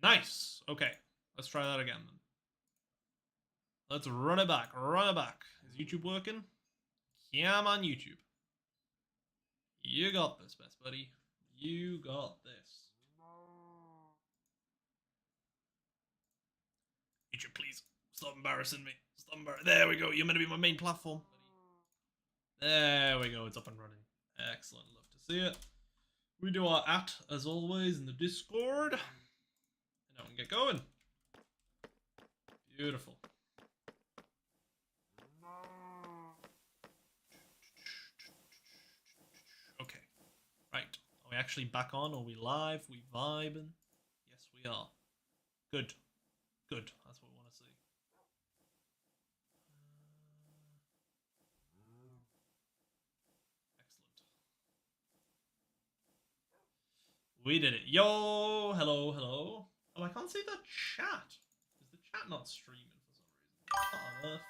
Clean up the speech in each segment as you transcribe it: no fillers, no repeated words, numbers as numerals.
Nice. Okay. Let's try that again then. Let's run it back. Run it back. Is YouTube working? Come on, YouTube. You got this, best buddy. You got this. YouTube, please. Stop embarrassing me. There we go. You're meant to be my main platform. There we go. It's up and running. Excellent. Love to see it. We do our as always in the Discord. And now we can get going. Beautiful. Okay. Right. Are we actually back on? Are we live? We vibing? Yes, we are. Good. Good. That's what we want to see. Excellent. We did it. Yo! Hello, hello. Oh, I can't see the chat. Is the chat not streaming for some reason? What on earth?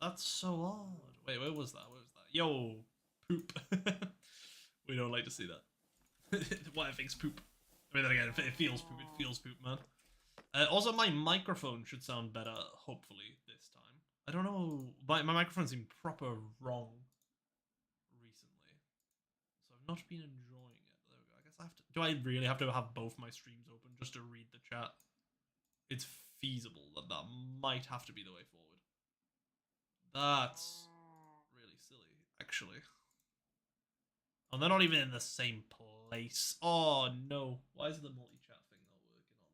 That's so odd. Wait, where was that? Where was that? Yo! Poop. We don't like to see that. What thing's poop? I mean, then again, it feels poop. It feels poop, man. Also, my microphone should sound better, hopefully, this time. I don't know. My microphone seemed proper wrong recently. So I've not been enjoying it. There we go. I guess I have to... Do I really have to have both my streams open just to read the chat? It's feasible that might have to be the way forward. That's really silly, actually. Oh, they're not even in the same place. Oh, no. Why is the multi-chat thing not working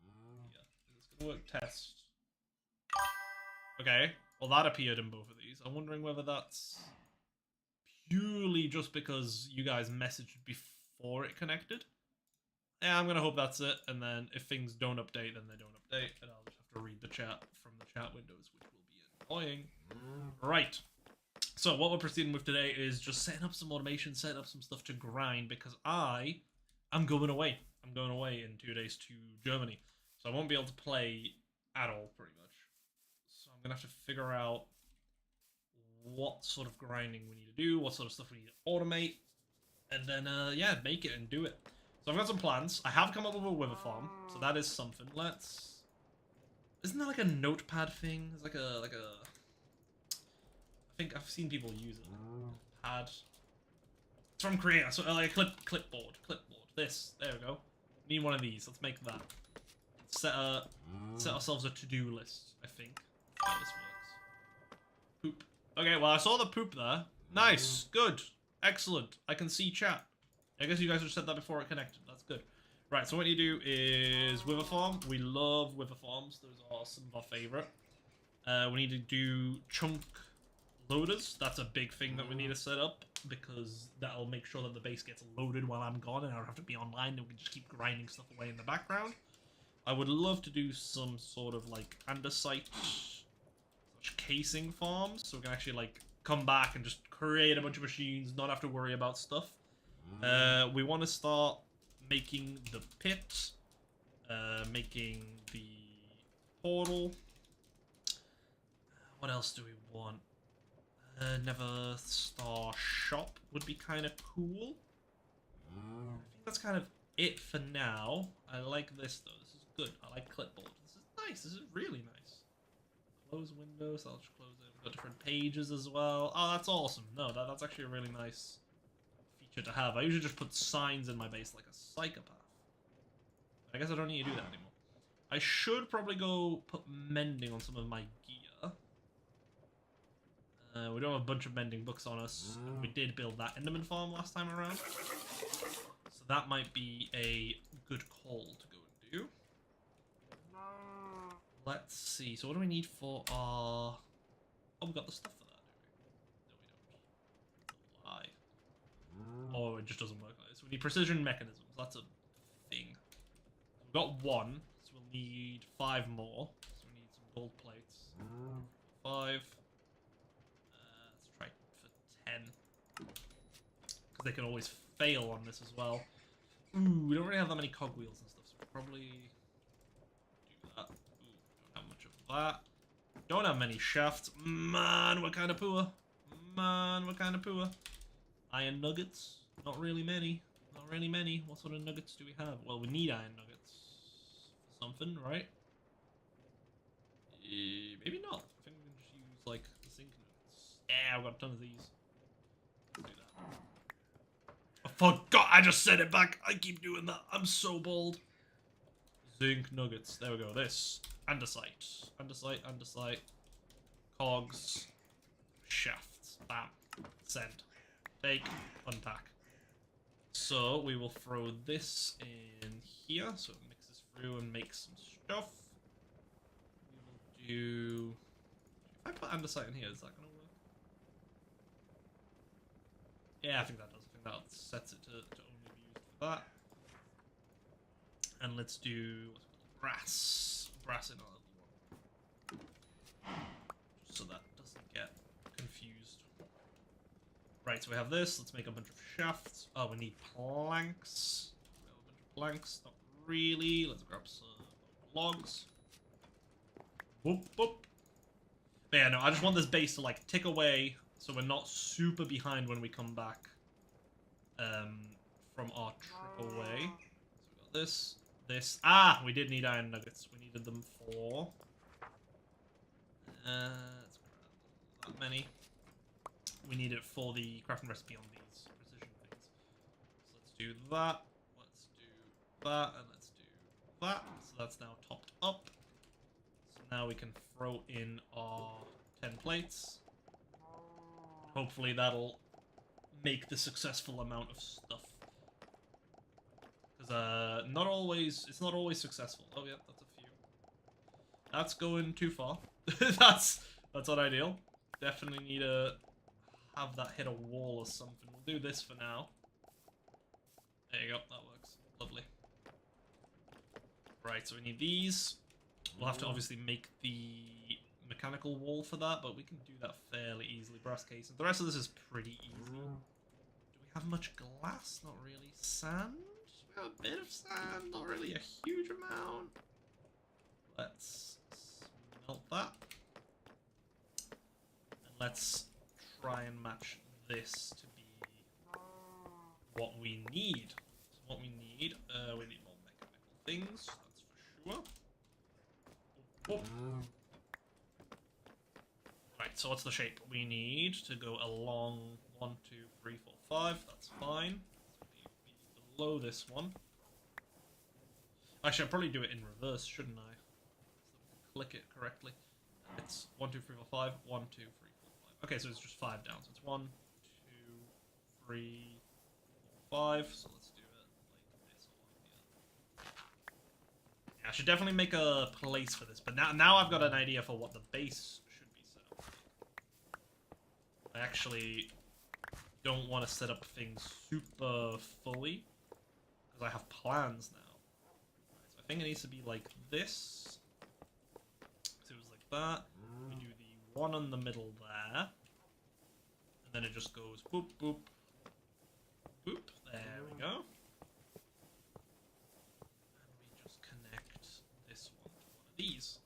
on... Yeah, is this going to work? Test. Okay, well that appeared in both of these. I'm wondering whether that's purely just because you guys messaged before it connected. Yeah, I'm going to hope that's it. And then if things don't update, then they don't update. And I'll just have to read the chat from the chat windows, which will be annoying. Right. So what we're proceeding with today is just setting up some automation, setting up some stuff to grind, because I am going away. I'm going away in 2 days to Germany. So I won't be able to play at all, pretty much. So I'm going to have to figure out what sort of grinding we need to do, what sort of stuff we need to automate, and then, yeah, make it and do it. So I've got some plans. I have come up with a wither farm, so that is something. Let's... Isn't there like a notepad thing? There's like a... I think I've seen people use it. Pad. It's from Creator, so like a clipboard. This. There we go. Need one of these. Let's make that. Set ourselves a to-do list, I think. How this works. Poop. Okay, well I saw the poop there. Nice. Good. Excellent. I can see chat. I guess you guys just said that before it connected. That's good. Right, so what you do is wither farm. We love wither farms. Those are some of our favorite. We need to do chunk loaders. That's a big thing that we need to set up, because that'll make sure that the base gets loaded while I'm gone and I don't have to be online, and we can just keep grinding stuff away in the background. I would love to do some sort of like andesite casing farms, so we can actually like come back and just create a bunch of machines, not have to worry about stuff. We want to start making the pit, making the portal. What else do we want? Never Star Shop would be kind of cool. I think that's kind of it for now. I like this though. This is good. I like clipboard. This is nice. This is really nice. Close windows. I'll just close it. We've got different pages as well. Oh, that's awesome. No, that's actually a really nice feature to have. I usually just put signs in my base like a psychopath. I guess I don't need to do that anymore. I should probably go put mending on some of my gear. We don't have a bunch of mending books on us. We did build that Enderman farm last time around. So that might be a good call to go and do. Let's see. So what do we need for our... Oh, we got the stuff for that, do we? No, we don't. Lie. Oh, it just doesn't work like this. We need precision mechanisms. That's a thing. We've got 1, so we'll need 5 more. So we need some gold plates. 5. Let's try for 10. Because they can always fail on this as well. Ooh, we don't really have that many cogwheels and stuff, so we'll probably do that. Ooh, don't have much of that. Don't have many shafts. Man, we're kind of poor. Man, we're kind of poor. Iron nuggets. Not really many. Not really many. What sort of nuggets do we have? Well, we need iron nuggets for something, right? Maybe not. I think we can just use, like, zinc nuggets. Yeah, I've got a ton of these. Let's do that. I forgot I just said it back. I keep doing that. I'm so bold. Zinc nuggets. There we go. This. Andesite. Andesite, andesite. Cogs. Shafts. Bam. Send. Bake. Unpack. So we will throw this in here so it mixes through and makes some stuff. We will do... If I put andesite in here, is that going to work? Yeah, I think that does. I think that sets it to only be used for that. And let's do brass. Brass in our little one. Just so that doesn't get confused. Right, so we have this. Let's make a bunch of shafts. Oh, we need planks. We have a bunch of planks. Not really. Let's grab some logs. Whoop, whoop. But yeah, no, I just want this base to, like, tick away so we're not super behind when we come back from our trip away. So we got this, this. Ah, we did need iron nuggets. We needed them for... let's grab that many. We need it for the crafting recipe on these precision things. So let's do that. Let's do that, and let's do that. So that's now topped up. So now we can throw in our 10 plates. Hopefully that'll make the successful amount of stuff. Because it's not always successful. Oh yeah, that's a few. That's going too far. that's not ideal. Definitely need to have that hit a wall or something. We'll do this for now. There you go, that works. Lovely. Right, so we need these. We'll have to obviously make the mechanical wall for that, but we can do that fairly easily. Brass casing. The rest of this is pretty easy. Do we have much glass? Not really. Sand? We have a bit of sand, not really a huge amount. Let's smelt that. And let's try and match this to be what we need. So what we need more mechanical things, that's for sure. Oh, oh. Right, so what's the shape? We need to go along 1, 2, 3, 4, 5. That's fine. So we below this one. Actually, I'll probably do it in reverse, shouldn't I? So that we can click it correctly. It's 1, 2, 3, 4, 5. 1, 2, 3, 4, 5. Okay, so it's just 5 down. So it's 1, 2, 3, 4, 5. So let's do it like this along here. Yeah, I should definitely make a place for this. But now I've got an idea for what the base should be set up. I actually don't want to set up things super fully because I have plans now. Right, so I think it needs to be like this. So it was like that. We do the one in the middle there, and then it just goes boop boop boop. There we go. And we just connect this one to one of these.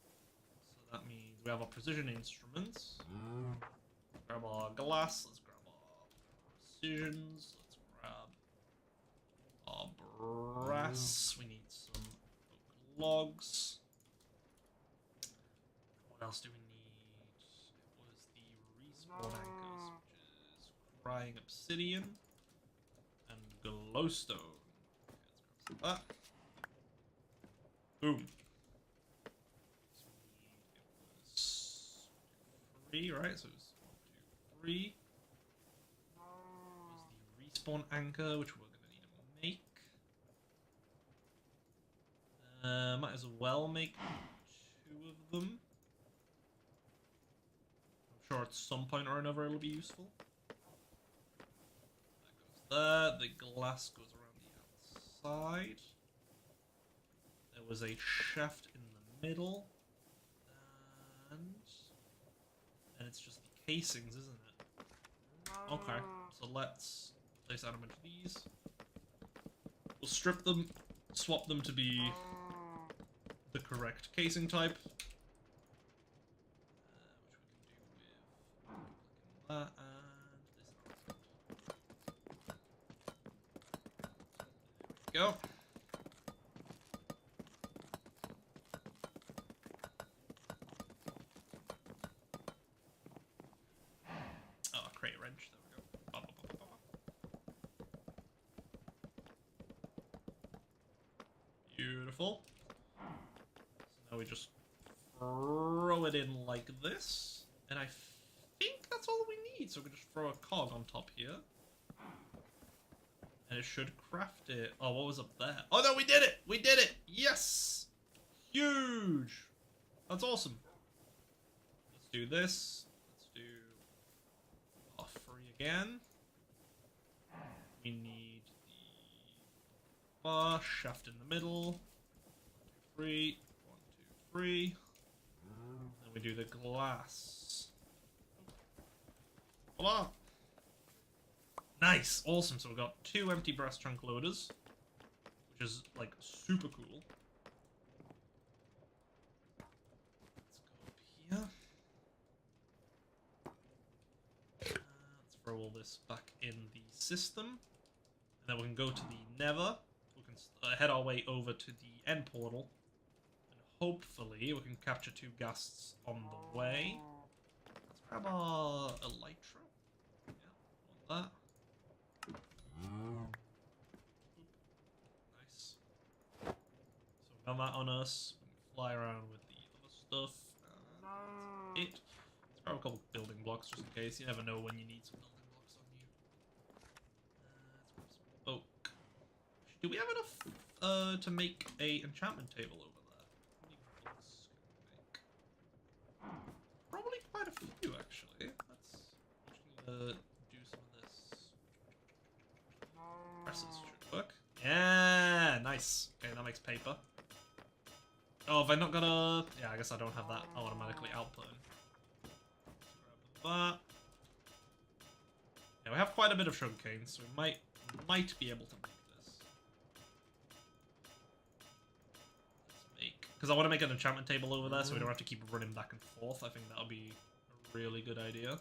So that means we have our precision instruments. Grab our glass. Let's grab our precisions. Let's grab our brass. We need some oak logs. What else do we need? It was the respawn anchors, which is crying obsidian and glowstone. Okay, let's grab some of that. Boom. So it was 3, right? So it was 1, 2, 3. Was the respawn anchor, which we're going to need to make. Might as well make 2 of them. I'm sure at some point or another it'll be useful. That goes there. The glass goes around the outside. There was a shaft in the middle. And it's just the casings, isn't it? Okay, so let's place out a bunch of these. We'll strip them, swap them to be the correct casing type. Which we can do with that and this. go. Oh, create a wrench. There we go. Ba, ba, ba, ba, ba. Beautiful. So now we just throw it in like this, and I think that's all we need. So we can just throw a cog on top here, and it should craft it. Oh, what was up there? Oh no, we did it! We did it! Yes! Huge! That's awesome. Let's do this. Let's do R3 again. We need the bar shaft in the middle. 1, 2, 3. 1, 2, 3. Then we do the glass. Voila! Nice! Awesome. So we've got 2 empty brass trunk loaders, which is like super cool. Let's go up here. Let's throw all this back in the system. And then we can go to the Nether. We can head our way over to the end portal. And hopefully we can capture 2 ghasts on the way. Let's grab our elytra. Yeah, want that. Nice. So we got that on us. We can fly around with the other stuff. That's it. Let's grab a couple building blocks just in case. You never know when you need some building blocks on you. Let's grab some oak. Do we have enough to make a enchantment table over there? How many blocks can we make? Probably quite a few actually. Let's do some of this. Presses should work. Yeah, nice. Okay, that makes paper. Oh, have I not got a... Yeah, I guess I don't have that automatically outputting. Grab that. Yeah, we have quite a bit of sugarcane, so we might be able to make this. Let's make... Because I want to make an enchantment table over there, so we don't have to keep running back and forth. I think that would be a really good idea.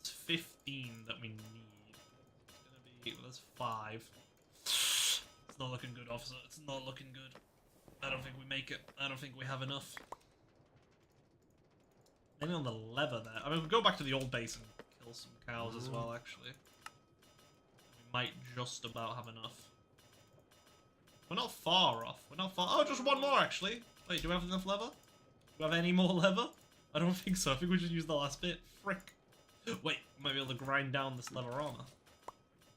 It's 15 that we need. It's gonna be... Well, that's 5. It's not looking good, officer. It's not looking good. I don't think we make it. I don't think we have enough. Maybe on the lever there. I mean, we'll go back to the old base and kill some cows as well, actually. We might just about have enough. We're not far off. We're not far... Oh, just 1 more, actually. Wait, do we have enough leather? Do we have any more leather? I don't think so. I think we just used the last bit. Frick. Wait, we might be able to grind down this leather armor.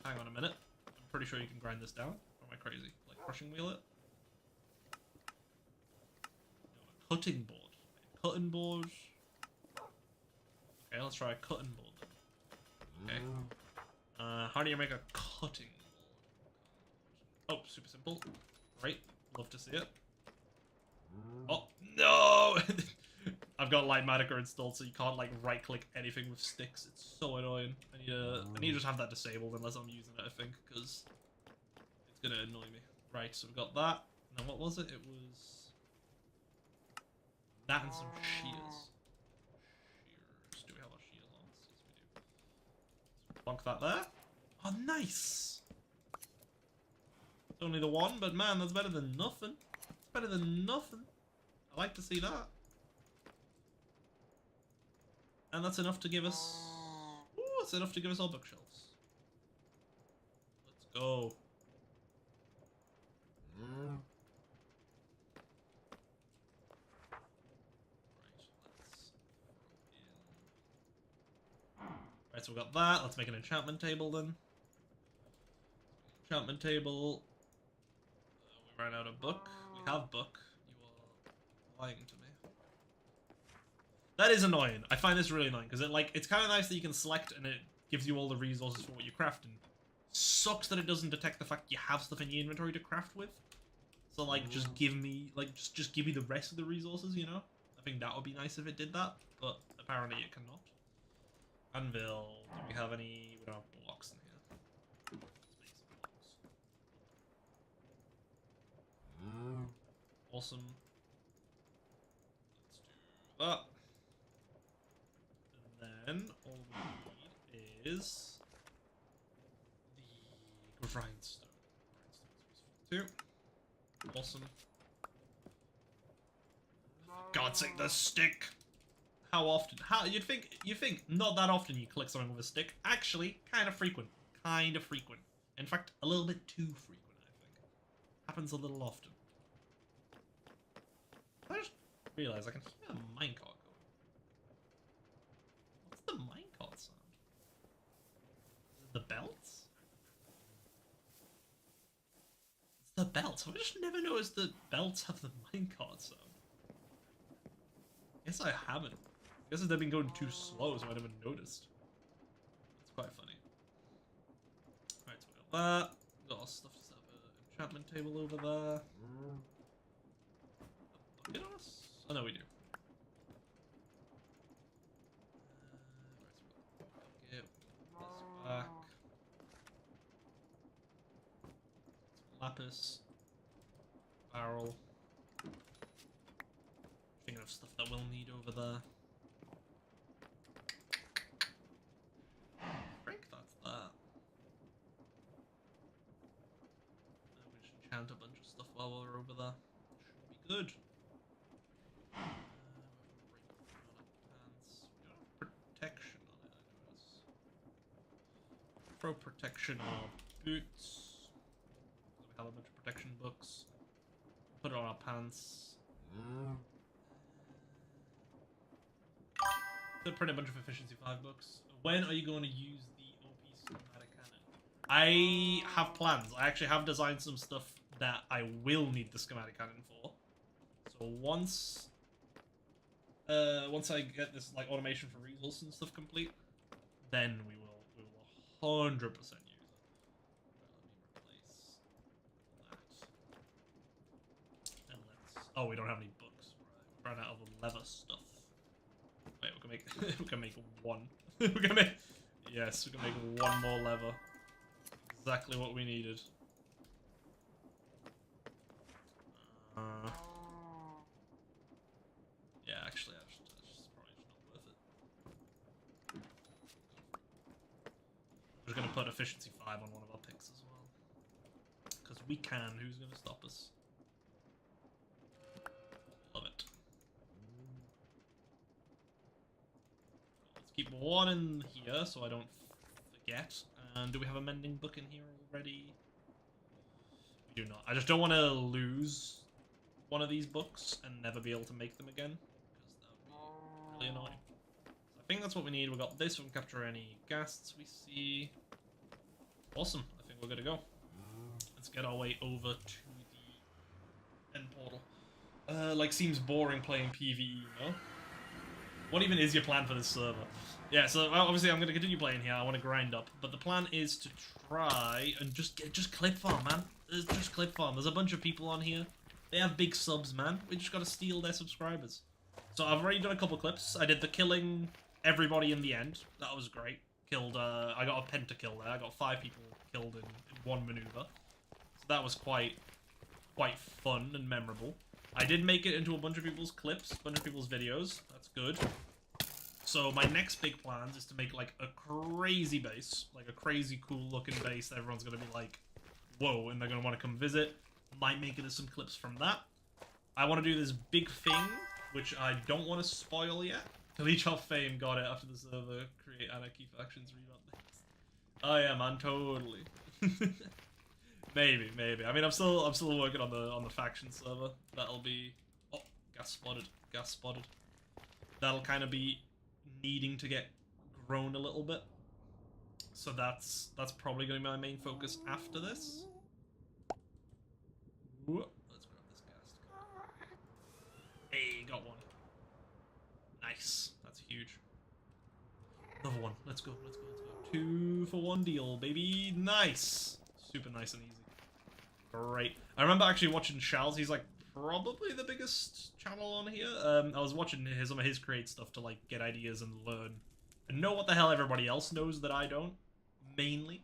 Hang on a minute. I'm pretty sure you can grind this down. Or am I crazy? Like, crushing wheel it? No, a cutting board. Cutting board. Okay, let's try a cutting board then. Okay. How do you make a cutting board? Oh, super simple. Great. Love to see it. Oh, no! I've got Lightmatica installed, so you can't, like, right-click anything with sticks. It's so annoying. I need to just have that disabled unless I'm using it, I think, because it's gonna annoy me. Right, so we've got that. Now, what was it? It was... that and some shears. Do we have our shears on? Yes, we do. Bonk that there. Oh, nice! It's only the 1, but man, that's better than nothing. It's better than nothing. I like to see that. And that's enough to give us... Ooh, that's enough to give us our bookshelves. Let's go. Right, let's... Right, so we got that. Let's make an enchantment table then. Enchantment table. We ran out of book. We have book. You are lying to me. That is annoying. I find this really annoying because it's kind of nice that you can select and it gives you all the resources for what you're crafting. Sucks that it doesn't detect the fact you have stuff in your inventory to craft with. So like, just give me just give me the rest of the resources, you know? I think that would be nice if it did that, but apparently it cannot. Anvil. Do we have any? We don't have blocks in here. Let's make some blocks. Awesome. Let's do that. And then all we need is Grindstone. Grindstone's useful too. Awesome. For God's sake, the stick! How often? You'd think not that often you click something with a stick. Actually, kind of frequent. Kind of frequent. In fact, a little bit too frequent, I think. Happens a little often. I just realized I can hear a minecart going. What's the minecart sound? Is it the belts? It's the belts. I've just never noticed that belts have the minecart sound. Guess I haven't. I guess they've been going too slow, so I never noticed. It's quite funny. Right, so we got that. Got our stuff to set up an enchantment table over there. A bucket on us? Oh no, we do. Right, so we got bucket, back. Some lapis. Barrel. Thinking of stuff that we'll need over there. I think that's that. And we just enchant a bunch of stuff while we're over there. Should be good. We have a ring on our pants. We don't have protection on it, I notice. Throw protection on our boots. We have a bunch of protection books. Put it on our pants. Print a bunch of efficiency 5 books. When are you going to use the OP schematic cannon? I have plans. I actually have designed some stuff that I will need the schematic cannon for. So once I get this like automation for resource and stuff complete, then we will 100% use it. Right, let me replace that. And let's. Oh, we don't have any books. Right, we ran out of leather stuff. Wait, we can make we can make one. We can make yes, we can make one more lever. Exactly what we needed. Yeah, actually, that's just probably not worth it. We're just gonna put efficiency 5 on one of our picks as well, because we can. Who's gonna stop us? Love it. Keep one in here so I don't forget. And do we have a mending book in here already? We do not. I just don't want to lose one of these books and never be able to make them again, because that would be really annoying. So I think that's what we need. We got this. We can capture any ghasts we see. Awesome. I think we're good to go. Let's get our way over to the end portal. Like, seems boring playing PvE, no? What even is your plan for this server? Yeah, so obviously I'm going to continue playing here. I want to grind up. But the plan is to try and just clip farm, man. Just clip farm. There's a bunch of people on here. They have big subs, man. We just got to steal their subscribers. So I've already done a couple clips. I did the killing everybody in the end. That was great. Killed, I got a pentakill there. I got 5 people killed in one maneuver. So that was quite fun and memorable. I did make it into a bunch of people's clips, a bunch of people's videos. That's good. So my next big plans is to make like a crazy base, like a crazy cool looking base that everyone's gonna be like, whoa, and they're gonna want to come visit. Might make it into some clips from that. I want to do this big thing, which I don't want to spoil yet. Leech of Fame got it after the server create anarchy factions revamp next. Oh yeah, man, totally. Maybe. I mean, I'm still working on the faction server. That'll be gas spotted. That'll kind of be needing to get grown a little bit. So that's probably going to be my main focus after this. Ooh, let's grab this ghast. Hey, got one. Nice. That's huge. Another one. Let's go. 2 for 1 deal, baby. Nice. Super nice and easy. Great. I remember actually watching Shals. He's like probably the biggest channel on here. I was watching some of his create stuff to like get ideas and learn and know what the hell everybody else knows that I don't. Mainly,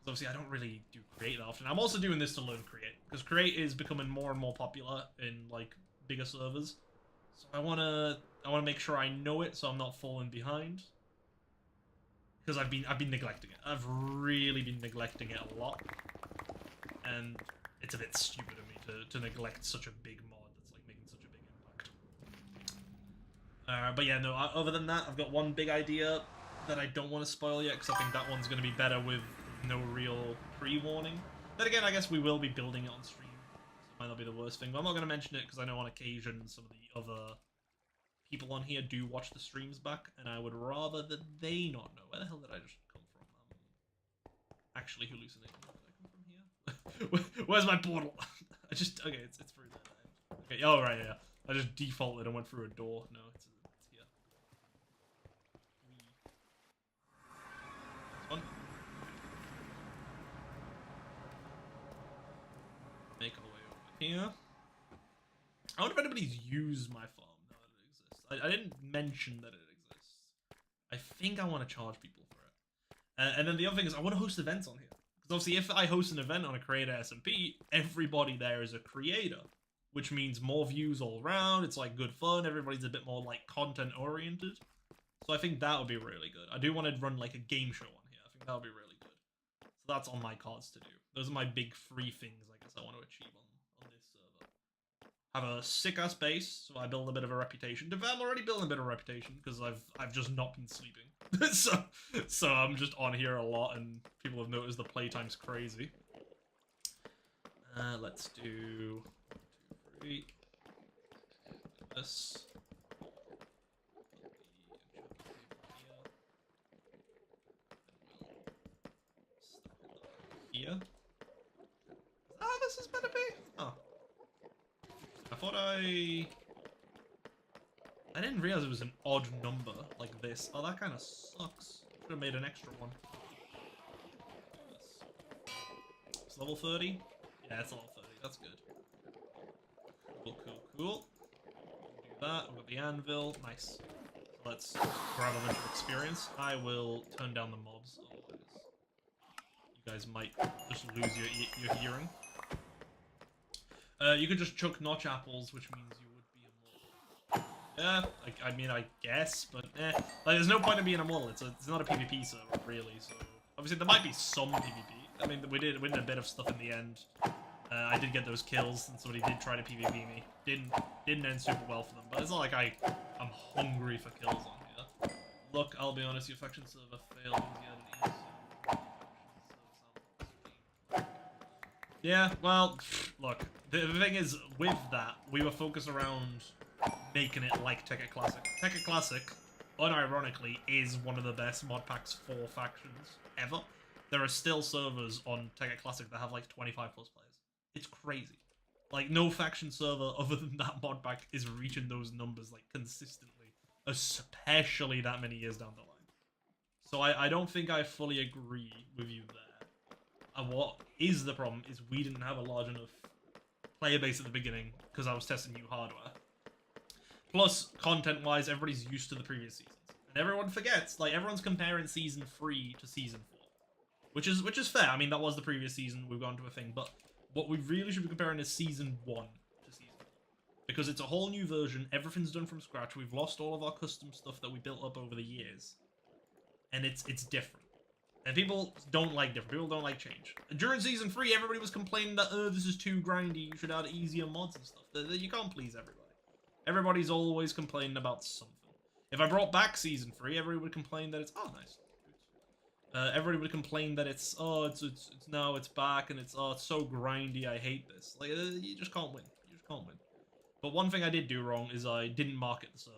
because obviously I don't really do create that often. I'm also doing this to learn create, because create is becoming more and more popular in like bigger servers. So I wanna make sure I know it, so I'm not falling behind. Because I've been neglecting it. I've really been neglecting it a lot. and it's a bit stupid of me to neglect such a big mod that's like making such a big impact. But yeah, no, other than that, I've got one big idea that I don't want to spoil yet, because I think that one's going to be better with no real pre-warning. Then again, I guess we will be building it on stream, so it might not be the worst thing, but I'm not going to mention it because I know on occasion some of the other people on here do watch the streams back, and I would rather that they not know. Where the hell did I just come from? Actually hallucinating. Did I come from here? Where's my portal? Okay, it's through there. Okay, oh right, yeah. I just defaulted and went through a door. No, it's here. This one. Make our way over here. I wonder if anybody's used my farm now that it exists. I didn't mention that it exists. I think I want to charge people for it. And then the other thing is I want to host events on here. Because obviously if I host an event on a creator SMP, everybody there is a creator. Which means more views all around, it's like good fun, everybody's a bit more like content oriented. So I think that would be really good. I do want to run like a game show on here. I think that would be really good. So that's on my cards to do. Those are my big three things I guess I want to achieve on this server. Have a sick ass base, so I build a bit of a reputation. I'm already building a bit of a reputation because I've just not been sleeping. so I'm just on here a lot, and people have noticed the playtime's crazy. Let's do 2, 3. This. Here. Ah, this is better be. Oh. I thought I didn't realize it was an odd number like this. Oh, that kind of sucks. Should have made an extra one. It's level 30? Yeah, it's level 30. That's good. Cool. Do that. We've got the anvil. Nice. So let's grab a bunch of experience. I will turn down the mobs, otherwise you guys might just lose your hearing. You could just chuck notch apples, which means you would be immortal. Yeah, I mean, I guess, but like, there's no point in being immortal. It's not a PvP server, really. So obviously there might be some PvP. I mean, we did a bit of stuff in the end. I did get those kills, and somebody did try to PvP me. Didn't end super well for them, but it's not like I'm hungry for kills on here. Look, I'll be honest, your faction server failed because you had an Yeah, well, look, the thing is, with that, we were focused around making it like Tekkit Classic. Tekkit Classic, unironically, is one of the best mod packs for factions ever. There are still servers on Tekkit Classic that have like 25 plus players. It's crazy. Like, no faction server other than that mod pack is reaching those numbers like consistently, especially that many years down the line. So I don't think I fully agree with you there. And what is the problem is we didn't have a large enough player base at the beginning because I was testing new hardware. Plus, content-wise, everybody's used to the previous seasons. And everyone forgets, like, everyone's comparing Season 3 to Season 4. Which is fair. I mean, that was the previous season, we've gone to a thing, but what we really should be comparing is Season 1 to Season 4. Because it's a whole new version, everything's done from scratch, we've lost all of our custom stuff that we built up over the years. And it's different. And people don't like different, people don't like change. During Season 3, everybody was complaining that, oh, this is too grindy, you should add easier mods and stuff. You can't please everybody. Everybody's always complaining about something. If I brought back Season 3, everybody would complain that it's, oh, nice. Everybody would complain that it's now it's back and it's so grindy, I hate this. Like, you just can't win. You just can't win. But one thing I did do wrong is I didn't market the server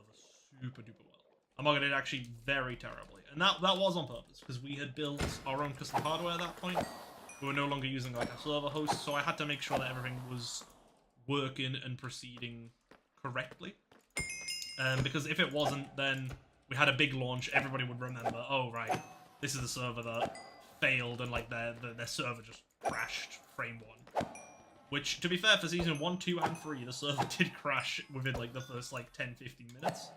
super duper well. I marketed it actually very terribly. And that was on purpose, because we had built our own custom hardware at that point. We were no longer using like a server host, so I had to make sure that everything was working and proceeding correctly. Because if it wasn't, then we had a big launch, everybody would remember, oh right, this is the server that failed and like their server just crashed frame 1. Which, to be fair, for Season 1, 2, and 3, the server did crash within like the first like 10-15 minutes.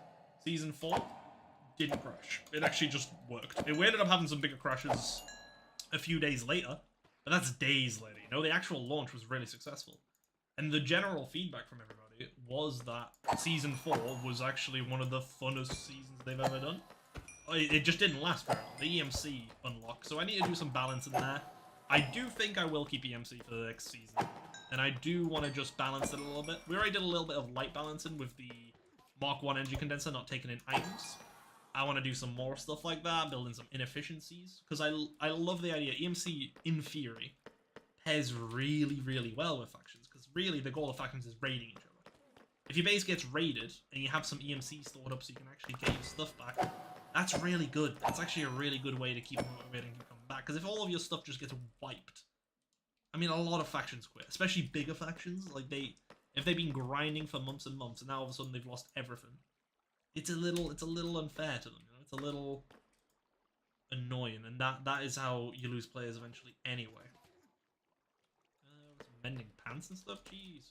Season 4 didn't crash. It actually just worked. We ended up having some bigger crashes a few days later, but that's days later. You know, the actual launch was really successful. And the general feedback from everybody was that Season 4 was actually one of the funnest seasons they've ever done. It just didn't last very long. The EMC unlocked, so I need to do some balance in there. I do think I will keep EMC for the next season. And I do want to just balance it a little bit. We already did a little bit of light balancing with the Mark 1 energy condenser not taking in items. I want to do some more stuff like that, build in some inefficiencies. Because I love the idea. EMC, in theory, pairs really, really well with factions. Because really, the goal of factions is raiding each other. If your base gets raided, and you have some EMC stored up so you can actually get your stuff back, that's really good. That's actually a really good way to keep motivating you coming back. Because if all of your stuff just gets wiped, I mean, a lot of factions quit, especially bigger factions. Like if they've been grinding for months and months, and now all of a sudden they've lost everything, it's a little unfair to them. You know, it's a little annoying, and that is how you lose players eventually anyway. Mending pants and stuff. Jeez.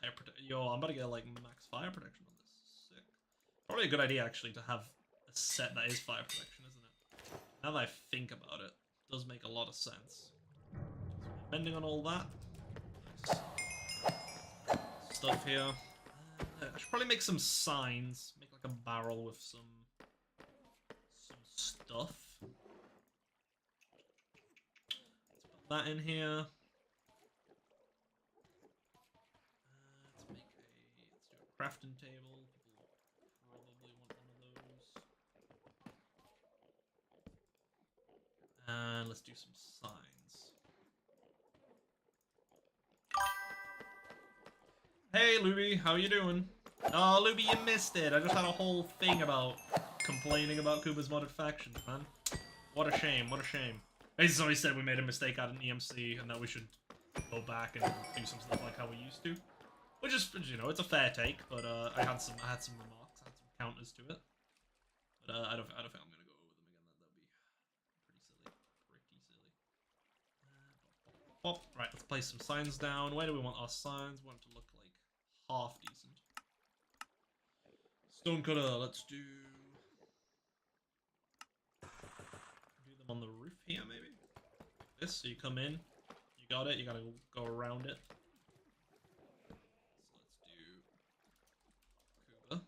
Fire protection. Yo, I'm about to get like max fire protection on this. Sick. Probably a good idea actually to have a set that is fire protection, isn't it? Now that I think about it. Does make a lot of sense. Depending on all that, nice stuff here. I should probably make some signs. Make like a barrel with some stuff. Let's put that in here. Let's do a crafting table. People probably want one of those. And let's do some signs. Hey, Luby, how you doing? Oh, Luby, you missed it. I just had a whole thing about complaining about Kuba's modded factions, man. What a shame, what a shame. Basically, somebody said we made a mistake out in EMC and that we should go back and do some stuff like how we used to. Which is, you know, it's a fair take, but I had some remarks, I had some counters to it. But I don't think I'm gonna go over them again. That'd be pretty silly. Oh, right, let's place some signs down. Where do we want our signs? We want them to look like half decent. Stonecutter, let's do them on the roof here, maybe? Like this, so you come in, you got it, you gotta go around it. So let's do Kuba.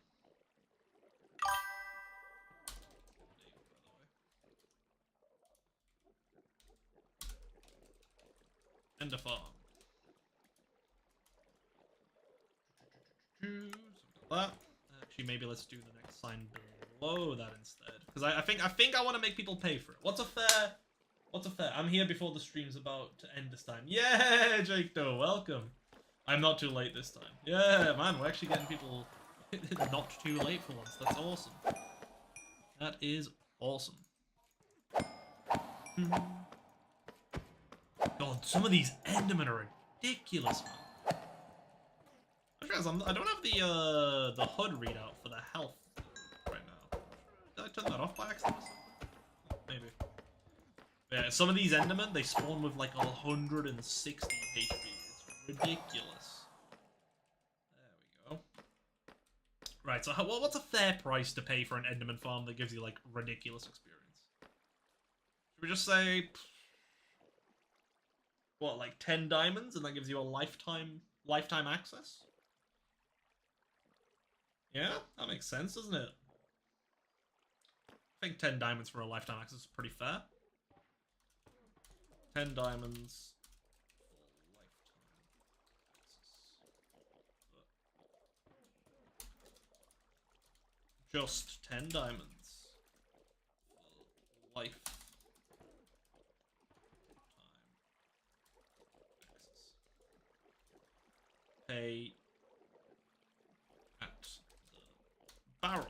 And a farm. Something like that. Actually, maybe let's do the next sign below that instead, because I think I want to make people pay for it. What's a fair? I'm here before the stream's about to end this time. Yeah, Jake Doe, welcome. I'm not too late this time. Yeah, man, we're actually getting people not too late for once. That's awesome. That is awesome. God, some of these Endermen are ridiculous, man. I don't have the HUD readout for the health right now. Did I turn that off by accident? Maybe. Yeah, some of these Endermen, they spawn with like 160 HP. It's ridiculous. There we go. Right, so what's a fair price to pay for an Enderman farm that gives you like ridiculous experience? Should we just say, what, like 10 diamonds, and that gives you a lifetime access? Yeah, that makes sense, doesn't it? I think 10 diamonds for a lifetime access is pretty fair. 10 diamonds for lifetime access. Just 10 diamonds for lifetime access. Pay at the barrel.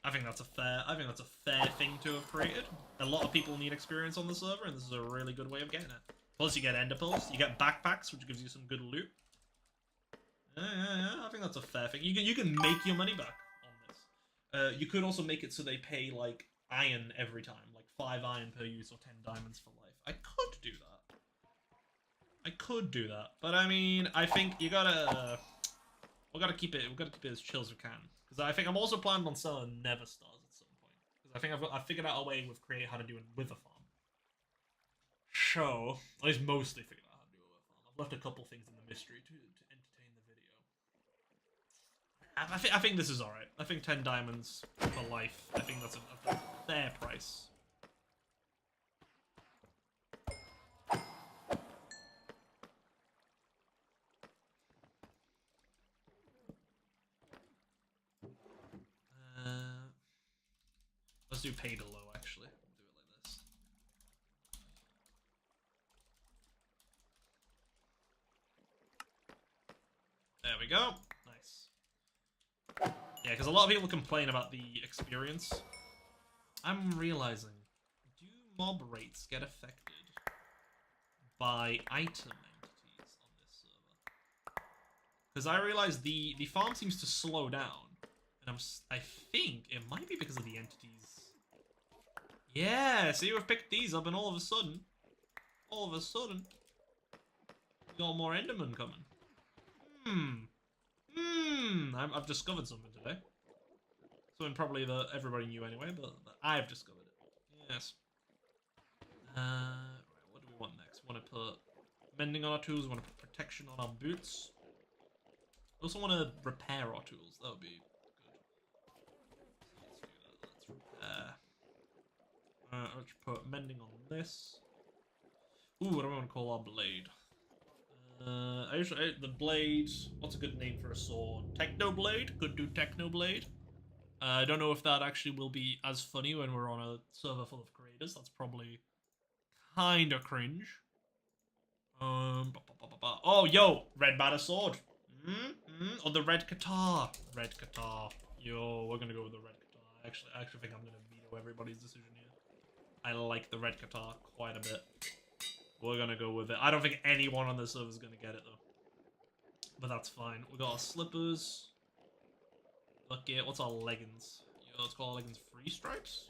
I think that's a fair thing to have created. A lot of people need experience on the server, and this is a really good way of getting it. Plus, you get ender pearls, you get backpacks, which gives you some good loot. Yeah. I think that's a fair thing. You can make your money back on this. You could also make it so they pay like iron every time, like 5 iron per use or 10 diamonds for life. I could do that. But I mean, I think we gotta keep it as chill as we can. Because I think I'm also planning on selling Never Stars at some point. Because I think I've figured out a way with create how to do it with a farm. So, at least mostly figured out how to do it with a farm. I've left a couple things in the mystery to entertain the video. I think this is alright. I think 10 diamonds for life. I think that's a fair price. Let's do pay to low, actually. We'll do it like this. There we go. Nice. Yeah, because a lot of people complain about the experience. I'm realizing, do mob rates get affected by item entities on this server? Because I realize the farm seems to slow down. And I think it might be because of the entities. Yeah, see, we've picked these up, and all of a sudden, we got more Endermen coming. I've discovered something today. Something probably that everybody knew anyway, but I've discovered it. Yes. Right, what do we want next? We want to put mending on our tools. We want to put protection on our boots. We also want to repair our tools. That would be good. Let's do that. Let's repair. Let's put mending on this. Ooh, what do I want to call our blade? The blade. What's a good name for a sword? Technoblade? Could do Technoblade. I don't know if that actually will be as funny when we're on a server full of creators. That's probably kind of cringe. Oh, yo, red banner sword. Or the red guitar. Red guitar. Yo, we're gonna go with the red guitar. I actually think I'm gonna veto everybody's decision here. I like the red guitar quite a bit. We're gonna go with it. I don't think anyone on this server is gonna get it though. But that's fine. We got our slippers. Okay, what's our leggings? Yo, let's call our leggings free stripes.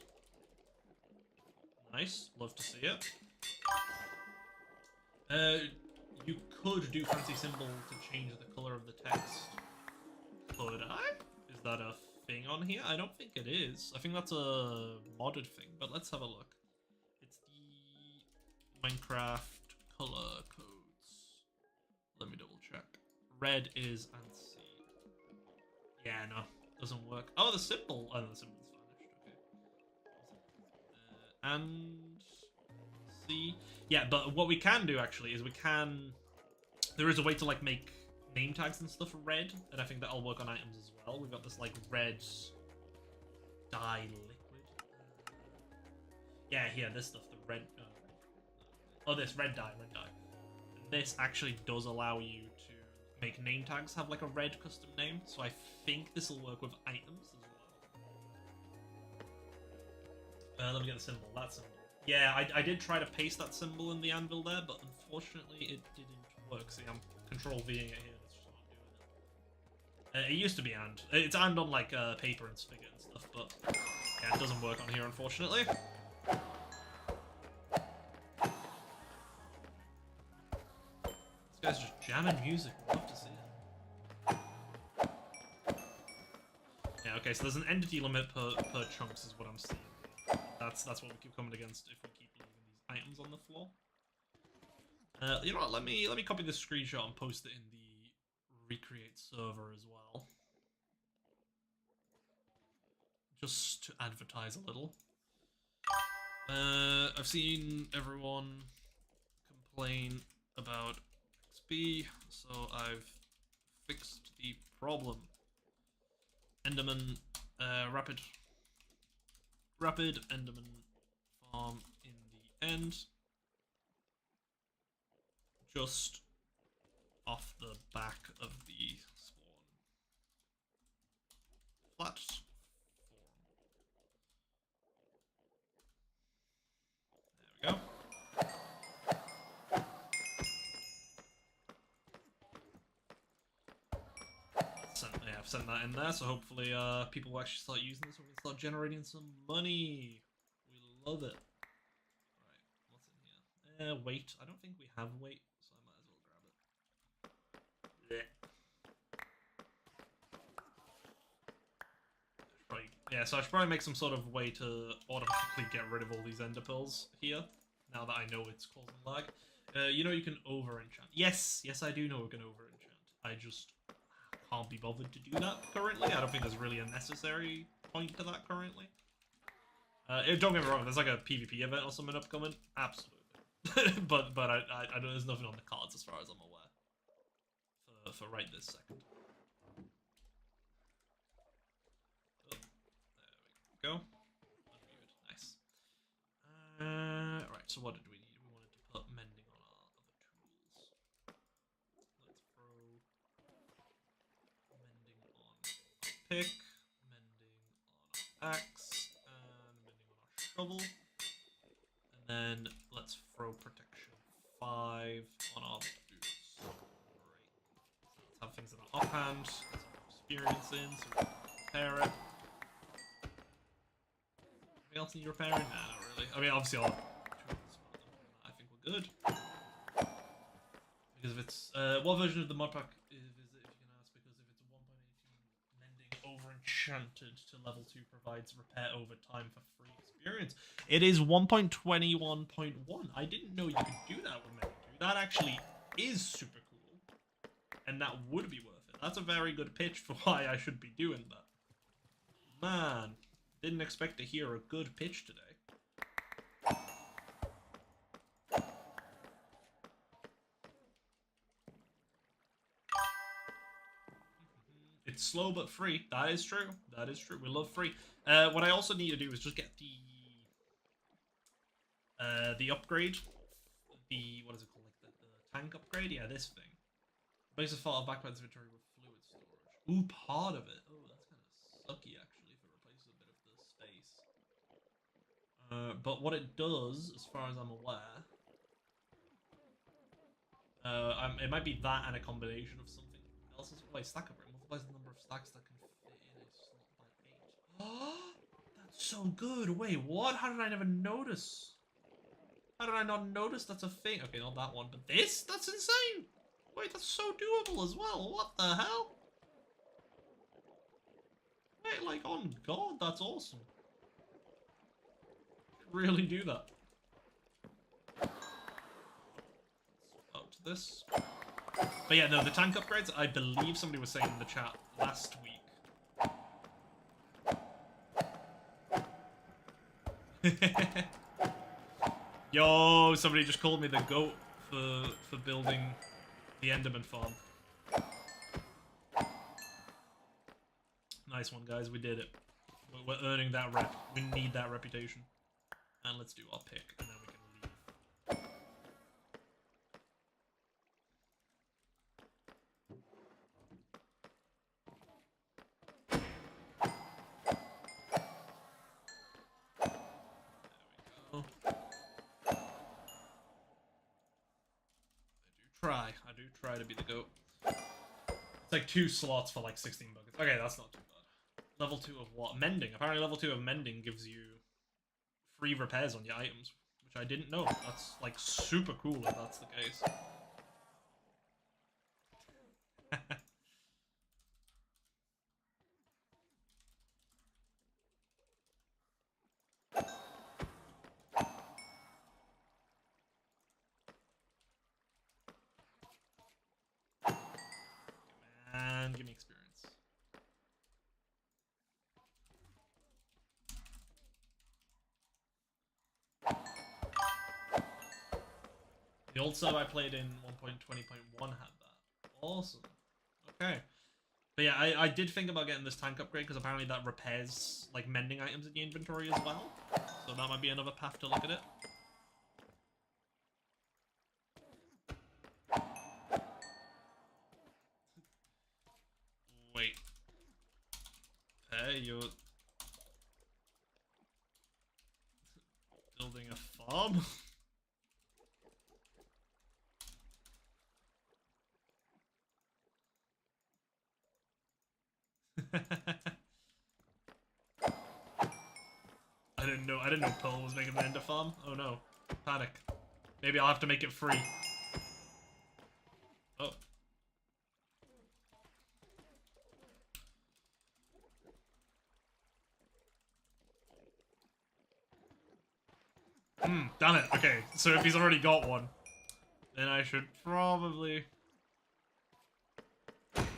Nice. Love to see it. You could do fancy symbol to change the color of the text. Could I? Is that a thing on here? I don't think it is. I think that's a modded thing, but let's have a look. It's the Minecraft color codes. Let me double check. Red is ANSI. Yeah, no. Doesn't work. Oh, the symbol. Oh, the symbol's vanished. Okay. And see. Yeah, but what we can do actually is there is a way to like make name tags and stuff red, and I think that'll work on items as well. We've got this like red dye liquid. Yeah, here, this stuff, the red. This red dye. And this actually does allow you to make name tags have like a red custom name, so I think this will work with items as well. Let me get the symbol. That symbol. Yeah, I did try to paste that symbol in the anvil there, but unfortunately it didn't work. See, I'm Control-Ving it here. That's just not doing it. It used to be and. It's and on like paper and spigot and stuff, but yeah, it doesn't work on here, unfortunately. This guy's just jamming music. We'll have to see it. Yeah, okay, so there's an entity limit per chunks is what I'm seeing. That's what we keep coming against if we keep leaving these items on the floor. You know what? Let me copy this screenshot and post it in the recreate server as well, just to advertise a little. I've seen everyone complain about XP, so I've fixed the problem. Enderman, rapid Enderman farm in the end. Just off the back of the spawn. Flat form. There we go. I've sent that in there, so hopefully people will actually start using this and we can start generating some money. We love it. Right, what's in here? Weight. I don't think we have weight, so I might as well grab it. Yeah, so I should probably make some sort of way to automatically get rid of all these ender pearls here, now that I know it's causing lag. You know you can over-enchant. Yes, I do know we can over-enchant. I just can't be bothered to do that currently. I don't think there's really a necessary point to that currently. Don't get me wrong, there's like a PvP event or something upcoming. Absolutely. but I know there's nothing on the cards as far as I'm aware. For right this second. Oh, there we go. Unmuted. Nice. Right, so what did we need? We wanted to put mending on our other tools. Let's throw mending on our pick, mending on our axe, and mending on our shovel. And then let's throw protection 5 on our boots. Great. Let's have things in our offhand, get some experience in, so we can repair it. Anything else need repairing? Nah, not really. I mean, obviously I'll have tools, but I think we're good. Because if it's... what version of the modpack is it, if you can ask? Because if it's a 1.82 mending over enchanted to level 2 provides repair over time for free experience. It is 1.21.1. I didn't know you could do that with mending 2. That actually is super cool. And that would be worth it. That's a very good pitch for why I should be doing that. Man, didn't expect to hear a good pitch today. It's slow but free. That is true. That is true. We love free. What I also need to do is just get the upgrade. The, what is it called? Like the tank upgrade? Yeah, this thing. Makes a file backwards inventory with fluid storage. Ooh, part of it. Oh, that's kind of sucky actually if it replaces a bit of the space. But what it does, as far as I'm aware, it might be that and a combination of something else. Wait, stack upgrade multiplies the number of stacks that can fit in a slot by 8. That's so good. Wait, what? How did I never notice? How did I not notice that's a thing? Okay, not that one, but this? That's insane. Wait, that's so doable as well. What the hell? Wait, like, on God, that's awesome. Really do that. Up to this. But yeah, no, the tank upgrades, I believe somebody was saying in the chat last week. Yo, somebody just called me the GOAT for building the Enderman farm. Nice one, guys. We did it. We're earning that rep. We need that reputation. And let's do our pick, and then we can leave. There we go. I do try to be the GOAT. It's like 2 slots for like 16 buckets. Okay, that's not too bad. Level 2 of what? Mending. Apparently level 2 of mending gives you free repairs on your items, which I didn't know. That's like super cool if that's the case. Man, give me experience. The old sub I played in 1.20.1 had that. Awesome. Okay. But yeah, I did think about getting this tank upgrade because apparently that repairs like mending items in the inventory as well. So that might be another path to look at it. Wait. Hey, you're building a farm? I didn't know Pearl was making an ender farm. Oh no. Panic. Maybe I'll have to make it free. Oh. Damn it. Okay, so if he's already got one, then I should probably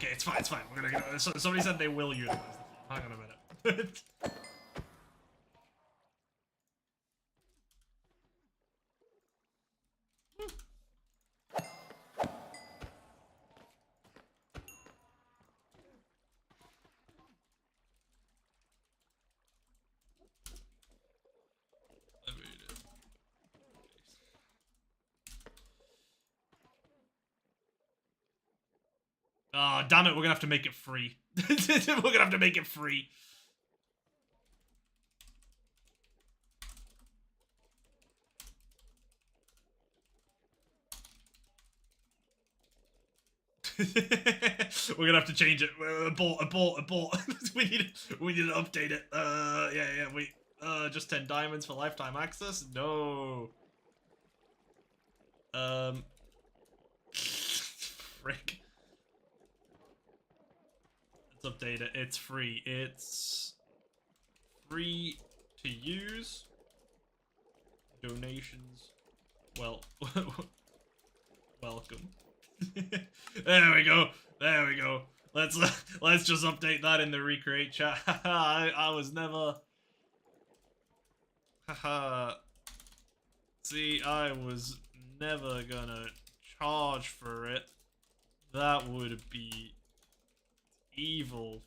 okay, it's fine, it's fine. We're gonna get. Somebody said they will utilize the farm. Hang on a minute. Oh, damn it, we're gonna have to make it free. We're gonna have to make it free. We're gonna have to change it. Abort. we need to update it. Yeah, wait. Just 10 diamonds for lifetime access? No. Frick. Let's update it. It's free. It's free to use. Donations. Well, welcome. There we go. There we go. Let's just update that in the recreate chat. I was never. Haha. See, I was never gonna charge for it. That would be evil.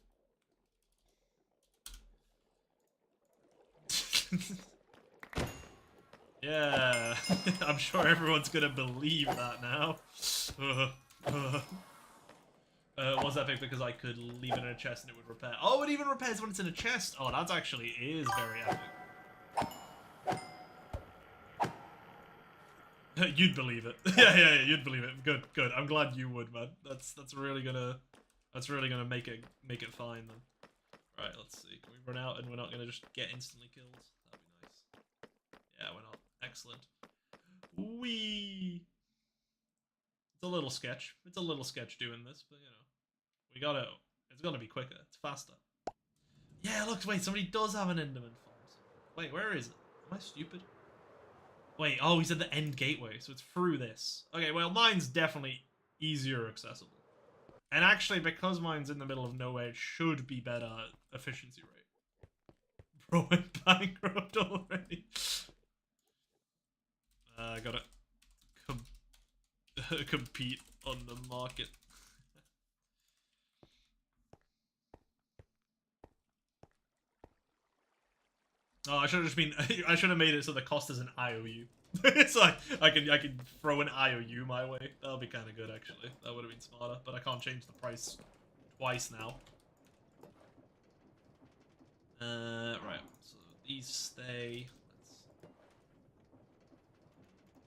Yeah, I'm sure everyone's gonna believe that now. Was that big because I could leave it in a chest and it would repair? Oh, it even repairs when it's in a chest. Oh, that actually is very epic. You'd believe it. Yeah, you'd believe it. Good. I'm glad you would, man. That's really gonna make it fine then. Right, let's see. Can we run out and we're not gonna just get instantly killed? That'd be nice. Yeah, we're not. Excellent. Wee. It's a little sketch. It's a little sketch doing this, but you know, we gotta. It's gonna be quicker. It's faster. Yeah, look. Wait, somebody does have an Enderman farm. Wait, where is it? Am I stupid? Wait. Oh, he's at the end gateway, so it's through this. Okay. Well, mine's definitely easier accessible, and actually, because mine's in the middle of nowhere, it should be better efficiency rate. Bro, I'm bankrupt already. I gotta compete on the market. Oh, I should have just been. I should have made it so the cost is an IOU. So I can throw an IOU my way. That'll be kind of good actually. That would have been smarter, but I can't change the price twice now. Right. So these stay.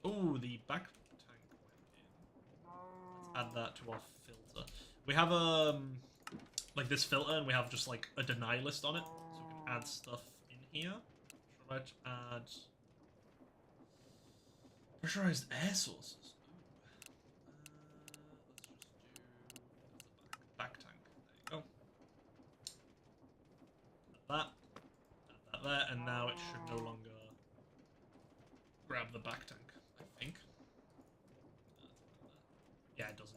Oh, the back tank went in. Let's add that to our filter. We have like this filter, and we have just like a deny list on it, so we can add stuff in here. Should I add pressurized air sources? Let's just do back tank. There you go. Add that there, and now it should no longer grab the back tank. I think. Yeah, it doesn't.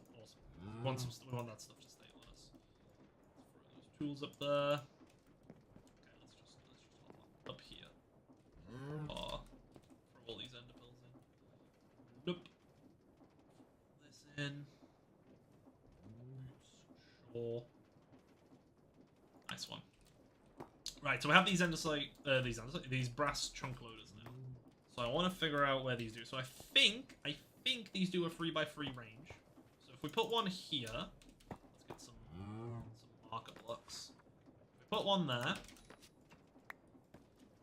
Awesome. We want that stuff to stay on us. Throw those tools up there. Okay, let's just hop up here. Throw all these ender pearls in. Nope. This in. Sure. Nice one. Right, so we have these these brass chunk loaders now. So I want to figure out where these do. So I think these do a 3x3 range. So if we put one here, let's get some marker blocks. If we put one there,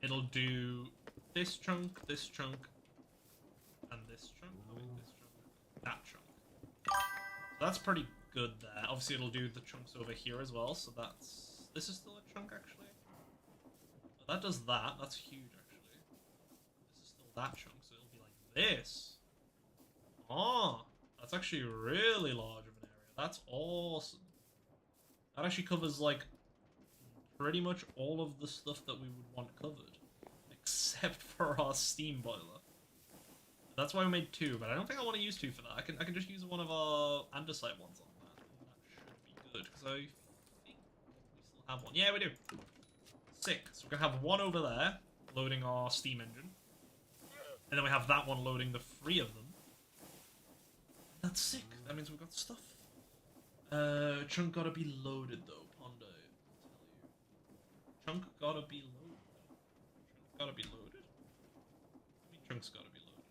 it'll do this chunk, and this chunk. Oh, wait, this chunk, that chunk. So that's pretty good there. Obviously, it'll do the chunks over here as well. So this is still a chunk actually. Oh, that does that. That's huge actually. This is still that chunk, so it'll be like this. Oh, that's actually really large of an area. That's awesome. That actually covers like pretty much all of the stuff that we would want covered, except for our steam boiler. That's why we made 2, but I don't think I want to use 2 for that. I can just use one of our andesite ones on that, and that should be good. I think we still have one. Yeah, we do. Sick. So we're going to have one over there, loading our steam engine. And then we have that one loading the 3 of them. That's sick. That means we've got stuff. Chunk gotta be loaded though, Pondo. I'll tell you. Chunk gotta be loaded. Chunk gotta be loaded? I mean, chunk's gotta be loaded.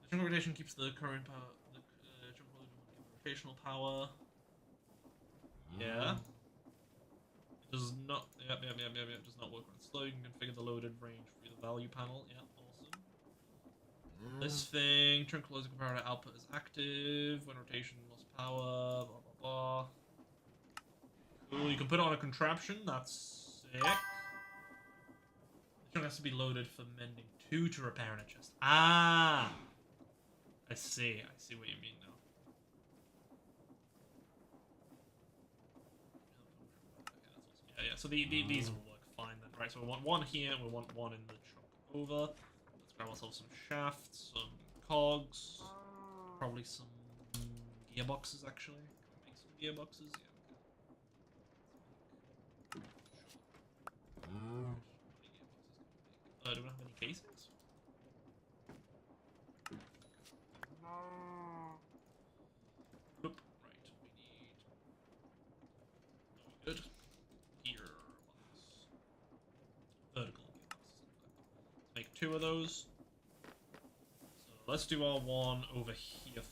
The chunk rotation keeps the current power. The chunk loaded will give rotational power. Yeah. It does not. Yep. It does not work when it's slow. You can configure the loaded range through the value panel. Yeah, awesome. This thing, chunk loading comparator output is active. When rotation lost power. Blah blah blah. Cool. You can put it on a contraption. That's sick. The chunk has to be loaded for mending 2 to repair in a chest. Ah, I see. I see what you mean now. Yeah. So these will work fine then, right? So we want one here, and we want one in the chunk over. Let's grab ourselves some shafts, some cogs, probably some gearboxes actually. Can we make some gearboxes? Yeah. Do we have any casings? Oop, right, we need... Good. Gearbox. Vertical gearboxes. Make 2 of those. So let's do our one over here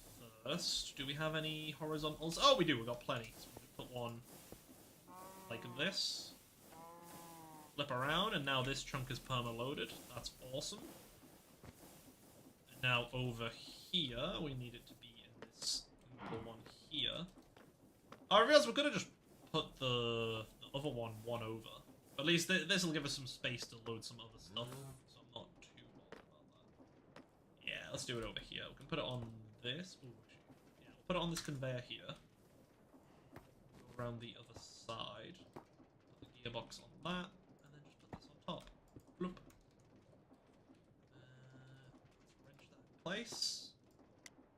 first. Do we have any horizontals? Oh, we do, we've got plenty. So we can put one like this. Flip around, and now this chunk is perma-loaded. That's awesome. And now over here, we need it to be in this little one here. Oh, I realized we could have just put the other one over. At least this will give us some space to load some other stuff, so I'm not too bothered about that. Yeah, let's do it over here. We can put it on this. Ooh, yeah, we'll put it on this conveyor here. Go around the other side. Put the gearbox on that. Top. Bloop. Let's wrench that in place.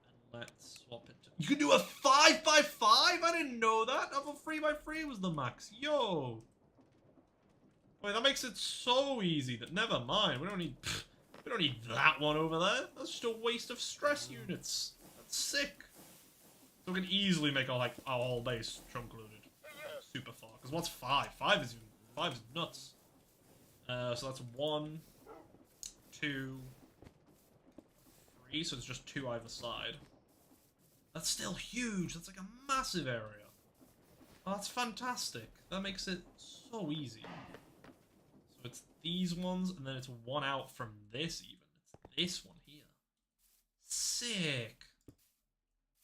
And let's swap it to... You can do a 5x5? I didn't know that. I thought 3x3 was the max. Yo. Wait, that makes it so easy that... Never mind. We don't need that one over there. That's just a waste of stress units. That's sick. So we can easily make our whole base chunk loaded super far. Because what's 5? 5 is nuts. So that's 1, 2, 3, so it's just 2 either side. That's still huge, that's like a massive area. Oh, that's fantastic. That makes it so easy. So it's these ones, and then it's one out from this even. It's this one here. Sick.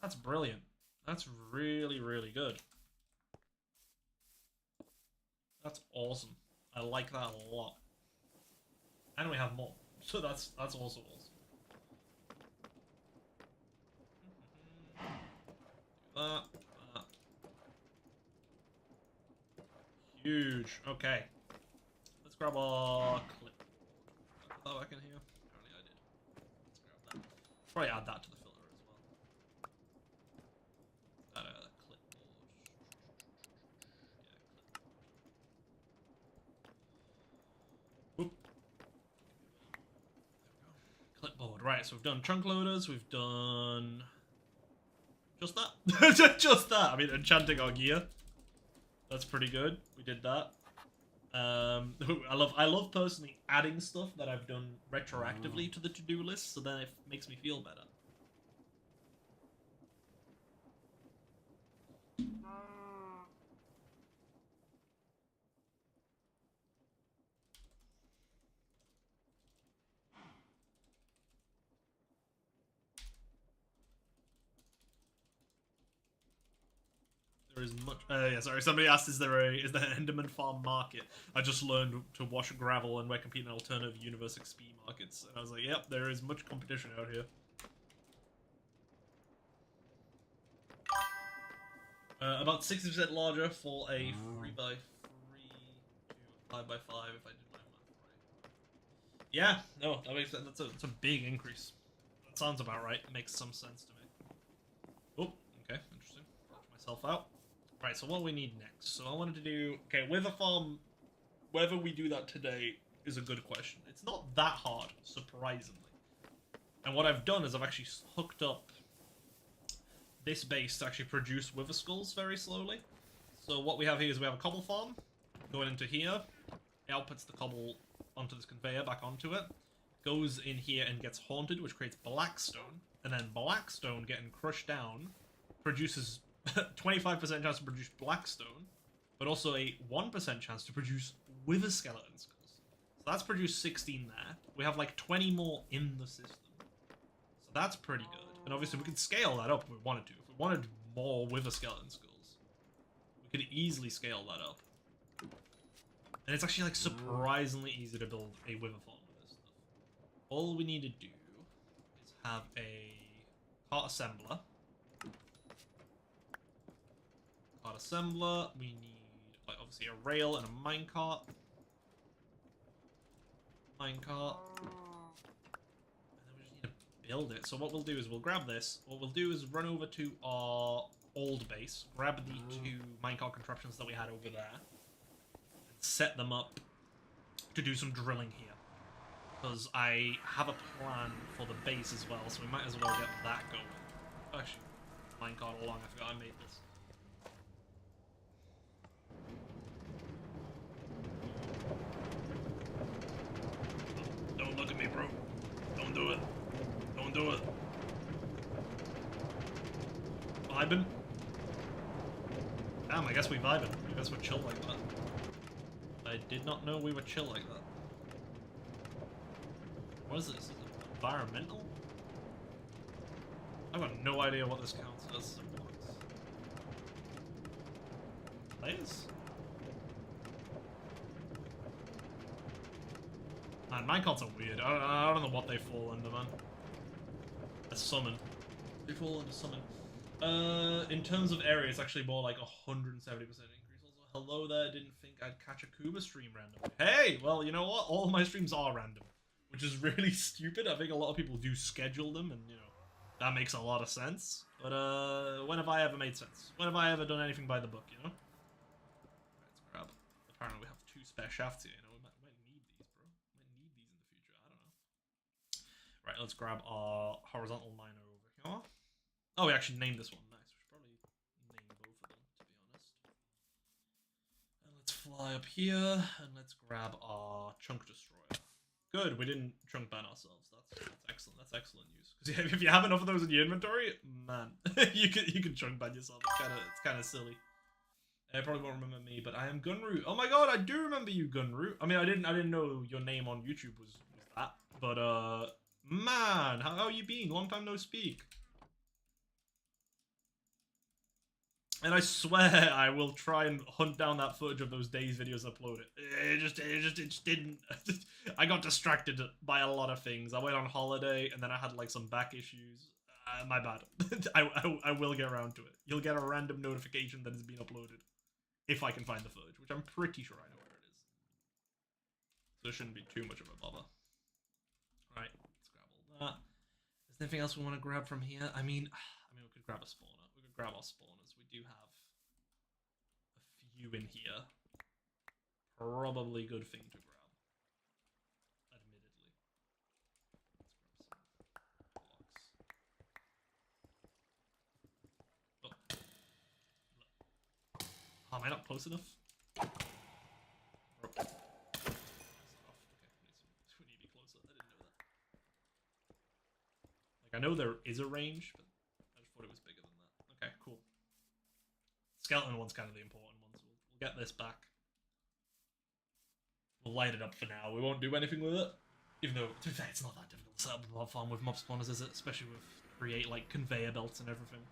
That's brilliant. That's really, really good. That's awesome. I like that a lot. And we have more. So that's also awesome. That. Huge. Okay. Let's grab our clip. Put that back in here. Apparently I did. Let's grab that. Probably add that to the filler as well. That clipboard. Whoop. Clipboard. Right, so we've done chunk loaders, we've done just that. Just that. I mean, enchanting our gear. That's pretty good. We did that. I love personally adding stuff that I've done retroactively to the to-do list, so then it makes me feel better. There is much. Yeah, sorry. Somebody asked, is there an Enderman farm market? I just learned to wash gravel and we're competing in alternative universe XP markets, and I was like, yep, there is much competition out here. About 60% larger for a 3x3 to a 5x5 if I did my math right. Yeah, no, that makes sense. That's a big increase. That sounds about right. It makes some sense to me. Oh, okay, interesting. Watch myself out. Right, so what do we need next? So I wanted to do... Okay, Wither Farm, whether we do that today is a good question. It's not that hard, surprisingly. And what I've done is I've actually hooked up this base to actually produce Wither Skulls very slowly. So what we have here is we have a cobble farm going into here. It outputs the cobble onto this conveyor, back onto it. Goes in here and gets haunted, which creates blackstone. And then blackstone getting crushed down produces 25% chance to produce blackstone, but also a 1% chance to produce wither skeleton skulls. So that's produced 16 there. We have like 20 more in the system. So that's pretty good. And obviously we could scale that up if we wanted to. If we wanted more wither skeleton skulls, we could easily scale that up. And it's actually like surprisingly easy to build a wither farm with this stuff. All we need to do is have a cart assembler. Cart assembler, we need like obviously a rail and a minecart. Minecart. And then we just need to build it. So what we'll do is we'll grab this. What we'll do is run over to our old base, grab the 2 minecart contraptions that we had over there, and set them up to do some drilling here. Because I have a plan for the base as well, so we might as well get that going. Actually, minecart along, I forgot I made this. Don't look at me, bro. Don't do it. Don't do it. Vibing? Damn, I guess we vibing. I guess we're chill like that. I did not know we were chill like that. What is this? Is it environmental? I've got no idea what this counts as. Players? Man, minecarts are weird. I don't know what they fall under, man. A summon. They fall under summon. In terms of area, it's actually more like 170% increase. Also, hello there, didn't think I'd catch a Kuba stream randomly. Hey, well, you know what? All of my streams are random, which is really stupid. I think a lot of people do schedule them, and, you know, that makes a lot of sense. But, when have I ever made sense? When have I ever done anything by the book, you know? Let's grab. Apparently we have 2 spare shafts here, you know? We might need these, bro. Might need these in the future, I don't know. Right, let's grab our horizontal miner over here. Oh, we actually named this one. Nice. We should probably name both of them, to be honest. And let's fly up here, and let's grab our chunk destroyer. Good, we didn't chunk ban ourselves. That's excellent. That's excellent news. Because if you have enough of those in your inventory, man, you can chunk ban yourself. It's kind of silly. I probably won't remember me, but I am Gunroot. Oh my god, I do remember you, Gunroot. I mean, I didn't know your name on YouTube was that, but man, how you been? Long time no speak. And I swear I will try and hunt down that footage of those days videos uploaded. It just didn't. I got distracted by a lot of things. I went on holiday and then I had like some back issues. My bad. I will get around to it. You'll get a random notification that it's been uploaded. If I can find the footage, which I'm pretty sure I know where it is. So it shouldn't be too much of a bother. Right, let's grab all that. Is there anything else we want to grab from here? I mean, we could grab a spawner. We could grab our spawners. We do have a few in here. Probably good thing to grab. Admittedly. Let's grab some blocks. Oh, am I not close enough? Okay, we need to be closer. I didn't know that. Like, I know there is a range, but I just thought it was bigger than that. Okay, cool. Skeleton one's kind of the important one, so we'll get this back. We'll light it up for now. We won't do anything with it. Even though, to be fair, it's not that difficult to set up a mob farm with mob spawners, is it? Especially with create, like, conveyor belts and everything.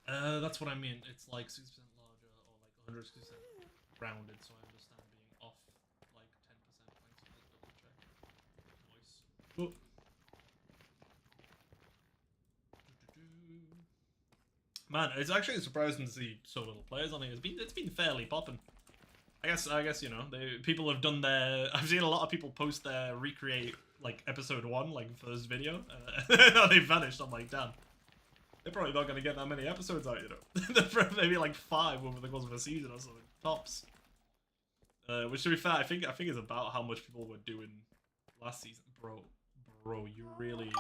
That's what I mean. It's like 60% larger or like 100% rounded, so I understand being off like 10%. Thanks for the double check. Nice. Oh. Man, it's actually surprising to see so little players on it. It's been fairly popping. I guess you know, people have done their. I've seen a lot of people post their recreate like episode 1, like first video. They vanished. I'm like, damn. They're probably not going to get that many episodes out, you know. Maybe like 5 over the course of a season or something. Tops. Which, to be fair, I think is about how much people were doing last season. Bro, you're really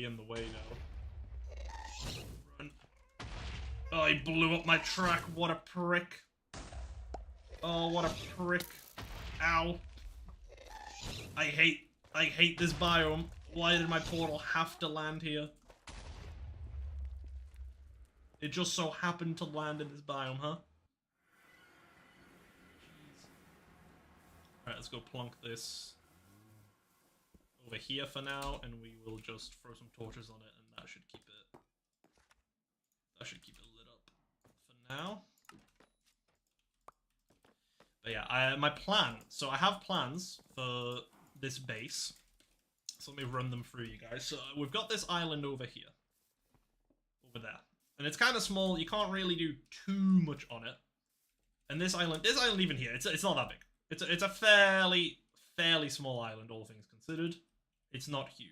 in the way now. Run. Oh, he blew up my track. What a prick. Oh, what a prick. Ow. I hate this biome. Why did my portal have to land here? It just so happened to land in this biome, huh? Alright, let's go plonk this over here for now, and we will just throw some torches on it, and that should keep it lit up for now. But yeah, my plan. So I have plans for this base. So let me run them through, you guys. So we've got this island over here. Over there. And it's kind of small. You can't really do too much on it. And this island even here, it's not that big. It's a fairly small island, all things considered. It's not huge.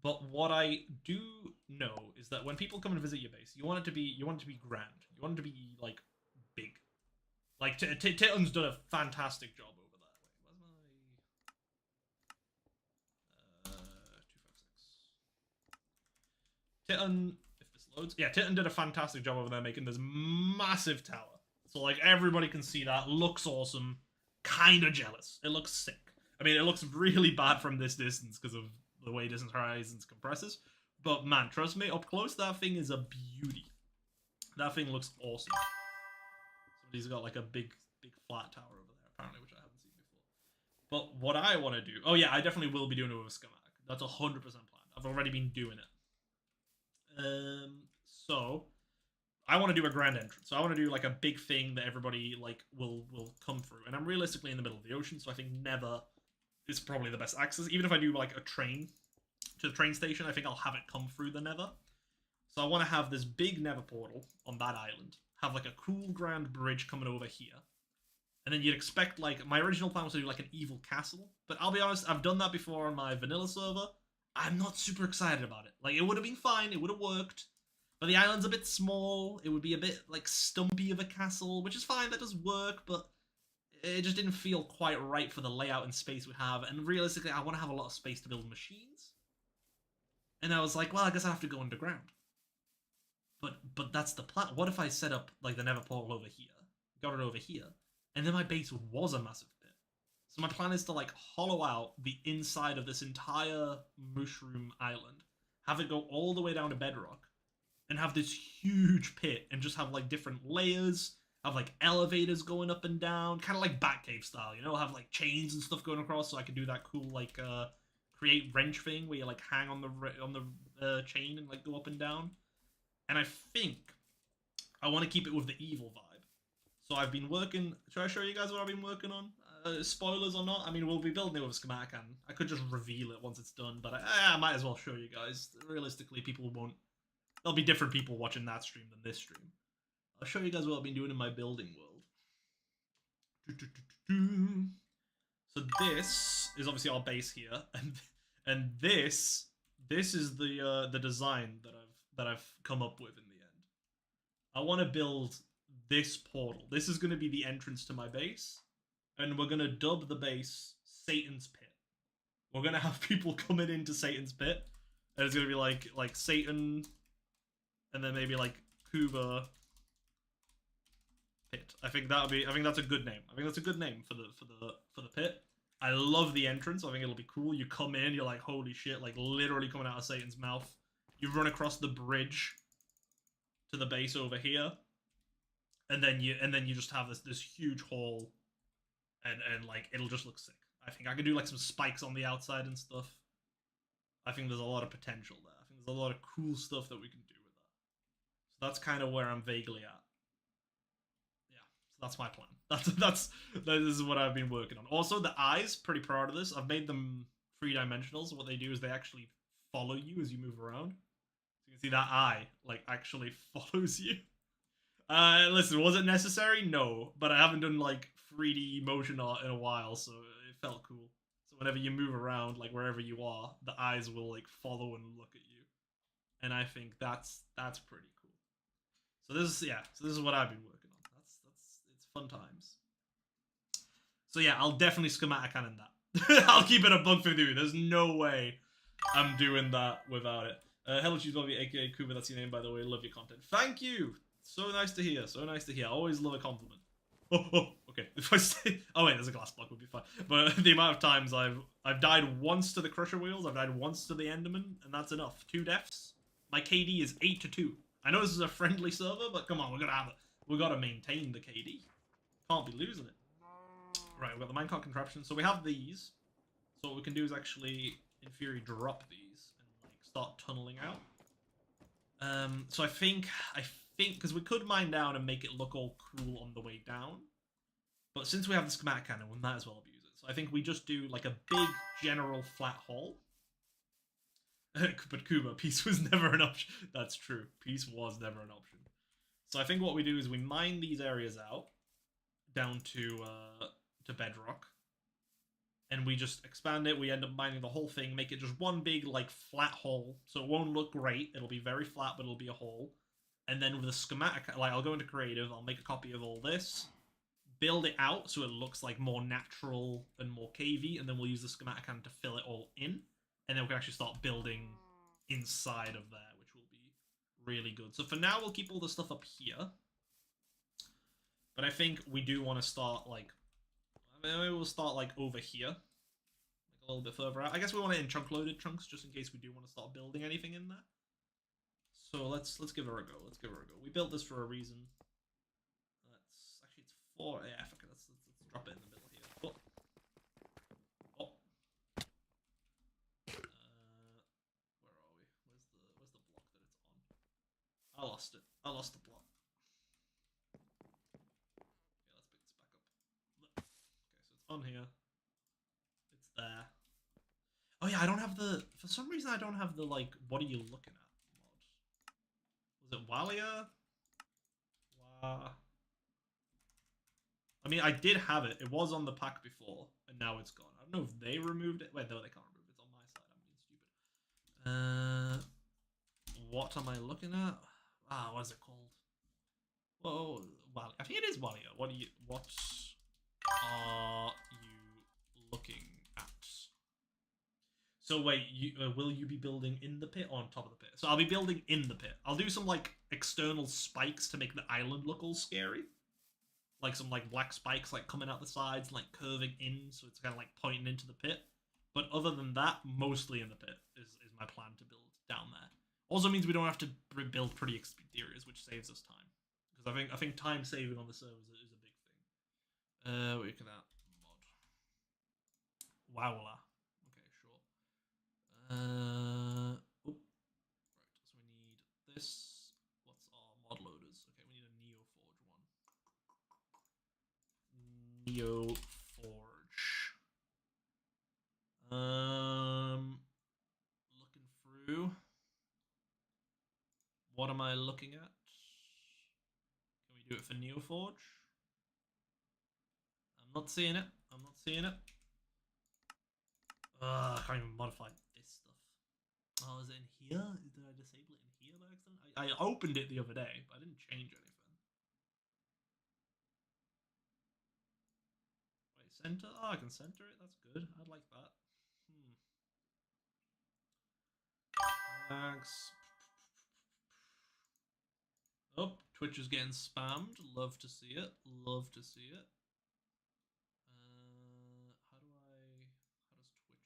But what I do know is that when people come and visit your base, you want it to be grand. You want it to be like big. Like Titan's done a fantastic job over there. Wait, where's my 256? Titan, if this loads, yeah, Titan did a fantastic job over there making this massive tower. So like everybody can see that. Looks awesome. Kind of jealous. It looks sick. I mean, it looks really bad from this distance because of the way Distant Horizons compresses. But man, trust me, up close, that thing is a beauty. That thing looks awesome. Somebody's got like a big flat tower over there, apparently, which I haven't seen before. But what I want to do... Oh yeah, I definitely will be doing it with a schematic. That's 100% planned. I've already been doing it. So... I want to do a grand entrance. So I want to do like a big thing that everybody like will come through. And I'm realistically in the middle of the ocean, so I think Nether is probably the best access. Even if I do like a train to the train station, I think I'll have it come through the Nether. So I want to have this big Nether portal on that island. Have like a cool grand bridge coming over here. And then you'd expect like, my original plan was to do like an evil castle. But I'll be honest, I've done that before on my vanilla server. I'm not super excited about it. Like it would have been fine, it would have worked. But the island's a bit small, it would be a bit, like, stumpy of a castle, which is fine, that does work, but it just didn't feel quite right for the layout and space we have, and realistically, I want to have a lot of space to build machines. And I was like, well, I guess I have to go underground. But that's the plan. What if I set up, like, the Nether portal over here, got it over here, and then my base was a massive pit? So my plan is to, like, hollow out the inside of this entire mushroom island, have it go all the way down to bedrock, and have this huge pit, and just have, like, different layers, have, like, elevators going up and down, kind of like Batcave style, you know, have, like, chains and stuff going across, so I can do that cool, like, create wrench thing, where you, like, hang on the chain and, like, go up and down. And I think I want to keep it with the evil vibe. So I've been working... Should I show you guys what I've been working on? Spoilers or not? I mean, we'll be building it with a schematic, and I could just reveal it once it's done, but I might as well show you guys. Realistically, people won't... There'll be different people watching that stream than this stream. I'll show you guys what I've been doing in my building world. So this is obviously our base here, and this is the design that I've come up with in the end. I want to build this portal. This is going to be the entrance to my base, and we're going to dub the base Satan's Pit. We're going to have people coming into Satan's Pit, and it's going to be like Satan, and then maybe like Kuba Pit. I think that's a good name. I think that's a good name for the pit. I love the entrance. I think it'll be cool. You come in, you're like, holy shit, like literally coming out of Satan's mouth. You run across the bridge to the base over here, and then you just have this huge hall, and like it'll just look sick. I think I could do like some spikes on the outside and stuff. I think there's a lot of potential there. I think there's a lot of cool stuff that we can do with that. So that's kind of where I'm vaguely at. Yeah, so that's my plan. This is what I've been working on. Also, the eyes, pretty proud of this. I've made them 3-dimensional, so what they do is they actually follow you as you move around. So you can see that eye, like, actually follows you. Listen, was it necessary? No, but I haven't done, like, 3D motion art in a while, so it felt cool. So whenever you move around, like, wherever you are, the eyes will, like, follow and look at you. and I think that's pretty cool. So this is what I've been working on. It's fun times. So yeah, I'll definitely schematic cannon that. I'll keep it a bug 50. There's no way I'm doing that without it. Hello, Choose Bobby, aka Kuba. That's your name, by the way. Love your content. Thank you. So nice to hear. So nice to hear. I always love a compliment. Oh, okay. If I say, oh wait, there's a glass block. Would be fine. But the amount of times I've died once to the Crusher Wheels, I've died once to the Enderman, and that's enough. 2 deaths. My KD is 8-2. I know this is a friendly server, but come on, we're gonna have it. We gotta maintain the KD. Can't be losing it. Right, we've got the minecart contraption. So we have these. So what we can do is actually, in theory, drop these and like start tunneling out. So I think, because we could mine down and make it look all cool on the way down. But since we have the schematic cannon, we might as well abuse it. So I think we just do like a big general flat hole. But Kuba, peace was never an option. That's true. Peace was never an option. So I think what we do is we mine these areas out down to bedrock. And we just expand it. We end up mining the whole thing, make it just one big like flat hole. So it won't look great. It'll be very flat, but it'll be a hole. And then with the schematic, like I'll go into creative, I'll make a copy of all this, build it out so it looks like more natural and more cavey, and then we'll use the schematic cannon to fill it all in. And then we can actually start building inside of there, which will be really good. So for now, we'll keep all the stuff up here. But I think we do want to start like, maybe we'll start like over here, like a little bit further out. I guess we want it in chunk-loaded chunks, just in case we do want to start building anything in there. So let's give her a go. Let's give her a go. We built this for a reason. Actually it's 4. Yeah, fuck it. Let's drop it in the middle here. Oh. Oh. Where are we? Where's the block that it's on? I lost it. I lost the block. Okay, let's pick this back up. Okay, so it's on here. It's there. Oh yeah, I don't have the. For some reason, I don't have the like. What are you looking at? Was it Walia? I mean, I did have it. It was on the pack before, and now it's gone. I don't know if they removed it. Wait, no, they can't remove it. It's on my side. I'm being stupid. What am I looking at? What is it called? Whoa, Walia. I think it is Walia. What are you looking at? So wait, will you be building in the pit or on top of the pit? So I'll be building in the pit. I'll do some like external spikes to make the island look all scary. Like some like black spikes like coming out the sides, like curving in, so it's kind of like pointing into the pit. But other than that, mostly in the pit is my plan to build down there. Also means we don't have to build pretty exteriors, which saves us time. Because I think time saving on the servers is a big thing. What you can add mod. Wowla. Right, so we need this. What's our mod loaders? Okay, we need a NeoForge one. Looking through. What am I looking at? Can we do it for NeoForge? I'm not seeing it. I'm not seeing it. I can't even modify this stuff. Oh, is it in here? Did I disable it in here by accident? I opened it the other day, but I didn't change anything. Wait, center? Oh, I can center it? That's good. I'd like that. Thanks. Oh, Twitch is getting spammed. Love to see it. Love to see it. How does Twitch like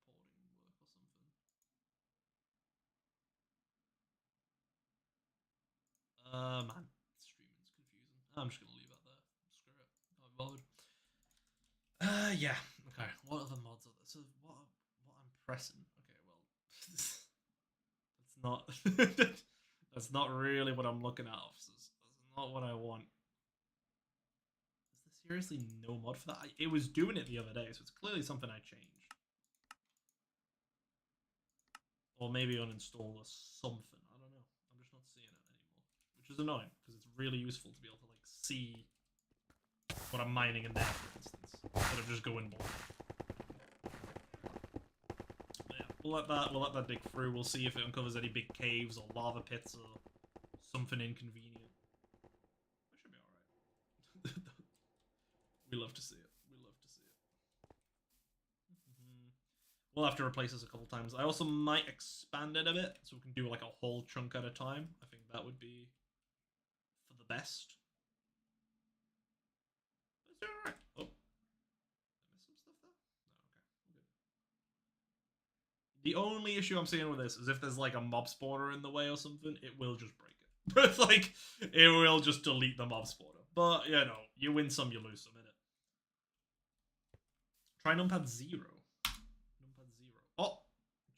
reporting work or something? Man, streaming's confusing. I'm just gonna leave it there. Screw it. Not bothered. Yeah. Okay. What other mods are there? So what I'm pressing? Okay, well, that's not that's not really what I'm looking at, officers. That's not what I want. Is there seriously no mod for that? It was doing it the other day, so it's clearly something I changed. Or maybe uninstall or something. I don't know. I'm just not seeing it anymore. Which is annoying, because it's really useful to be able to like see what I'm mining in there, for instance. Instead of just going blind. Yeah. We'll let that dig through. We'll see if it uncovers any big caves or lava pits or something inconvenient. That should be alright. We love to see it. We love to see it. We'll have to replace this a couple times. I also might expand it a bit so we can do like a whole chunk at a time. I think that would be for the best. Let's do it alright. Oh. Did I miss some stuff there? No, okay. Good. The only issue I'm seeing with this is if there's like a mob spawner in the way or something, it will just break it. It's like, it will just delete the mob spawner. But, you know, you win some, you lose some, innit? Try numpad 0. Numpad 0. Oh!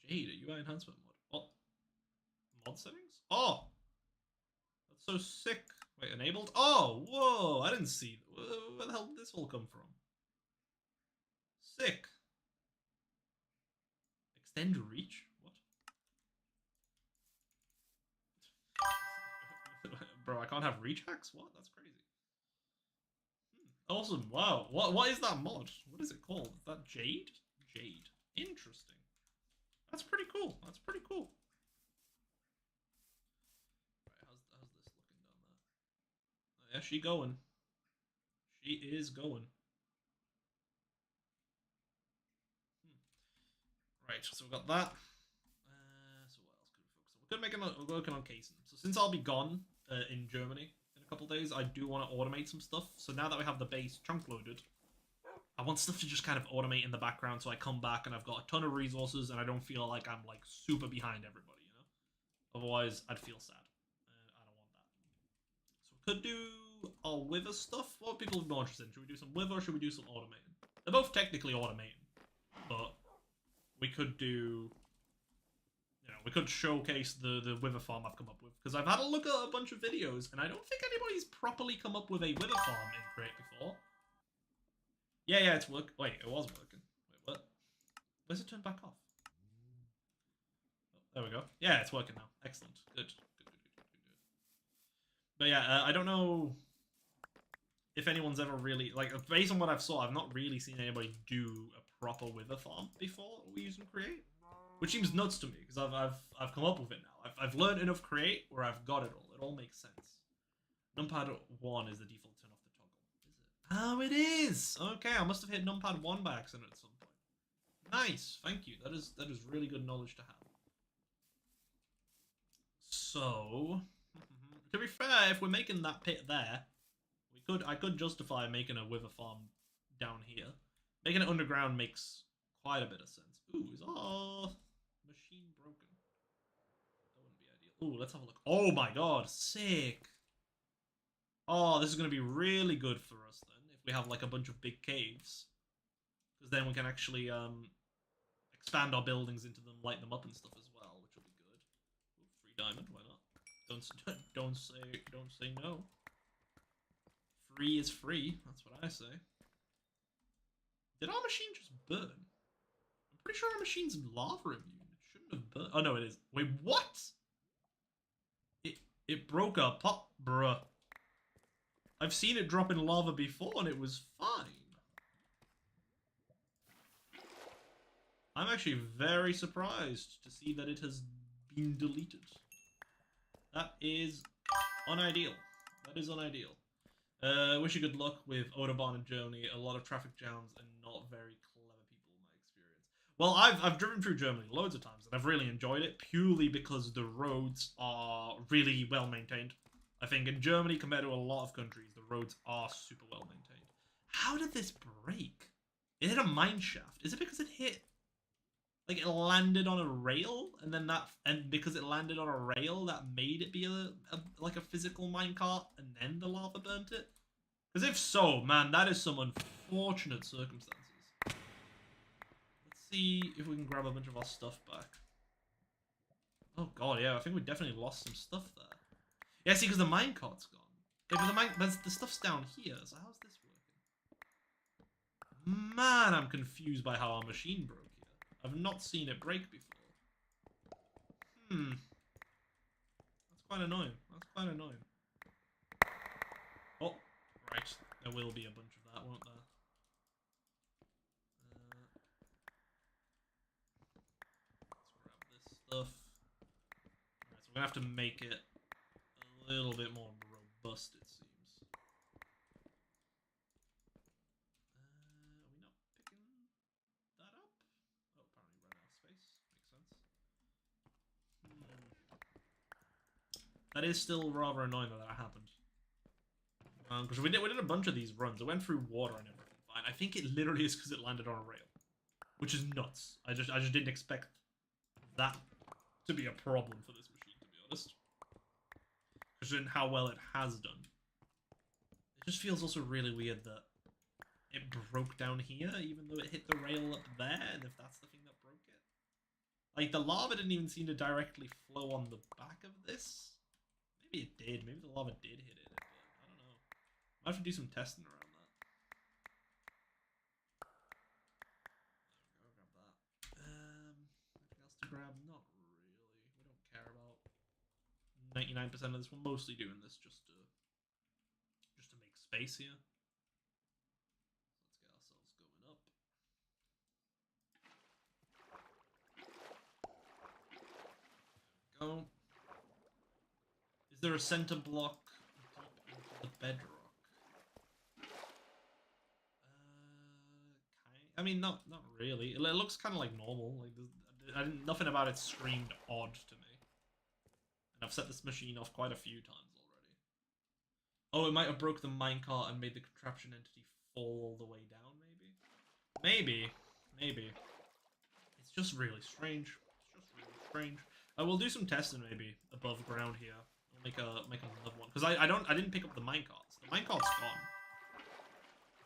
Jade, UI enhancement mod. Oh! Mod settings? Oh! That's so sick. Wait, enabled? Oh! Whoa! I didn't see. Where the hell did this all come from? Sick. Extend reach? What? Bro, I can't have reach hacks? What? That's crazy. Awesome. Wow. What is that mod? What is it called? Is that Jade? Jade. Interesting. That's pretty cool. That's pretty cool. Right, how's this looking down there? Oh, yeah, she going. She is going. Right, so we've got that. So what else could we focus on? We're working on casing. So since I'll be gone in Germany in a couple of days, I do want to automate some stuff. So now that we have the base chunk loaded, I want stuff to just kind of automate in the background so I come back and I've got a ton of resources and I don't feel like I'm like super behind everybody, you know? Otherwise, I'd feel sad. And I don't want that. So we could do our wither stuff. What are people more interested in? Should we do some wither or should we do some automating? They're both technically automating, but we could do, you know, we could showcase the wither farm I've come up with. Because I've had a look at a bunch of videos, and I don't think anybody's properly come up with a wither farm in Create before. Yeah, it's working. Wait, it was working. Wait, what? Where's it turned back off? Oh, there we go. Yeah, it's working now. Excellent. Good. But yeah, I don't know if anyone's ever really, like, based on what I've saw, I've not really seen anybody do a proper wither farm before we use and Create, which seems nuts to me because I've come up with it now. I've learned enough Create where I've got it all. It all makes sense. Numpad 1 is the default turn off the toggle. Is it? Oh, it is. Okay, I must have hit numpad 1 by accident at some point. Nice, thank you. That is really good knowledge to have. So, to be fair, if we're making that pit there, I could justify making a wither farm down here. Making it underground makes quite a bit of sense. Ooh, is our machine broken? That wouldn't be ideal. Ooh, let's have a look. Oh my god, sick! Oh, this is going to be really good for us then, if we have like a bunch of big caves. Because then we can actually expand our buildings into them, light them up and stuff as well, which will be good. Ooh, free diamond, why not? Don't say no. Free is free, that's what I say. Did our machine just burn? I'm pretty sure our machine's lava immune. It shouldn't have burned. Oh no, it is. Wait, what? It broke a pot, bruh. I've seen it drop in lava before and it was fine. I'm actually very surprised to see that it has been deleted. That is unideal. That is unideal. Wish you good luck with Autobahn in Germany. A lot of traffic jams and not very clever people in my experience. Well, I've driven through Germany loads of times and I've really enjoyed it purely because the roads are really well maintained. I think in Germany compared to a lot of countries, the roads are super well maintained. How did this break? It hit a mine shaft. Is it because it hit, like, it landed on a rail and then because it landed on a rail, that made it be like a physical minecart and then the lava burnt it? Because if so, man, that is some unfortunate circumstances. Let's see if we can grab a bunch of our stuff back. Oh god, yeah, I think we definitely lost some stuff there. Yeah, see, because the minecart's gone. Yeah, but the stuff's down here, so how's this working? Man, I'm confused by how our machine broke here. I've not seen it break before. That's quite annoying. That's quite annoying. Oh, right. There will be a bunch of that, won't there? gonna have to make it a little bit more robust, it seems. Are we not picking that up? Oh, apparently ran out of space. Makes sense. That is still rather annoying that happened. Because we did a bunch of these runs. It went through water and everything fine. I think it literally is because it landed on a rail, which is nuts. I just didn't expect that to be a problem for this machine, to be honest. Considering how well it has done. It just feels also really weird that it broke down here, even though it hit the rail up there, and if that's the thing that broke it. Like, the lava didn't even seem to directly flow on the back of this. Maybe it did. Maybe the lava did hit it, but I don't know. Might have to do some testing around that. There we go, grab that. Anything else to grab? Not really. We don't care about 99% of this. We're mostly doing this just to make space here. Let's get ourselves going up. There we go. Is there a center block deep into the bedrock? I mean, not really. It looks kind of like normal. Like nothing about it screamed odd to me. And I've set this machine off quite a few times already. Oh, it might have broke the minecart and made the contraption entity fall all the way down, maybe? Maybe. It's just really strange. We'll do some testing maybe above ground here. We'll make another one. Because I didn't pick up the minecarts. The minecart's gone.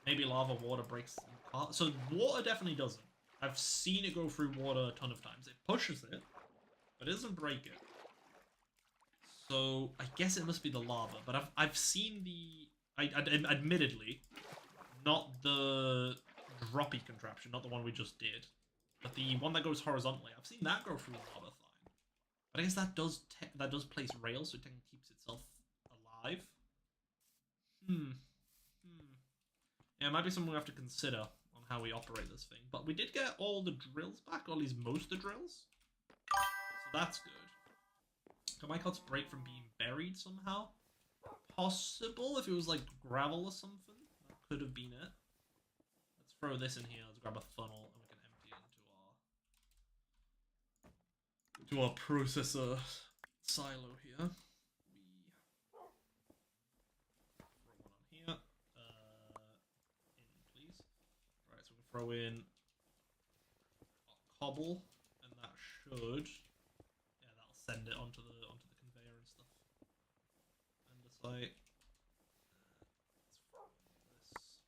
Maybe lava water breaks the cart. So water definitely doesn't. I've seen it go through water a ton of times. It pushes it, but it doesn't break it. So I guess it must be the lava. But I've seen admittedly, not the droppy contraption, not the one we just did, but the one that goes horizontally. I've seen that go through lava fine. But I guess that does place rails, so it technically keeps itself alive. Yeah, it might be something we have to consider on how we operate this thing. But we did get all the drills back, or at least most of the drills. So that's good. Can my carts break from being buried somehow? Possible, if it was like gravel or something. That could have been it. Let's throw this in here. Let's grab a funnel and we can empty it into our processor silo here. Throw in cobble, and that should, yeah, that'll send it onto the conveyor and stuff. Andesite. Let's throw in this.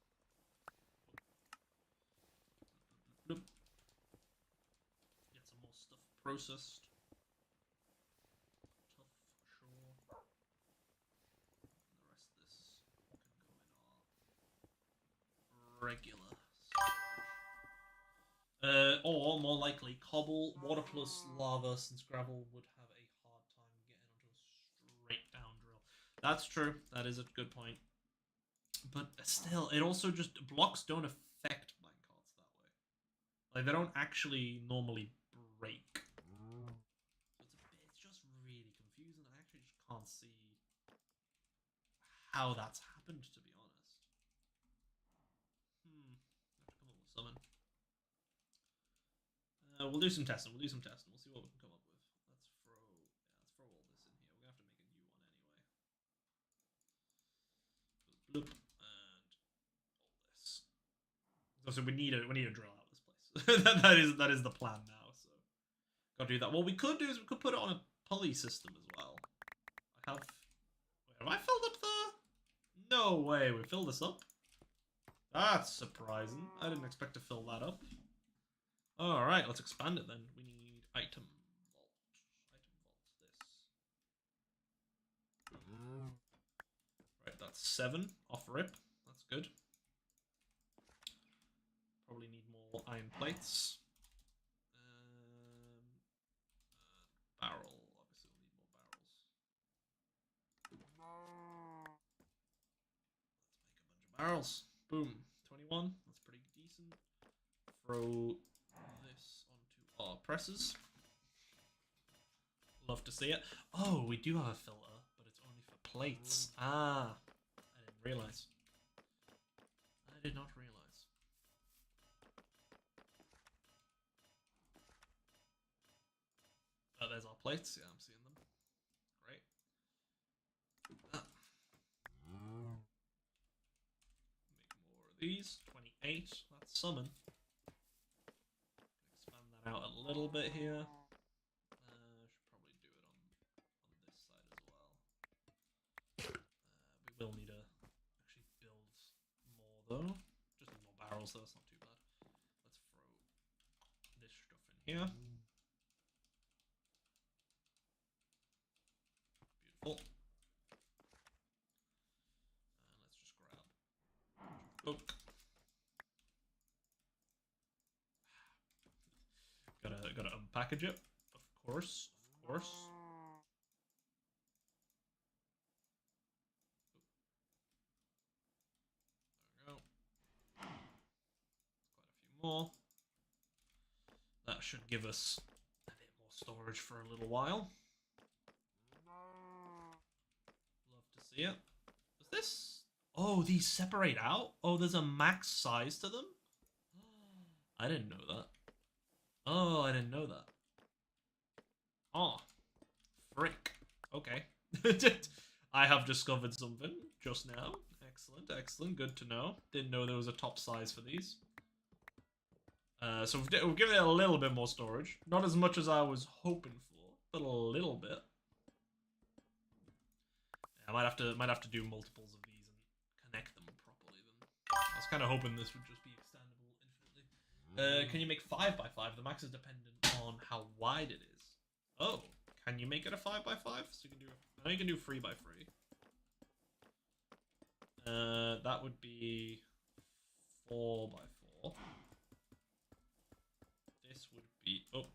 Get some more stuff processed. Tough, sure. And the rest of this can go in our regular. Or, more likely, cobble, water plus lava, since gravel would have a hard time getting onto a straight down drill. That's true. That is a good point. But still, it also just... Blocks don't affect minecarts that way. Like, they don't actually normally break. So it's just really confusing. I actually just can't see how that's happened, to be honest. I have to come up with something. We'll do some testing. We'll see what we can come up with. Let's throw all this in here. We're gonna have to make a new one anyway. Bloop, and all this. So we need a drill out of this place. that is the plan now. So gotta do that. What we could do is we could put it on a pulley system as well. Have I filled up the? No way. We filled this up. That's surprising. I didn't expect to fill that up. Alright, let's expand it then. We need item vault. This. Right, that's 7 off rip. That's good. Probably need more iron plates. Barrel. Obviously we'll need more barrels. Let's make a bunch of barrels. Boom. 21. That's pretty decent. Throw this onto our presses. Love to see it. Oh, we do have a filter, but it's only for plates. Ah, I didn't realize. I did not realize. Oh, there's our plates. Yeah, I'm seeing them. Great. Ah. Make more of these. 28. That's summon. Expand that out a little bit here. Should probably do it on this side as well. We will need to actually build more though. Just need more barrels though, it's not too bad. Let's throw this stuff in here. Beautiful. And let's just grab oak. Gotta unpackage it, of course, of course. There we go. Quite a few more. That should give us a bit more storage for a little while. Love to see it. Does this? Oh, these separate out? Oh, there's a max size to them? I didn't know that. Oh, I didn't know that. Oh, frick. Okay. I have discovered something just now. Excellent, excellent. Good to know. Didn't know there was a top size for these. So we've given it a little bit more storage. Not as much as I was hoping for, but a little bit. Yeah, I might have to do multiples of these and connect them properly then. I was kind of hoping this would just be extendable infinitely. Can you make 5x5? The max is dependent on how wide it is. Oh, can you make it a 5x5? So you can do. I know you can do 3x3. That would be 4x4. This would be. Oh.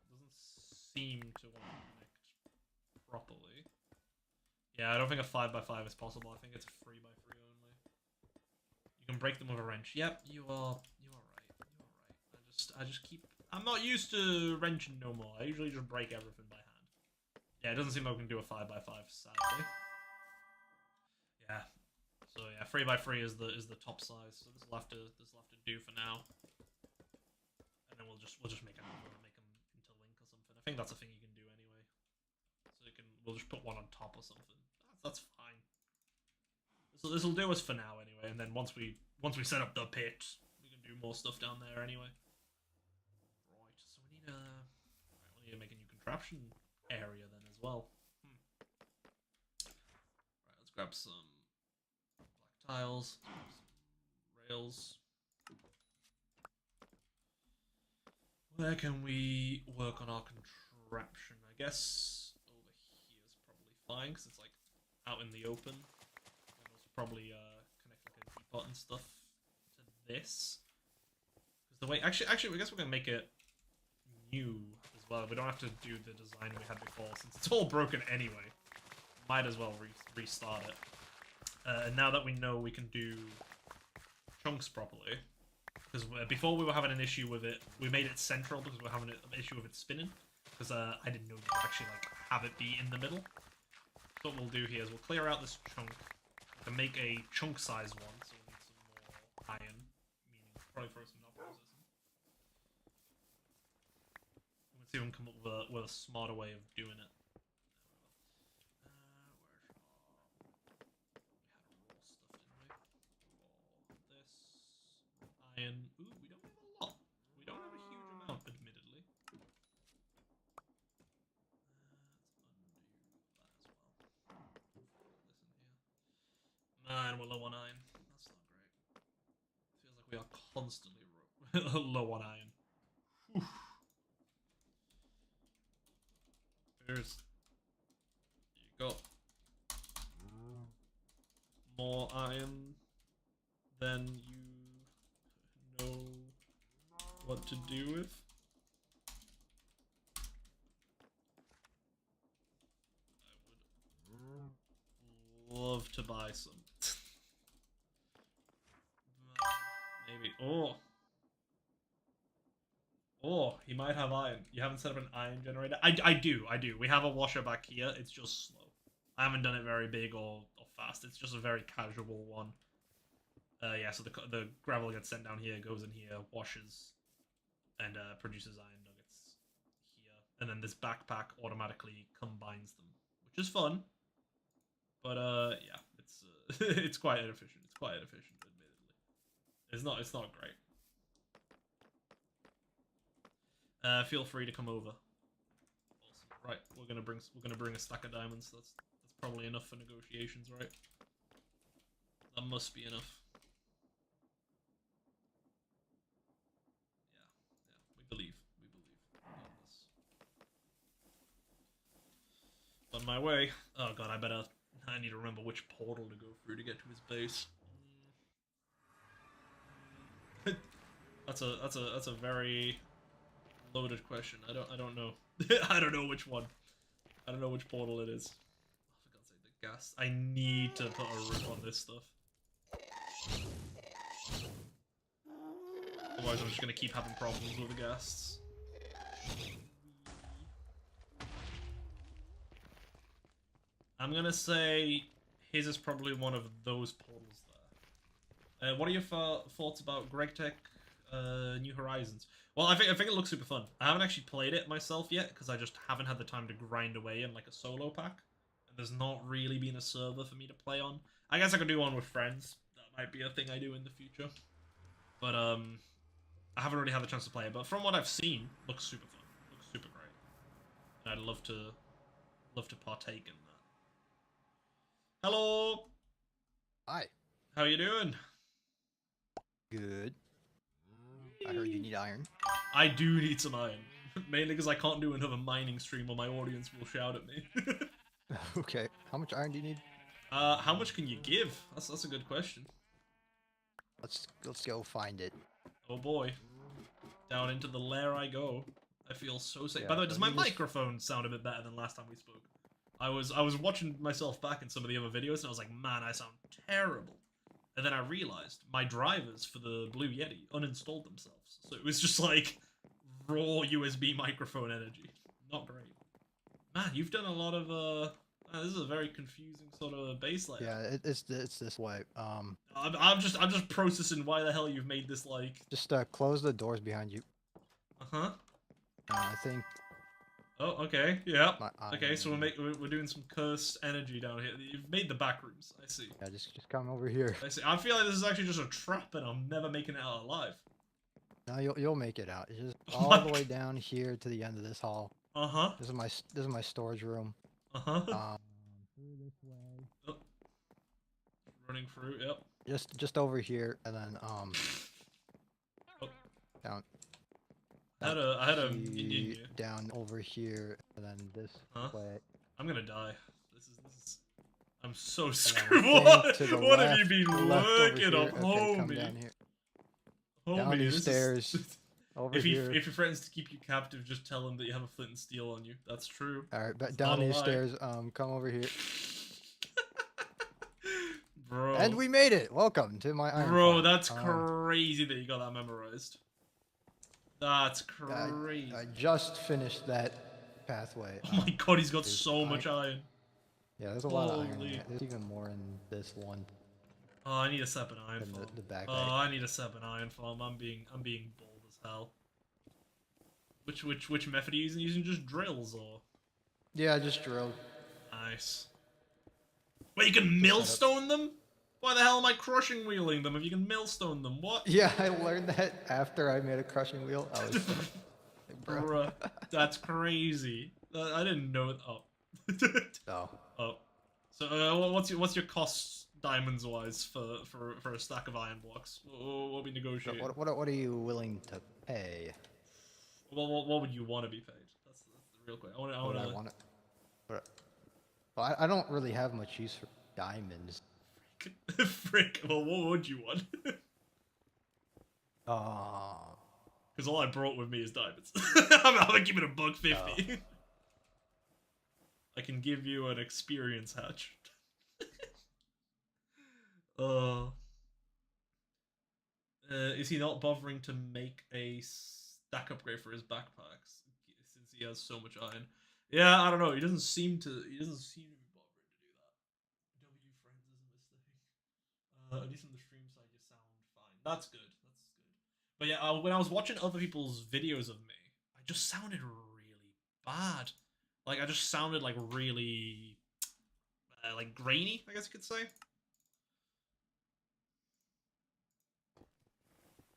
Doesn't seem to want to connect properly. Yeah, I don't think a 5x5 is possible. I think it's a 3x3 only. You can break them with a wrench. Yep, you are right. You are right. I just keep. I'm not used to wrenching no more. I usually just break everything by hand. Yeah, it doesn't seem like we can do a 5x5, sadly. Yeah. So yeah, 3x3 is the top size. So this will have to do for now. And then we'll just make them interlink or something. I think that's a thing you can do anyway. So we'll just put one on top or something. That's fine. So this will do us for now anyway. And then once we set up the pit, we can do more stuff down there anyway. Right. So we need to make a new contraption area then as well. Right. Let's grab some black tiles, some rails. Where can we work on our contraption? I guess over here is probably fine because it's like out in the open. And also probably connect like a teapot and stuff to this. Because the way actually, I guess we're gonna make it new as well. We don't have to do the design we had before since it's all broken anyway. Might as well restart it. And now that we know we can do chunks properly. Because before we were having an issue with it, we made it central because we were having an issue with it spinning. Because I didn't know you could actually like have it be in the middle. So what we'll do here is we'll clear out this chunk to make a chunk size one. So we need some more iron, meaning probably throw some knob processing. Let's see if we can come up with a smarter way of doing it. And ooh, we don't have a lot. We don't have a huge amount, admittedly. Let's undo that as well. Listen here. Man, we're low on iron. That's not great. Feels like we are constantly low on iron. Whew. Here's. You got more iron than you know what to do with. I would love to buy some. Maybe. Oh, Oh, he might have iron. You haven't set up an iron generator? I do. We have a washer back here. It's just slow. I haven't done it very big or fast. It's just a very casual one. Yeah, so the gravel gets sent down here, goes in here, washes, and produces iron nuggets here. And then this backpack automatically combines them, which is fun. But yeah, it's it's quite inefficient. It's quite inefficient, admittedly. It's not great. Feel free to come over. Awesome. Right, we're gonna bring a stack of diamonds. That's probably enough for negotiations, right? That must be enough. Yeah, we believe. We got this. On my way. Oh god, I need to remember which portal to go through to get to his base. That's a very loaded question. I don't know. I don't know which one. I don't know which portal it is. Oh, for God's sake, the gas. I need to put a roof on this stuff. Otherwise, I'm just gonna keep having problems with the ghasts. I'm gonna say his is probably one of those portals there. What are your thoughts about GregTech New Horizons? Well, I think it looks super fun. I haven't actually played it myself yet because I just haven't had the time to grind away in like a solo pack, and there's not really been a server for me to play on. I guess I could do one with friends. That might be a thing I do in the future. But I haven't really had the chance to play it. But from what I've seen, looks super fun. Looks super great. And I'd love to partake in that. Hello. Hi. How you doing? Good. I heard you need iron. I do need some iron. Mainly because I can't do another mining stream or my audience will shout at me. Okay. How much iron do you need? How much can you give? That's a good question. Let's go find it. Oh boy. Down into the lair I go. I feel so safe. Yeah, By the way, does my microphone sound a bit better than last time we spoke? I was watching myself back in some of the other videos and I was like, man, I sound terrible. And then I realized my drivers for the Blue Yeti uninstalled themselves. So it was just like raw USB microphone energy. Not great. Man, you've done a lot of this is a very confusing sort of base layer. Yeah, it's this way. I'm just processing why the hell you've made this like. Just close the doors behind you. Uh-huh. I think. Oh, okay. Yeah. Okay, so we're doing some cursed energy down here. You've made the back rooms. I see. Yeah, just come over here. I see. I feel like this is actually just a trap, and I'm never making it out alive. No, you'll make it out. It's just all the way down here to the end of this hall. Uh-huh. This is my storage room. Uh-huh. Through this way. Oh. Running through. Yep. Just over here, and then Oh. down. I had a minion here. Down over here, and then this way. I'm gonna die. This is. I'm so screwed. What have you been working on, homie? Down these stairs. Over here. If your friends to keep you captive, just tell them that you have a flint and steel on you. That's true. All right, but down these stairs. Come over here. Bro. And we made it. Welcome to my iron. Bro, that's crazy that you got that memorized. That's crazy. I just finished that pathway. Oh my god, he's got so much iron. Yeah, there's a lot of iron. There's even more in this one. Oh, I need a separate iron farm. The back I need a separate iron farm. I'm being bold as hell. Which method are you using? Using just drills or? Yeah, I just drilled. Nice. Wait, you can millstone them? Why the hell am I crushing wheeling them if you can millstone them? What? Yeah, I learned that after I made a crushing wheel. I was like, bro. Bruh, that's crazy. I didn't know it. Oh. Oh. Oh. So what's your costs diamonds wise for a stack of iron blocks? What we negotiate? What are you willing to pay? Well, what would you want to be paid? That's the real question. I want to. Well, I don't really have much use for diamonds. Frick. Well, what would you want? Because all I brought with me is diamonds. I'm gonna give it a $1.50. I can give you an experience hatch. Is he not bothering to make a stack upgrade for his backpacks since he has so much iron. Yeah, I don't know. He doesn't seem to. He doesn't seem to be bothering to do that. W friends is a mistake. At least on the stream side, you sound fine. That's good. That's good. But yeah, when I was watching other people's videos of me, I just sounded really bad. Like I just sounded like really, like grainy. I guess you could say.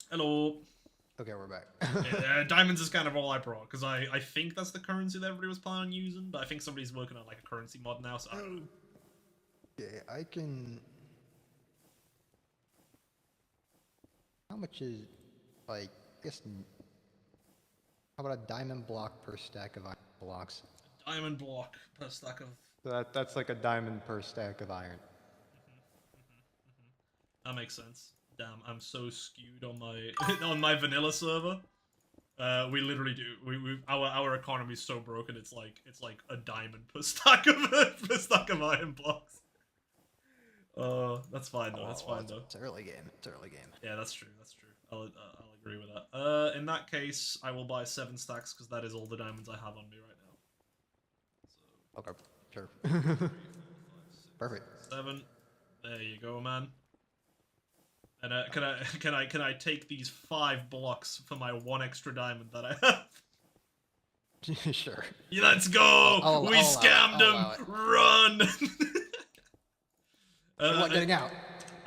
Hello. Okay, we're back. Diamonds is kind of all I brought because I think that's the currency that everybody was planning on using, but I think somebody's working on like a currency mod now, so I don't know. Yeah, I can. How much is like? I guess. How about a diamond block per stack of iron blocks? Diamond block per stack of. So that's like a diamond per stack of iron. That makes sense. Damn, I'm so skewed on my on my vanilla server. We literally do. Our economy is so broken. It's like a diamond per stack of iron blocks. That's fine though. That's fine though. It's early game. It's early game. Yeah, that's true. That's true. I'll agree with that. In that case, I will buy 7 stacks because that is all the diamonds I have on me right now. So. Okay, sure. 3, 4, 5, 6, Perfect. 7. There you go, man. And can I take these 5 blocks for my 1 extra diamond that I have? Sure. Yeah, let's go! We scammed him! Run! Good luck getting out.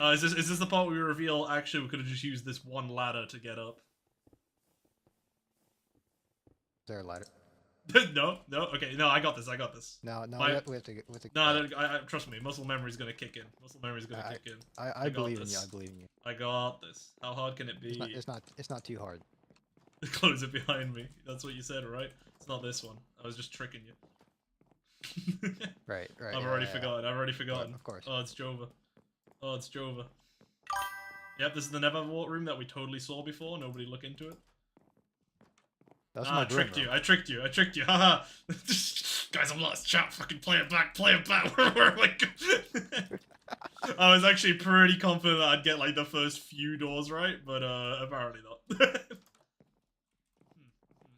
Is this the part where we reveal actually we could have just used this one ladder to get up? Is there a ladder? No, okay, no, I got this. No, we have to. No, trust me, muscle memory's gonna kick in. Muscle memory's gonna kick in. I believe in you. I believe in you. I got this. How hard can it be? It's not too hard. Close it behind me. That's what you said, right? It's not this one. I was just tricking you. Right. I've already forgotten. Of course. Oh, it's Jova. Yep, this is the Neverwart room that we totally saw before. Nobody look into it. That's my dream, I tricked you. Haha. Guys, I'm lost. Chat, fucking play it back. Where am I going? I was actually pretty confident that I'd get like the first few doors right, but apparently not.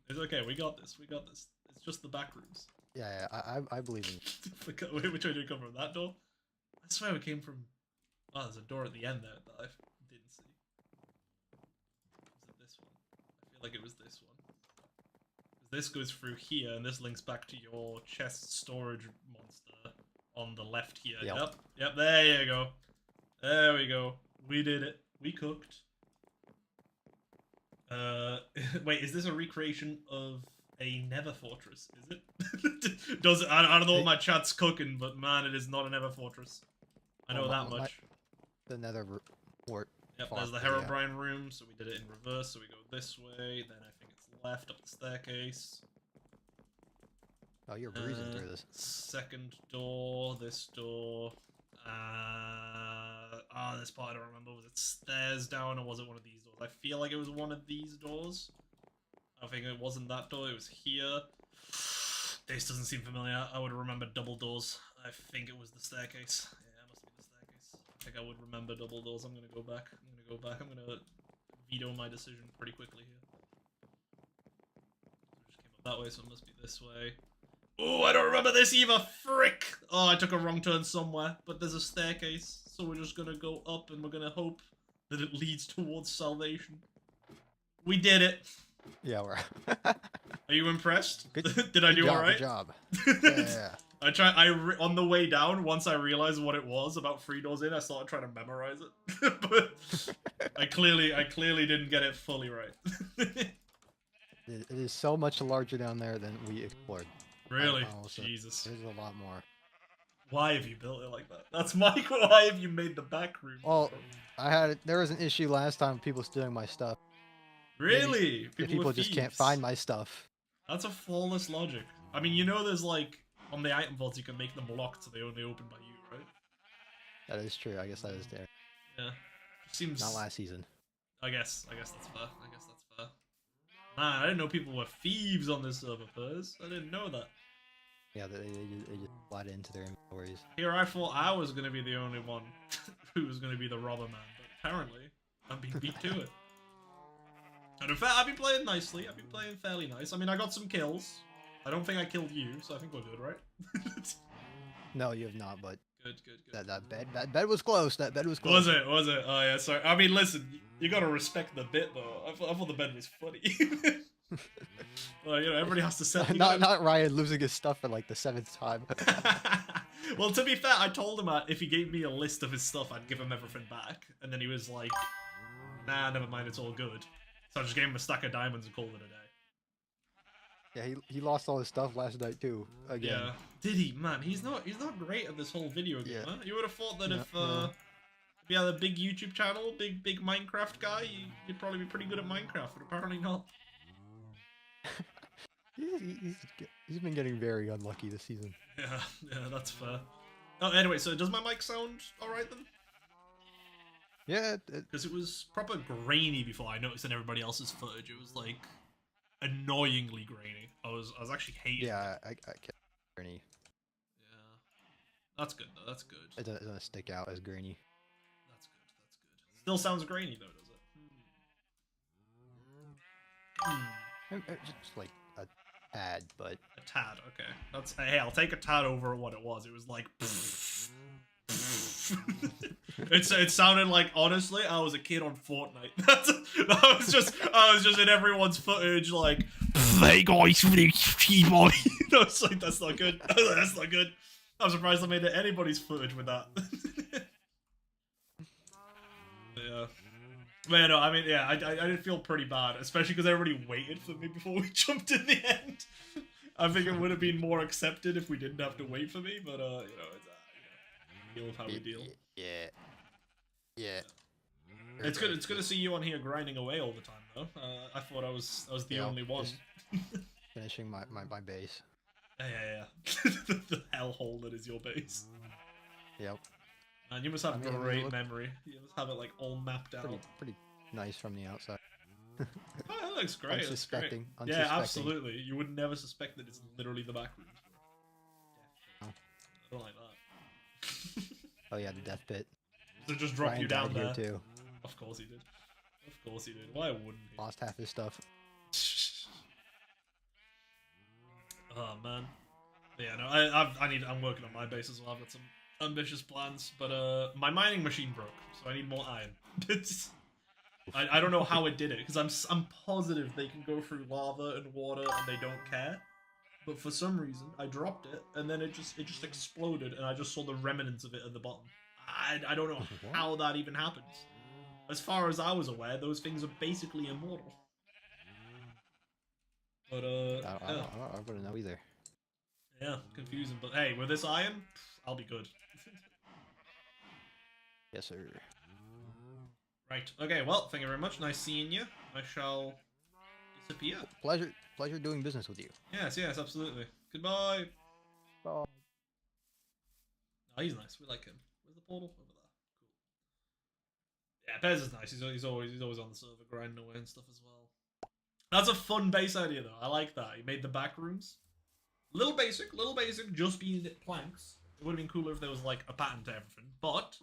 It's okay. We got this. It's just the back rooms. Yeah, I believe in you. Wait, which way did it come from? That door? I swear we came from. Oh, there's a door at the end there that I didn't see. Was it this one? I feel like it was this one. This goes through here, and this links back to your chest storage monster on the left here. Yep, there you go. There we go. We did it. We cooked. Wait, is this a recreation of a Nether Fortress? Is it? Does it? I don't know what my chat's cooking, but man, it is not a Nether Fortress. I know that much. The Nether Wart. Yep, there's the Herobrine room, so we did it in reverse, so we go this way, then I think it's left up the staircase. Oh, you're breezing through this. Second door, this door. This part I don't remember. Was it stairs down or was it one of these doors? I feel like it was one of these doors. I think it wasn't that door, it was here. This doesn't seem familiar. I would remember double doors. I think it was the staircase. Yeah, it must be the staircase. I think I would remember double doors. I'm gonna go back. I'm gonna veto my decision pretty quickly here. So just came up that way, so it must be this way. Oh, I don't remember this either. Frick! Oh, I took a wrong turn somewhere, but there's a staircase, so we're just gonna go up and we're gonna hope that it leads towards salvation. We did it. Yeah, we're. Are you impressed? Good, Did I do all right? Good job. Yeah. On the way down, once I realized what it was, about 3 doors in, I started trying to memorize it. But I clearly didn't get it fully right. It is so much larger down there than we explored. Really? Jesus. There's a lot more. Why have you built it like that? That's my question. Why have you made the back room? Well, there was an issue last time with people stealing my stuff. Really? People just can't find my stuff. That's a flawless logic. I mean, you know there's like, on the item vaults you can make them locked so they only open by you, right? That is true. I guess that is there. Yeah. Seems... Not last season. I guess that's fair. Man, I didn't know people were thieves on this server, Purrs. I didn't know that. Yeah, they just slide into their inventories. Here I thought I was going to be the only one who was going to be the robber man, but apparently I'm being beat to it. And in fact, I've been playing nicely. I've been playing fairly nice. I mean, I got some kills. I don't think I killed you, so I think we're good, right? No, you have not, but Good, good, good. That bed was close. That bed was close. Was it? Was it? Oh yeah, sorry. I mean, listen, you gotta respect the bit though. I thought the bed was funny. Well, you know, everybody has to set. Not Ryan losing his stuff for like the 7th time. Well, to be fair, I told him if he gave me a list of his stuff, I'd give him everything back, and then he was like, "Nah, never mind, it's all good." So I just gave him a stack of diamonds and called it a day. Yeah, he lost all his stuff last night too. Again. Yeah. Did he? Man, he's not great at this whole video game, huh? You would have thought that if you had a big YouTube channel, big Minecraft guy, you'd probably be pretty good at Minecraft, but apparently not. He's been getting very unlucky this season. Yeah, that's fair. Oh, anyway, so does my mic sound alright then? Yeah, because it was proper grainy before I noticed in everybody else's footage. It was like annoyingly grainy. I was actually hating. Yeah, I can't grainy. Yeah, that's good though. That's good. It doesn't stick out as grainy. That's good. That's good. Still sounds grainy though, does it? Just like a tad, but a tad. Okay, that's hey. I'll take a tad over what it was. It was like. It sounded like, honestly, I was a kid on Fortnite. I was just in everyone's footage like, hey guys, boy. I was like, that's not good. That's not good. I'm surprised I made it anybody's footage with that. Yeah. Man, no, I mean, yeah, I did feel pretty bad, especially because everybody waited for me before we jumped in the end. I think it would have been more accepted if we didn't have to wait for me, but, you know, it's, deal with how we deal. Yeah. It's good to see you on here grinding away all the time, though. I thought I was the only one. Finishing my base. Yeah. The hellhole that is your base. Yep. And you must have great memory. You must have it like all mapped out. Pretty nice from the outside. Oh, that looks great. Unsuspecting. Yeah, absolutely. You would never suspect that it's literally the back rooms. No. I don't like that. Oh yeah, the death pit. So just drop you down there. Here too. Of course he did. Of course he did. Why wouldn't he? Lost half his stuff. Oh man. Yeah, no, I'm working on my base as well. I've got some ambitious plans, but my mining machine broke, so I need more iron. I don't know how it did it, because I'm positive they can go through lava and water and they don't care. But for some reason, I dropped it, and then it just exploded, and I just saw the remnants of it at the bottom. I don't know how that even happens. As far as I was aware, those things are basically immortal. But I wouldn't know either. Yeah, confusing. But hey, with this iron, I'll be good. Yes, sir. Right. Okay. Well, thank you very much. Nice seeing you. I shall disappear. Pleasure doing business with you. Yes, absolutely. Goodbye. Bye. Oh, he's nice. We like him. Where's the portal? Over there. Cool. Yeah, Bez is nice. He's always on the server grinding away and stuff as well. That's a fun base idea though. I like that. He made the back rooms. Little basic, just being planks. It would have been cooler if there was like a pattern to everything, but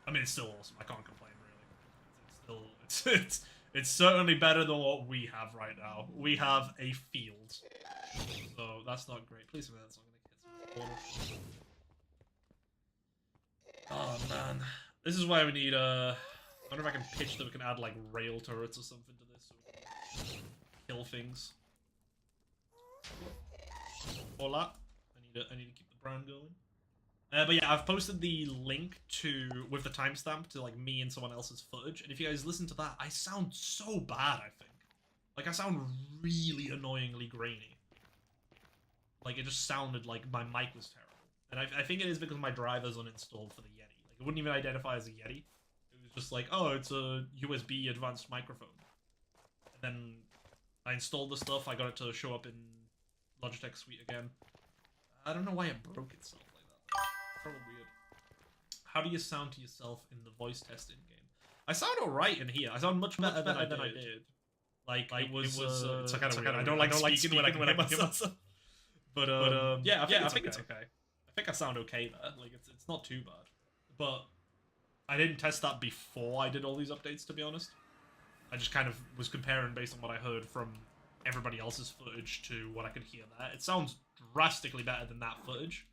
I mean, it's still awesome. I can't complain really. It's certainly better than what we have right now. We have a field, so that's not great. Please tell me that's not going to hit some water. Oh man, this is why we need I wonder if I can pitch that we can add like rail turrets or something to this, so we can kill things. Hola. I need to keep the brand going. But yeah, I've posted the link with the timestamp to like me and someone else's footage, and if you guys listen to that, I sound so bad. I think, like, I sound really annoyingly grainy. Like, it just sounded like my mic was terrible, and I think it is because my driver's uninstalled for the Yeti. Like, it wouldn't even identify as a Yeti. It was just like, oh, it's a USB advanced microphone. And then I installed the stuff. I got it to show up in Logitech Suite again. I don't know why it broke itself like that. Probably weird. How do you sound to yourself in the voice test in game? I sound alright in here. I sound much better than I did. Like it was it's kind of weird. I don't like speaking when I hear myself. But yeah, I think it's okay. I think I sound okay there. Like it's not too bad. But I didn't test that before I did all these updates, to be honest. I just kind of was comparing based on what I heard from everybody else's footage to what I could hear there. It sounds drastically better than that footage,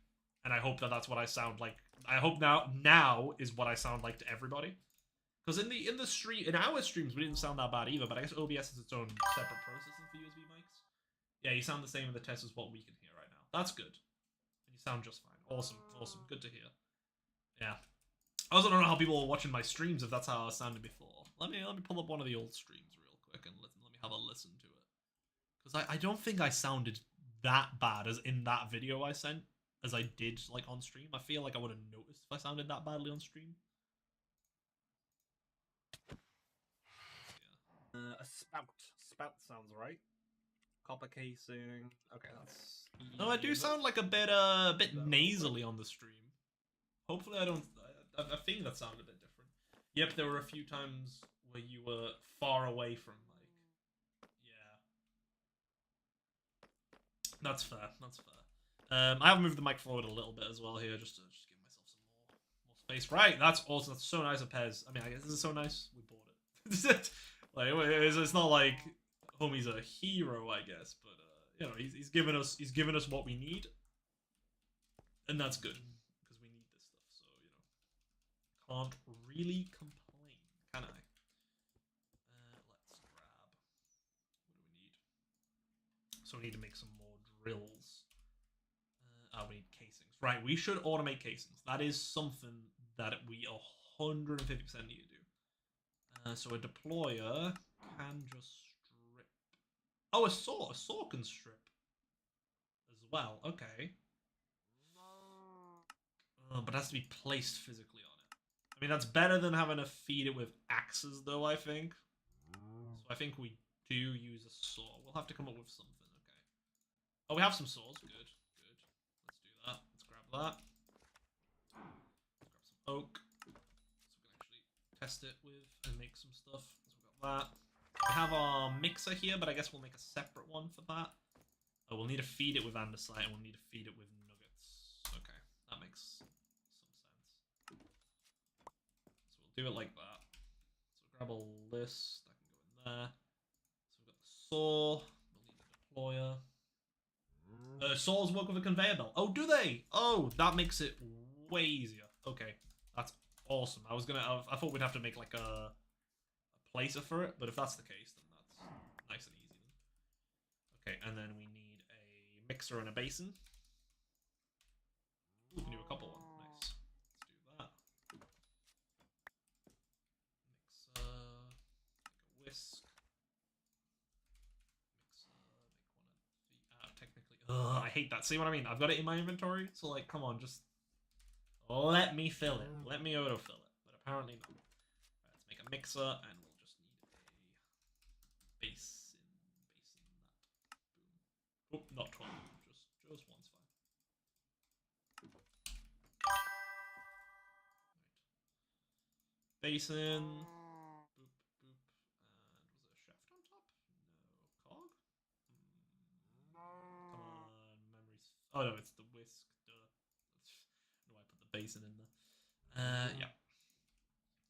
and I hope that that's what I sound like. I hope now is what I sound like to everybody. Because in the stream, in our streams, we didn't sound that bad either. But I guess OBS has its own separate processing for USB mics. Yeah, you sound the same in the test as what we can hear right now. That's good. And you sound just fine. Awesome, awesome. Good to hear. Yeah. I also don't know how people were watching my streams if that's how I sounded before. Let me pull up one of the old streams real quick and let me have a listen to it. Because I don't think I sounded that bad as in that video I sent as I did like on stream. I feel like I would have noticed if I sounded that badly on stream. A spout. Spout sounds right. Copper casing. Okay, that's. No, I do sound like a bit nasally on the stream. Hopefully I don't. I think that sounded a bit different. Yep, there were a few times where you were far away from like. Yeah. That's fair. That's fair. I have moved the mic forward a little bit as well here, just to give myself some more space. Right, that's awesome. That's so nice of Pez. I mean, I guess this is so nice. We bought it. Like it's not like homie's a hero, I guess, but you know, he's given us what we need, and that's good because we need this stuff. So you know, can't really complain, can I? Let's grab. What do we need? So we need to make some more drills. We need casings. Right, we should automate casings. That is something that we 150% need to do. So a deployer can just strip. Oh, a saw can strip as well. Okay. But it has to be placed physically on it. I mean, that's better than having to feed it with axes, though, I think. So I think we do use a saw. We'll have to come up with something. Okay. Oh, we have some saws. Good. Good. Let's do that. Let's grab that. Let's grab some oak. Test it with and make some stuff. So we've got that. We have our mixer here, but I guess we'll make a separate one for that. Oh, we'll need to feed it with andesite, and we'll need to feed it with nuggets. Okay, that makes some sense. So we'll do it like that. So grab all this, that can go in there. So we've got the saw, we'll need the deployer. Saws work with a conveyor belt. Oh, do they? Oh, that makes it way easier. Okay, that's awesome. I thought we'd have to make like a placer for it, but if that's the case, then that's nice and easy. Okay, and then we need a mixer and a basin. Ooh, we can do a couple one. Nice. Let's do that. Mixer, make a whisk. Mixer, make one of the technically. Ugh, I hate that. See what I mean? I've got it in my inventory, so like, come on, just let me fill it. Let me autofill it. But apparently not. Right, let's make a mixer, and we'll just need a basin. Boom. Oh, not 12. Just one's fine. Right. Basin. Boop, boop. And was there a shaft on top? No. Cog? Come on, memories. Oh no, it's the whisk. I put the basin in there. Yeah.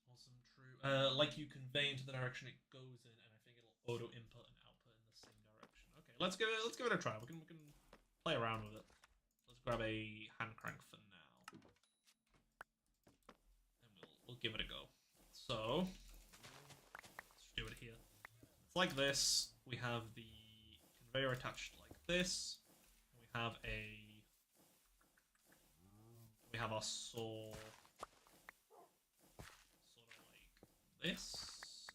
Awesome, true. Like you convey into the direction it goes in, and I think it'll auto input and output in the same direction. Okay, let's give it a try. We can play around with it. Let's grab a hand crank for now, and we'll give it a go. So let's do it here. It's like this. We have the conveyor attached like this. We have our saw sort of like this,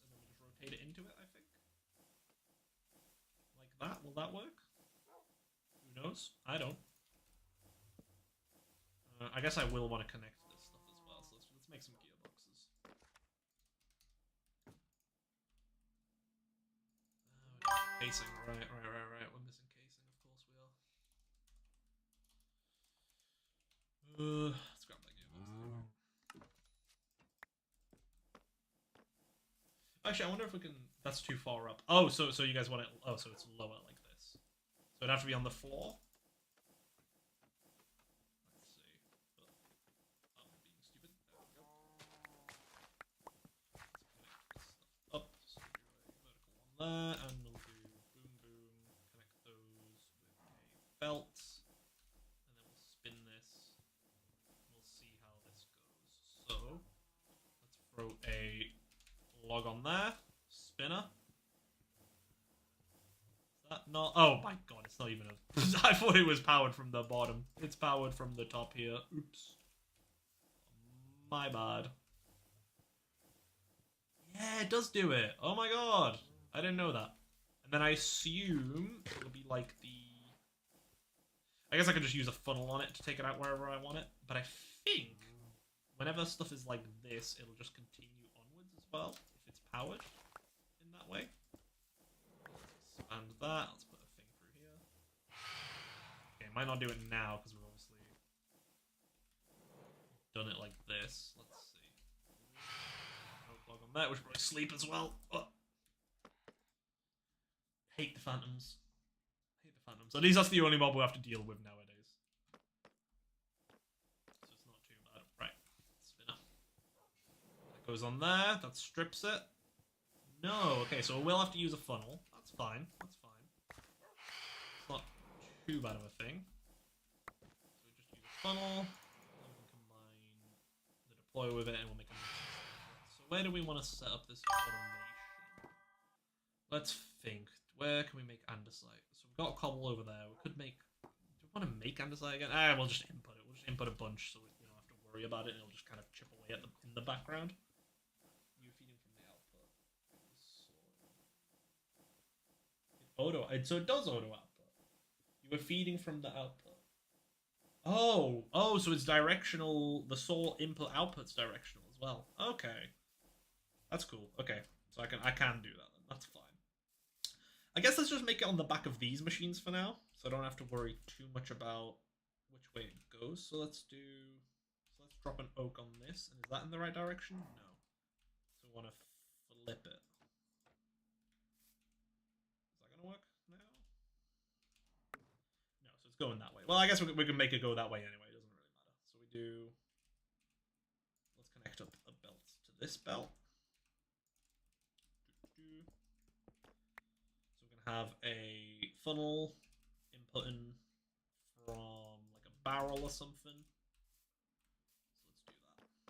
and then we just rotate it into it, I think. Like that. Will that work? Who knows? I don't. I guess I will want to connect this stuff as well, so let's make some gearboxes. Casing, right. We're missing casing, of course we are. Let's grab that gearbox. Actually, I wonder if we can. That's too far up. Oh, so you guys want it? Oh, so it's lower like this. So it'd have to be on the floor. Let's see. I'm being stupid. There we go. Let's connect this stuff up. So there. Spinner. Is that not? Oh my god, it's not even a... I thought it was powered from the bottom. It's powered from the top here. Oops. My bad. Yeah, it does do it. Oh my god. I didn't know that. And then I assume it'll be like the... I guess I could just use a funnel on it to take it out wherever I want it. But I think whenever stuff is like this, it'll just continue onwards as well, if it's powered in that way. Expand that. Let's put a thing through here. Okay, might not do it now because we've obviously done it like this. Let's see. No plug on that. We should probably sleep as well. Oh. Hate the phantoms. Hate the phantoms. At least that's the only mob we have to deal with nowadays. So it's not too bad. Right. Spinner. That goes on there. That strips it. No. Okay, so we'll have to use a funnel. That's fine. That's fine. It's not too bad of a thing. So we just use a funnel. And we can combine the deploy with it and we'll make a mix. So where do we want to set up this automation? Let's think. Where can we make andesite? So we've got a cobble over there. We could make... Do we want to make andesite again? We'll just input it. We'll just input a bunch so we don't have to worry about it and it'll just kind of chip away at in the background. You're feeding from the output. So it does auto output. You were feeding from the output. Oh, so it's directional. The soul input output's directional as well. Okay. That's cool. Okay. So I can do that then. That's fine. I guess let's just make it on the back of these machines for now, so I don't have to worry too much about which way it goes. So let's drop an oak on this, and is that in the right direction? No. So we want to flip it. Is that gonna work now? No, so it's going that way. Well, I guess we can make it go that way anyway. It doesn't really matter. So we do. Let's connect up a belt to this belt. Have a funnel inputting from like a barrel or something. So let's do that.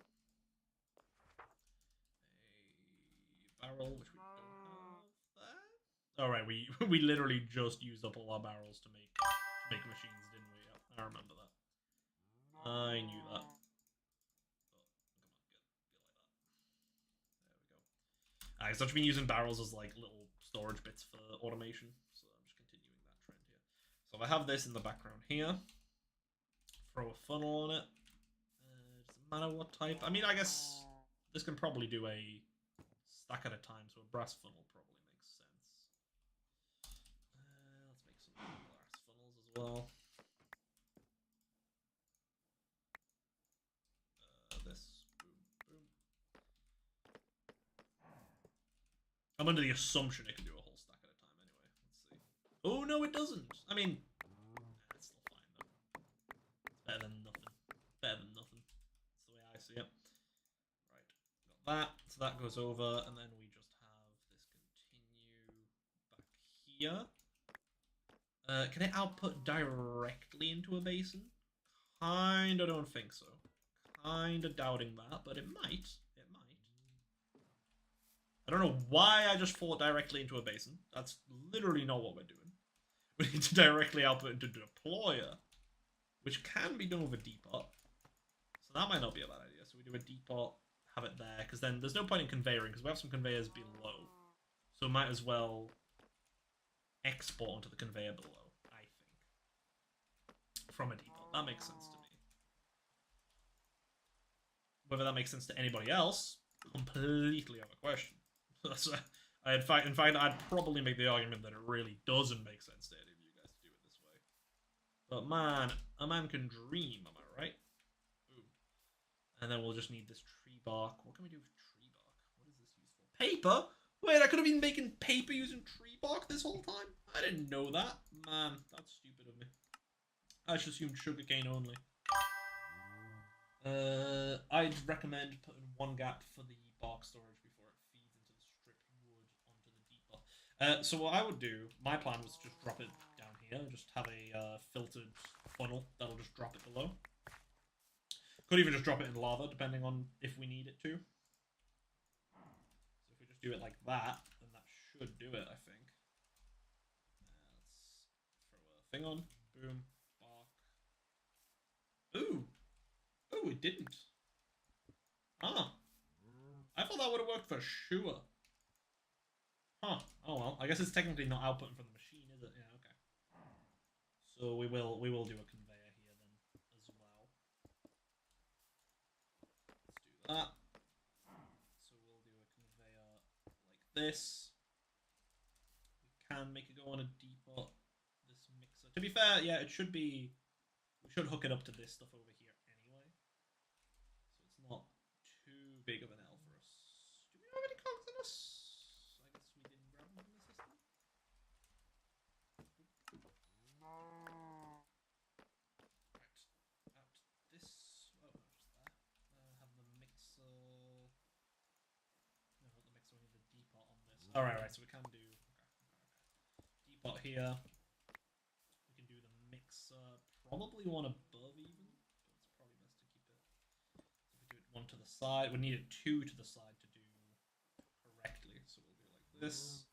A barrel, which we don't have there. All right, we literally just used up all our barrels to make machines, didn't we? Yep, I remember that. I knew that. Oh, come on, get like that. There we go. So I've been using barrels as like little storage bits for automation, so I'm just continuing that trend here. So if I have this in the background here, throw a funnel on it. Does it matter what type? I mean, I guess this can probably do a stack at a time, so a brass funnel probably makes sense. Let's make some brass funnels as well. I'm under the assumption it can do a whole stack at a time anyway. Let's see. Oh, no, it doesn't. I mean, it's still fine, though. It's better than nothing. Better than nothing. That's the way I see it. Right. Got that. So that goes over, and then we just have this continue back here. Can it output directly into a basin? Kinda don't think so. Kinda doubting that, but it might. I don't know why I just thought directly into a basin. That's literally not what we're doing. We need to directly output into deployer, which can be done with a depot. So that might not be a bad idea. So we do a depot, have it there, because then there's no point in conveying, because we have some conveyors below. So might as well export onto the conveyor below, I think. From a depot. That makes sense to me. Whether that makes sense to anybody else, completely other question. So in fact, I'd probably make the argument that it really doesn't make sense to any of you guys to do it this way. But man, a man can dream, am I right? Boom. And then we'll just need this tree bark. What can we do with tree bark? What is this used for? Paper? Wait, I could have been making paper using tree bark this whole time? I didn't know that. Man, that's stupid of me. I just assumed sugarcane only. I'd recommend putting one gap for the bark storage before it feeds into the stripped wood onto the depot. So what I would do, my plan was to just drop it down here, just have a filtered funnel that'll just drop it below. Could even just drop it in lava, depending on if we need it to. So if we just just do it like that, and that should do it, I think. Let's throw a thing on. Boom. Bark. Ooh! Ooh, it didn't. Ah. I thought that would have worked for sure. Huh. Oh well. I guess it's technically not outputting from the machine, is it? Yeah, okay. So we will do a conveyor here then as well. Let's do that. So we'll do a conveyor like this. We can make it go on a depot. This mixer. To be fair, yeah, it should be. We should hook it up to this stuff over here anyway. So it's not too big of an L for us. Do we have any cogs in us? I guess we didn't grab them from the system. Right. Out this. Oh, no, just that. Have the mixer. No, not the mixer. We need the depot on this. All right, right. So we can do. Okay. Depot here. We can do the mixer. Probably one above even, but it's probably best to keep it. So if we do it one to the side, we need it two to the side to do correctly. So we'll do it like this.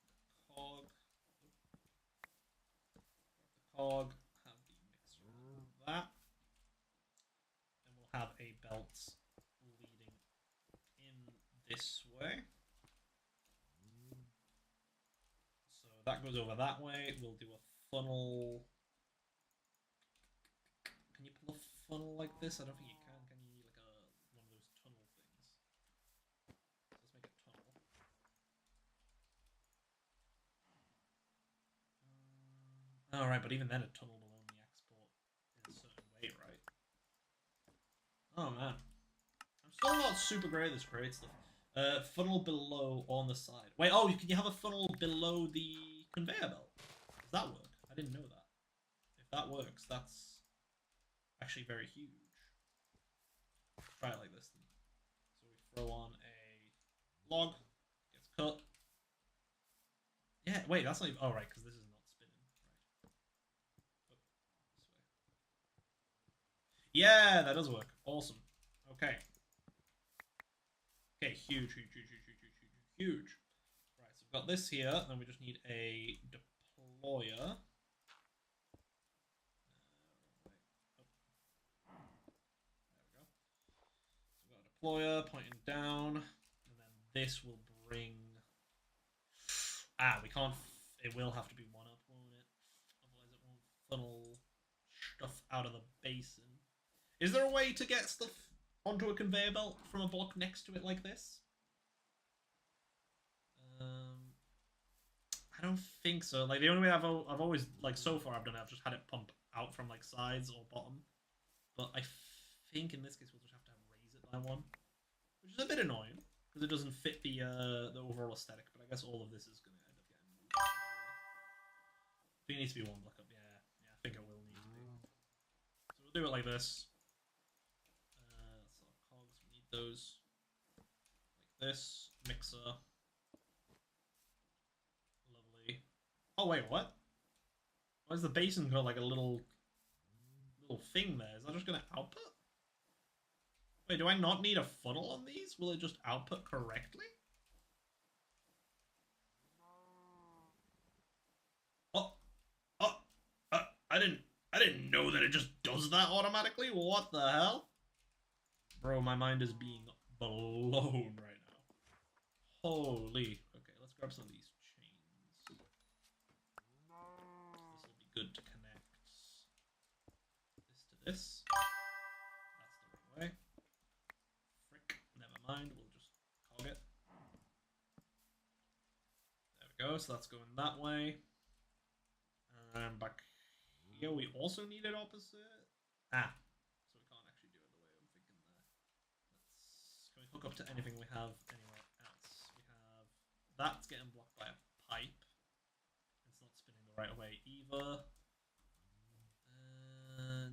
We'll grab the cog. Grab the cog. Have the mixer like that, and we'll have a belt leading in this way. So that goes over that way. We'll do a funnel. Can you pull a funnel like this? I don't think you can. Can you? Like one of those tunnel things. So let's make a tunnel. All right, but even then, a tunnel will only export in a certain way, right? Oh man, I'm still not super great at this create stuff. Funnel below on the side. Wait, oh, can you have a funnel below the conveyor belt? Does that work? I didn't know that. If that works, that's actually very huge. Try it like this then. So we throw on a log, gets cut. Yeah, wait, that's not even. Oh, right, because this is not spinning. Right. Oh, this way. Yeah, that does work. Awesome. Okay. Okay, huge, huge, huge, huge, huge, huge, huge, huge. Right, so we've got this here, and we just need a deployer. Deployer pointing down, and then this will bring. We can't. It will have to be one up, won't it? Otherwise, it won't funnel stuff out of the basin. Is there a way to get stuff onto a conveyor belt from a block next to it like this? I don't think so. Like the only way I've always like so far I've done it, I've just had it pump out from like sides or bottom. But I think in this case we'll just have to raise it by one, which is a bit annoying because it doesn't fit the overall aesthetic. But I guess all of this is going to end up getting moved. I think it needs to be one block up. Yeah, I think it will need to be. So we'll do it like this. That's our cogs. We need those like this. Mixer. Lovely. Oh wait, what? Why has the basin got like a little thing there? Is that just going to output? Wait, do I not need a funnel on these? Will it just output correctly? I didn't know that it just does that automatically. What the hell? Bro, my mind is being blown right now. Holy. Okay, let's grab some of these chains. This will be good to connect this to this. That's the right way. Frick, never mind. We'll just cog it. There we go. So that's going that way. And back here, we also need it opposite. So we can't actually do it the way I'm thinking there. Can we hook up to anything we have anywhere else? We have that's getting blocked by a pipe. It's not spinning the right way either.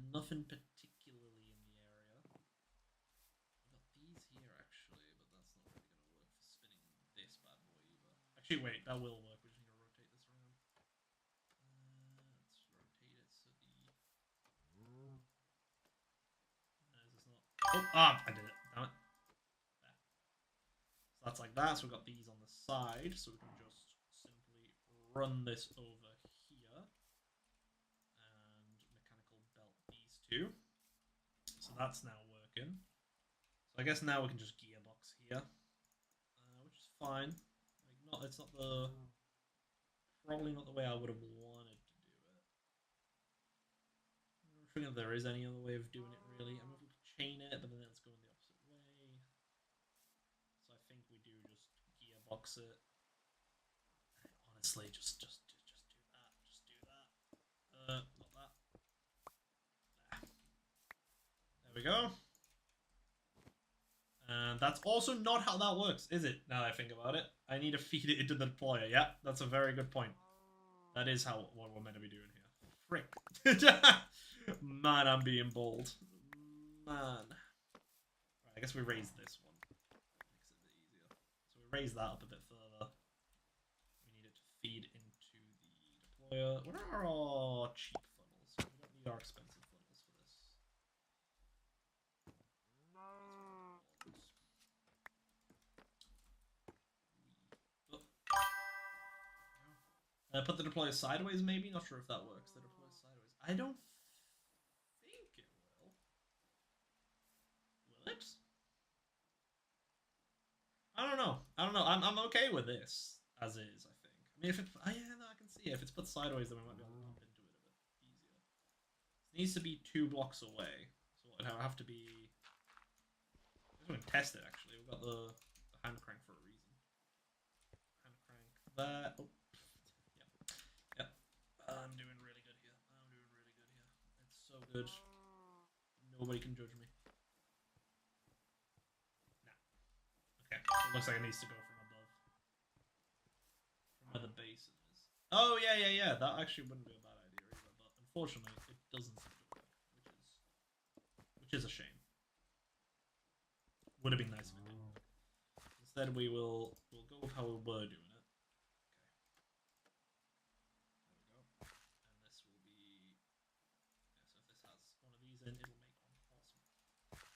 Nothing particularly in the area. I've got these here actually, but that's not really going to work for spinning this bad boy either. Actually, wait, that will work. We just need to rotate this around. Let's rotate it so the. Is this not? Oh, I did it. Damn it. There. that's like that. So we've got these on the side, so we can just simply run this over here and mechanical belt these two. So that's now working. So I guess now we can just gearbox here, which is fine. Like it's not the probably not the way I would have wanted to do it. I'm not sure if there is any other way of doing it really. I mean, if we could chain it, but then it's going the opposite way. So I think we do just gearbox it. Honestly, just do that. Just do that. Not that. There we go. And that's also not how that works, is it? Now that I think about it. I need to feed it into the deployer. Yeah, that's a very good point. That is what we're meant to be doing here. Frick. Man, I'm being bold. Man. Right, I guess we raise this one. Makes it a bit easier. So we raise that up a bit further. We need it to feed into the deployer. What are our cheap funnels? We don't need our expensive funnels for this. Put the deployer sideways, maybe? Not sure if that works. The deployer sideways. I don't think it will. Will it? I don't know. I'm okay with this as is, I think. I mean, if it... Oh, yeah, no, I can see it. If it's put sideways, then we might be able to bump into it a bit easier. It needs to be 2 blocks away. So it would have to be... I guess we can test it, actually. We've got the hand crank for a reason. Hand crank that... Oh. I'm doing really good here. It's so good. Nobody can judge me. Nah. Okay. So it looks like it needs to go from above. From where the basin is. Oh, yeah. That actually wouldn't be a bad idea either. But unfortunately, it doesn't seem to work. Which is a shame. Would have been nice if it did work. Instead, we'll go with how we were doing it. Then it'll make one. Awesome.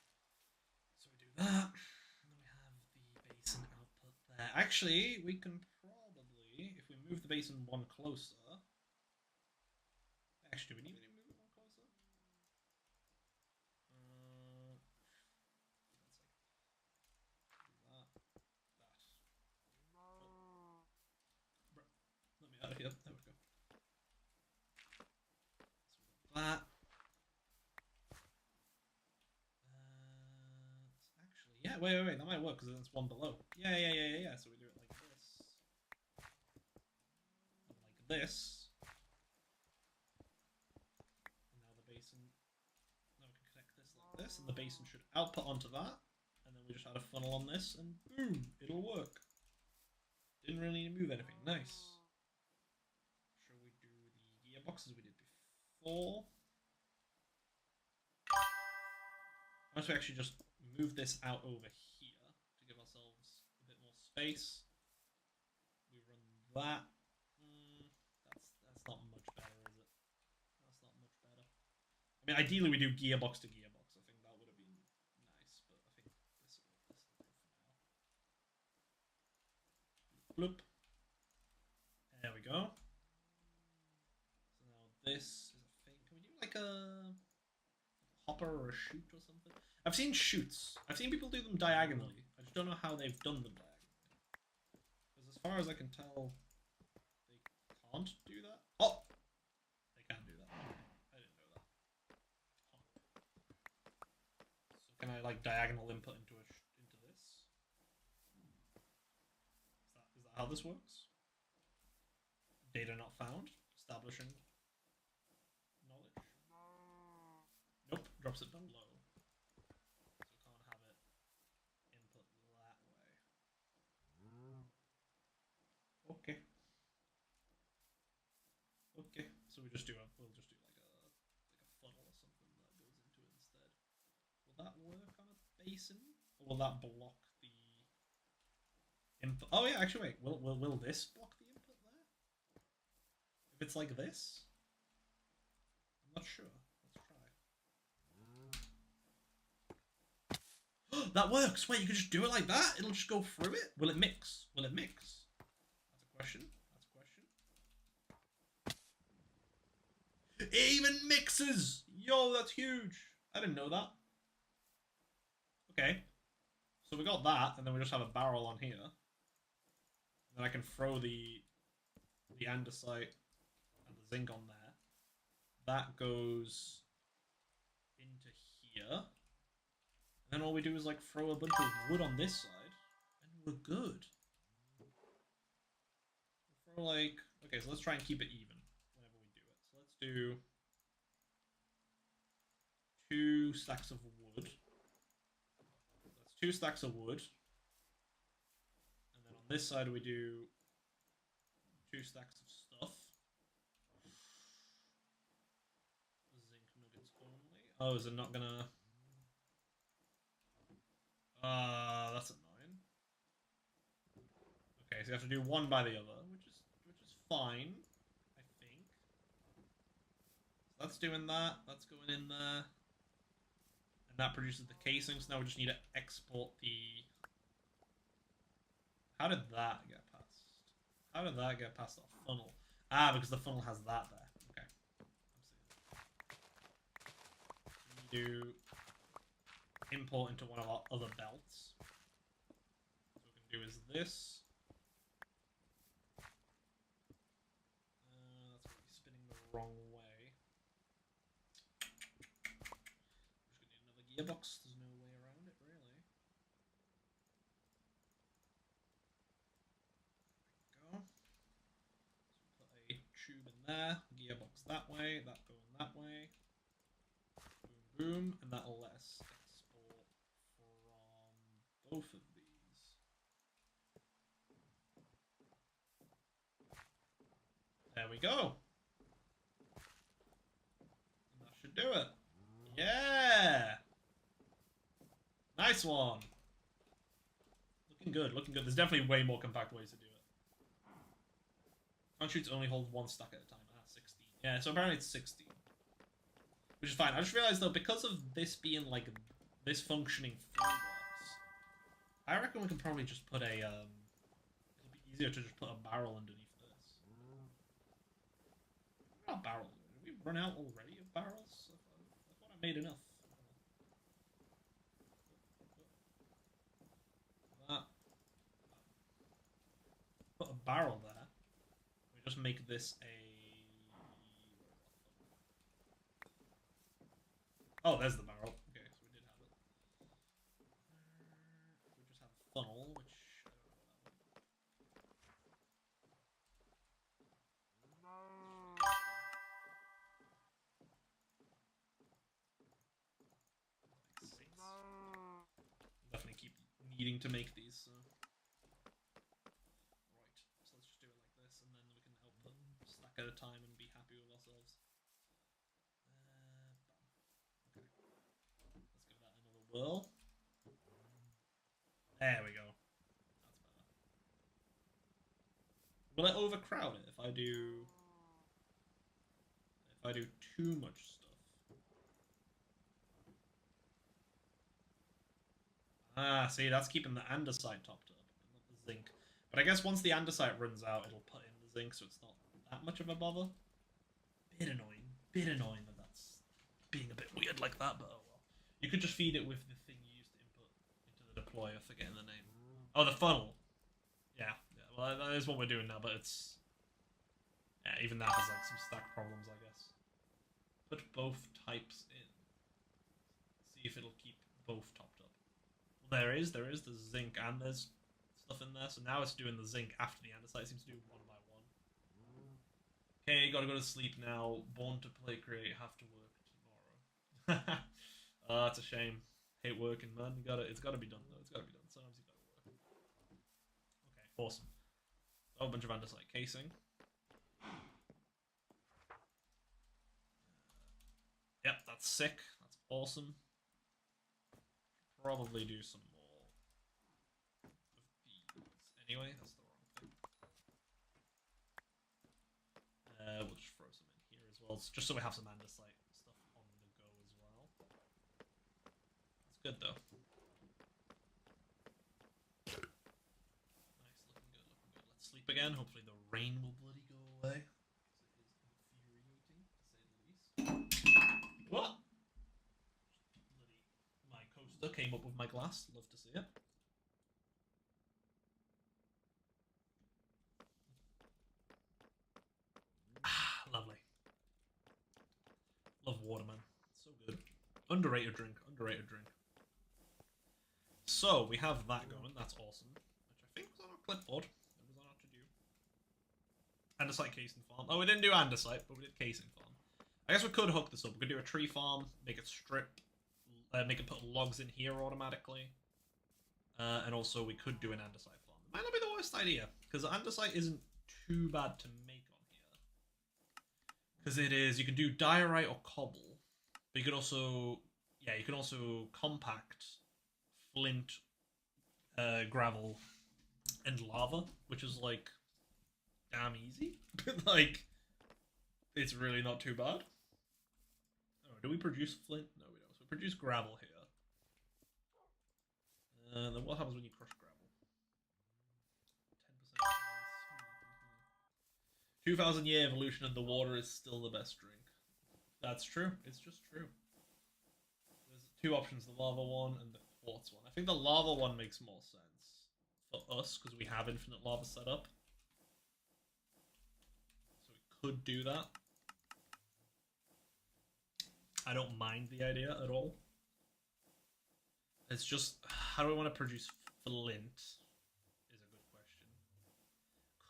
So we do that. And then we have the basin output there. Actually, we can probably, if we move the basin one closer. Actually, do we need to move it one closer? Let me out of here. There we go. So that. Yeah, wait, that might work because it's one below. Yeah. So we do it like this. And like this. And now the basin... Now we can connect this like this, and the basin should output onto that. And then we just add a funnel on this, and boom, it'll work. Didn't really need to move anything. Nice. Shall we do the gearboxes we did before? Once we actually just move this out over here to give ourselves a bit more space. We run that. That's not much better, is it? That's not much better. I mean, ideally we do gearbox to gearbox. I think that would have been nice, but I think this will do for now. Bloop. There we go. So now this is a thing. Can we do like a hopper or a chute or something? I've seen chutes. I've seen people do them diagonally. I just don't know how they've done them diagonally. Because as far as I can tell, they can't do that. Oh! They can do that. I didn't know that. So can I like diagonal input into this? Is that how this works? Data not found. Establishing knowledge. Nope. Drops it down low. Okay, so we'll just do like a funnel or something that goes into it instead. Will that work on a basin, or will that block the input? Oh yeah, actually wait, will this block the input there? If it's like this, I'm not sure. Let's try. That works. Wait, you can just do it like that? It'll just go through it? Will it mix? Will it mix? That's a question. That's a question. It even mixes! Yo, that's huge. I didn't know that. Okay. So we got that, and then we just have a barrel on here. And then I can throw the andesite and the zinc on there. That goes into here. And then all we do is like throw a bunch of wood on this side, and we're good. We'll throw like, okay, so let's try and keep it even whenever we do it. So let's do 2 stacks of wood. That's 2 stacks of wood. And then on this side we do 2 stacks of stuff. Zinc nuggets only. Oh, is it not gonna... that's annoying. Okay, so you have to do one by the other, which is fine, I think. So that's doing that. That's going in there, and that produces the casing. So now we just need to export the. How did that get past? How did that get past our funnel? Ah, because the funnel has that there. Okay, I'm seeing. We do import into one of our other belts. So what we can do is this. That's going to be spinning the wrong way. We're just going to need another gearbox. There's no way around it, really. There we go. So we put a tube in there. Gearbox that way. That going that way. Boom, boom. And that'll let us export from both of these. There we go. And that should do it. Yeah! Nice one! Looking good, looking good. There's definitely way more compact ways to do it. Conchutes only hold 1 stack at a time. Ah, 16. Yeah, so apparently it's 16. Which is fine. I just realized though, because of this being like this functioning fuel box, I reckon we can probably just put a it'll be easier to just put a barrel underneath this. Not barrel. Did we run out already of barrels? I thought I made enough. That. Put a barrel there. We just make this a. Oh, there's the barrel. Okay, so we did have it. We just have a funnel, which I don't know what that would. Definitely keep needing to make these. So. Right, so let's just do it like this, and then we can output a stack at a time and be happy with ourselves. Whirl. There we go. That's better. Will it overcrowd it if I do too much stuff? Ah, see, that's keeping the andesite topped up, but not the zinc. But I guess once the andesite runs out, it'll put in the zinc, so it's not that much of a bother. Bit annoying that that's being a bit weird like that, but oh well. You could just feed it with the thing you used to input into the deployer, forgetting the name. Oh, the funnel. Yeah. Well, that is what we're doing now, but it's... Yeah, even that has like some stack problems, I guess. Put both types in. See if it'll keep both topped up. Well, there is the zinc and there's stuff in there, so now it's doing the zinc after the andesite. It seems to do one by one. Okay, gotta go to sleep now. Born to play, create, have to work tomorrow. Oh, that's a shame. Hate working, man. It's gotta be done though. It's gotta be done. Sometimes you gotta work. Okay, awesome. Oh, a bunch of andesite casing. Yep, that's sick. That's awesome. Probably do some more of these. Anyway, that's the wrong thing. We'll just throw some in here as well, just so we have some andesite stuff on the go as well. That's good though. up again. Hopefully the rain will bloody go away. It is infuriating, to say the least. What? My coaster came up with my glass. Love to see it. Ah, lovely. Love water, man. So good. Underrated drink. Underrated drink. So, we have that going. That's awesome. Which I think was on our clipboard. It was on our to-do. Andesite casing farm. Oh, we didn't do andesite, but we did casing farm. I guess we could hook this up. We could do a tree farm, make it strip, make it put logs in here automatically. And also, we could do an andesite farm. It might not be the worst idea, because andesite isn't too bad to make on here. Because it is, you can do diorite or cobble, but you could also, yeah, you can also compact flint, gravel, and lava, which is like damn easy. Like, it's really not too bad. Oh, do we produce flint? No, we don't. So we produce gravel here. Then what happens when you crush gravel? 10% chance. 2,000-year evolution and the water is still the best drink. That's true. It's just true. There's two options, the lava one and the quartz one. I think the lava one makes more sense for us because we have infinite lava set up. So we could do that. I don't mind the idea at all. It's just, how do we want to produce flint is a good question.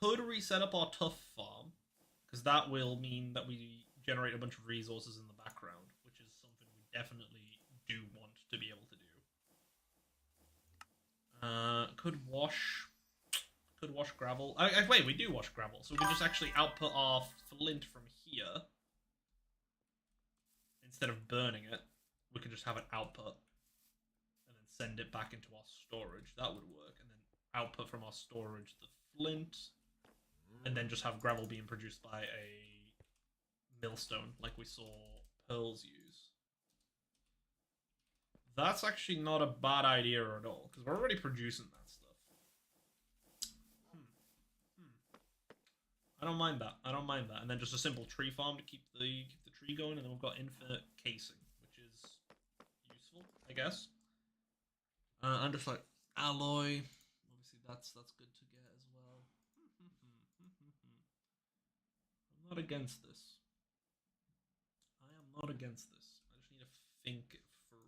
Could we set up our tough farm? Because that will mean that we generate a bunch of resources in the background, which is something we definitely do want to be able to do. Could wash gravel. Wait, we do wash gravel, so we can just actually output our flint from here. Instead of burning it, we can just have an output. Send it back into our storage. That would work. And then output from our storage the flint. And then just have gravel being produced by a millstone like we saw pearls use. That's actually not a bad idea at all, because we're already producing that stuff. I don't mind that. I don't mind that. And then just a simple tree farm to keep the tree going, and then we've got infinite casing, which is useful, I guess. And just like alloy, obviously that's good to get as well. I'm not against this. I am not against this. I just need to think it through.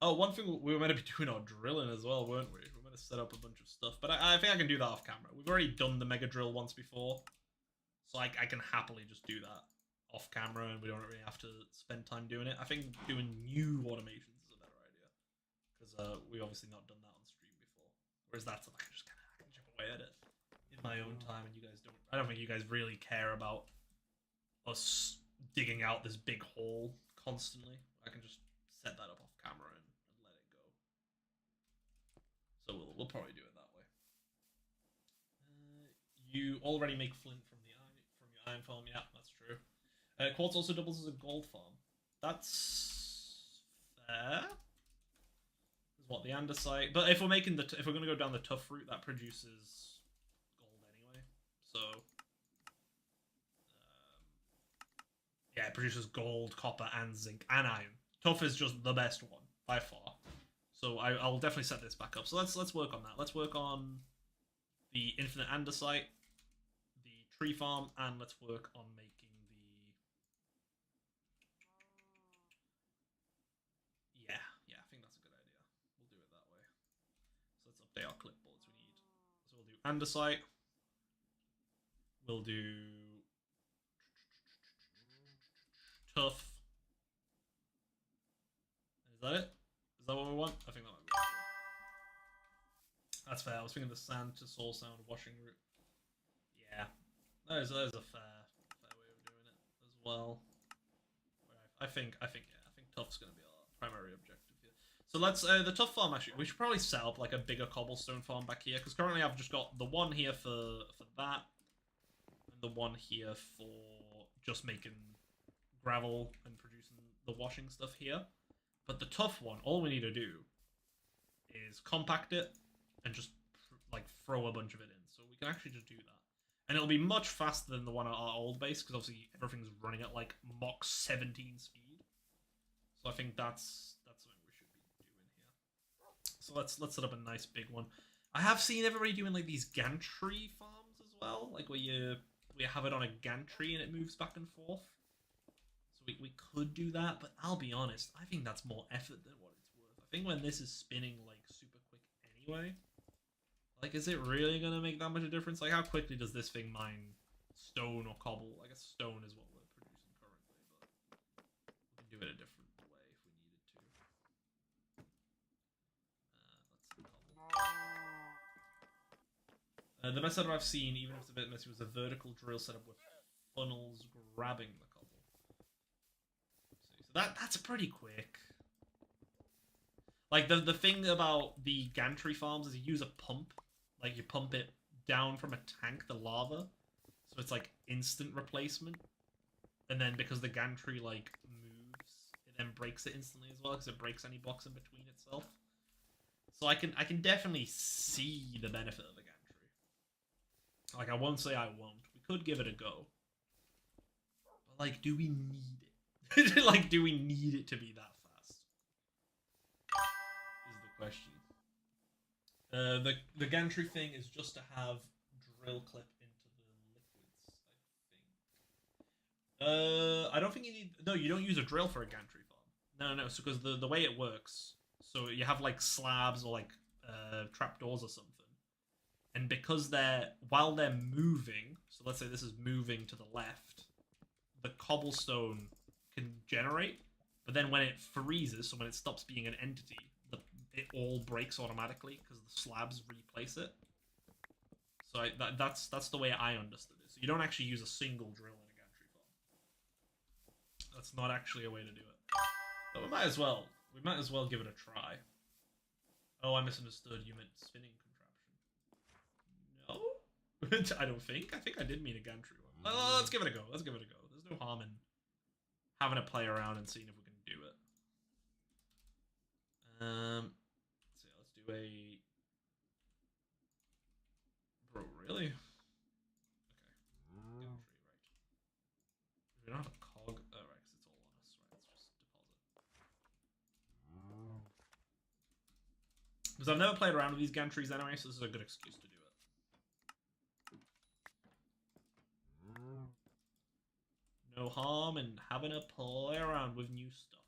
Oh, one thing we were meant to be doing our drilling as well, weren't we? We were meant to set up a bunch of stuff, but I think I can do that off camera. We've already done the mega drill once before, so I can happily just do that off camera, and we don't really have to spend time doing it. I think doing new automations. Because we've obviously not done that on stream before. Whereas that's like I can chip away at it in my own time, and you guys don't. I don't think you guys really care about us digging out this big hole constantly. I can just set that up off camera and let it go. So we'll probably do it that way. You already make flint from your iron farm. Yeah, that's true. Quartz also doubles as a gold farm. That's fair. What, the andesite? But if we're making if we're gonna go down the tough route, that produces gold anyway. So yeah, it produces gold, copper, and zinc, and iron. Tough is just the best one by far. So I'll definitely set this back up. So let's work on that. Let's work on the infinite andesite, the tree farm, and let's work on making they are clipboards we need. So we'll do andesite. We'll do tough. Is that it? Is that what we want? I think that might be it. That's fair. I was thinking the sand to soul sound washing route. Yeah, that is a fair way of doing it as well. I think tough's gonna be our primary objective. So let's, the tough farm actually, we should probably set up like a bigger cobblestone farm back here, because currently I've just got the one here for that, and the one here for just making gravel and producing the washing stuff here. But the tough one, all we need to do is compact it and just like throw a bunch of it in. So we we can actually just do that. And it'll be much faster than the one at our old base, because obviously everything's running at like Mach 17 speed. So I think that's something we should be doing here. So let's set up a nice big one. I have seen everybody doing like these gantry farms as well, like where you have it on a gantry and it moves back and forth. So we could do that, but I'll be honest, I think that's more effort than what it's worth. I think when this is spinning like super quick anyway, like is it really gonna make that much of a difference? Like how quickly does this thing mine stone or cobble? I guess stone is what we're producing currently, but we can do it a different way if we needed to. The best setup I've seen, even if it's a bit messy, was a vertical drill setup with funnels grabbing the cobble. So that's pretty quick. Like the thing about the gantry farms is you use a pump, like you pump it down from a tank, the lava, so it's like instant replacement. And then because the gantry like moves, it then breaks it instantly as well because it breaks any blocks in between itself. So I can definitely see the benefit of the gantry. Like, I won't say I won't. We could give it a go. But, like, do we need it? Like, do we need it to be that fast? Is the question. The gantry thing is just to have drill clip into the liquids, I think. I don't think you need... No, you don't use a drill for a gantry farm. No, so because the way it works... So you have, like, slabs or, like, trapdoors or something. And because while they're moving, so let's say this is moving to the left, the cobblestone can generate, but then when it freezes, so when it stops being an entity, it all breaks automatically because the slabs replace it. So that's the way I understood it. So you don't actually use a single drill in a gantry farm. That's not actually a way to do it. But we might as well give it a try. Oh, I misunderstood. You meant spinning contraption. No? I don't think. I think I did mean a gantry one. Well, let's give it a go. There's no harm in having a play around and seeing if we can do it. So let's do a... Bro, really? Okay. Gantry, right. We don't have a cog. Oh, right, because it's all on us. Right, let's just deposit. Because I've never played around with these gantries anyway, so this is a good excuse to do it. No harm in having a play around with new stuff.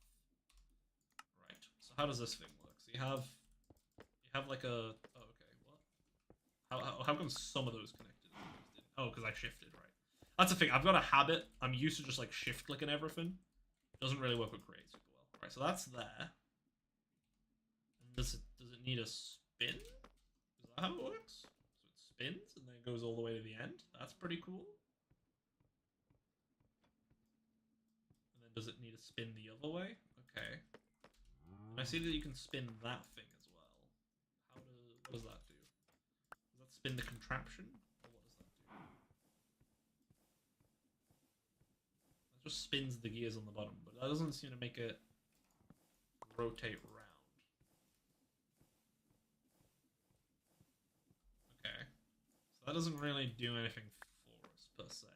Right. So how does this thing work? So you have like a... Oh, okay. What? How come some of those connected? Oh, because I shifted, right. That's the thing. I've got a habit. I'm used to just like shift clicking everything. Doesn't really work with create super well. Right. So that's there. And does it need a spin? Is that how it works? So it spins and then it goes all the way to the end. That's pretty cool. Does it need to spin the other way? Okay. And I see that you can spin that thing as well. What does that do? Does that spin the contraption? Or what does that do? That just spins the gears on the bottom, but that doesn't seem to make it rotate round. Okay. So that doesn't really do anything for us, per se.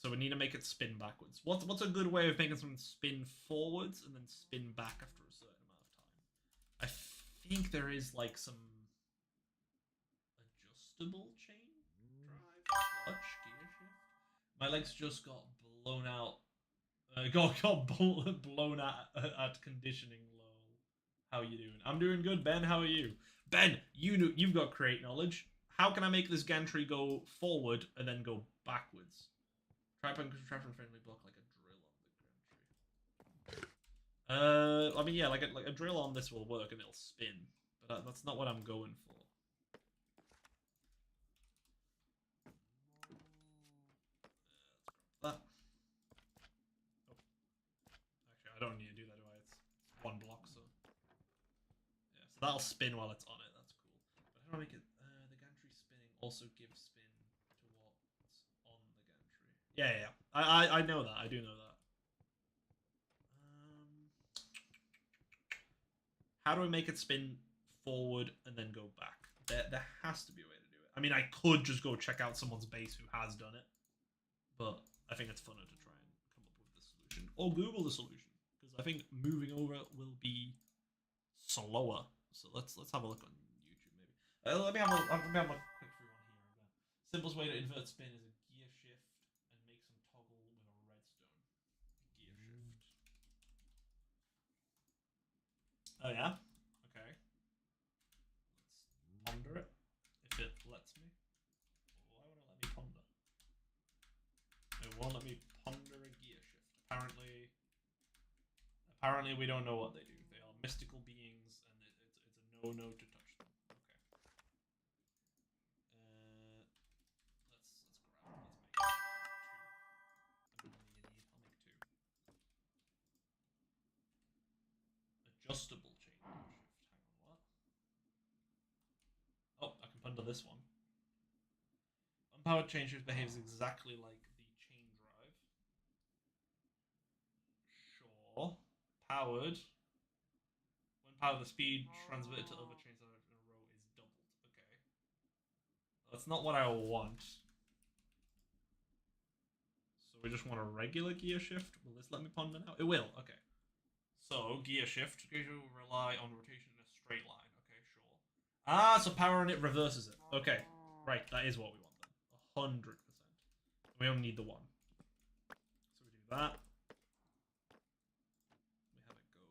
So we need to make it spin backwards. What's a good way of making something spin forwards and then spin back after a certain amount of time? I think there is like some adjustable chain drive, clutch, gear shift. My legs just got blown out. Got blown out at conditioning. Lol. How you doing? I'm doing good, Ben. How are you? Ben, you've got create knowledge. How can I make this gantry go forward and then go backwards? Try putting contraption friendly block like a drill on the gantry. I mean, yeah, like a drill on this will work and it'll spin, but that's not what I'm going for. Let's grab that. Oh, actually, I don't need to do that, do I? It's one block, so yeah. So that'll spin while it's on it. That's cool. But how do I make it? The gantry spinning also gives spin to what's on the gantry. Yeah. I know that. I do know that. How do I make it spin forward and then go back? There has to be a way to do it. I mean, I could just go check out someone's base who has done it, but I think it's funner to try and come up with the solution or Google the solution because I think moving over will be slower. So let's have a look on YouTube maybe. Let me have a quick through on here. Simplest way to invert spin is a gear shift and make some toggle with a redstone. Gear shift. Oh yeah. Okay. Let's ponder it. If it lets me. Why won't it let me ponder? It won't let me ponder a gear shift. Apparently we don't know what they do. They are mystical beings, and it's a no-no to touch them. Okay. Let's grab. Let's make two. I'll make two. Adjustable chain gear shift. Hang on, what? Oh, I can ponder this one. Unpowered chain shift behaves exactly like the chain drive. Sure. Powered. When powered, the speed transmitted to other chains in a row is doubled. Okay. That's not what I want. So we just want a regular gear shift. Will this let me ponder now? It will. Okay. So gear shift. Gear shift will rely on rotation in a straight line. Okay, sure. Ah, so powering it reverses it. Okay. Right, that is what we want then. 100%. We only need the one. So we do that. We have it go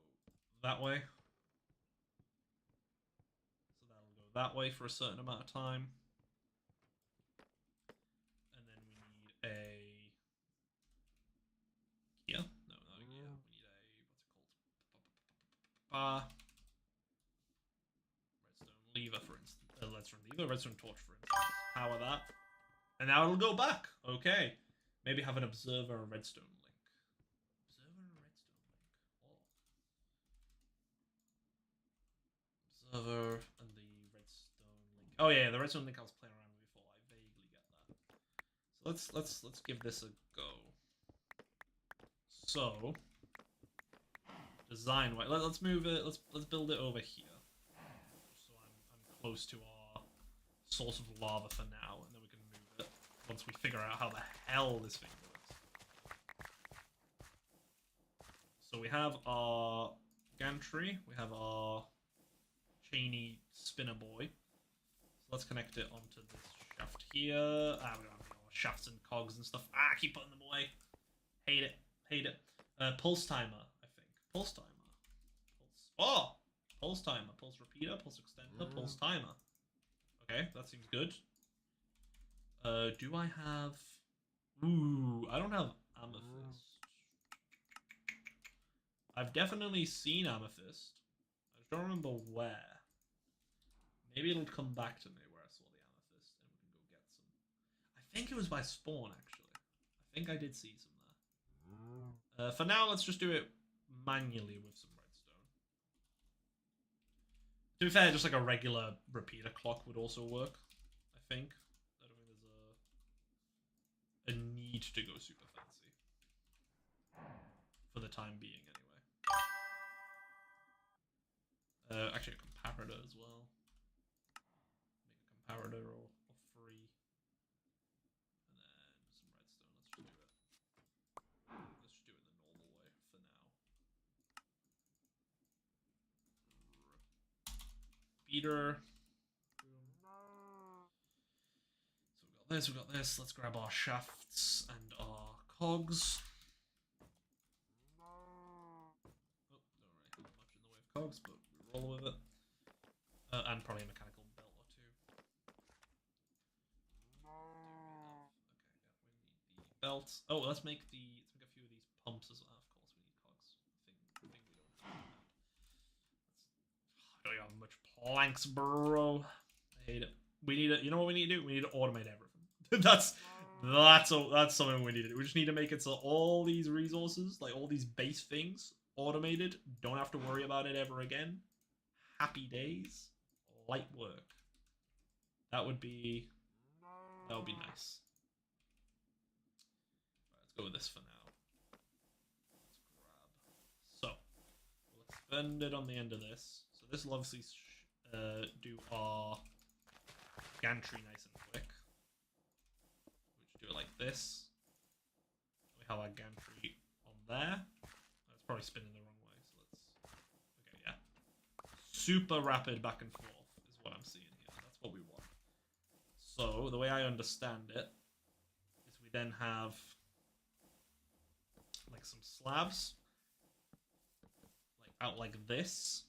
that way. So that'll go that way for a certain amount of time. And then we need a gear. No, not a gear. We need a, what's it called? Redstone lever, for instance. Redstone lever, redstone torch, for instance. Power that. And now it'll go back. Okay. Maybe have an observer and redstone link. Observer and redstone link. Oh. Observer and the redstone link. Oh yeah, the redstone link I was playing around with before. I vaguely get that. So let's give this a go. So design wise, let's move it. Let's build it over here. So I'm close to our source of lava for now, and then we can move it once we figure out how the hell this thing works. So we have our gantry, we have our chainy spinner boy. So let's connect it onto this shaft here. Ah, we don't have any more shafts and cogs and stuff. Ah, I keep putting them away. Hate it. Hate it. Pulse timer, I think. Pulse timer. Oh! Pulse timer. Pulse repeater, pulse extender, pulse timer. Okay, that seems good. Do I have... Ooh, I don't have amethyst. I've definitely seen amethyst. I just don't remember where. Maybe it'll come back to me where I saw the amethyst and we can go get some. I think it was by spawn, actually. I think I did see some there. For now, let's just do it manually with some redstone. To be fair, just like a regular repeater clock would also work, I think. I don't think there's a need to go super fancy. For the time being, anyway. Actually, a comparator as well. Make a comparator or free. And then some redstone. Let's just do it. Let's just do it the normal way for now. Repeater. So we got this. Let's grab our shafts and our cogs. Oh, don't really have much in the way of cogs, but we roll with it. And probably a mechanical belt or two. Okay, yeah, we need the belt. Oh, let's make a few of these pumps as well. Of course, we need cogs. Thing we don't have. I don't have much planks, bro. I hate it. We need it. You know what we need to do? We need to automate everything. that's something we need to do. We just need to make it so all these resources, like all these base things, automated. Don't have to worry about it ever again. Happy days. Light work. That would be nice. Right, let's go with this for now. Let's grab. So let's spend it on the end of this. So this will obviously do our gantry nice and this. We have our gantry on there. It's probably spinning the wrong way, so let's... Okay, yeah. Super rapid back and forth is what I'm seeing here. That's what we want. So, the way I understand it is we then have like some slabs like out like this.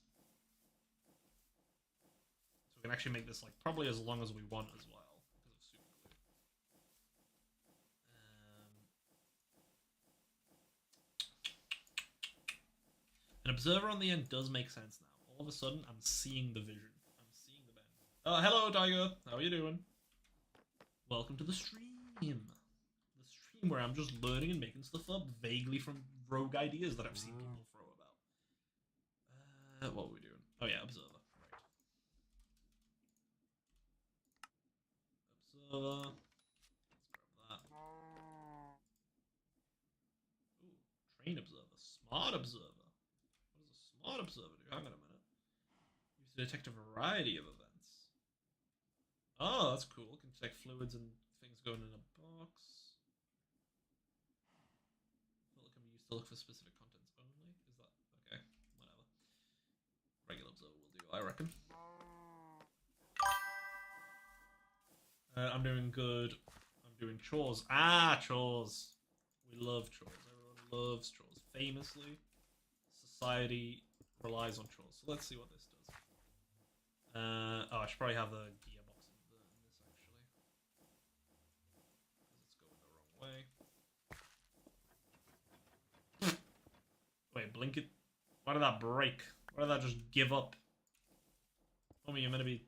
So we can actually make this like probably as long as we want as well because of super glue. An observer on the end does make sense now. All of a sudden, I'm seeing the vision. I'm seeing the bend. Oh, hello, Tiger. How are you doing? Welcome to the stream. The stream where I'm just learning and making stuff up vaguely from rogue ideas that I've seen people throw about. What were we doing? Oh yeah, observer. Right. Observer. Let's grab that. Ooh, train observer. Smart observer. What does a smart observer do? Hang on a minute. Used to detect a variety of events. Oh, that's cool. Can detect fluids and things going in a box. Well, it can be used to look for specific contents only. Is that okay? Whatever. Regular observer will do, I reckon. I'm doing good. I'm doing chores. Ah, chores. We love chores. Everyone loves chores. Famously, society relies on chores. So let's see what this does. Oh, I should probably have the gearbox in this actually. Because it's going the wrong way. Wait, blink it. Why did that break? Why did that just give up? Homie, you're meant to be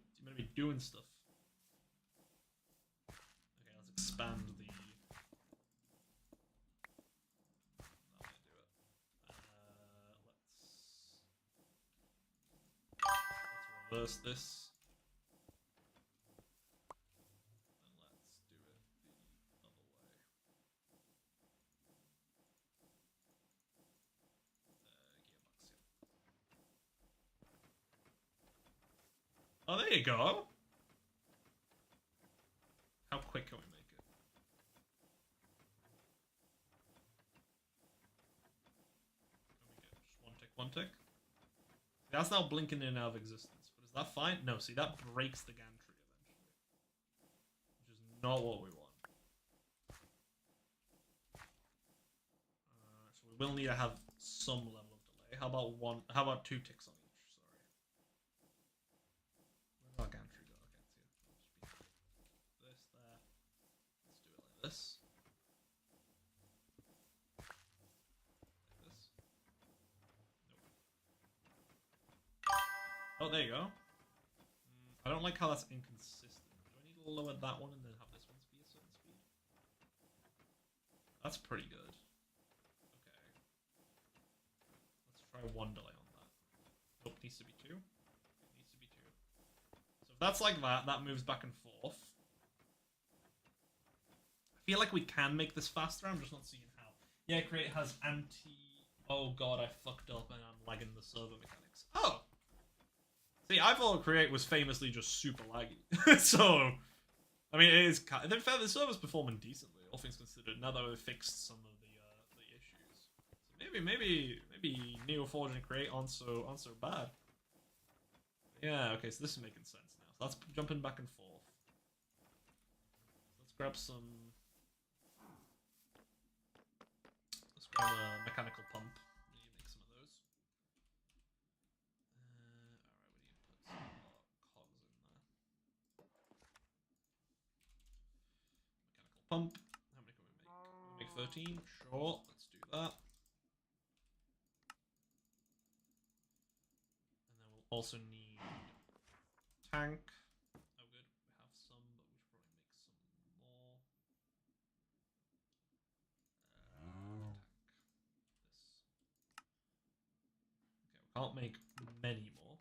doing stuff. Okay, let's expand the... That might do it. Let's reverse this. And let's do it the other way. Gearbox, yeah. Oh, there you go. How quick can we make it? Just one tick. See, that's now blinking in and out of existence. But is that fine? No, see, that breaks the gantry eventually. Which is not what we want. So we will need to have some level of delay. How about 2 ticks on each? Sorry. Where did our gantry go? Okay, it's here. This, there. Let's do it like this. Oh, there you go. I don't like how that's inconsistent. Do I need to lower that one and then have this one be a certain speed? That's pretty good. Okay. Let's try 1 delay on that. Nope, needs to be 2. It needs to be 2. So if that's like that, that moves back and forth. I feel like we can make this faster, I'm just not seeing how. Yeah, Create has anti... Oh god, I fucked up and I'm lagging the server mechanics. Oh! See, I thought Create was famously just super laggy. So, I mean, it is... In fact, the server's performing decently, all things considered, now that we've fixed some of the issues. So maybe NeoForge and Create aren't so bad. Yeah, okay, so this is making sense now. So that's jumping back and forth. Let's grab some... Let's grab a mechanical pump. We need to make some of those. Alright, we need to put some cogs in there. Mechanical pump. How many can we make? Can we make 13? Sure, let's do that. And then we'll also need tank. Oh good, we have some, but we should probably make some more. Tank. This. Okay, we can't make many more.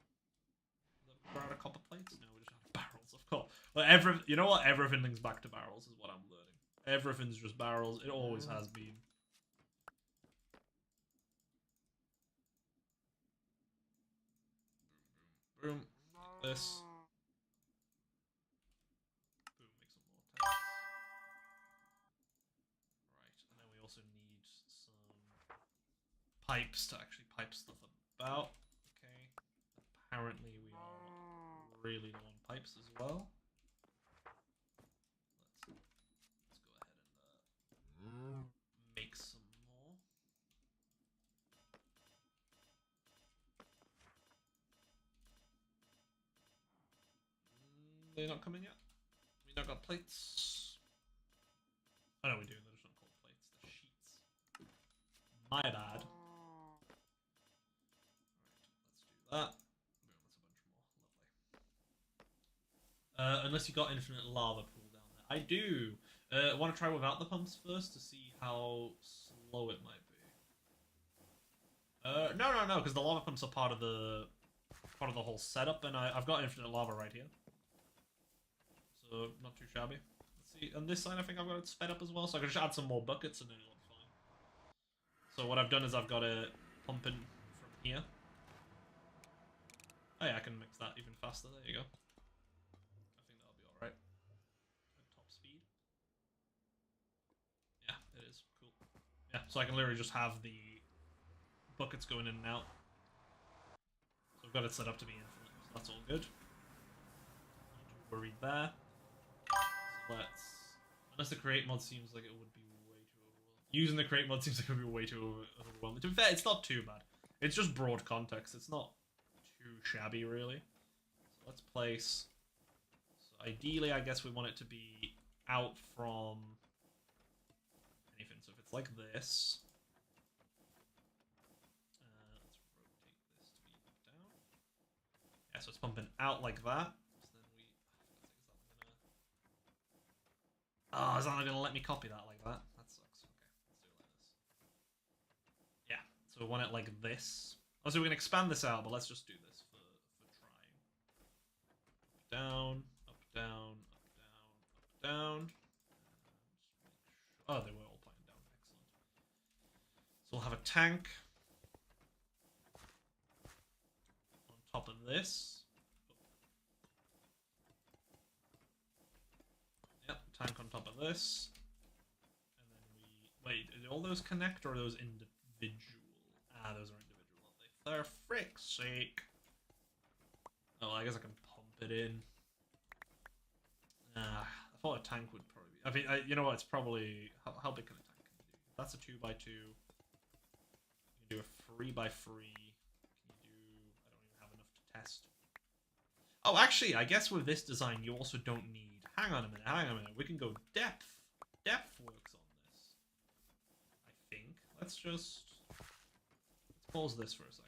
We're out of copper plates? No, we're just out of barrels, of course. Well, you know what? Everything links back to barrels is what I'm learning. Everything's just barrels. It always has been. Boom, boom, boom. Like this. Boom, make some more tanks. pipes to actually pipe stuff about. Okay. Apparently we are really low on pipes as well. Let's go ahead and make some more. They're not coming yet. We not got plates. Oh no, we do. They're just not called plates. They're sheets. My bad. Alright, let's do that. Boom, that's a bunch more. Lovely. Unless you got infinite lava pool down there. I do. Want to try without the pumps first to see how slow it might be. No, because the lava pumps are part of the whole setup, and I've got infinite lava right here. So, not too shabby. Let's see, on this side I think I've got it sped up as well, so I can just add some more buckets and then it'll be fine. So what I've done is I've got it pumping from here. Oh yeah, I can mix that even faster, there you go. I think that'll be alright. At top speed. Yeah, it is, cool. Yeah, so I can literally just have the buckets going in and out. So I've got it set up to be infinite, so that's all good. Not too worried there. Let's... Unless the create mod seems like it would be way too overwhelming. Using the create mod seems like it would be way too overwhelming. To be fair, it's not too bad. It's just broad context. It's not too shabby, really. So let's place... So ideally, I guess we want it to be out from anything. So if it's like this... let's rotate this to be down. Yeah, so it's pumping out like that. Oh, is that not going to let me copy that like that? That sucks. Okay, let's do it like this. Yeah, so we want it like this. Also, we can expand this out, but let's just do this for trying. Up, down, up, down, up, down, up, down. Oh, they were all pointing down. Excellent. So we'll have a tank on top of this. Tank on top of this, and then we wait. Do all those connect or are those individual? Ah, those are individual, aren't they? For frick's sake! Oh, I guess I can pump it in. I thought a tank would probably be. I mean, you know what? It's probably how big can a tank do? If that's a 2x2. You can do a 3x3. Can you do? I don't even have enough to test. Oh, actually, I guess with this design, you also don't need. Hang on a minute. We can go depth. Depth works on this. I think. Let's pause this for a second.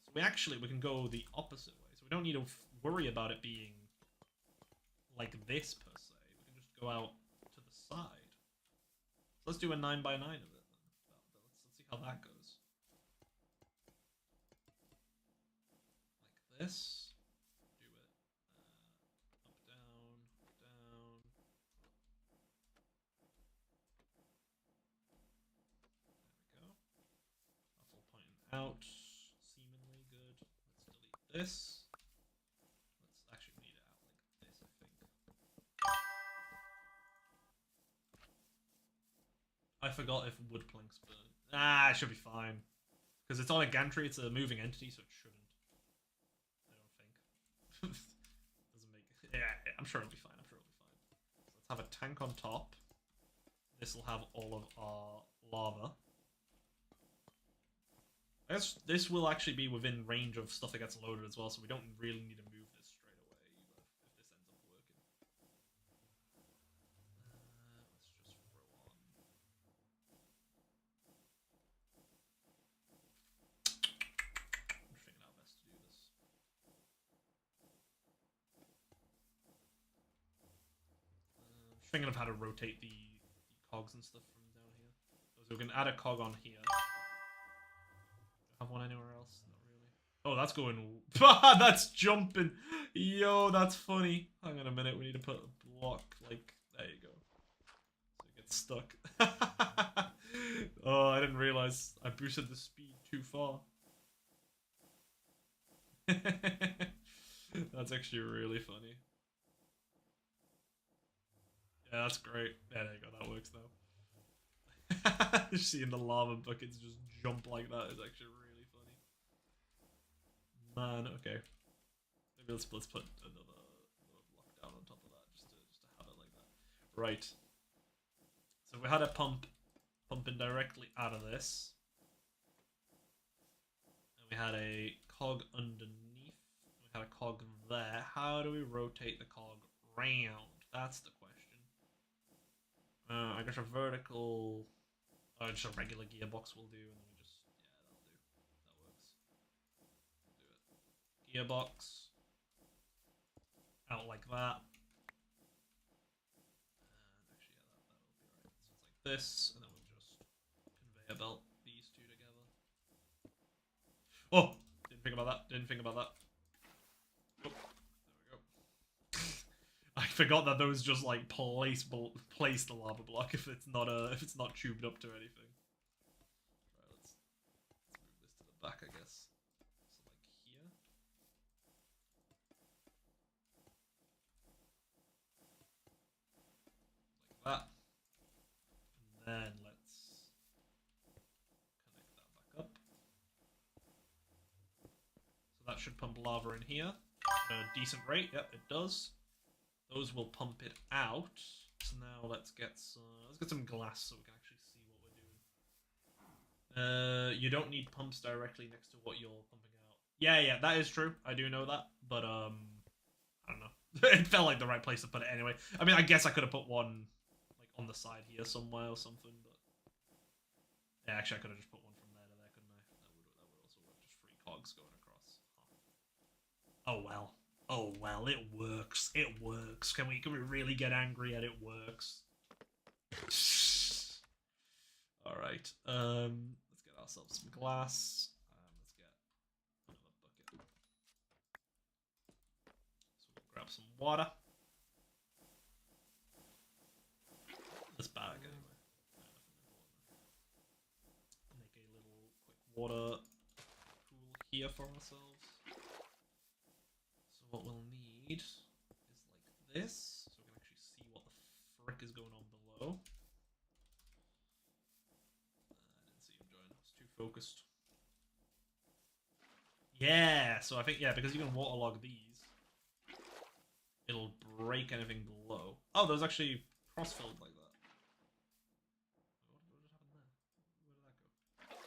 So we can go the opposite way. So we don't need to worry about it being like this per se. We can just go out to the side. So let's do a 9x9 of it then. Let's see how that goes. Like this. Out seemingly good. Let's delete this. Let's actually need it out like this, I think. I forgot if wood planks burn. Ah, it should be fine. Because it's on a gantry, it's a moving entity, so it shouldn't. I don't think. Doesn't make it. Yeah, I'm sure it'll be fine. So let's have a tank on top. This will have all of our lava. I guess this will actually be within range of stuff that gets loaded as well, so we don't really need to move this straight away either, if this ends up working. Let's just throw on... I'm just thinking how best to do this. Just thinking of how to rotate the cogs and stuff from down here. So we can add a cog on here. Have one anywhere else? Not really. Oh, that's going... That's jumping! Yo, that's funny. Hang on a minute, we need to put a block, like... There you go. So it gets stuck. Oh, I didn't realize I boosted the speed too far. That's actually really funny. Yeah, that's great. Yeah, there you go, that works Seeing the lava buckets just jump like that is actually really funny. Man, okay. Maybe let's put another block down on top of that just to have it like that. Right. So we had a pump pumping directly out of this. And we had a cog underneath. We had a cog there. How do we rotate the cog round? That's the question. I guess a vertical, just a regular gearbox will do, and then we just, yeah, that'll do. That works. Do it. Gearbox. Out like that. And actually, yeah, that'll be right. So it's like this, and then we'll just conveyor belt these two together. Oh! Didn't think about that. Didn't think about that. Oh, there we go. I forgot that those just like place the lava block if it's not tubed up to anything. Right, let's move this to the back, I guess. So like here. Like that. And then let's connect that back up. So that should pump lava in here at a decent rate. Yep, it does. Those will pump it out. So now let's get some glass so we can actually see what we're doing. You don't need pumps directly next to what you're pumping out. Yeah, that is true. I do know that, but I don't know. It felt like the right place to put it anyway. I mean, I guess I could have put one like on the side here somewhere or something, but yeah, actually I could have just put one from there to there, couldn't I? That would also work. Just 3 cogs going across. Huh. Oh well. Oh well, it works. It works. Can we really get angry at it works? All right. Let's get ourselves some glass. Let's get another bucket. So we'll grab some water. This bag anyway. Make a little quick water pool here for ourselves. What we'll need is like this, so we can actually see what the frick is going on below. I didn't see him join. I was too focused. Yeah, so I think, yeah, because you can waterlog these, it'll break anything below. Oh, there's actually cross-filled like that. What just happened there? Where did that go?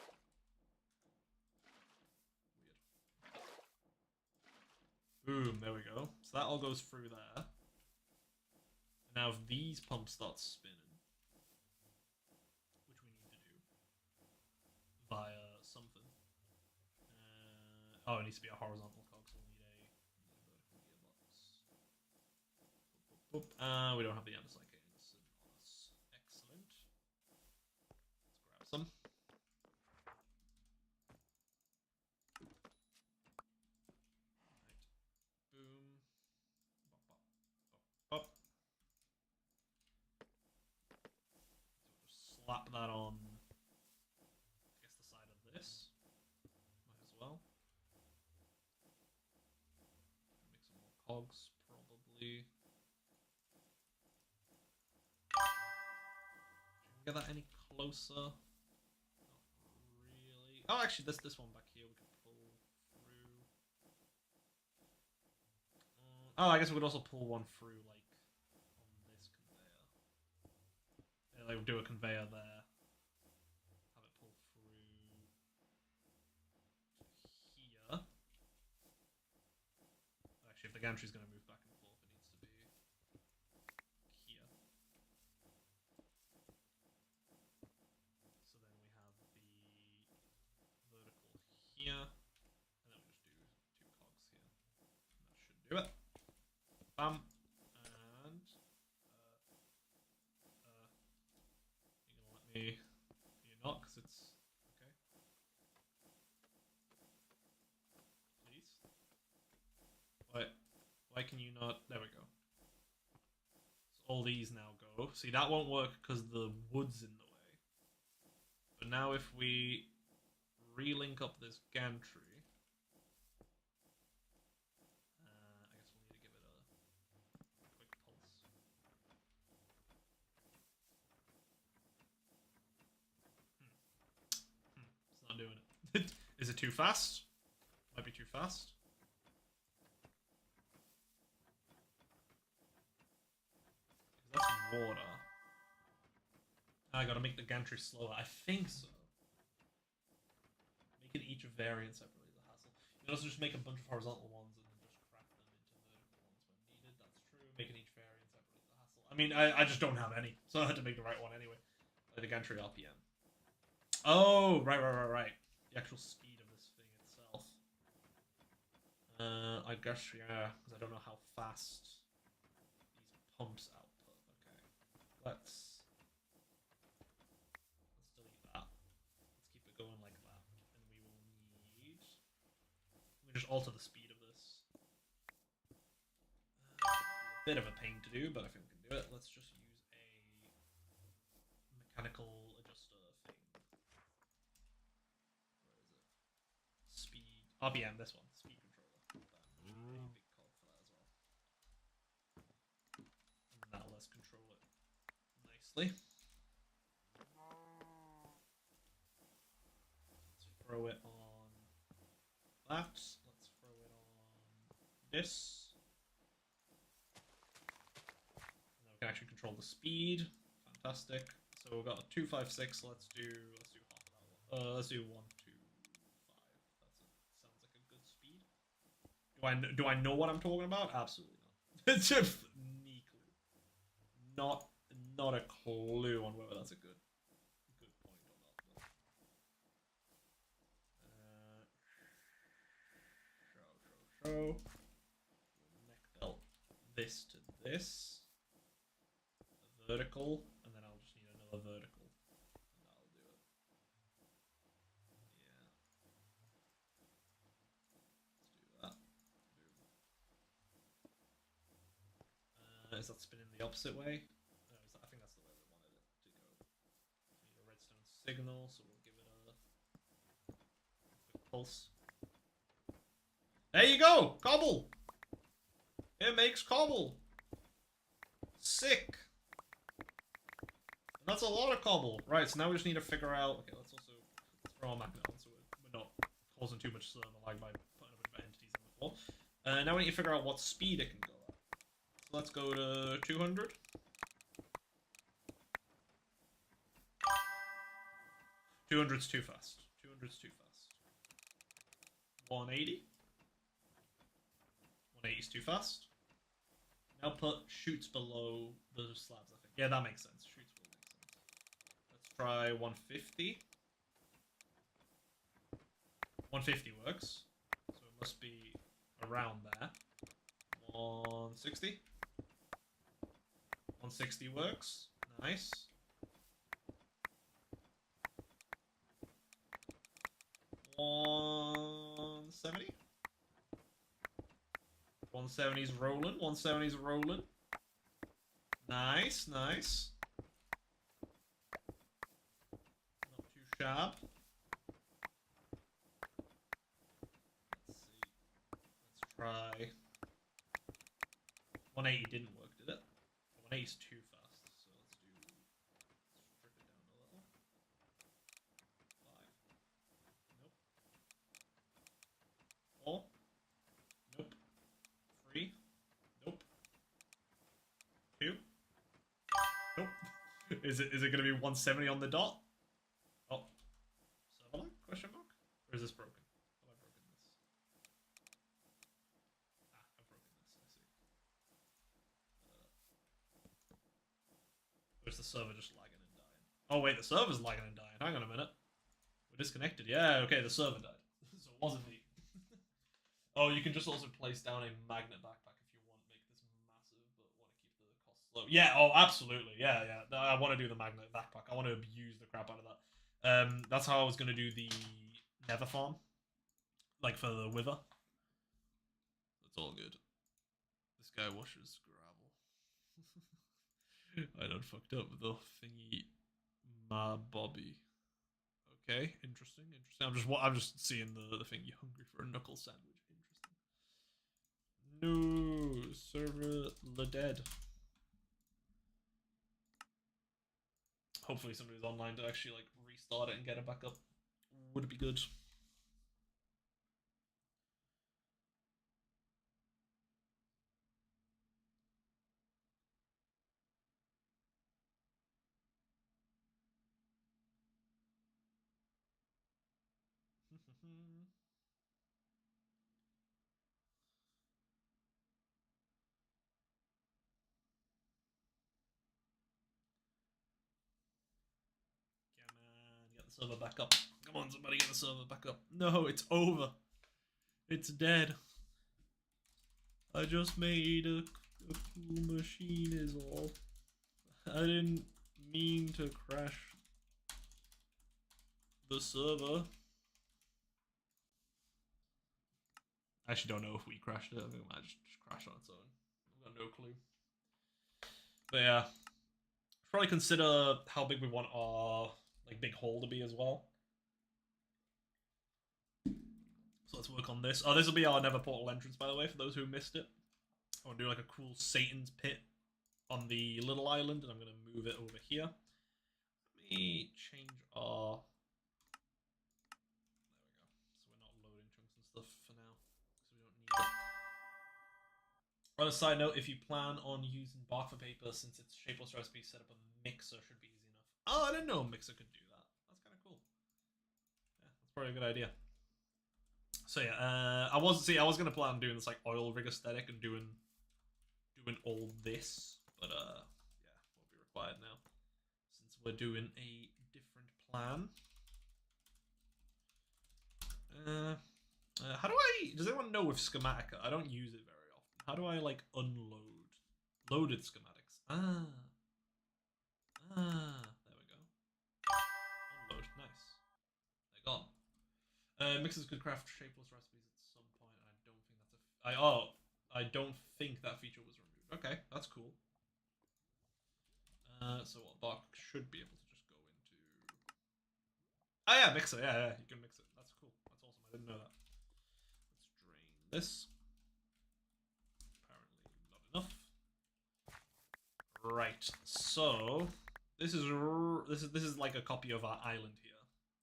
Boom, there we go. So that all goes through there. And now if these pumps start spinning, which we need to do via something. Oh, it needs to be a horizontal cog, so we'll need a vertical gearbox. Boop, boop. We don't have the andesite on us. Excellent. Let's grab some. Slap that on, I guess, the side of this. Might as well. Make some more cogs, probably. Can we get that any closer? Not really. Oh, actually, this one back here we could pull through. Oh, I guess we could also pull one through, like, on this conveyor. Yeah, like, do a conveyor there. Have it pull through here. Actually, if the gantry's going to move back and forth, it needs to be here. So then we have the vertical here. And then we just do 2 cogs here. And that should do it. Bam. And you're gonna let me. You're not, because it's okay. Please. Why can you not? There we go. So all these now go. See, that won't work because the wood's in the way. But now if we relink up this gantry. Is it too fast? Might be too fast. That's water. I gotta make the gantry slower. I think so. Making each variant separately is a hassle. You can also just make a bunch of horizontal ones and then just craft them into vertical ones when needed. That's true. Making each variant separately is a hassle. I mean, I just don't have any, so I had to make the right one anyway. Like the gantry RPM. Oh, right. The actual speed of this thing itself. I guess, yeah, because I don't know how fast these pumps output. Okay. Let's delete that. Let's keep it going like that. And we will need... Let me just alter the speed of this. A bit of a pain to do, but I think we can do it. Let's just use a mechanical adjuster thing. Where is it? Speed. RPM, this one. Speed controller. A big cog for that as well. And now let's control it nicely. Let's throw it on that. Let's throw it on this. And then we can actually control the speed. Fantastic. So we've got a 256. Let's do half of that one. Let's do 1, 2, 5. Sounds like a good speed. Do I know what I'm talking about? Absolutely not. It's a knee clue. Not a clue on whether that's a good point or not. Show. We'll neck belt this to this. A vertical, and then I'll just need another vertical. And that'll do it. Yeah. Let's do that. Boom. Is that spinning the opposite way? No, I think that's the way we wanted it to go. We need a redstone signal, so we'll give it a quick pulse. There you go! Cobble! It makes cobble! Sick! And that's a lot of cobble. Right, so now we just need to figure out... Okay, let's throw a magnet on so we're not causing too much server lag by putting a bunch of entities on the floor. Now we need to figure out what speed it can go at. So let's go to 200. 200's too fast. 200's too fast. 180. 180's too fast. Output shoots below the slabs, I think. Yeah, that makes sense. Shoots below makes sense. Let's try 150. 150 works. So it must be around there. 160. 160 works. Nice. 170. 170's rolling. 170's rolling. Nice, nice. Not too sharp. Let's see. Let's try. 180 didn't work, did it? 180's too fast, so let's strip it down a little. 5. Nope. 4. Nope. 3. Nope. 2. Nope. Is it gonna be 170 on the dot? Oh. Server lag? Question mark? Or is this broken? Have I broken this? I've broken this, I see. Or is the server just lagging and dying? Oh wait, the server's lagging and dying. Hang on a minute. We're disconnected. Yeah, okay, the server died. So it wasn't me. Oh, you can just also place down a magnet backpack if you want, make this massive, but want to keep the costs low. Yeah, oh, absolutely. Yeah. I want to do the magnet backpack. I want to abuse the crap out of that. That's how I was going to do the nether farm. Like for the wither. That's all good. This guy washes gravel. I done fucked up with the thingy. My Bobby. Okay, interesting. I'm just seeing the thing. You hungry for a knuckle sandwich? Interesting. No, server the dead. Hopefully somebody's online to actually like restart it and get it back up. Would be good. Come on, get the server back up. Come on, somebody get the server back up. No, it's over. It's dead. I just made a cool machine is all. I didn't mean to crash the server. I actually don't know if we crashed it. I think it might just crash on its own. I've got no clue. But yeah, probably consider how big we want our like big hole to be as well. So let's work on this. Oh, this will be our Nether portal entrance, by the way, for those who missed it. I want to do like a cool Satan's pit on the little island, and I'm going to move it over here. Let me change our... There we go. So we're not loading chunks and stuff for now, because we don't need it. On a side note, if you plan on using bark for paper, since it's shapeless recipe, set up a mixer should be easy enough. Oh, I didn't know a mixer could do that. That's kind of cool. Yeah, that's probably a good idea. So yeah, I was gonna plan on doing this like oil rig aesthetic and doing all this, but yeah, won't be required now since we're doing a different plan. How do I? Does anyone know with Schematica? I don't use it very often. How do I like unload loaded schematics? There we go. Unload, nice. They're gone. Mixers could craft shapeless recipes at some point, and I don't think that feature was removed. Okay, that's cool. So what bark should be able to just go into... Oh yeah, mixer, yeah, you can mix it. That's cool. That's awesome. I didn't know that. Let's drain this. Apparently not enough. Right. So this is like a copy of our island here.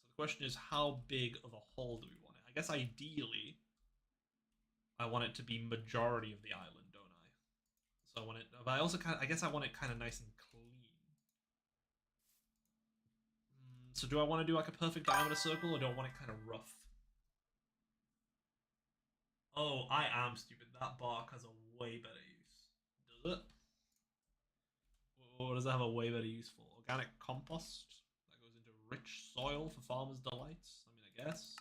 So the question is, how big of a hole do we want it? I guess ideally I want it to be majority of the island, don't I? So I want it, but I also I guess I want it kind of nice and clean. So do I want to do like a perfect diameter circle, or do I want it kind of rough? Oh, I am stupid. That bark has a way better use. Does it? What does it have a way better use for? Organic compost? That goes into rich soil for farmers' delights? I mean, I guess.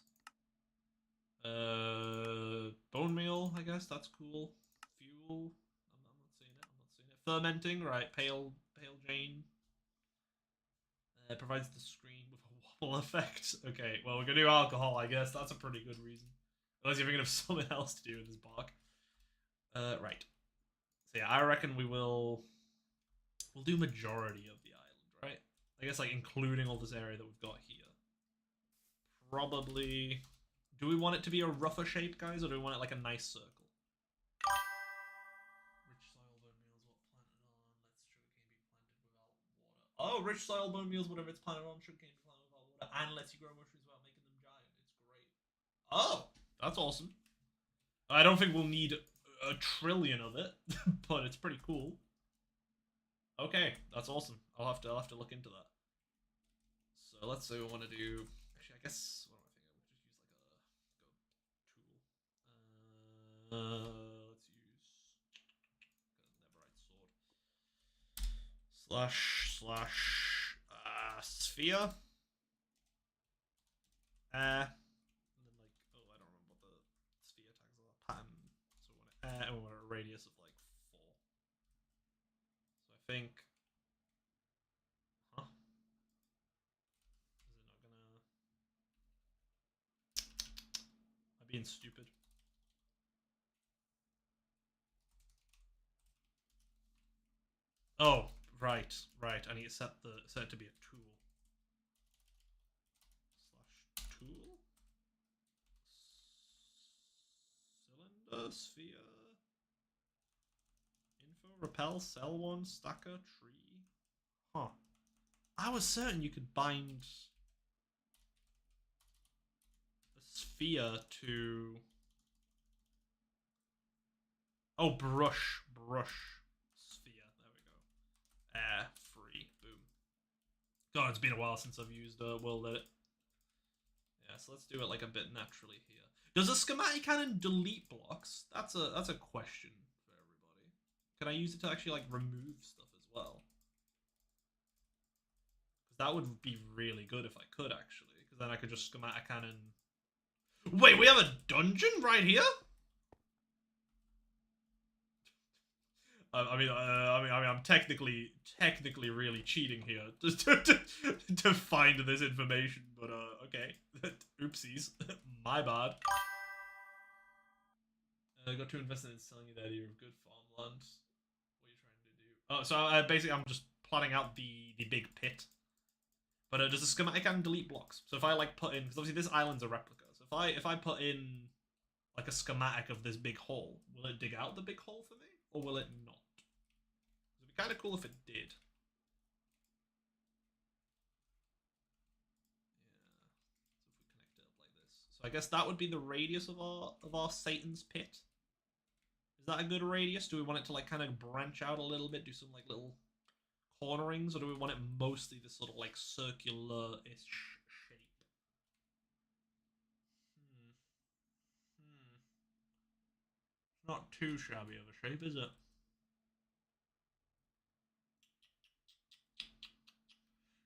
Bone meal, I guess. That's cool. Fuel. I'm not seeing it. I'm not seeing it. Fermenting, right. Pale Jane. Provides the screen with a wobble effect. Okay, well, we're going to do alcohol, I guess. That's a pretty good reason. Unless you're thinking of something else to do with this bark. Right. So yeah, I reckon we'll do majority of the island, right? I guess like including all this area that we've got here. Probably... Do we want it to be a rougher shape, guys, or do we want it like a nice circle? Rich soil bone meals, what planted on? Let's sugarcane be planted without water. Oh, rich soil bone meals, whatever it's planted on, sugarcane be planted without water, and lets you grow mushrooms without making them giant. It's great. Oh, that's awesome. I don't think we'll need a trillion of it, but it's pretty cool. Okay, that's awesome. I'll have to look into that. So let's say we want to do. Actually, I guess what am I thinking? We could just use like a tool. Let's use a netherite sword. / sphere. And then like, oh, I don't remember what the sphere tags are. Pattern. So we want a radius of like 4. So I think. Huh? Is it not gonna? Am I being stupid? Oh, right. I need to set it to be a tool. / tool. Cylinder, sphere. Info, repel, sell one, stacker, tree. Huh. I was certain you could bind a sphere to... Oh, brush. Sphere. There we go. Free. Boom. God, it's been a while since I've used World Edit. Yeah, so let's do it like a bit naturally here. Does a schematic cannon delete blocks? That's a question for everybody. Can I use it to actually like remove stuff as well? Because that would be really good if I could actually. Because then I could just schematic cannon. Wait, we have a dungeon right here? I'm technically really cheating here to find this information, but okay. Oopsies, my bad. I got too invested in selling you the idea of good farmland. What are you trying to do? Oh, so basically I'm just plotting out the big pit. But does the schematic and delete blocks? So if I like put in, because obviously this island's a replica. So if I put in like a schematic of this big hole, will it dig out the big hole for me, or will it not? It'd be kind of cool if it did. Yeah. So if we connect it up like this, so I guess that would be the radius of our Satan's pit. Is that a good radius? Do we want it to like kind of branch out a little bit, do some like little cornerings, or do we want it mostly this sort of like circular-ish shape? Not too shabby of a shape, is it?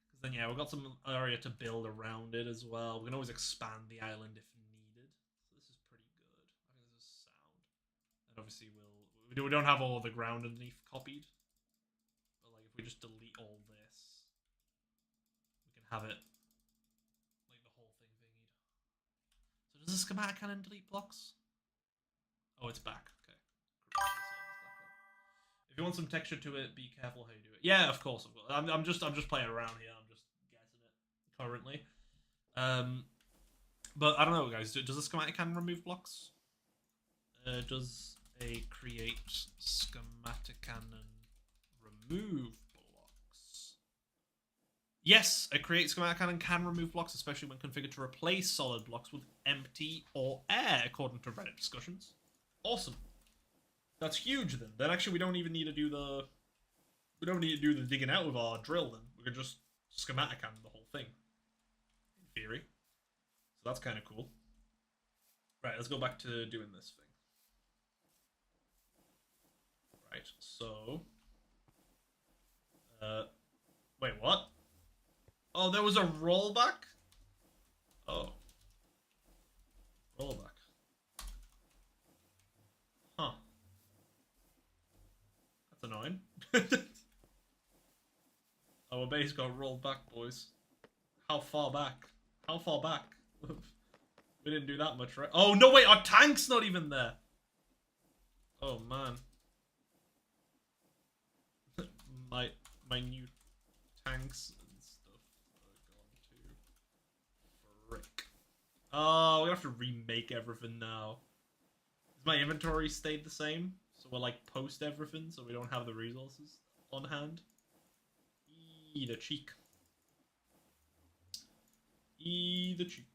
Because then, yeah, we've got some area to build around it as well. We can always expand the island if needed. So this is pretty good. I think this is sound. And obviously we don't have all the ground underneath copied. But like if we just delete all this, we can have it like the whole thing thingied. So does the schematic cannon delete blocks? Oh, it's back. Okay. If you want some texture to it, be careful how you do it. Yeah, of course. I'm just playing around here. I'm just guessing it currently. But I don't know, guys. Does a schematic cannon remove blocks? Does a create schematic cannon remove blocks? Yes, a create schematic cannon can remove blocks, especially when configured to replace solid blocks with empty or air, according to Reddit discussions. Awesome. That's huge then. Then actually we don't even need to do the digging out with our drill then. We can just schematic cannon the whole thing. In theory. So that's kind of cool. Right, let's go back to doing this thing. Right, so wait, what? Oh, there was a rollback? Oh. Rollback. Huh. That's annoying. Our base got rolled back, boys. How far back? How far back? We didn't do that much, right? Oh, no, wait, our tank's not even there. Oh, man. my new tanks and stuff are gone to frick. Oh, we have to remake everything now. Has my inventory stayed the same? So we'll like post everything so we don't have the resources on hand. Eat a cheek. Eat the cheek.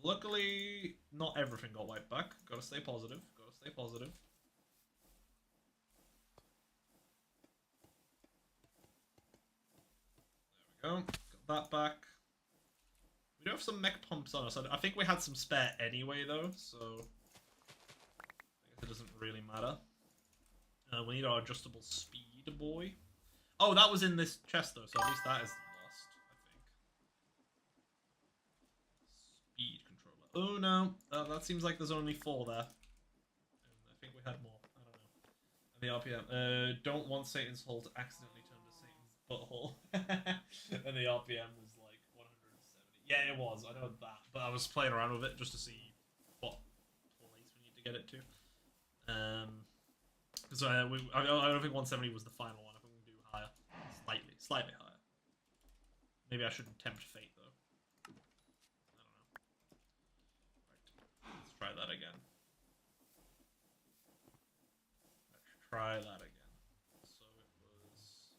Luckily, not everything got wiped back. Gotta stay positive. Gotta stay positive. There we go. Got that back. We do have some mech pumps on us. I think we had some spare anyway, though, so I guess it doesn't really matter. We need our adjustable speed, boy. Oh, that was in this chest, though, so at least that is lost, I think. Speed controller. Oh, no. That seems like there's only 4 there. And I think we had more. I don't know. And the RPM. Don't want Satan's hole to accidentally turn to Satan's butthole. And the RPM was like 170. Yeah, it was. I know that. But I was playing around with it just to see what place we need to get it to. So I don't think 170 was the final one. I think we can do higher. Slightly higher. Maybe I shouldn't tempt fate, though. I don't know. Right. Let's try that again. Let's try that again. So it was...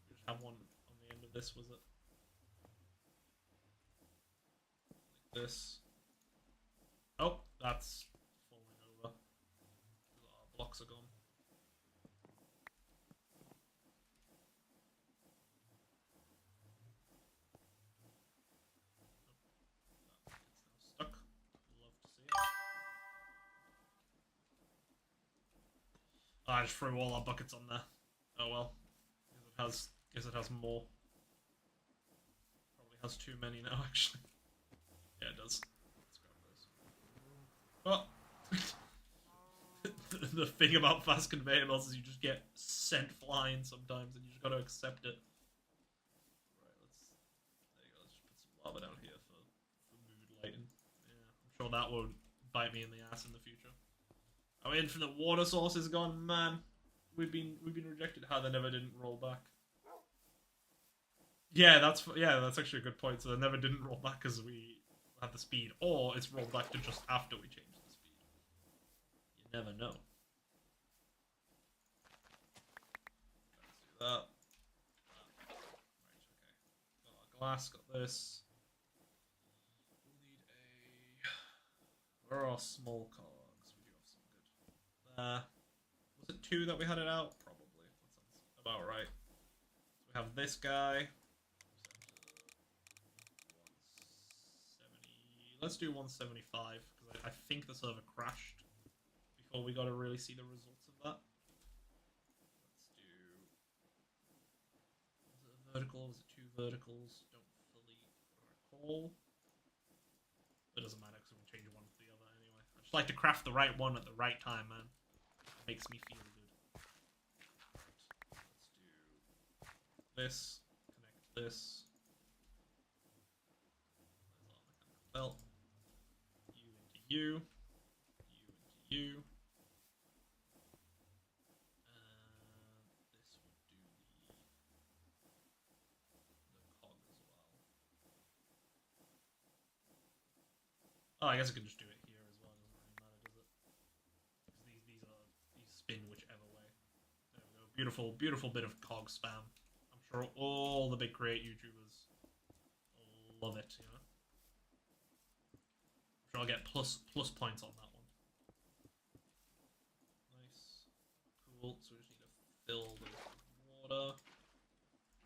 We just have one on the end of this, was it? Like this. Oh, that's falling over. Our blocks are gone. I just threw all our buckets on there. Oh well. Guess it has more. Probably has too many now, actually. Yeah, it does. Let's grab this. Oh! The thing about fast conveyor belts is you just get sent flying sometimes, and you just gotta accept it. Right, there you go, let's just put some lava down here for mood lighting. Yeah, I'm sure that won't bite me in the ass in the future. Our infinite water source is gone, man. We've been rejected. How they never didn't roll back. Yeah, that's actually a good point. So they never didn't roll back because we had the speed, or it's rolled back to just after we changed the speed. You never know. Let's do that. Right, okay. Got our glass. Got this. We'll need a. Where are our small cogs? We do have some good. Was it 2 that we had it out? Probably. That sounds about right. So we have this guy. Let's do 175, because I think the server crashed before we got to really see the results of that. Let's do... Was it a vertical? Was it 2 verticals? Don't fully recall. It doesn't matter, because we can change one to the other anyway. I just like to craft the right one at the right time, man. It makes me feel good. Right. Let's do this. Connect this. There's our mechanical belt. You into you. And this would do the cog as well. Oh, I guess I can just do it here as well. Doesn't really matter, does it? Because these spin whichever way. There we go. Beautiful, beautiful bit of cog spam. I'm sure all the big create YouTubers love it, you know. I'll get plus points on that one. Nice. Cool. So we just need to fill this with water.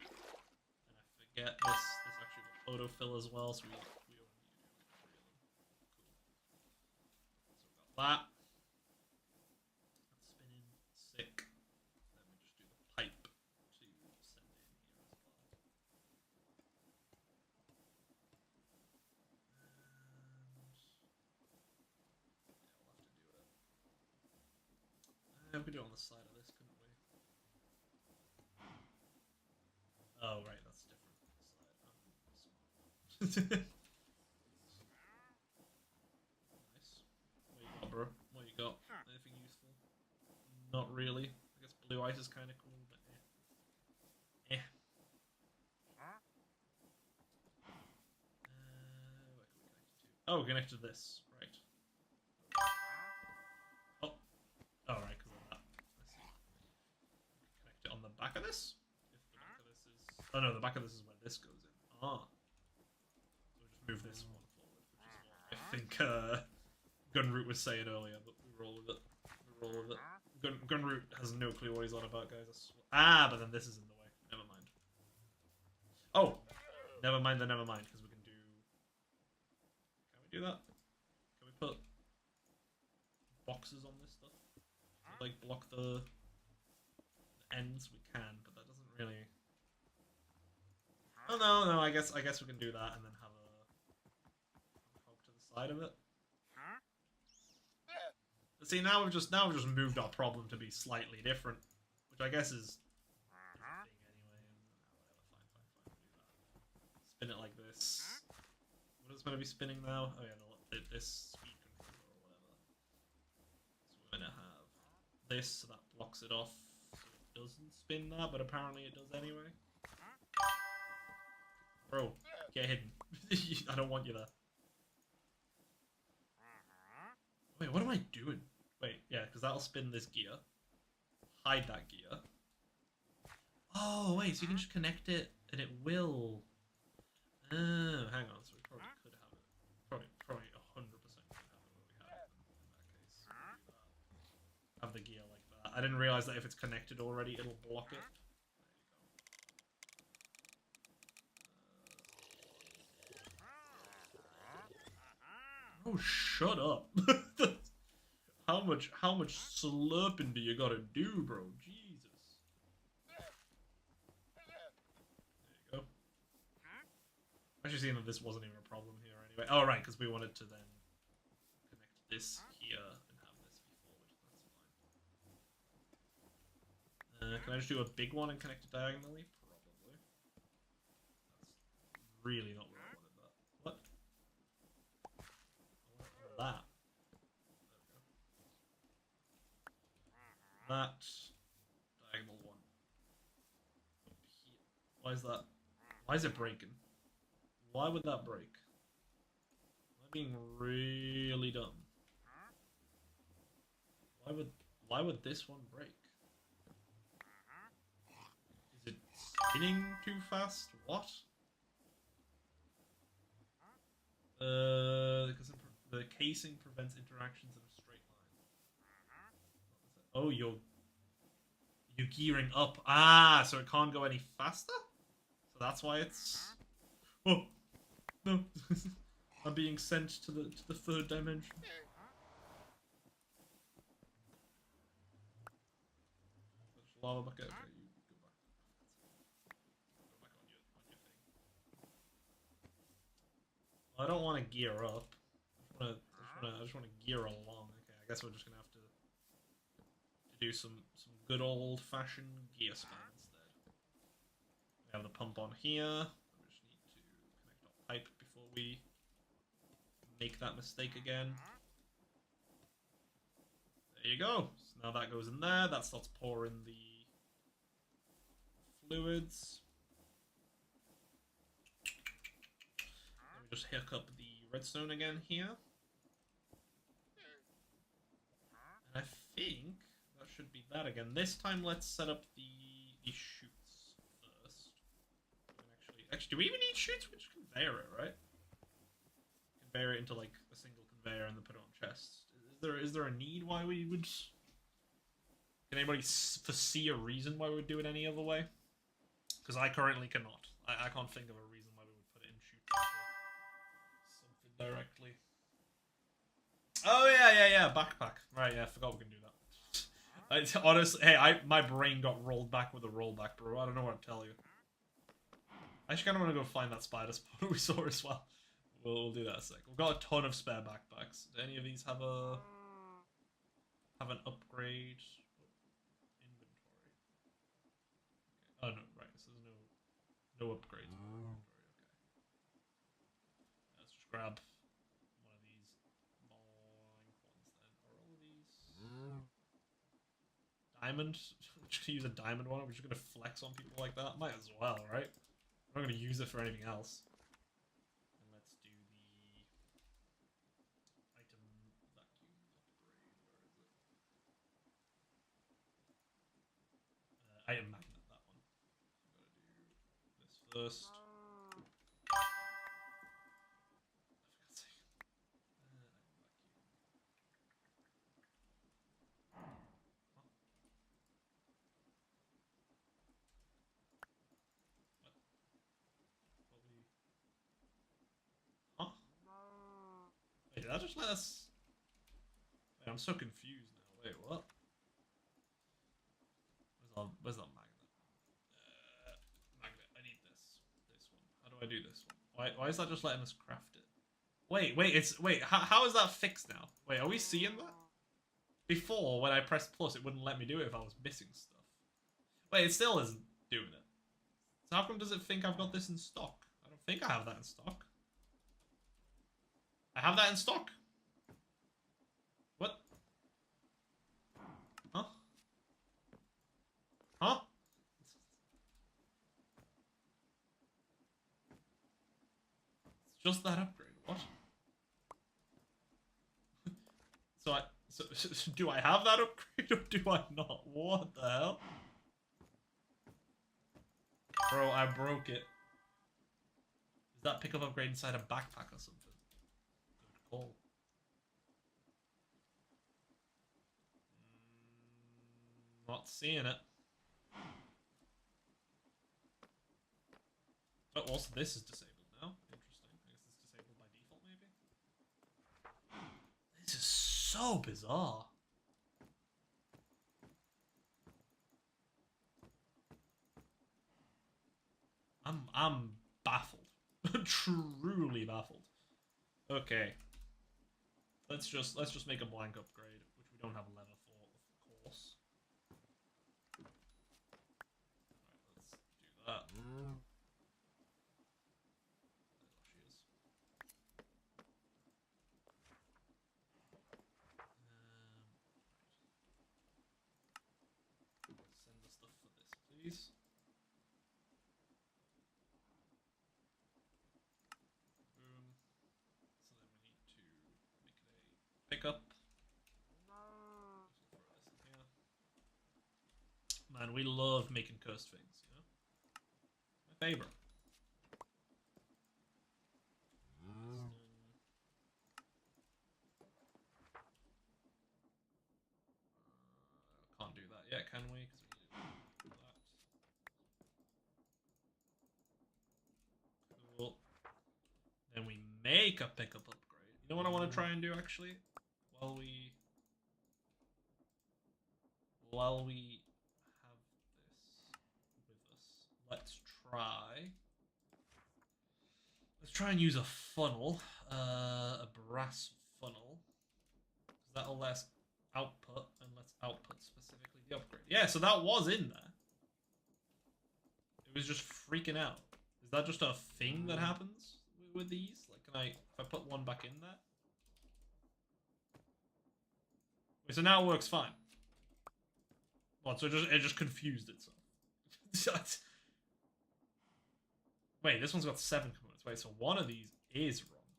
And I forget this actually will autofill as well, so we only need to do like 3 of them. Cool. So we got that. That's spinning. Sick. Then we just do the pipe to send in here as well. We could do it on the side of this, couldn't we? Oh, right, that's different. Side. Nice. What you got, bro? What you got? Anything useful? Not really. I guess blue ice is kind of cool, but eh. Where can we connect it to? Oh, connect to this. Right. Oh. Oh, right, because of that. I see. Connect it on the back of this? If the back of this is... Oh no, the back of this is where this goes in. Ah. So we'll just move this one forward, which is what I think Gunroot was saying earlier, but we roll with it. Gunroot has no clue what he's on about, guys. I swear. Ah, but then this is in the way. Never mind. Oh! Never mind the never mind, because we can do... Can we do that? Can we put boxes on this stuff? Like block the ends? We can, but that doesn't really... Oh no, I guess we can do that and then have a cog to the side of it. But see, now we've just moved our problem to be slightly different, which I guess is a thing anyway. Whatever, fine, we'll do that. Spin it like this. What is it going to be spinning now? Oh yeah, this speed controller or whatever. So we're gonna have this, so that blocks it off, so it doesn't spin that, but apparently it does anyway. Bro, get hidden. I don't want you there. Wait, what am I doing? Wait, yeah, because that'll spin this gear. Hide that gear. Oh, wait, so you can just connect it, and it will... Oh, hang on, so we probably could have it. Probably 100% could have it where we had it in that case. We'll do that. Have the gear like that. I didn't realize that if it's connected already, it'll block it. Oh, shut up. how much slurping do you gotta do, bro? Jesus. There you go. Actually, seeing that this wasn't even a problem here anyway. Oh right, because we wanted to then connect this here and have this be forward. That's fine. Can I just do a big one and connect it diagonally? Probably. That's really not where I wanted that. What? I want that. That diagonal one. Why is that? Why is it breaking? Why would that break? Am I being really dumb? Why would this one break? Is it spinning too fast? What? Because the casing prevents interactions in a straight line. Oh, you're gearing up. Ah, so it can't go any faster? So that's why it's... Oh, no. I'm being sent to the third dimension. Lava bucket. Okay, you go back. Go back on your thing. I don't want to gear up. I just want to gear along. Okay, I guess we're just gonna have to do some good old fashioned gear span instead. We have the pump on here. We just need to connect our pipe before we make that mistake again. There you go. So now that goes in there. That starts pouring the fluids. Let me just hook up the redstone again here. And I think that should be that again. This time let's set up the chutes first. Actually, do we even need chutes? We just conveyor it, right? Conveyor it into like a single conveyor and then put it on chests. Is there a need why we would... Can anybody foresee a reason why we would do it any other way? Because I currently cannot. I can't think of a reason why we would put it in chutes something directly. Oh yeah, backpack. Right, yeah, I forgot we can do that. Honestly, hey, my brain got rolled back with a rollback, bro. I don't know what to tell you. I actually kind of want to go find that spider spawner we saw as well. We'll do that in a sec. We've got a ton of spare backpacks. Do any of these have an upgrade inventory? Okay. Oh no, right. So there's no upgrades in the inventory. Okay. Let's just grab one of these blank ones then. Are all of these diamond? We're just gonna use a diamond one. We're just gonna flex on people like that. Might as well, right? We're not gonna use it for anything else. Item magnet, that one. I'm gonna do this first. Huh? Wait, did that just let us... Wait, I'm so confused now. Wait, what? Where's that magnet? Magnet, I need this. This one. How do I do this one? Why is that just letting us craft it? Wait, how is that fixed now? Wait, are we seeing that? Before, when I pressed plus, it wouldn't let me do it if I was missing stuff. Wait, it still isn't doing it. So how come does it think I've got this in stock? I don't think I have that in stock. I have that in stock. What? Huh? Huh? It's just that upgrade. What? So do I have that upgrade or do I not? What the hell? Bro, I broke it. Is that pickup upgrade inside a backpack or something? Good call. Not seeing it. Oh, also this is disabled now. Interesting. I guess it's disabled by default, maybe? This is so bizarre. I'm baffled. Truly baffled. Okay. Let's just make a blank upgrade, which we don't have leather for, of course. Right, let's do that. There she is. Send the stuff for this, please. Boom. So then we need to make it a pickup. Just throw this in here. Man, we love making cursed things, you know? It's my favorite. Can't do that yet, can we? Because we need to do that. Cool. Then we make a pickup upgrade. You know what I want to try and do, actually? While we have this with us, let's try and use a funnel, a brass funnel, because that'll let output, and let's output specifically the upgrade. Yeah, so that was in there. It was just freaking out. Is that just a thing that happens with these? Like, if I put one back in there? Wait, so now it works fine. What, so it just confused itself. Wait, this one's got 7 components. Wait, so one of these is wrong.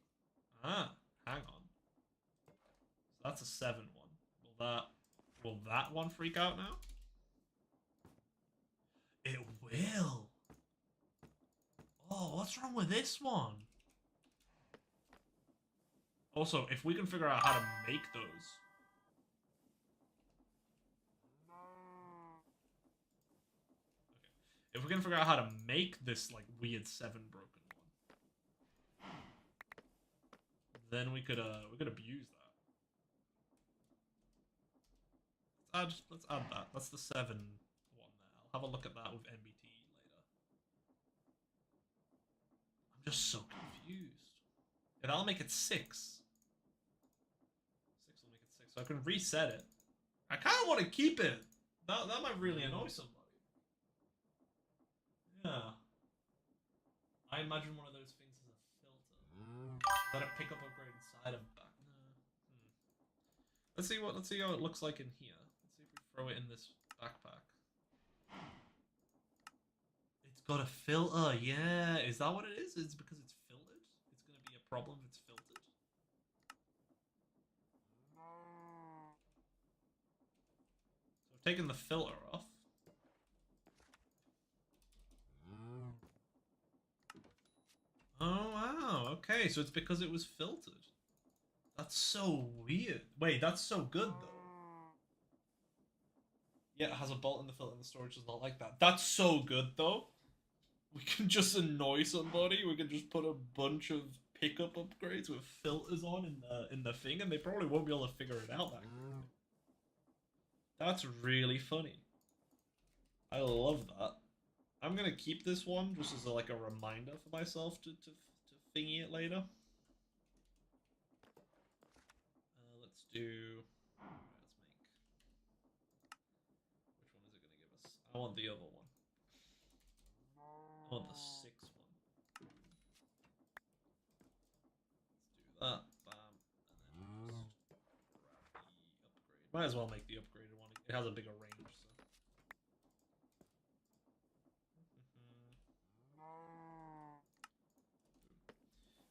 Ah, hang on. So that's a 7 one. Will that one freak out now? It will. Oh, what's wrong with this one? Also, if we can figure out how to make those. Okay. If we can figure out how to make this, like, weird 7 broken one, then we could abuse that. Let's add that. That's the 7 one there. I'll have a look at that with MBT later. I'm just so confused. Yeah, that'll make it 6. 6 will make it 6. So I can reset it. I kind of want to keep it. That might really annoy somebody. Yeah. I imagine one of those things is a filter. Let it pick up upgrade inside of back. Let's see how it looks like in here. Let's see if we throw it in this backpack. It's got a filter, yeah. Is that what it is? It's because it's filtered? It's gonna be a problem if it's filtered. So I've taken the filter off. Oh wow, okay, so it's because it was filtered. That's so weird. Wait, that's so good though. Yeah, it has a bolt in the filter and the storage does not like that. That's so good though. We can just annoy somebody. We can just put a bunch of pickup upgrades with filters on in the thing, and they probably won't be able to figure it out that quickly. That's really funny. I love that. I'm gonna keep this one just as like a reminder for myself to thingy it later. Let's do. Let's make. Which one is it gonna give us? I want the other one. I want the 6 one. Let's do that. Bam. And then just grab the upgrade. Might as well make the upgraded one. It has a bigger range.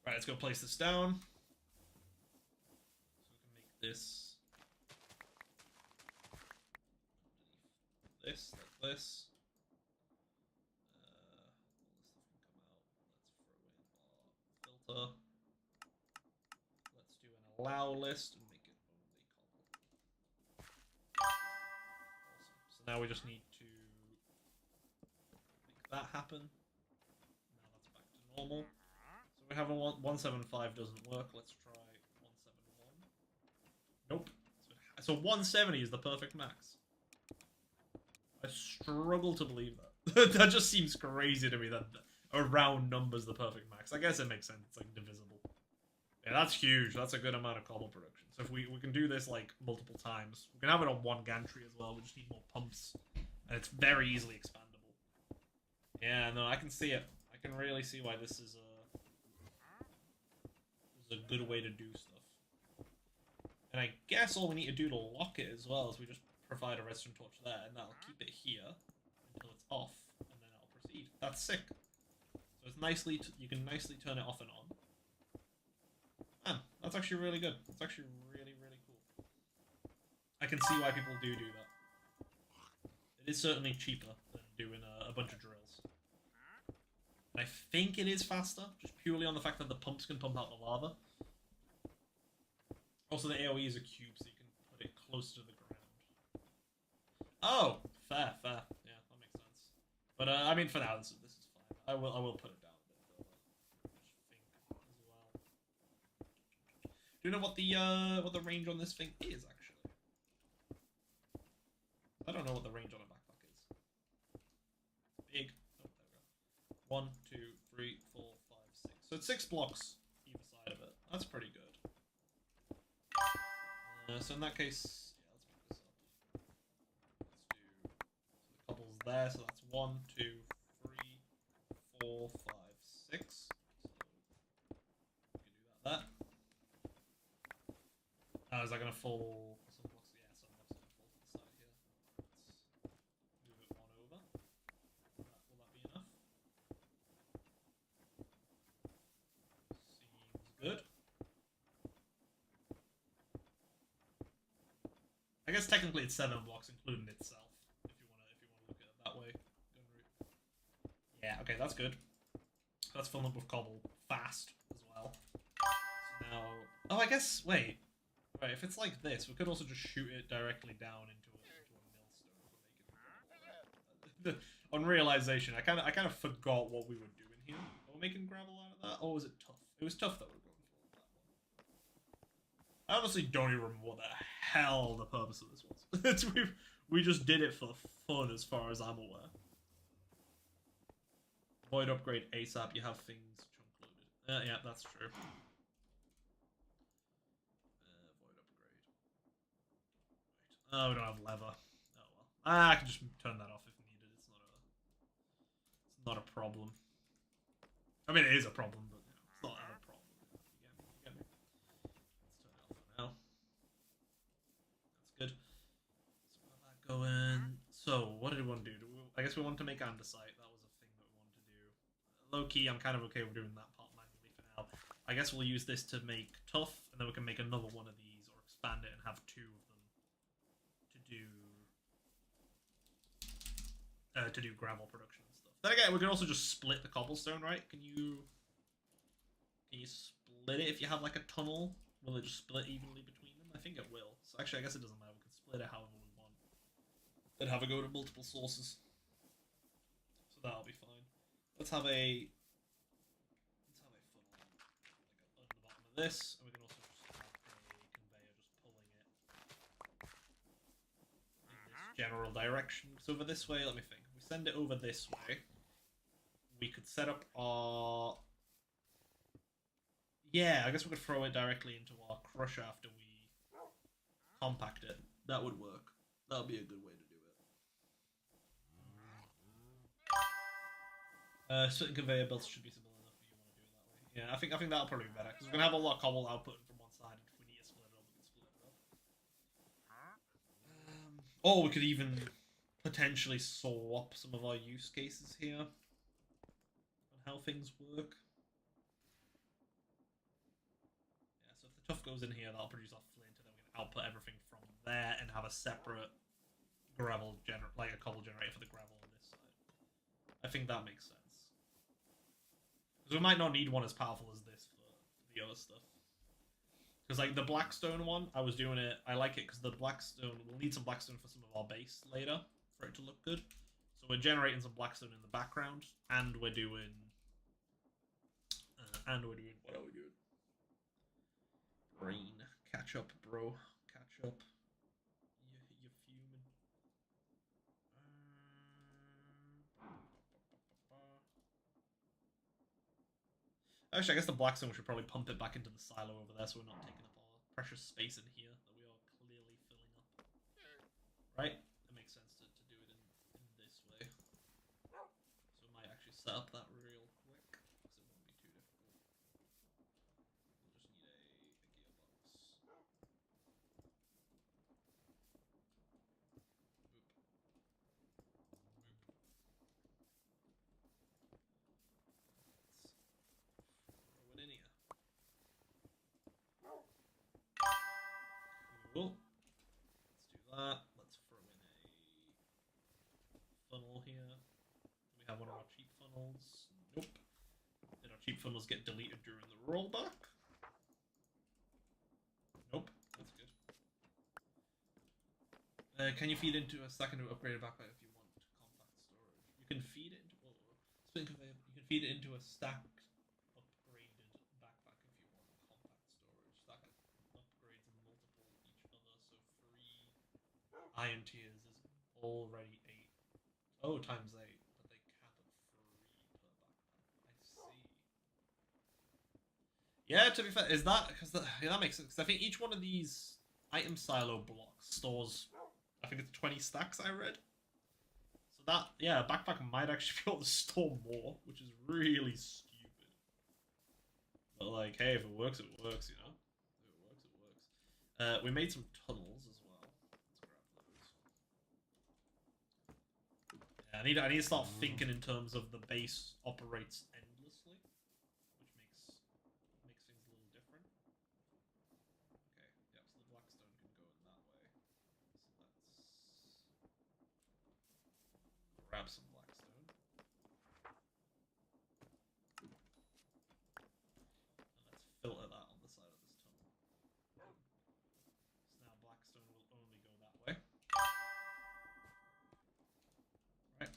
Right, let's go place this down. So we can make this like this. All this stuff can come out. Let's throw in our filter. Let's do an allow list and make it only cobble. Awesome. So now we just need to make that happen. Now that's back to normal. We have a 175 doesn't work. Let's try 171. Nope. So 170 is the perfect max. I struggle to believe that. That just seems crazy to me. That a round number's the perfect max. I guess it makes sense. It's like divisible. Yeah, that's huge. That's a good amount of cobble production. So if we can do this like multiple times, we can have it on one gantry as well. We just need more pumps, and it's very easily expandable. Yeah, no, I can see it. I can really see why this is a good way to do stuff. And I guess all we need to do to lock it as well is we just provide a redstone torch there, and that'll keep it here until it's off, and then it'll proceed. That's sick. So it's nicely, you can nicely turn it off and on. Man, that's actually really good. That's actually really, really cool. I can see why people do that. It is certainly cheaper than doing a bunch of drills. And I think it is faster, just purely on the fact that the pumps can pump out the lava. Also, the AoE is a cube, so you can put it closer to the ground. Oh, fair. Yeah, that makes sense. But I mean, for now, this is fine. I will put it down a bit further. Just think as well. Do you know what the range on this thing is actually? I don't know what the range on a backpack is. Big. Oh, there we go. 1, 2, 3, 4, 5, 6. So it's 6 blocks either side of it. That's pretty good. So in that case, yeah, let's make this up. Let's do so the cobble's there. So that's 1, 2, 3, 4, 5, 6. So we can do that. Is that gonna fall? Some blocks, yeah, some blocks are gonna fall to the side here. Let's move it one over. Will that be enough? Seems good. I guess technically it's 7 blocks, including itself. If you wanna look at it that way. Yeah, okay, that's good. That's filling up with cobble fast as well. So now, oh, I guess wait. Right, if it's like this, we could also just shoot it directly down into a millstone. On realization, I kind of forgot what we were doing here. Are we making gravel out of that, or was it tough? It was tough that we were going for that one. I honestly don't even remember what the hell the purpose of this was. we just did it for fun, as far as I'm aware. Void upgrade ASAP. You have things chunk loaded. Yeah, that's true. Oh, we don't have lever. Oh well. I can just turn that off if needed. It's not a problem. I mean, it is a problem, but you know, it's not a problem. You get me. Let's turn it off for now. That's good. So we got that going. So what did we want to do? I guess we wanted to make andesite. That was a thing that we wanted to do. Low key, I'm kind of okay with doing that part manually for now. I guess we'll use this to make tough, and then we can make another one of these or expand it and have 2 of them. To do gravel production and stuff. Then again, we can also just split the cobblestone, right? Can you split it if you have like a tunnel? Will it just split evenly between them? I think it will. So actually, I guess it doesn't matter. We can split it however we want. Then have it go to multiple sources. So that'll be fine. Let's have a funnel like on the bottom of this, and we can also just have a conveyor just pulling it in this general direction. So over this way, let me think. If we send it over this way, we could set up our... Yeah, I guess we could throw it directly into our crusher after we compact it. That would work. That would be a good way to do it. Certain conveyor belts should be simple enough if you want to do it that way. Yeah, I think that'll probably be better, because we're going to have a lot of cobble output from one side, and if we need to split it up, we can split it up. Or we could even potentially swap some of our use cases here on how things work. Yeah, so if the tuff goes in here, that'll produce our flint, and then we can output everything from there and have a separate gravel like a cobble generator for the gravel on this side. I think that makes sense. Because we might not need one as powerful as this for the other stuff. Because like the blackstone one, I was doing it. I like it because the blackstone, we'll need some blackstone for some of our base later for it to look good. So we're generating some blackstone in the background, and we're doing, what are we doing? Brain, catch up, bro, catch up. You're fuming. Actually, I guess the blackstone we should probably pump it back into the silo over there so we're not taking up our precious space in here that we are clearly filling up. Right? It makes sense to do it in this way. So we might actually set up that real quick because it won't be too difficult. We'll just need a gearbox. Throw it in here. Cool. Let's do that. Let's throw in a funnel here. Do we have one of our cheap funnels? Nope. Did our cheap funnels get deleted during the rollback? Nope. That's good. Can you feed into a second upgraded backpack if you want compact storage? You can feed it into you can feed it into a stacked upgraded backpack if you want compact storage. Stack upgrades multiple each other, so 3 iron tiers is already 8. Oh, times 8, but they cap at 3 per backpack. I see. Yeah, to be fair, is that because yeah, that makes sense? Because I think each one of these item silo blocks stores, I think it's 20 stacks. I read. So that, yeah, a backpack might actually be able to store more, which is really stupid. But like, hey, if it works, it works, you know. If it works, it works. We made some tunnels as well. Let's grab those. Yeah, I need to start thinking in terms of the base operates endlessly, which makes things a little different. Okay, yep. So the blackstone can go in that way. So let's grab some blackstone. And let's filter that on the side of this tunnel. Boom. So now blackstone will only go that way. Right?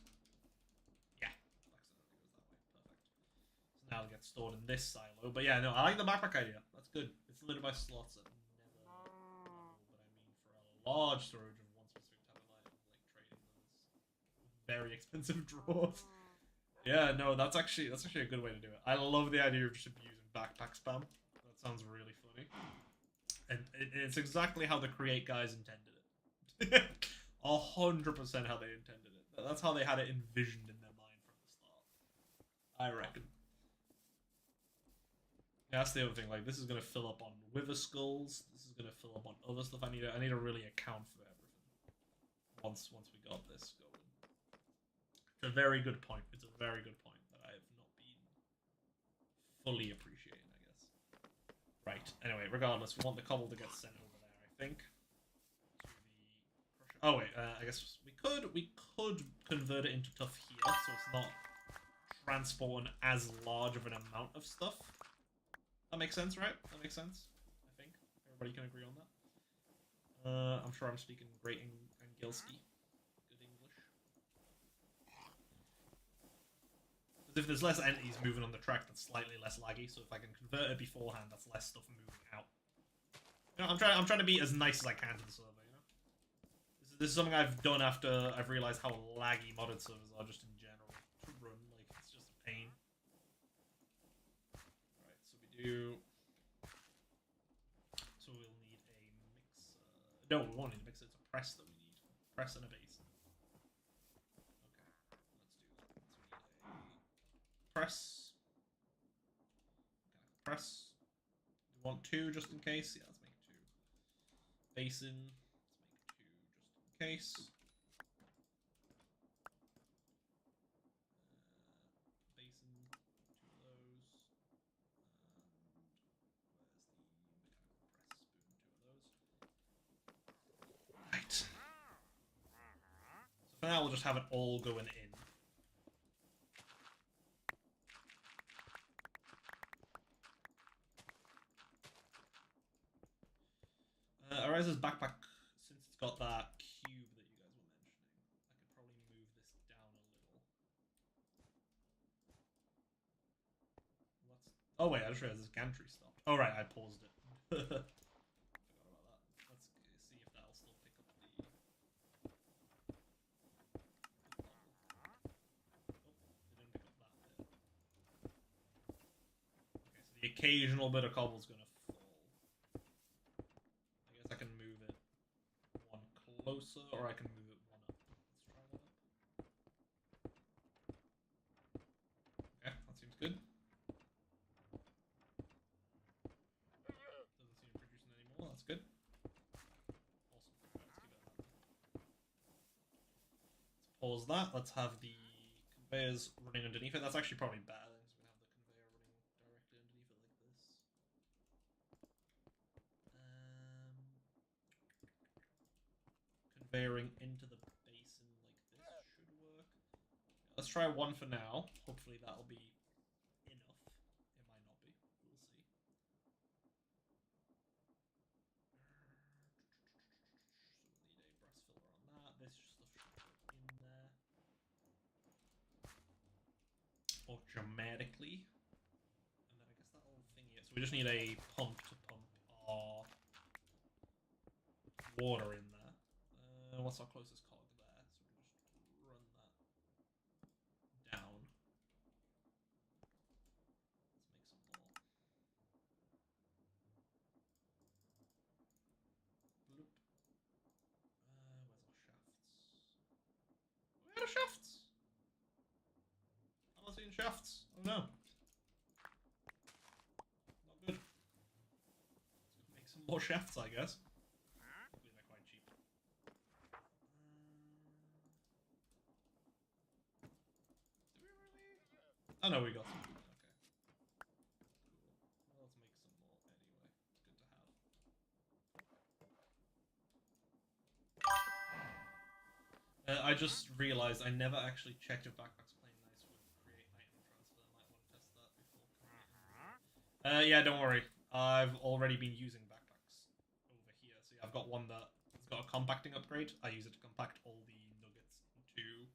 Yeah, blackstone only goes that way. Perfect. So now it'll get stored in this silo. But yeah, no, I like the backpack idea. That's good. It's limited by slots at never level, but I mean for a large storage of one specific type of item, like trading those very expensive drawers. Yeah, no, that's actually a good way to do it. I love the idea of just abusing backpack spam. That sounds really funny. And it's exactly how the create guys intended it. 100% how they intended it. That's how they had it envisioned in their mind from the start. I reckon. Yeah, that's the other thing. Like, this is gonna fill up on wither skulls. This is gonna fill up on other stuff. I need to really account for everything. Once we got this going. It's a very good point. It's a very good point that I have not been fully appreciating, I guess. Right. Anyway, regardless, we want the cobble to get sent over there, I think. Oh wait, I guess we could convert it into tough here, so it's not transporting as large of an amount of stuff. That makes sense, right? That makes sense. I think everybody can agree on that. I'm sure I'm speaking great Angilski. Good English. Because if there's less entities moving on the track, that's slightly less laggy. So if I can convert it beforehand, that's less stuff moving out. You know, I'm trying to be as nice as I can to the server. You know, this is something I've done after I've realized how laggy modded servers are just in general to run. Like, it's just a pain. Right, so we do. So we'll need a mixer. No, we won't need a mixer. It's a press that we need. Press and a basin. Okay, let's do that. So we need a press. Mechanical press. Do we want 2 just in case? Yeah, let's make 2. Basin. Let's make 2 just in case. Basin. 2 of those. And where's the mechanical press? Boom, 2 of those. Right. So for now, we'll just have it all going in. Ariza's backpack, since it's got that cube that you guys were mentioning, I could probably move this down a little. Oh wait, I just realized this gantry stopped. Oh right, I paused it. Forgot about that. Let's see if that'll still pick up the cobble. Oh, it didn't pick up that bit. The occasional bit of cobble's gonna fall. I guess I can move it one closer, or I can move it one up. Let's try that up. Okay, that seems good. Doesn't seem producing any more, that's good. Awesome. Right, let's keep it at that then. Let's pause that. Let's have the conveyors running underneath it. That's actually probably better than we have the conveyor running directly underneath it like this. Conveyoring into the basin like this should work. Let's try one for now. Hopefully that'll be enough. It might not be. We'll see. So we'll need a brass filler on that. This stuff should go in there. Automatically. And then I guess that'll thingy it. So we just need a pump to pump our water in there. What's our closest cog there? So we can just run that down. Let's make some more. Bloop. Where's our shafts? Where are shafts? I'm not seeing shafts. Oh no. Not good. Let's go make some more shafts, I guess. Hopefully they're quite cheap. Did we really? Oh no, we got some. Okay. Cool. Well, let's make some more anyway. It's good to have. I just realized I never actually checked if backpacks playing nice would create item transfer. I might want to test that before committing. Yeah, don't worry. I've already been using backpacks over here. So yeah, I've got one that's got a compacting upgrade. I use it to compact all the nuggets into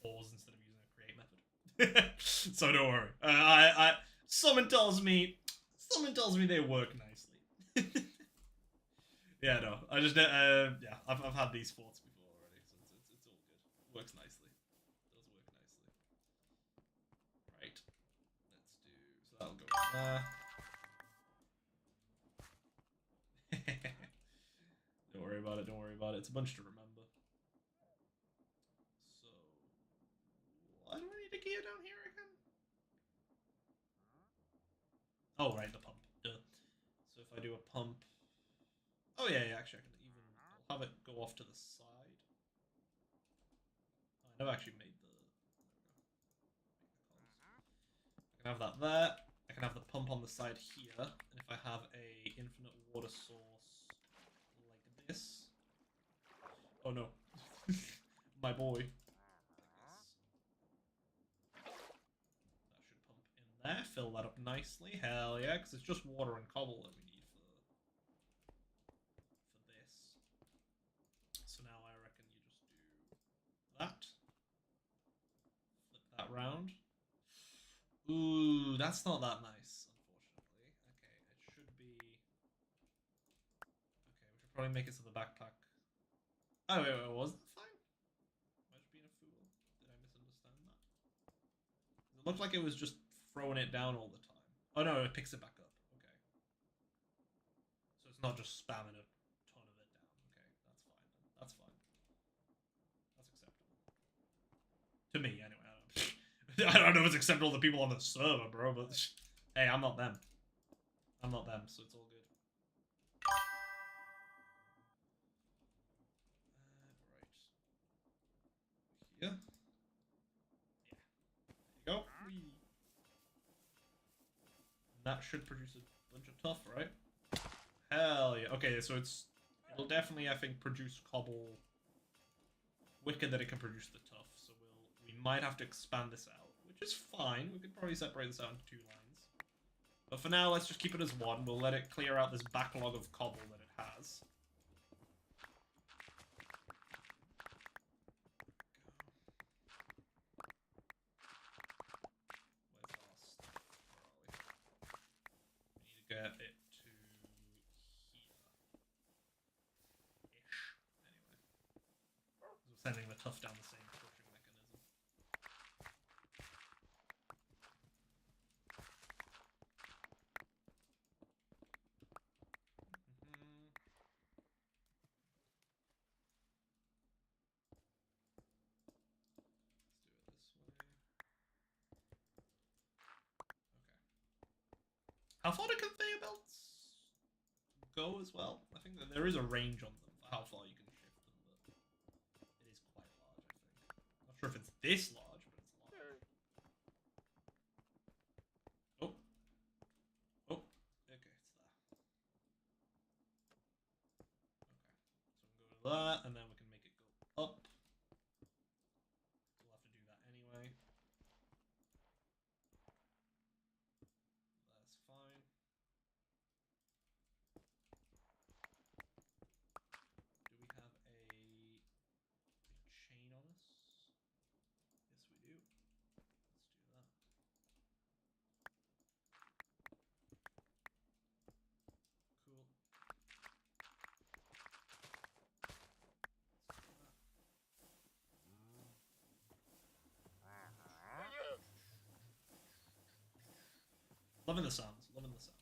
ores instead of using a create method. So don't worry. Someone tells me they work nicely. Yeah, no. I just yeah, I've had these forts before already, so it's all good. Works nicely. Does work nicely. Right. Let's do so that'll go in there. Don't worry about it, don't worry about it. It's a bunch to remember. So why do I need a gear down here again? Oh right, the pump. Duh. So if I do a pump. Oh yeah, actually I can even I'll have it go off to the side. Oh, I never actually made the I can have that there. I can have the pump on the side here, and if I have a infinite water source like this. Oh no. My boy. That should pump in there, fill that up nicely. Hell yeah, because it's just water and cobble that we need for this. So now I reckon you just do that. Flip that round. Ooh, that's not that nice, unfortunately. Okay, it should be... Okay, we should probably make it so the backpack... Oh, wait, was that fine? Am I just being a fool? Did I misunderstand that? It looked like it was just throwing it down all the time. Oh no, it picks it back up. Okay. So it's not just spamming a ton of it down. Okay, that's fine then. That's fine. That's acceptable. To me, anyway. I don't know if it's acceptable to people on the server, bro, but hey, I'm not them. I'm not them, so it's all good. Right. Here. Yeah. There you go. Whee. And that should produce a bunch of tuff, right? Hell yeah. Okay, so it'll definitely, I think, produce cobble quicker than it can produce the tuff. So we might have to expand this out, which is fine. We could probably separate this out into 2 lines. But for now, let's just keep it as one. We'll let it clear out this backlog of cobble that it has. Where's our stuff? Where are we? We need to get it to here-ish. Anyway. We're sending the tuff down the same pushing mechanism. How far do conveyor belts go as well? I think that there is a range on them for how far you can shift them, but it is quite large, I think. Not sure if it's this large, but it's large. Oh. Oh. Okay, it's there. Okay. So we can go to that, and then we can make it go up. We'll have to do that anyway. That's fine. Do we have a chain on us? Yes, we do. Let's do that. Cool. Loving the sounds. Loving the sounds.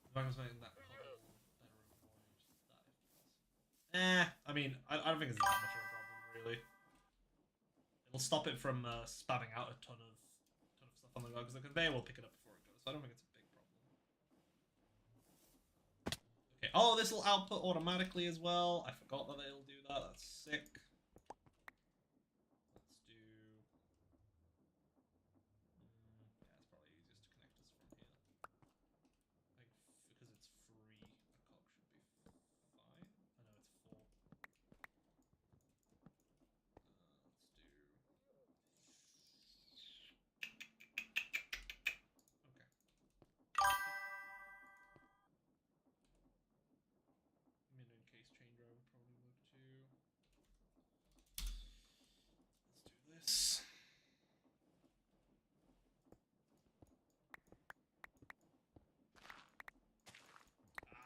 If I was making that cobble better avoid that if possible. I mean, I don't think it's that much of a problem, really. It'll stop it from spamming out a ton of stuff on the go, because the conveyor will pick it up before it goes, so I don't think it's a big problem. Okay, oh, this will output automatically as well. I forgot that it'll do that. That's sick. Let's do... yeah, it's probably easiest to connect us from here. Like, because it's free, a cog should be fine. I know it's 4. Let's do... okay. Min encased chain drive would probably work too. Let's do this.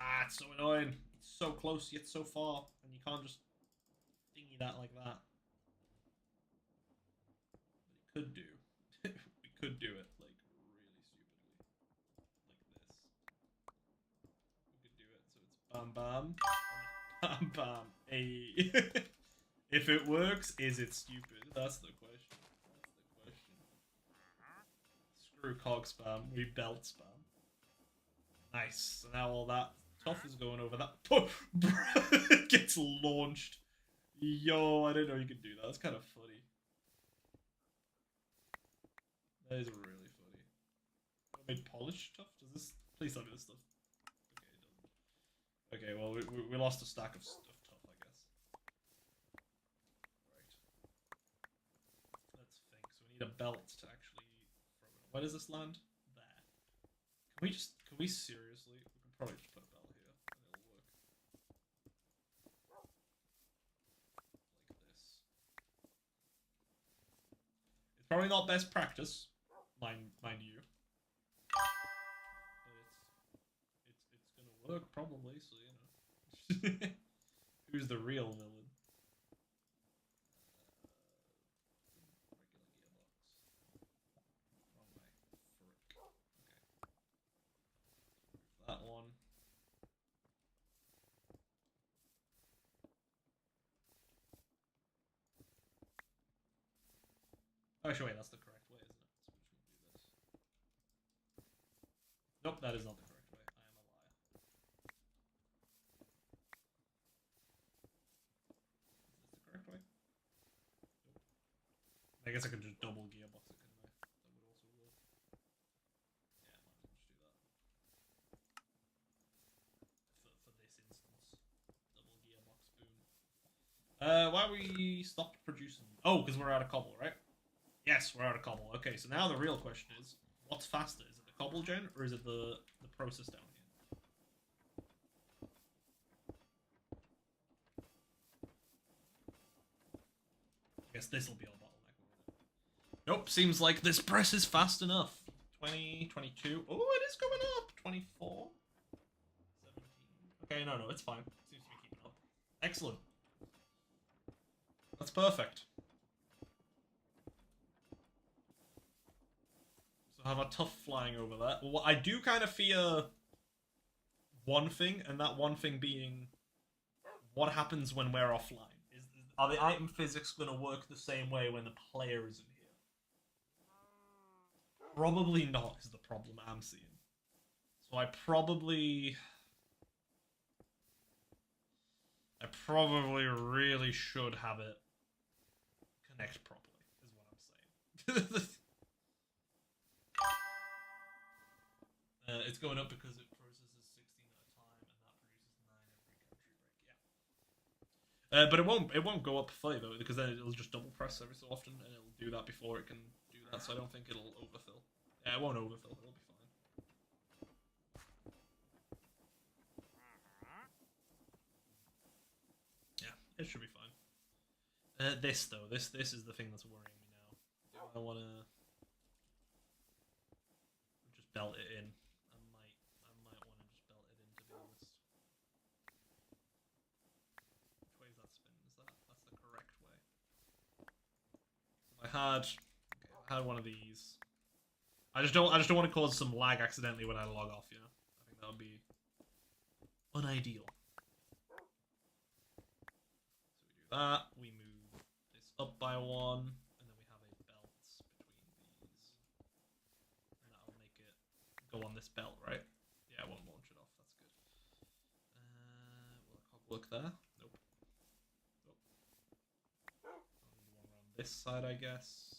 Ah, it's so annoying. It's so close yet so far, and you can't just thingy that like that. But it could do. We could do it like really stupidly, like this. We could do it so it's bam bam, bam bam. Hey, if it works, is it stupid? That's the question. That's the question. Screw cog spam. We belt spam. Nice. So now all that stuff is going over that. It gets launched. Yo, I didn't know you could do that. That's kind of funny. That is really funny. I made polished stuff? Does this... please tell me this stuff. Okay, it doesn't. Okay, well, we lost a stack of stuff tough, I guess. Right. Let's think. So we need a belt to actually throw it. Where does this land? There. Can we seriously? We can probably just put a belt here and it'll work. Like this. It's probably not best practice, mind you. But it's gonna work probably, so you know. Who's the real villain? That one. Oh, actually, wait, that's the correct way, isn't it? So we're just gonna do this. Nope, that is not the correct way. I am a liar. Is this the correct way? Nope. I guess I could just double gearbox it, couldn't I? That would also work. Yeah, might as well just do that. For this instance. Double gearbox, boom. Why we stopped producing? Oh, because we're out of cobble, right? Yes, we're out of cobble. Okay, so now the real question is, what's faster? Is it the cobble gen, or is it the process down here? I guess this will be our bottleneck, won't it? Nope, seems like this press is fast enough. 20, 22. Oh, it is going up. 24. 17. Okay, no, it's fine. Seems to be keeping up. Excellent. That's perfect. So have a tough flying over that. Well, I do kind of fear one thing, and that one thing being what happens when we're offline. Are the item physics going to work the same way when the player isn't here? Probably not is the problem I'm seeing. So I probably really should have it connect properly, is what I'm saying. It's going up because it processes 16 at a time, and that produces 9 every country break. Yeah. But it won't go up fully though, because then it'll just double press every so often, and it'll do that before it can do that. So I don't think it'll overfill. Yeah, it won't overfill. It'll be fine. Yeah, it should be fine. This though, this is the thing that's worrying me now. Do I want to just belt it in? I might want to just belt it in, to be honest. Which way is that spin? That's the correct way? If I had one of these. I just don't want to cause some lag accidentally when I log off. You know, I think that would be unideal. So we do that. We move this up by 1, and then we have a belt between these, and that'll make it go on this belt, right? Yeah, it won't launch it off. That's good. Will a cog work there? Nope. I'll need one around this side, I guess.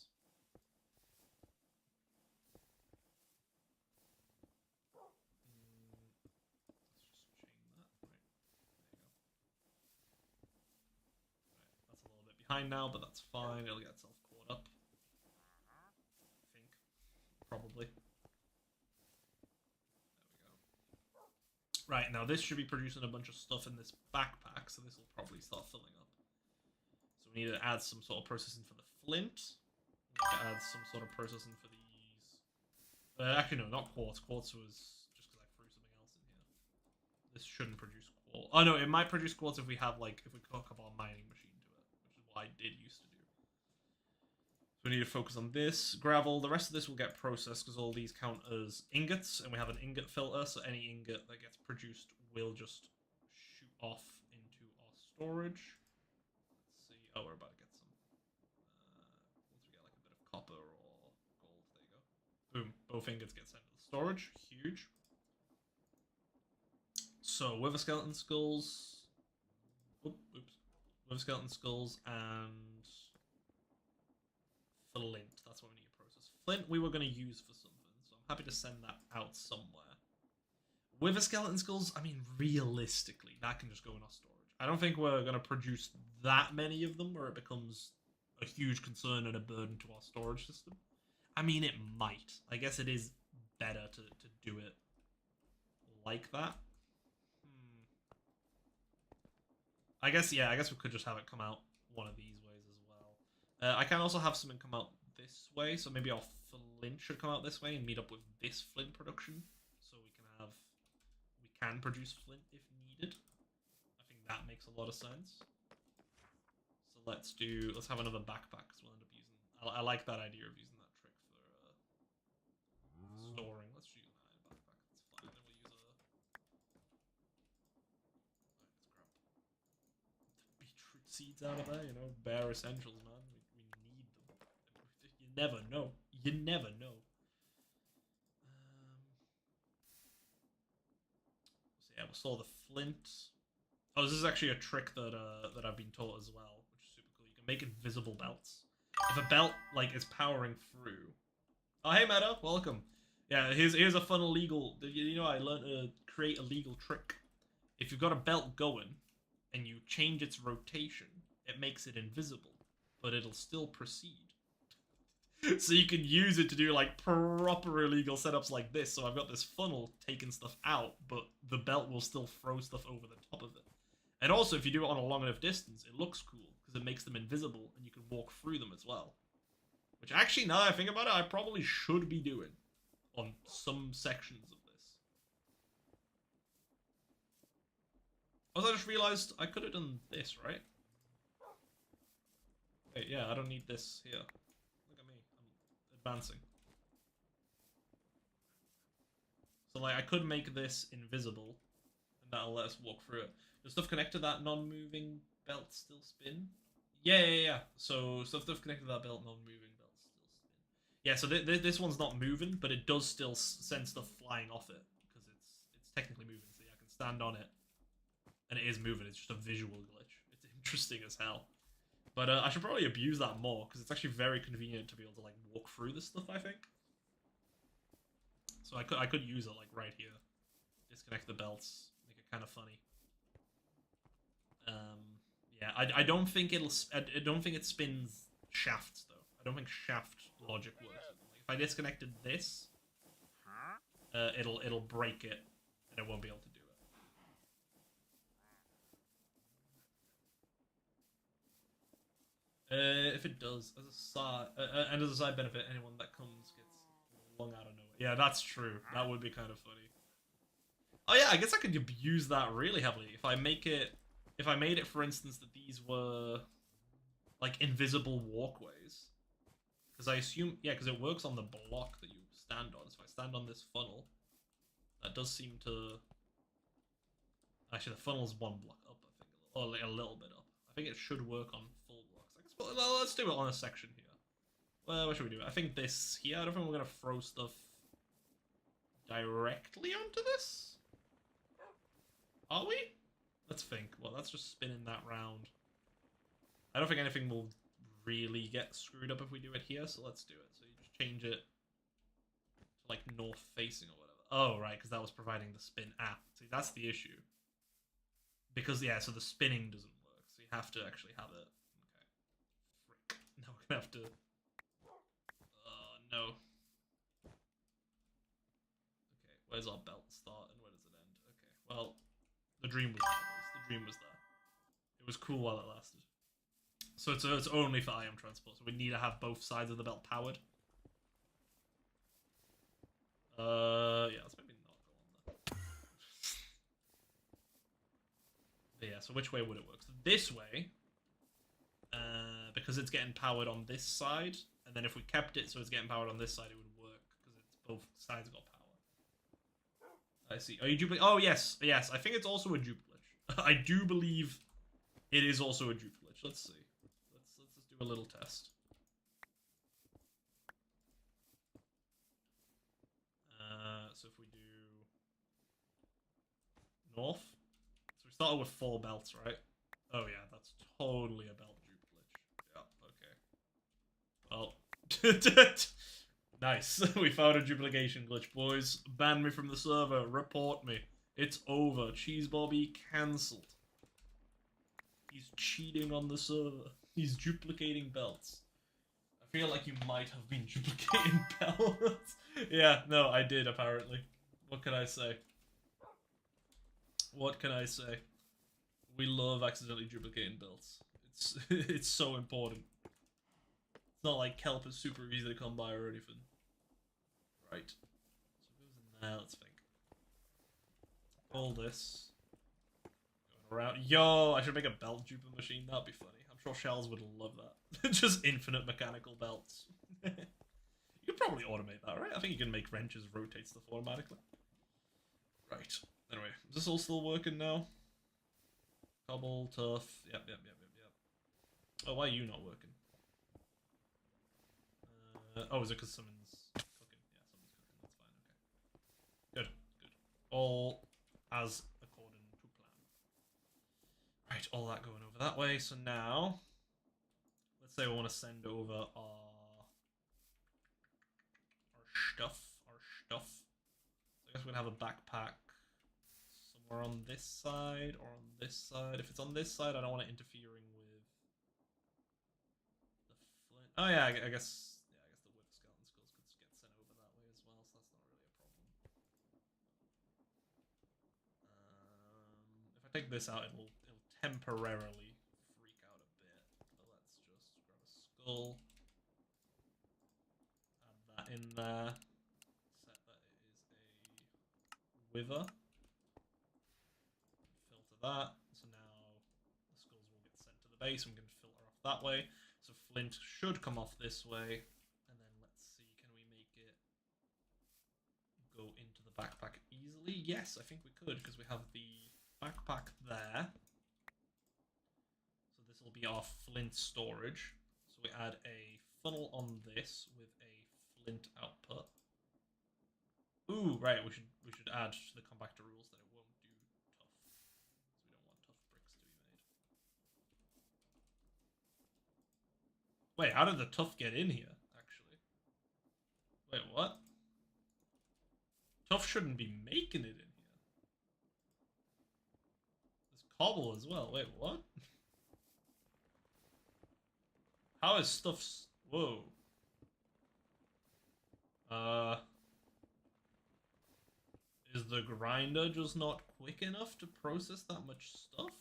Behind now, but that's fine. It'll get itself caught up. I think. Probably. There we go. Right, now this should be producing a bunch of stuff in this backpack, so this will probably start filling up. So we need to add some sort of processing for the flint. We need to add some sort of processing for these. Actually, no, not quartz. Quartz was just because I threw something else in here. This shouldn't produce quartz. Oh no, it might produce quartz if we have, like, if we hook up our mining machine. I did used to do. So we need to focus on this. Gravel, the rest of this will get processed because all these count as ingots, and we have an ingot filter, so any ingot that gets produced will just shoot off into our storage. Let's see. Oh, we're about to get some. Once we get like a bit of copper or gold, there you go. Boom. Both ingots get sent to the storage. Huge. So, with a skeleton skulls. Oops. With skeleton skulls and flint. That's what we need to process. Flint we were going to use for something, so I'm happy to send that out somewhere. With a skeleton skulls, I mean, realistically, that can just go in our storage. I don't think we're going to produce that many of them where it becomes a huge concern and a burden to our storage system. I mean, it might. I guess it is better to do it like that. I guess we could just have it come out one of these ways as well. I can also have something come out this way, so maybe our flint should come out this way and meet up with this flint production, so we can produce flint if needed. I think that makes a lot of sense. So let's have another backpack, because we'll end up using. I like that idea of using that trick for storing. Let's use that in backpack. That's fine. And we'll use seeds out of there, you know, bare essentials, man. We need them. You never know. You never know. So yeah, we'll store the flint. Oh, this is actually a trick that I've been taught as well, which is super cool. You can make invisible belts. If a belt like is powering through. Oh, hey Meta, welcome. Yeah, here's a fun illegal. You know, I learned to create a legal trick. If you've got a belt going, and you change its rotation, it makes it invisible, but it'll still proceed. So you can use it to do like proper illegal setups like this. So I've got this funnel taking stuff out, but the belt will still throw stuff over the top of it. And also, if you do it on a long enough distance, it looks cool because it makes them invisible and you can walk through them as well. Which actually, now that I think about it, I probably should be doing on some sections of this. Also, I just realized I could have done this, right? Wait, yeah, I don't need this here. Look at me. I'm advancing. So, like, I could make this invisible, and that'll let us walk through it. Does stuff connected to that non-moving belt still spin? Yeah. So, stuff connected to that belt, non-moving belt still spin. Yeah, so this one's not moving, but it does still send stuff flying off it because it's technically moving. So yeah, I can stand on it, and it is moving. It's just a visual glitch. It's interesting as hell. But I should probably abuse that more because it's actually very convenient to be able to like walk through this stuff. I think. So I could use it like right here. Disconnect the belts, make it kind of funny. Yeah, I don't think I don't think it spins shafts though. I don't think shaft logic works. Like, if I disconnected this, it'll break it, and it won't be able to do it. If it does, as a side, and as a side benefit, anyone that comes gets flung out of nowhere. Yeah, that's true. That would be kind of funny. Oh yeah, I guess I could abuse that really heavily if I make it. If I made it, for instance, that these were like invisible walkways, because I assume, yeah, because it works on the block that you stand on. So if I stand on this funnel, that does seem to. Actually, the funnel's one block up, I think, or like a little bit up. I think it should work on full blocks. I guess, well, let's do it on a section here. Well, what should we do? I think this here. I don't think we're gonna throw stuff directly onto this. Are we? Let's think. Well, that's just spinning that round. I don't think anything will really get screwed up if we do it here, so let's do it. So you just change it to like north facing or whatever. Oh, right, because that was providing the spin. Ah, see, that's the issue. Because, yeah, so the spinning doesn't work, so you have to actually have it. Okay. Frick. Now we're gonna have to... no. Okay, where's our belt start and where does it end? Okay, well, the dream was there. The dream was there. It was cool while it lasted. So it's only for ion transport, so we need to have both sides of the belt powered. Yeah, let's maybe not go on there. But yeah, so which way would it work? So this way, because it's getting powered on this side, and then if we kept it so it's getting powered on this side, it would work, because it's both sides got power. I see. Are you duplicating? Oh, yes, yes, I think it's also a duplicate. I do believe it is also a duplicate. Let's see. Let's just do a little test. So if we do north, so we started with 4 belts, right? Oh yeah, that's totally a belt duplicate. Yeah, okay. Well, nice. We found a duplication glitch, boys. Ban me from the server. Report me. It's over. Cheese Bobby cancelled. He's cheating on the server. He's duplicating belts. I feel like you might have been duplicating belts. Yeah, no, I did, apparently. What can I say? What can I say? We love accidentally duplicating belts. It's so important. It's not like kelp is super easy to come by or anything. Right. So it goes in there, let's think. All this. Going around. Yo, I should make a belt duper machine. That'd be funny. I'm sure Shells would love that. Just infinite mechanical belts. You could probably automate that, right? I think you can make wrenches rotate stuff automatically. Right. Anyway, is this all still working now? Cobble, tough. Yep. Oh, why are you not working? Oh, is it because someone's cooking? Yeah, someone's cooking. That's fine. Okay. Good. All as according to plan. Right, all that going over that way. So now, let's say we want to send over our stuff. So I guess we're gonna have a backpack somewhere on this side or on this side. If it's on this side, I don't want it interfering with the flint. Oh yeah, I guess the wood skeleton skulls could get sent over that way as well, so that's not really a problem. If I take this out, it'll temporarily freak out a bit. But let's just grab a skull, add that in there. Wither. Filter that. So now the skulls will get sent to the base and we can filter off that way. So flint should come off this way. And then let's see, can we make it go into the backpack easily? Yes, I think we could because we have the backpack there. So this will be our flint storage. So we add a funnel on this with a flint output. Ooh, right. We should add to the compactor rules that it won't do tough, because we don't want tough bricks to be made. Wait, how did the tough get in here? Actually, wait, what? Tough shouldn't be making it in here. There's cobble as well. Wait, what? How is stuff? Whoa. Is the grinder just not quick enough to process that much stuff?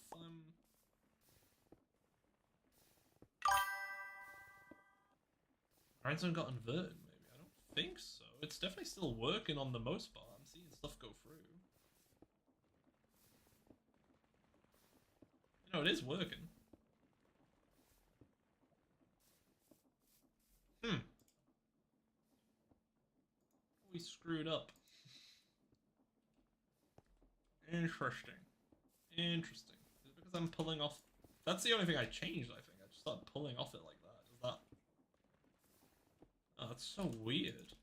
Grindstone got inverted, maybe. I don't think so. It's definitely still working on the most part. I'm seeing stuff go through. You know, it is working. We screwed up. Interesting. Interesting. Is it because I'm pulling off... That's the only thing I changed, I think. I just started pulling off it like that. Is that... Oh, that's so weird.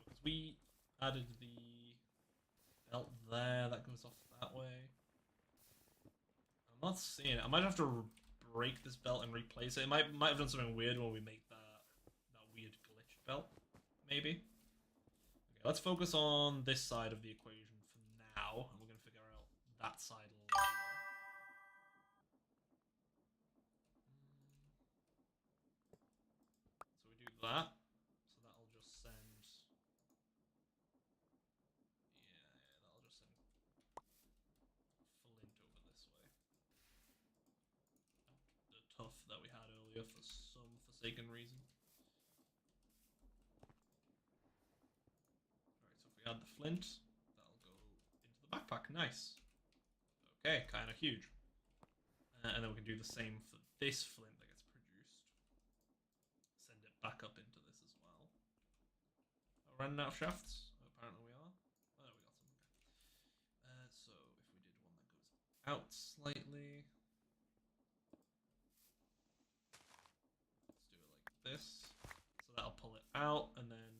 Because we added the belt there. That goes off that way. I'm not seeing it. I might have to break this belt and replace it. It might have done something weird when we make that weird glitched belt, maybe. Okay, let's focus on this side of the equation for now, and we're gonna figure out that side later. So we do that. So that'll just send. Yeah, that'll just send flint over this way. The tough that we had earlier for some forsaken reason. Alright, so if we add the flint, that'll go into the backpack. Nice. Okay, kind of huge. And then we can do the same for this flint that gets produced. Send it back up into this as well. Are we running out of shafts? Oh, apparently we are. Oh, we got some. Okay. So if we did one that goes out slightly. Let's do it like this. So that'll pull it out, and then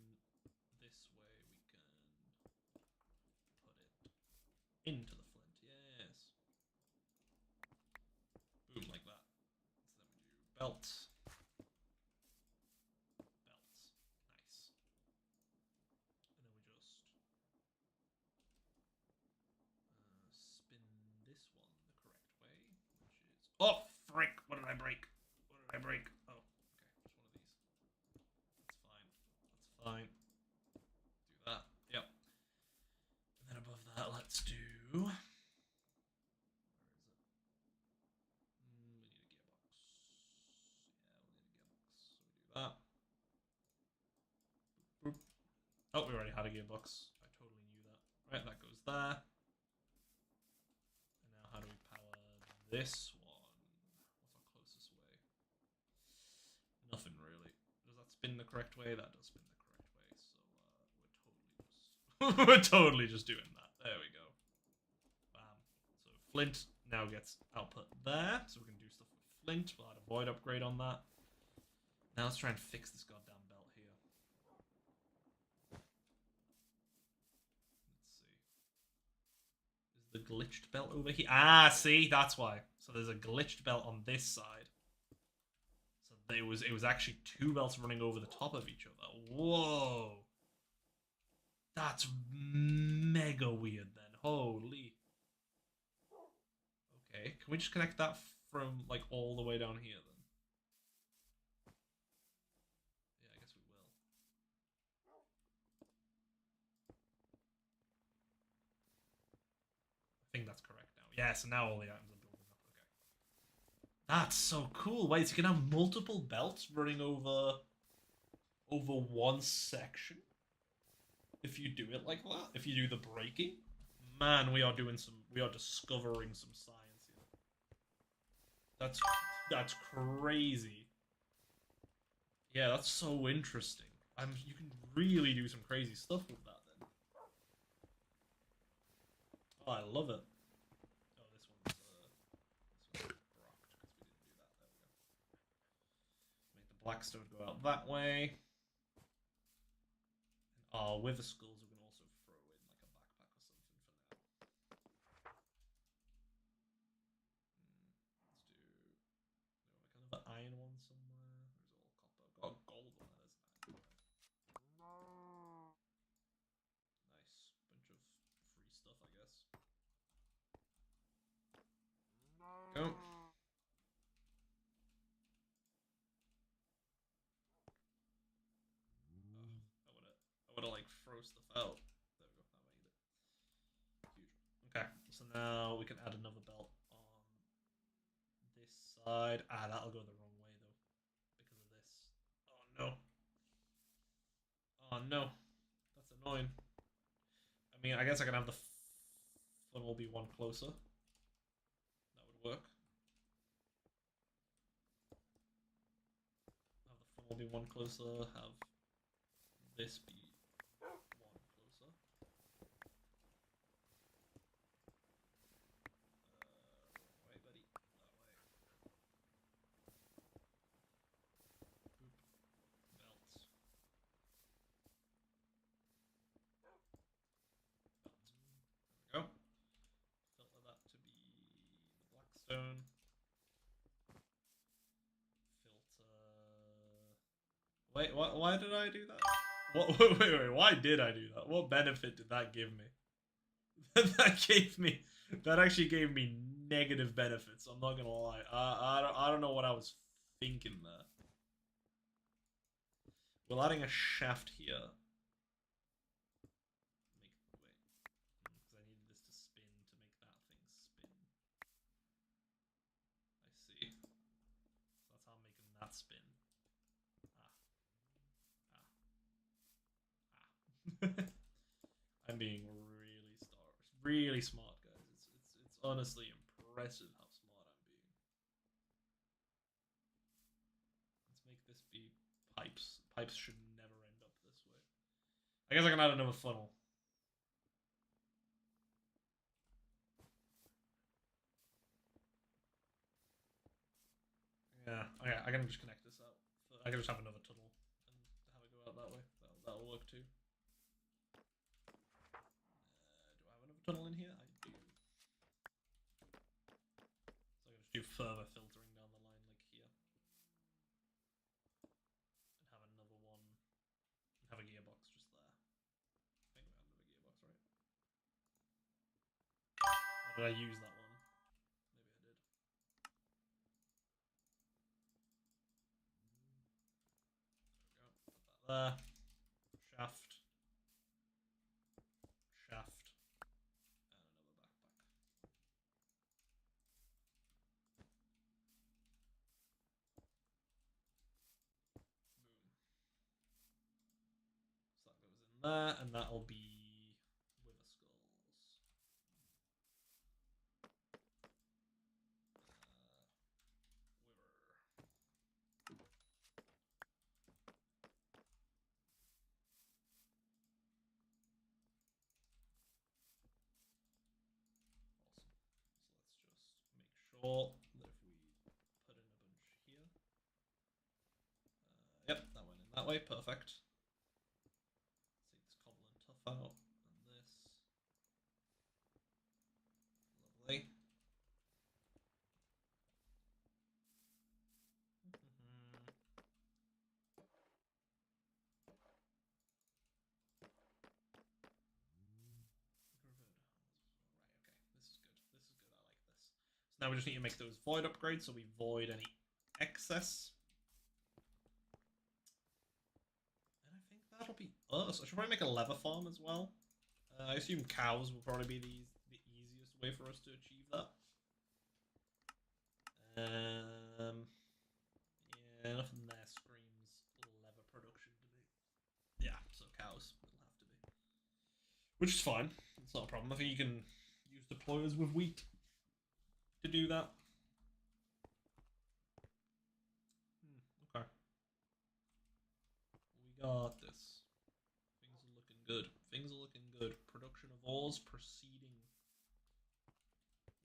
this way we can put it into the flint. Yes. Boom, like that. So then we do belt. Nice. And then we just spin this one the correct way, which is... Oh, frick! What did I break? What did I break? Oh, okay, just one of these. That's fine. That's fine. Do that. Yep. And then above that, let's do... Where is it? We need a gearbox. Yeah, we'll need a gearbox. So we do that. Boop. Oh, we already had a gearbox. I totally knew that. Right, that goes there. And now how do we power this one? What's our closest way? Nothing really. Does that spin the correct way? That does spin the correct way. So we're totally just doing that. There we go. Bam. So flint now gets output there. So we can do stuff with flint. We'll add a void upgrade on that. Now let's try and fix this goddamn belt here. Let's see. Is the glitched belt over here? Ah, see, that's why. So there's a glitched belt on this side. So it was actually two belts running over the top of each other. Whoa. That's mega weird then. Holy. Okay, can we just connect that from like all the way down here then? Yeah, I guess we will. I think that's correct now. Yeah, so now all the items are building up. Okay. That's so cool. Wait, so you can have multiple belts running over one section? If you do it like that, if you do the breaking, man, we are discovering some science here. That's crazy. Yeah, that's so interesting. You can really do some crazy stuff with that then. Oh, I love it. Oh, this one's Blackstone go out that way. Oh, with the skulls, we can also throw in like a backpack or something for now. Let's do. Kind of an iron one somewhere. There's all copper. Got gold one. That is nice. Bunch of free stuff, I guess. Go. I would have like throw stuff out. There we go. That made it huge. Okay, so now we can add another belt on this side. Ah, that'll go the wrong way though because of this. Oh no. Oh no. That's annoying. I mean, I guess I can have the funnel be one closer. That would work. Have the funnel be one closer. Have this be one closer. Wait, buddy. That way. Boop. Belts. Belt. There we go. Filter that to be the Blackstone. Filter. Wait, what? Why did I do that? What? Wait. Why did I do that? What benefit did that give me? That actually gave me negative benefits. I'm not gonna lie. I don't know what I was thinking there. We're adding a shaft here. Because I needed this to spin to make that thing spin. I see. So that's how I'm making that spin. I'm being really smart, guys. It's honestly impressive how smart I'm being. Let's make this be pipes. Pipes should never end up this way. I guess I can add another funnel. Yeah, okay, I can just connect this out. I can just have another tunnel and have it go out that way. That'll work too. Do I have another tunnel in here? I do. So I can just do further filtering down the line like here. And have another one. And have a gearbox just there. I think we had another gearbox, right? Or did I use that one? Maybe I did. There we go. Put that there. Shaft. Shaft. And another backpack. Boom. So that goes in there, and that'll be with the skulls. Wiver. Awesome. So let's just make sure that if we put in a bunch here. Yep, that went in that way. Perfect. Let's take this cobble and tough out. And this. Lovely. Now we just need to make those void upgrades so we void any excess. And I think that'll be us. I should probably make a leather farm as well. I assume cows will probably be the easiest way for us to achieve that. Yeah, nothing there screams leather production to me. Yeah, so cows will have to be. Which is fine. It's not a problem. I think you can use deployers with wheat to do that. Okay. We got this. Things are looking good. Things are looking good. Production of ores proceeding.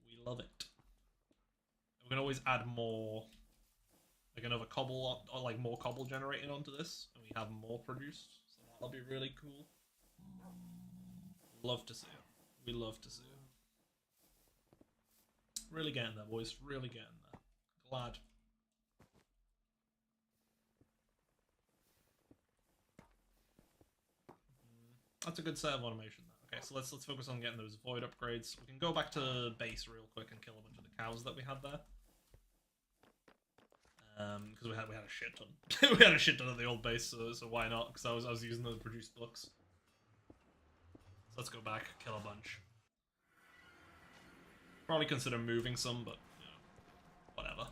We love it. We can always add more like another cobble or like more cobble generated onto this, and we have more produced. So that'll be really cool. Love to see it. We love to see it. Really getting there, boys. Really getting there. Glad. That's a good set of automation there. Okay, so let's focus on getting those void upgrades. We can go back to base real quick and kill a bunch of the cows that we had there. Because we had a shit ton. We had a shit ton of the old base, so why not? Because I was using those produced books. So let's go back, kill a bunch. Probably consider moving some, but you know, whatever.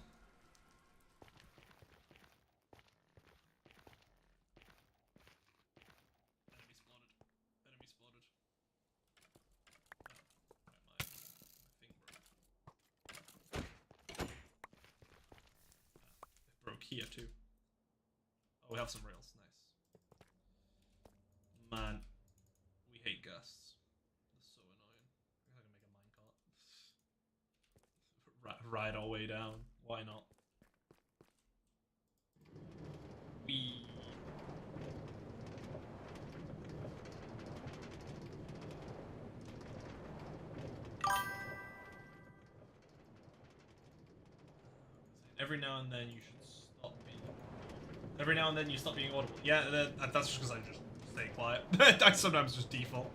Enemy spotted. Enemy spotted. Oh, my thing broke. It broke here too. Oh, we have some rails. Nice. Man, we hate ghasts. That's so annoying. I can make a minecart. Ride our way down. Why not? We. Every now and then you should stop being. Every now and then you stop being audible. Yeah, that's just because I just stay quiet. I sometimes just default.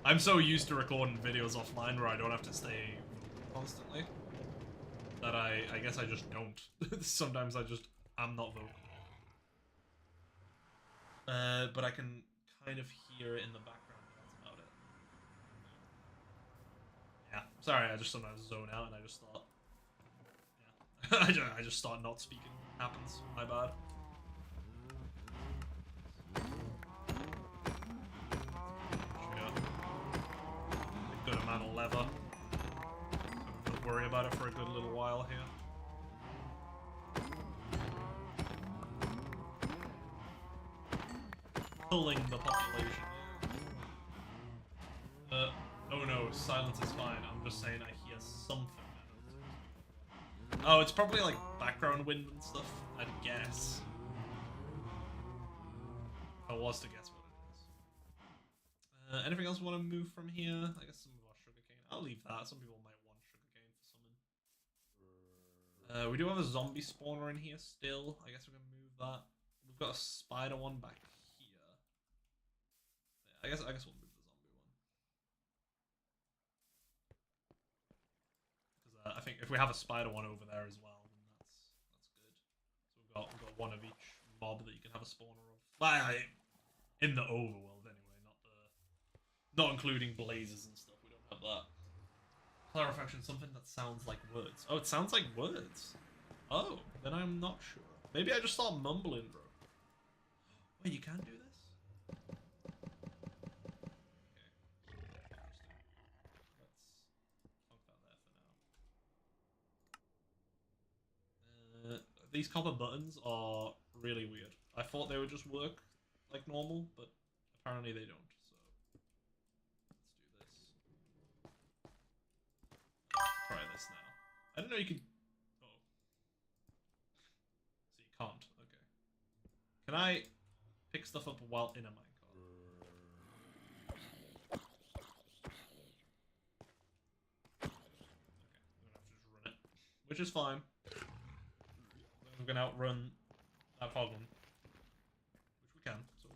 I'm so used to recording videos offline where I don't have to stay constantly that I guess I just don't. Sometimes I just am not vocal. But I can kind of hear it in the background. That's about it. Yeah. Sorry, I just sometimes zone out and I just thought. I just start not speaking. Happens. My bad. A good amount of leather. Don't worry about it for a good little while here. Pulling the population. Oh no, silence is fine. I'm just saying I hear something. Oh, it's probably like background wind and stuff, I'd guess. If I was to guess what it is. Anything else we want to move from here? I guess some of our sugarcane. I'll leave that. Some people might want sugarcane for summon. We do have a zombie spawner in here still. I guess we're going to move that. We've got a spider one back here. Yeah, I guess we'll move the zombie one. I think if we have a spider one over there as well, then that's good. So we've got one of each mob that you can have a spawner of. Well, in the overworld anyway, not including blazes and stuff. We don't have that. Clarification, something that sounds like words. Oh, it sounds like words. Oh, then I'm not sure. Maybe I just start mumbling, bro. Wait, you can do this? These copper buttons are really weird. I thought they would just work like normal, but apparently they don't. So let's do this. Try this now. I didn't know you could. Oh, so you can't. Okay. Can I pick stuff up while in a minecart? Okay, I'm gonna have to just run it, which is fine. We're gonna outrun that Hoglin, which we can, so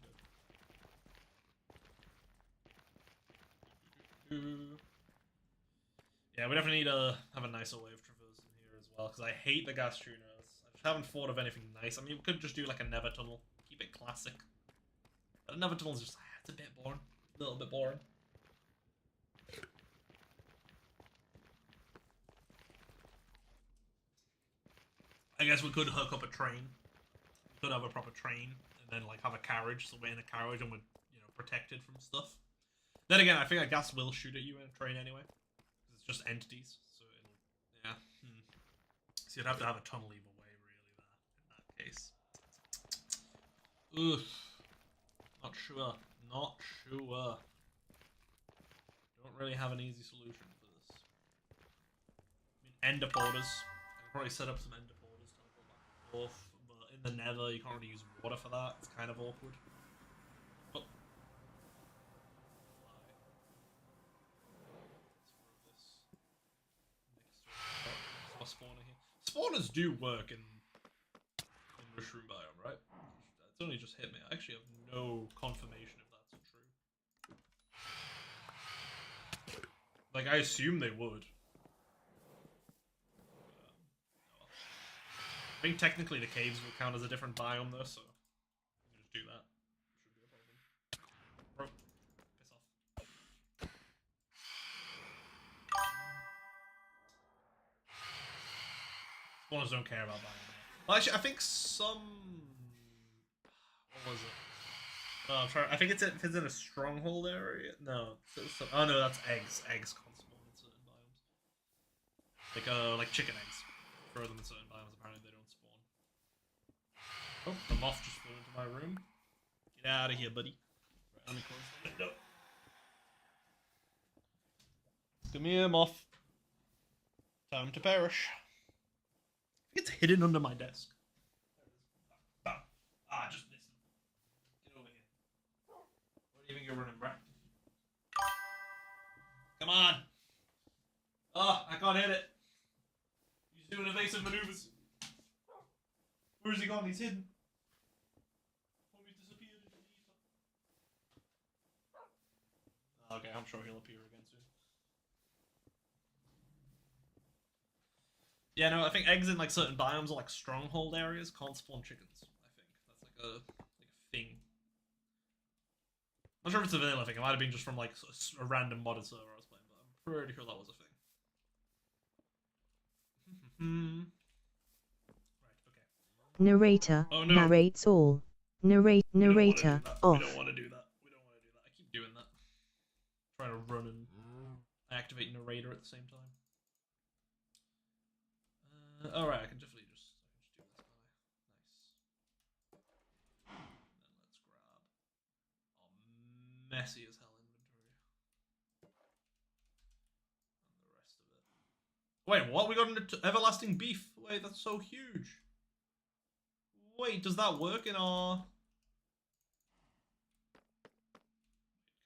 we're good. Yeah, we definitely need to have a nicer way of traversing here as well, because I hate the gas tuners. I just haven't thought of anything nice. I mean, we could just do like a nether tunnel, keep it classic. But a nether tunnel is just, it's a bit boring, a little bit boring. I guess we could hook up a train. We could have a proper train, and then like have a carriage, so we're in a carriage and we're, you know, protected from stuff. Then again, I think a gas will shoot at you in a train anyway, because it's just entities. So it'll, yeah. So you'd have to have a tunnel either way, really. In that case. Ugh. Not sure. Not sure. Don't really have an easy solution for this. I mean, ender porters. I can probably set up some ender porters, teleport back and forth, the Nether, you can't really use water for that. It's kind of awkward. Oh. Let's throw this next to a spawner here. Spawners do work in mushroom biome, right? It's only just hit me. I actually have no confirmation if that's true. Like, I assume they would. I think technically the caves will count as a different biome though, so we can just do that. Shouldn't be a problem. Bro, piss off. Spawners don't care about biome. Well, actually, I think some. What was it? Oh, I'm trying. I think it's if it's in a stronghold area. No. Oh no, that's eggs. Eggs can't spawn in certain biomes. Like chicken eggs. Throw them in certain biomes. Apparently they don't spawn. Oh, the moth just flew into my room. Get out of here, buddy. Right, let me close the window. Come here, moth. Time to perish. I think it's hidden under my desk. Bam. Ah, just missed him. Get over here. What do you think you're running, bruh? Come on. Oh, I can't hit it. He's doing evasive maneuvers. Where has he gone? He's hidden. Homie's disappeared into the ether. Okay, I'm sure he'll appear again soon. Yeah, no, I think eggs in like certain biomes or like stronghold areas can't spawn chickens. I think that's like a thing. I'm not sure if it's a vanilla thing. It might have been just from like a random modded server I was playing, but I'm pretty sure that was a thing. Right, okay. Narrator narrates all. Narrator off. We don't want to do that. I keep doing that. Trying to run and activate narrator at the same time. Alright, I can definitely just do this, can't I? Nice. And then let's grab our messy as hell inventory. And the rest of it. Wait, what? We got an everlasting beef. Wait, that's so huge. Wait, does that work in our...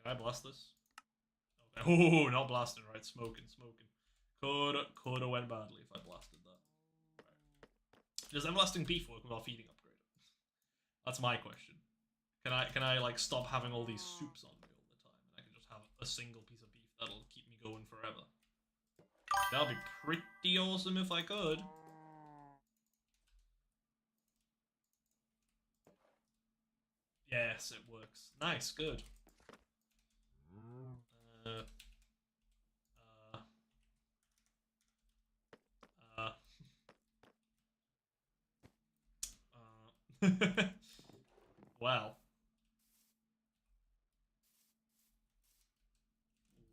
Can I blast this? Okay. Oh, not blasting, right? Smoking. Coulda went badly if I blasted that. Right. Does everlasting beef work with our feeding upgrade? That's my question. Can I like stop having all these soups on me all the time, and I can just have a single piece of beef that'll keep me going forever? That'd be pretty awesome if I could. Yes, it works. Nice, good. Wow.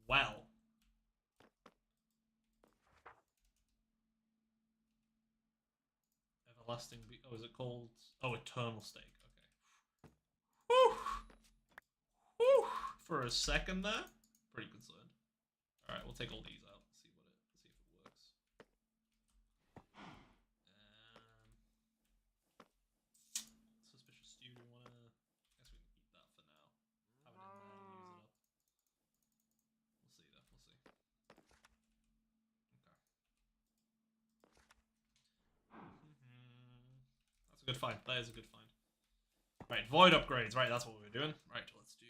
Wow. Everlasting be- oh, is it called? Oh, Eternal Stake. Okay. Whew. Whew. For a second there, pretty concerned. All right, we'll take all these out. See if it works. Suspicious stew. Do you wanna? I guess we can eat that for now. Have it in there and use it up. We'll see though. We'll see. Okay. That's a good find. That is a good find. Right, void upgrades. Right, that's what we were doing. Right, let's do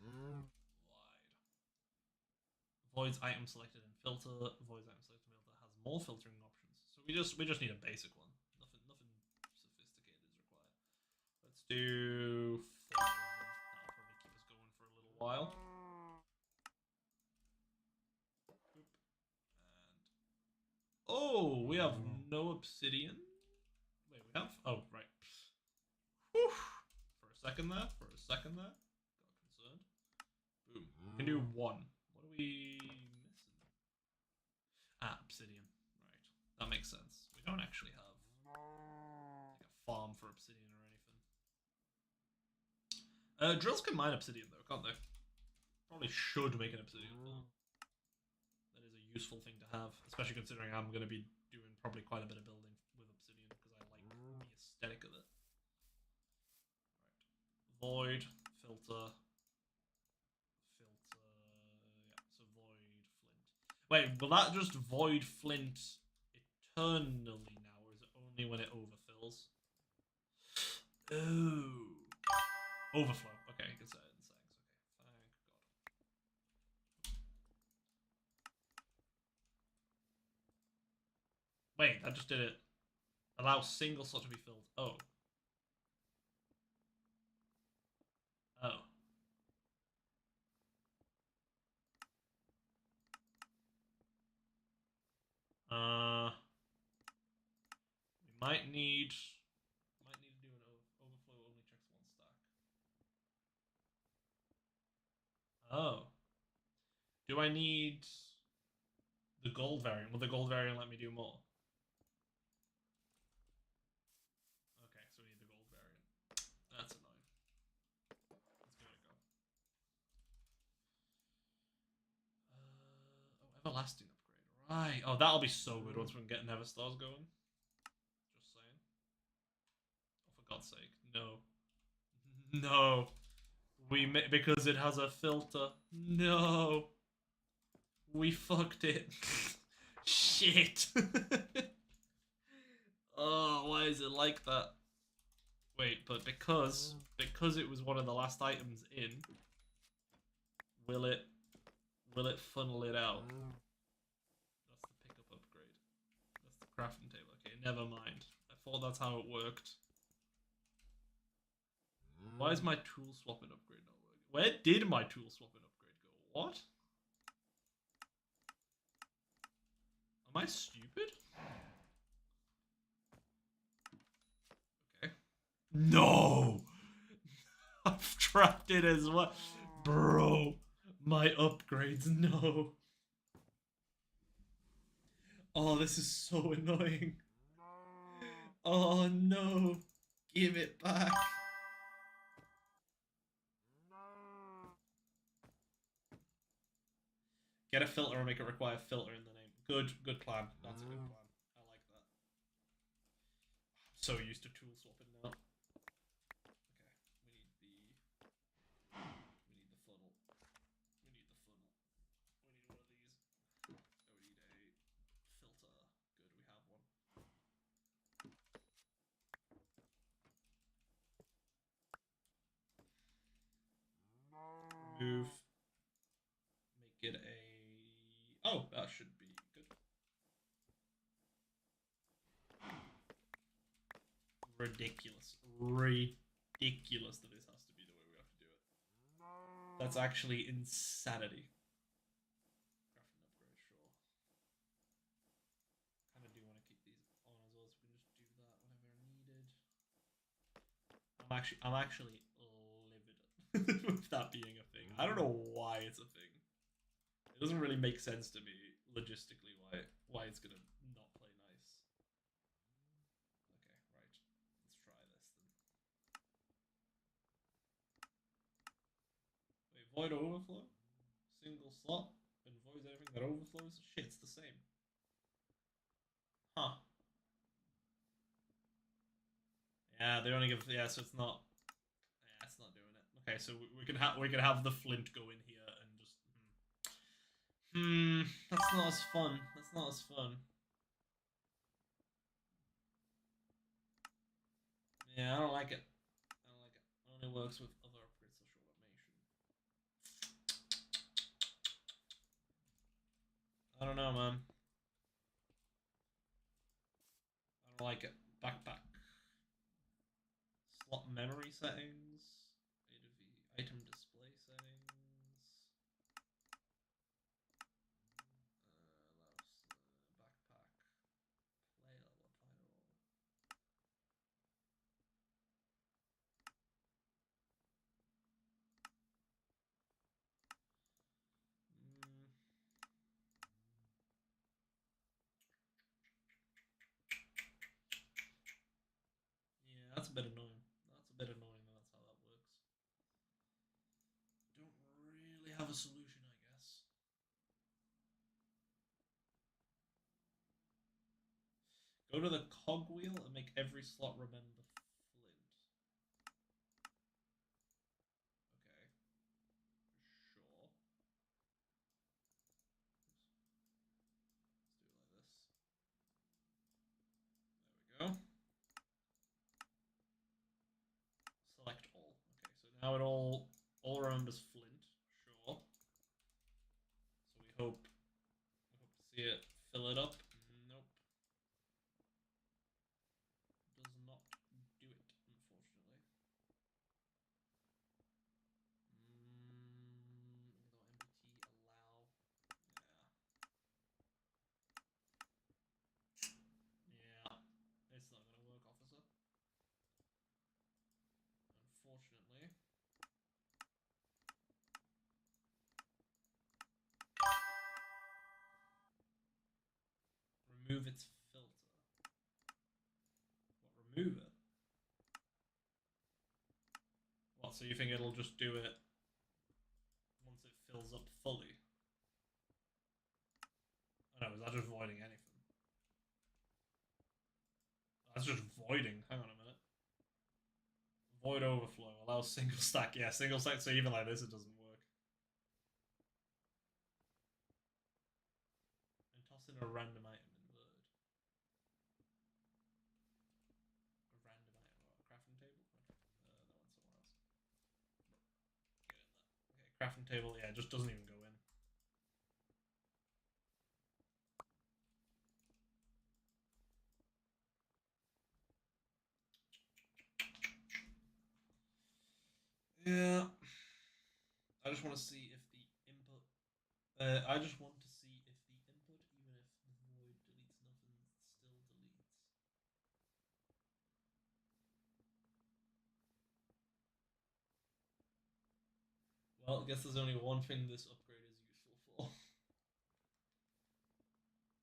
void upgrade. Wide. Void's item selected and filter. Void's item selected and filter has more filtering options. So we just need a basic one. Nothing sophisticated is required. Let's do 4 of them. That'll probably keep us going for a little while. Boop. And oh, we have no obsidian. Wait, we have? Oh, right. Whew. For a second there. Got concerned. Boom. We can do 1. What are we missing? Ah, obsidian. Right. That makes sense. We don't actually have like a farm for obsidian or anything. Drills can mine obsidian though, can't they? Probably should make an obsidian farm. That is a useful thing to have, especially considering I'm going to be doing probably quite a bit of building with obsidian because I aesthetic of it. Right. Void, filter, yeah, so void flint. Wait, will that just void flint eternally now, or is it only when it overfills? Oh. Overflow. Okay, you can set it in settings. Okay, thank God. Wait, that just did it. Allow single slot to be filled. Oh. Oh. We might need to do an overflow only checks one stack. Oh. Do I need the gold variant? Will the gold variant let me do more? Okay, so we need the gold variant. That's annoying. Let's give it a go. Oh, everlasting upgrade. Right. Oh, that'll be so good once we can get Never Stars going. Just saying. Oh, for God's sake, no. No. Because it has a filter. No. We fucked it. Shit. Oh, why is it like that? Wait, but because it was one of the last items in, will it funnel it out? That's the pickup upgrade. That's the crafting table. Okay, never mind. I thought that's how it worked. Why is my tool swapping upgrade not working? Where did my tool swapping upgrade go? What? Am I stupid? Okay. No! I've trapped it as well. Bro, my upgrades, no. Oh, this is so annoying. Oh no. Give it back. Get a filter and make it require filter in the name. Good plan. That's a good plan. I like that. I'm so used to tool swapping now. Okay, we need the funnel. We need one of these. We need a filter. Good, we have one. Move. Make it a... Oh, that should be good. Ridiculous. Ridiculous that this has to be the way we have to do it. That's actually insanity. Crafting upgrade, sure. Kind of do want to keep these on as well, so we can just do that whenever needed. I'm actually livid with that being a thing. I don't know why it's a thing. It doesn't really make sense to me logistically why it's gonna not play nice. Okay, right. Let's try this then. Wait, void overflow? Single slot and voids everything that overflows? Shit, it's the same. Huh. Yeah, they only give so it's not it's not doing it. Okay, so we can have the flint go in here and just that's not as fun. That's not as fun. Yeah, I don't like it. I don't like it. It only works with other upgrades to show automation. I don't know, man. I don't like it. Backpack. Slot memory settings. Item display settings. Backpack. Play all. Yeah, that's a bit annoying. That's a bit annoying that that's how that works. Don't really have a solution, I guess. Go to the cogwheel and make every slot remember flint. Okay. Sure. Let's do it like this. There we go. Select all. Okay, so now it all remembers flint. Sure. So we hope to see it fill it up. Nope. Does not do it, unfortunately. MBT allow. Yeah. Yeah. It's not gonna work, officer. Unfortunately. Remove its filter. What, remove it? What, so you think it'll just do it once it fills up fully? Oh no, is that just voiding anything? That's just voiding. Hang on a minute. Void overflow. Allows single stack. Yeah, single stack, so even like this it doesn't work. And toss in a random item inverted. A random item. What, a crafting table? Okay. That one's somewhere else. Get in there. Okay, crafting table, yeah, it just doesn't even go in. Yeah. I just want to see if the input. I just want to see if the input, even if the void deletes nothing, still deletes. Well, I guess there's only one thing this upgrade is useful for.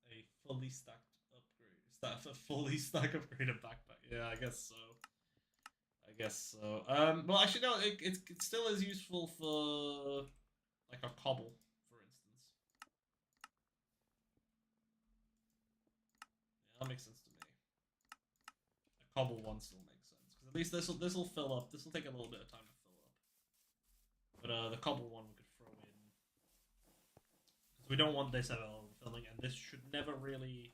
A fully stacked upgrade. A fully stacked upgraded backpack. Yeah, I guess so. I guess so. Well, actually, no. It still is useful for like a cobble, for instance. Yeah, that makes sense to me. A cobble one still makes sense because at least this'll fill up. This will take a little bit of time to fill up. But the cobble one we could throw in because we don't want this ever overfilling, and this should never really.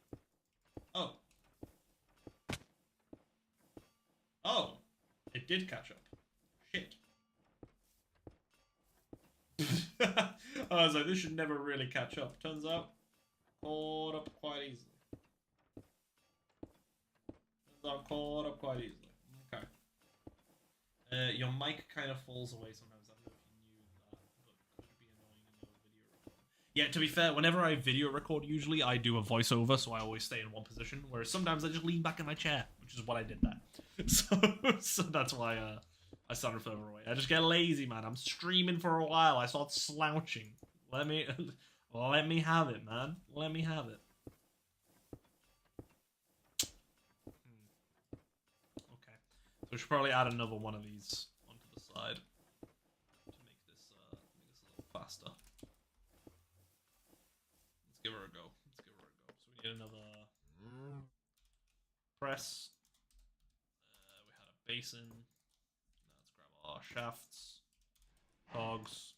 Oh. Oh. It did catch up. Shit. I was like, this should never really catch up. Turns out, caught up quite easily. Caught up quite easily. Okay. Your mic kind of falls away sometimes. I don't know if you knew that, but could be annoying in a video record. Yeah, to be fair, whenever I video record, usually I do a voiceover, so I always stay in one position. Whereas sometimes I just lean back in my chair, which is what I did there. So that's why I started further away. I just get lazy, man. I'm streaming for a while. I start slouching. Let me have it, man. Let me have it. Okay. So we should probably add another one of these onto the side to make this a little faster. Let's give her a go. So we need another press. We had a basin. Now let's grab our shafts, cogs,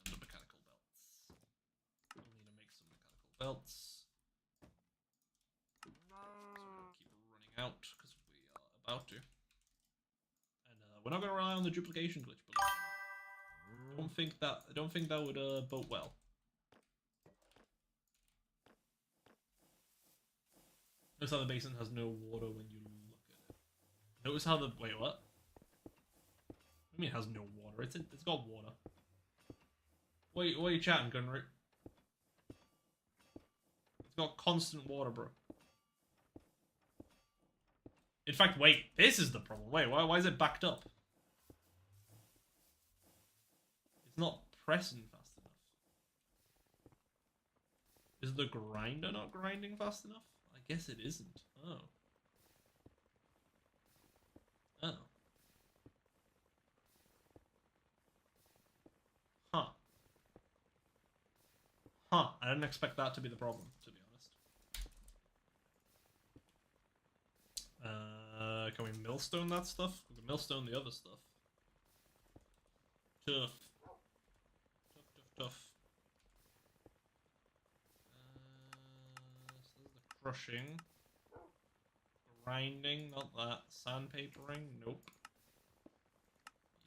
and the mechanical belts. We'll need to make some mechanical belts. So we'll keep running out because we are about to. And we're not going to rely on the duplication glitch, but I don't think that would bode well. Notice how the basin has no water when you look at it. Notice how the wait, what? I mean, it has no water. It's got water. What are you chatting, Gunry? It's got constant water, bro. In fact, wait, this is the problem. Wait, why is it backed up? It's not pressing fast enough. Is the grinder not grinding fast enough? I guess it isn't. Oh. Oh. Huh. Huh. I didn't expect that to be the problem, to be honest. can we millstone that stuff? We can millstone the other stuff. Tough. Tough. So there's the crushing. Grinding, not that. Sandpapering, nope.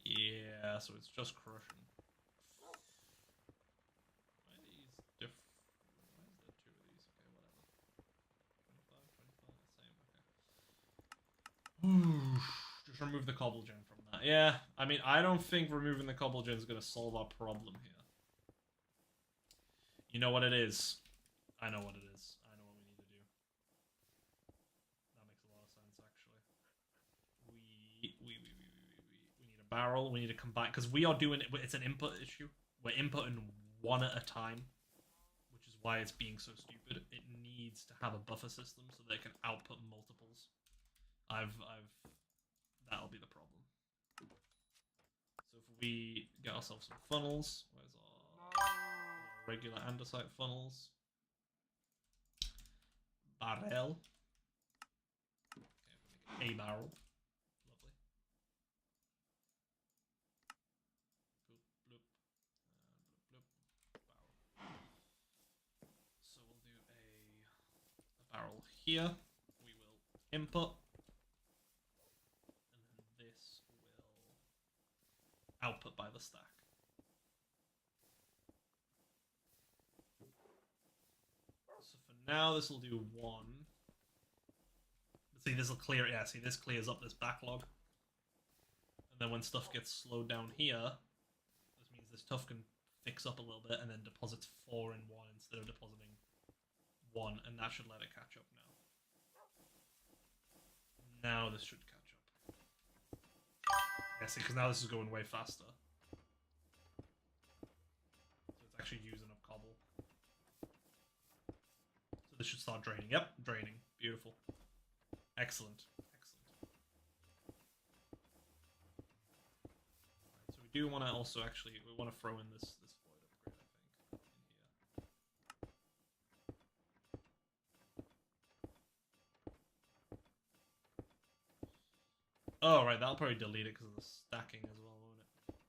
Yeah, so it's just crushing. Why are these different? Why is there two of these? Okay, whatever. 25, same, okay. Just remove the cobble gem from that. Yeah, I mean, I don't think removing the cobble gem is going to solve our problem here. You know what it is? I know what it is. I know what we need to do. That makes a lot of sense, actually. We need a barrel. We need to combine, because we are doing it. It's an input issue. We're inputting one at a time, which is why it's being so stupid. It needs to have a buffer system so they can output multiples. That'll be the problem. So if we get ourselves some funnels, where's our regular andesite funnels? Barrel. Okay, a barrel. Lovely. Bloop, bloop. Bloop, bloop. Barrel. So we'll do a barrel here. We will input. And then this will output by the stack. So for now, this will do one. See, this will clear. Yeah, see, this clears up this backlog. And then when stuff gets slowed down here, this means this stuff can fix up a little bit and then deposits 4 in 1 instead of depositing 1, and that should let it catch up now. Now this should catch up. Yeah, see, because now this is going way faster. So it's actually using up cobble. So this should start draining. Yep, draining. Beautiful. Excellent. Excellent. Right, so we do want to also actually, we want to throw in this void upgrade, I think, in here. Oh, right, that'll probably delete it because of the stacking as well, won't it? Yeah, well,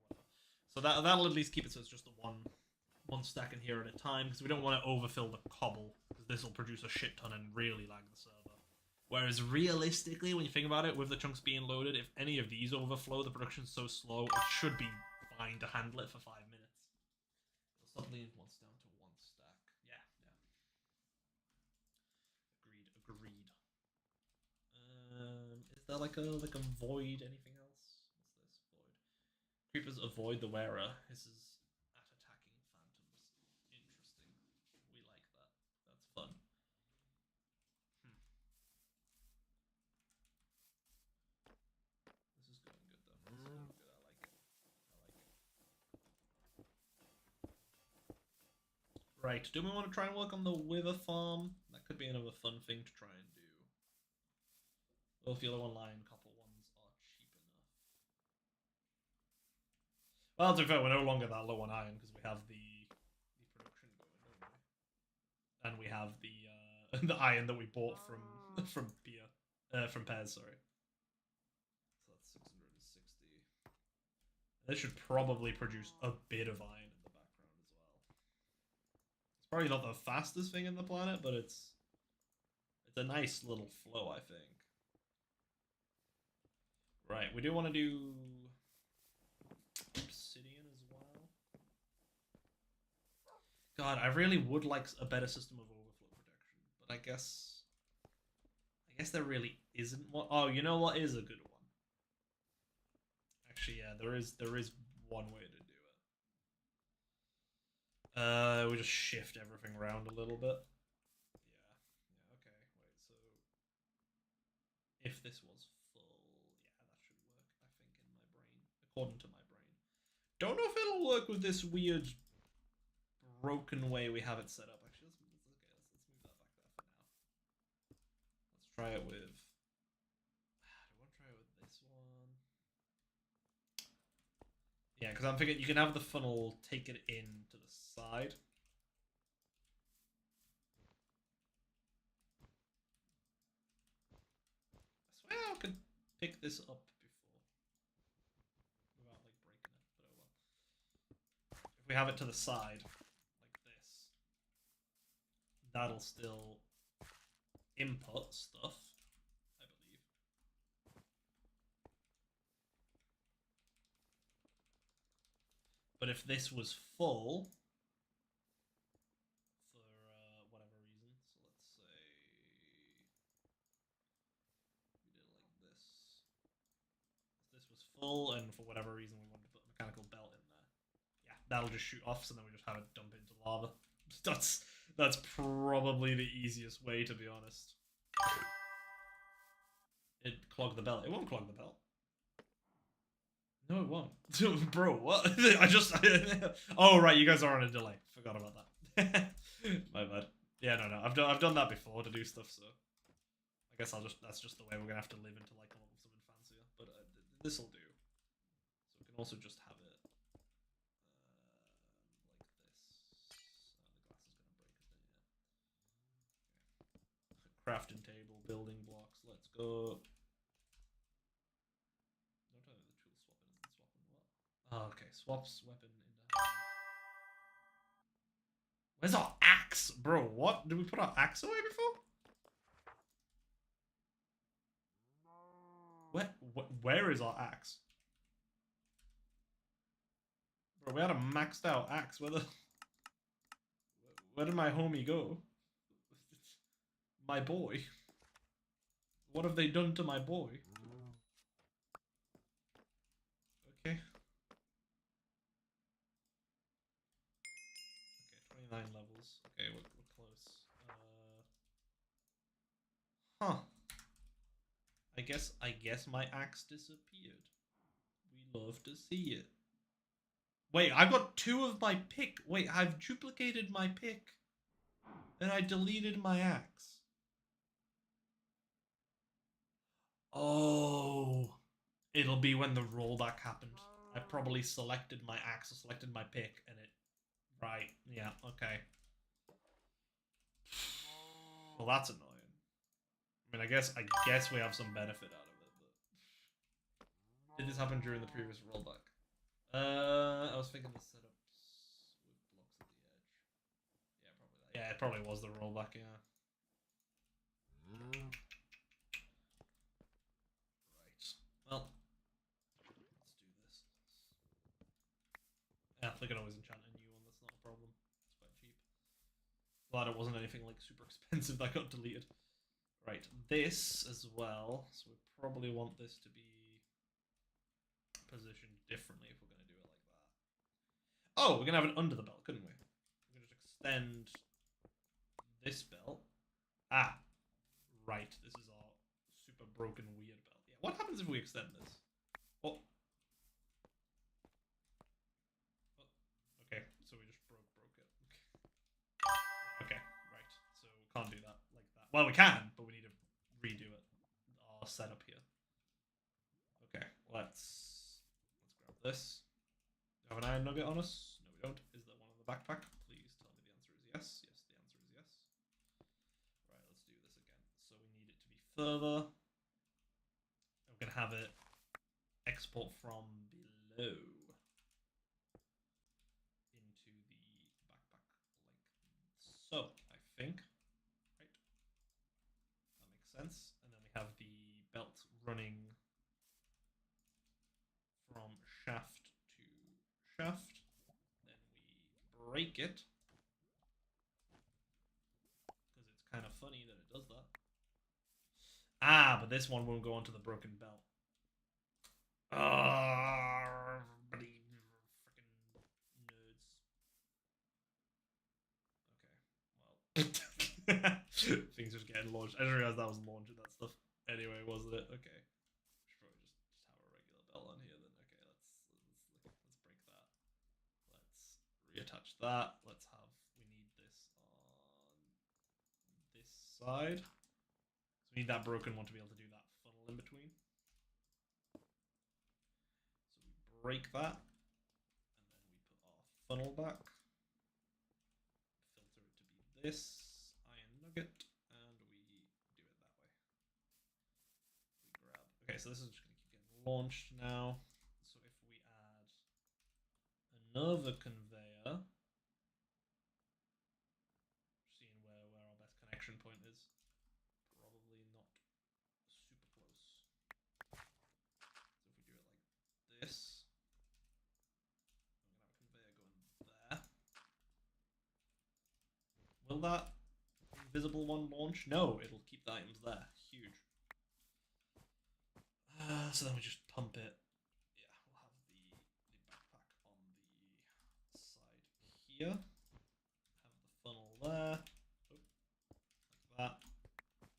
whatever. So that'll at least keep it so it's just the one stack in here at a time, because we don't want to overfill the cobble, because this will produce a shit ton and really lag the server. Whereas realistically, when you think about it, with the chunks being loaded, if any of these overflow, the production's so slow, it should be fine to handle it for 5 minutes. So suddenly once down to 1 stack. Yeah. Agreed. Is there like a void? Anything else? What's this? Void. Creepers avoid the wearer. This is at attacking phantoms. Interesting. We like that. That's fun. This is going good though. This is going good. I like it. Right. Do we want to try and work on the wither farm? That could be another fun thing to try and do. Well, if the other online couple ones are cheap enough. Well, to be fair, we're no longer that low on iron because we have the production going, don't we? And we have the iron that we bought from Pez, sorry. So that's 660. This should probably produce a bit of iron in the background as well. It's probably not the fastest thing in the planet, but it's a nice little flow, I think. Right, we do want to do obsidian as well. God, I really would like a better system of overflow protection, but I guess there really isn't one. Oh, you know what is a good one? Actually, yeah, there is one way to do it. We just shift everything around a little bit. Yeah, okay. Wait, so if this was according to my brain. Don't know if it'll work with this weird broken way we have it set up. Actually, let's move that back there for now. Let's try it with... Do I want to try it with this one? Yeah, because I'm thinking you can have the funnel take it in to the side. I swear I could pick this up before without like breaking it, but oh well. If we have it to the side like this, that'll still input stuff, I believe. But if this was full for whatever reason, so let's say we did it like this. If this was full and for whatever reason we wanted to put a mechanical belt in there, yeah, that'll just shoot off, so then we just have it dump into lava. That's probably the easiest way, to be honest. It clogged the belt. It won't clog the belt. No, it won't. Bro, what? Oh, right, you guys are on a delay. Forgot about that. My bad. Yeah, no. I've done that before to do stuff, so I guess that's just the way we're gonna have to live until I come up with something fancier. But this'll do. So we can also just have it like this. The glass is gonna break, isn't it? Okay. Crafting table, building blocks. Let's go. Don't tell me the tool swapping isn't swapping what? Oh, okay, swaps weapon into hand. Where's our axe? Bro, what? Did we put our axe away before? Where is our axe? Bro, we had a maxed out axe. Where did my homie go? My boy. What have they done to my boy? Okay. Okay, 29 levels. Okay, we're close. Huh. I guess my axe disappeared. We love to see it. Wait, I've got 2 of my pick. Wait, I've duplicated my pick. And I deleted my axe. Oh. It'll be when the rollback happened. I probably selected my axe or selected my pick and it... Right, yeah, okay. Well, that's annoying. I mean, I guess we have some benefit out of it, but... Did this happen during the previous rollback? I was thinking the setups with blocks at the edge. Yeah, probably that. Yeah, it probably was the rollback, yeah. Right. Well, let's do this. Yeah, they can always enchant a new one, that's not a problem. It's quite cheap. Glad it wasn't anything like super expensive that got deleted. Right, this as well. So we probably want this to be positioned differently if we're going to do it like that. Oh, we're going to have it under the belt, couldn't we? We can just extend this belt. Ah, right. This is our super broken weird belt. Yeah. What happens if we extend this? Oh. Okay, so we just broke it. Okay, right. So we can't do that like that. Well, we can, but we need to redo it. Our setup here. Okay, let's grab this. Do we have an iron nugget on us? No, we don't. Is there one in the backpack? Please tell me the answer is yes. Yes, the answer is yes. Right, let's do this again. So we need it to be further. We're gonna have it export from below into the backpack like so, I think. Right. That makes sense. And then we have the belt running from shaft to shaft. Then we break it. Because it's kind of funny that it does that. Ah, but this one won't go onto the broken belt. Bloody freaking nerds. Okay, well. Things just getting launched. I didn't realize that was launching that stuff anyway, wasn't it? Okay. Should probably just have a regular belt on here then. Okay, let's break that. Let's reattach that. We need this on this side. So we need that broken one to be able to do that funnel in between. So we break that, and then we put our funnel back. Filter it to be this iron nugget, and we do it that way. We grab. Okay, so this is just going to keep getting launched now. So if we add another conveyor, seeing where our best connection point is, probably not super close. So if we do it like this, I'm going to have a conveyor going there. Will that invisible one launch? No, it'll keep the items there. Huge. So then we just pump it. Yeah, we'll have the backpack on the side here. Have the funnel there. Oh, like that.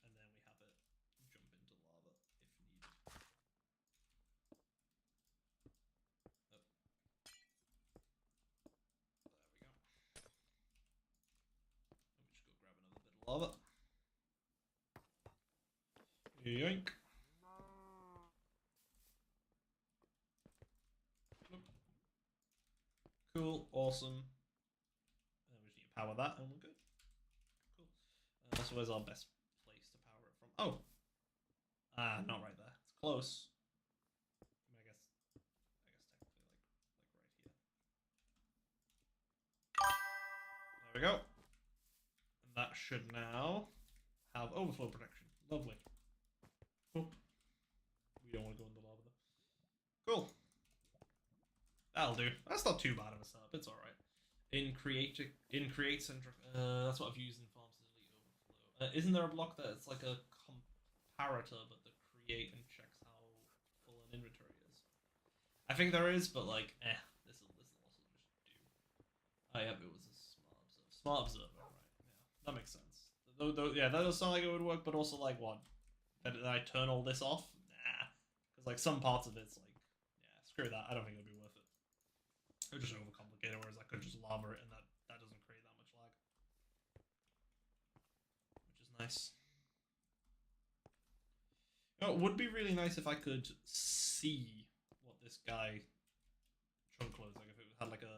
And then we have it jump into lava if needed. Oh. There we go. Let me just go grab another bit of lava. Yoink. Cool, awesome. We just need to power that and we're good. Cool. So where's our best place to power it from? Oh! Not right there. It's close. I guess technically like right here. There we go. And that should now have overflow protection. Lovely. Oh. We don't want to go in the lava though. Cool. That'll do. That's not too bad of a setup. It's all right. In create centric. That's what I've used in Farms Elite Overflow. Isn't there a block that it's like a comparator, but the create and checks how full an inventory is? I think there is, but like, this will also just do. Oh yeah, it was a smart observer. Right? Yeah, that makes sense. Yeah, that does sound like it would work, but also like what? Did I turn all this off? Nah, because like some parts of it's like, yeah, screw that. I don't think it'll be worth it. It would just overcomplicate it, whereas I could just lava it and that doesn't create that much lag. Which is nice. You know, it would be really nice if I could see what this guy chunk loads, like if it had like a,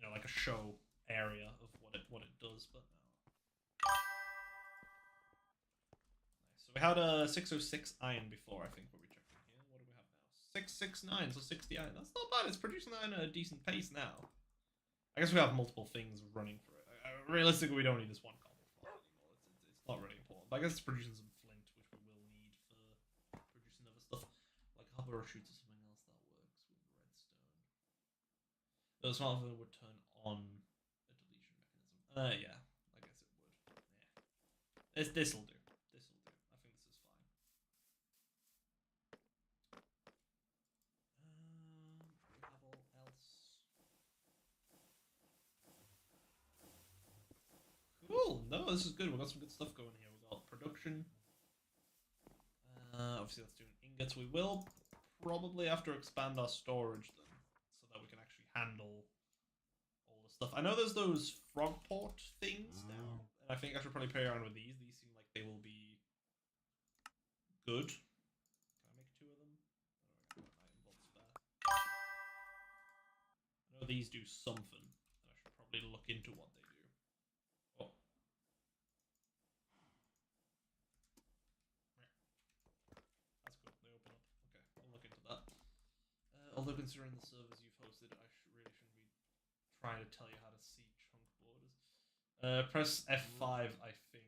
you know, like a show area of what it does, but no. Nice. So we had a 606 iron before, I think, what we checked in here. What do we have now? 669, so 60 iron. That's not bad. It's producing iron at a decent pace now. I guess we have multiple things running for it. Realistically, we don't need this one cobble farm anymore. It's not really important. But I guess it's producing some flint, which we will need for producing other stuff. Like harbor shoots or something else that works with redstone. The smartphone would turn on a deletion mechanism. Yeah, I guess it would. Yeah. This'll do. This'll do. I think this is fine. We have all else. Cool. No, this is good. We've got some good stuff going here. We've got production. Obviously, that's doing ingots. We will probably have to expand our storage then, so that we can actually handle all the stuff. I know there's those frog port things now, and I think I should probably play around with these. These seem like they will be good. Can I make 2 of them? I don't know, I got an item bolt spare. I know these do something, and I should probably look into what they do. Oh. That's cool, they open up. Okay, I'll look into that. Although considering the servers you've hosted, I really shouldn't be trying to tell you how to see chunk borders. Press F5, I think.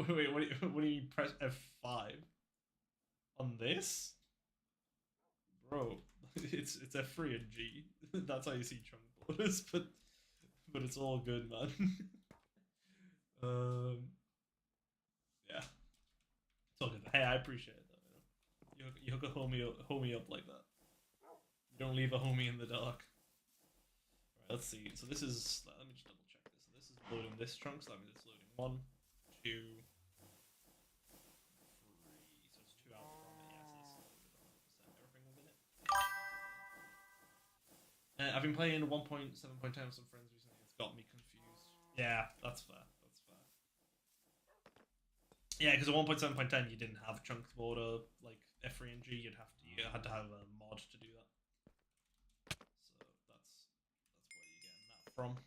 Wait, what do you press F5? On this? Bro, it's F3 and G. That's how you see chunk borders, but it's all good, man. Yeah. It's all good. Hey, I appreciate it though. You hook a homie up like that. You don't leave a homie in the dark. Alright, let's see. So this is, let me just double check this. So this is loading this chunk, so that means it's loading 1, 2, 3. So it's 2 out from it. Yes, it's loaded 100%. Everything within it. I've been playing 1.7.10 with some friends recently. It's got me confused. Yeah, that's fair. That's fair. Yeah, because at 1.7.10 you didn't have chunk border like F3 and G. You had to have a mod to do that. So that's where you're getting that from.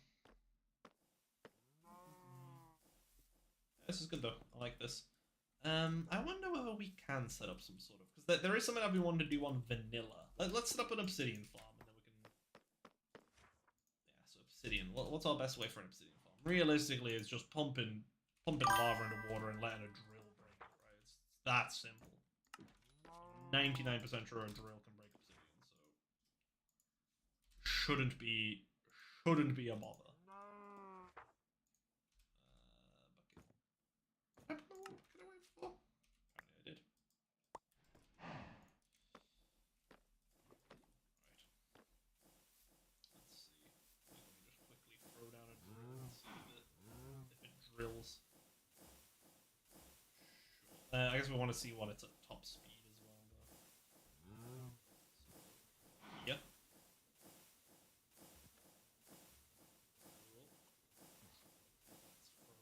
This is good though. I like this. I wonder whether we can set up some sort of, because there is something I've been wanting to do on vanilla. Let's set up an obsidian farm, and then we can. Yeah, so obsidian. What's our best way for an obsidian farm? Realistically, it's just pumping lava into water and letting a drill break it. Right? It's that simple. 99% sure a drill can break obsidian, so shouldn't be a bother. Bucket. What can I wait for? Apparently I did. Right. Let's see. Let me just quickly throw down a drill and see if it drills. Sure. I guess we want to see what it's at top speed as well, though. Yep. Cool. Let's throw a...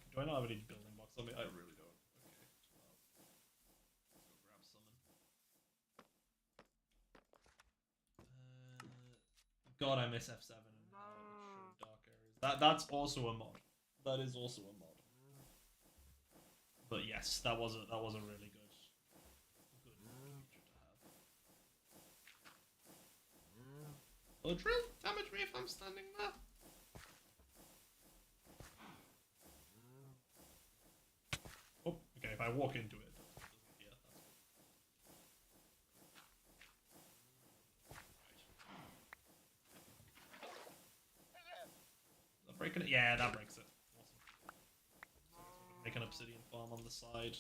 Do I not have any building blocks on me? I really don't. Okay. Well, let's go grab summon. God, I miss F7 and how it showed dark areas. That's also a mod. That is also a mod. But yes, that was a really good feature to have. Oh, drill! Damage me if I'm standing there. Oh, okay, if I walk into it, it doesn't hear. That's good. Is that breaking it? Yeah, that breaks it. Awesome. Make an obsidian farm on the side.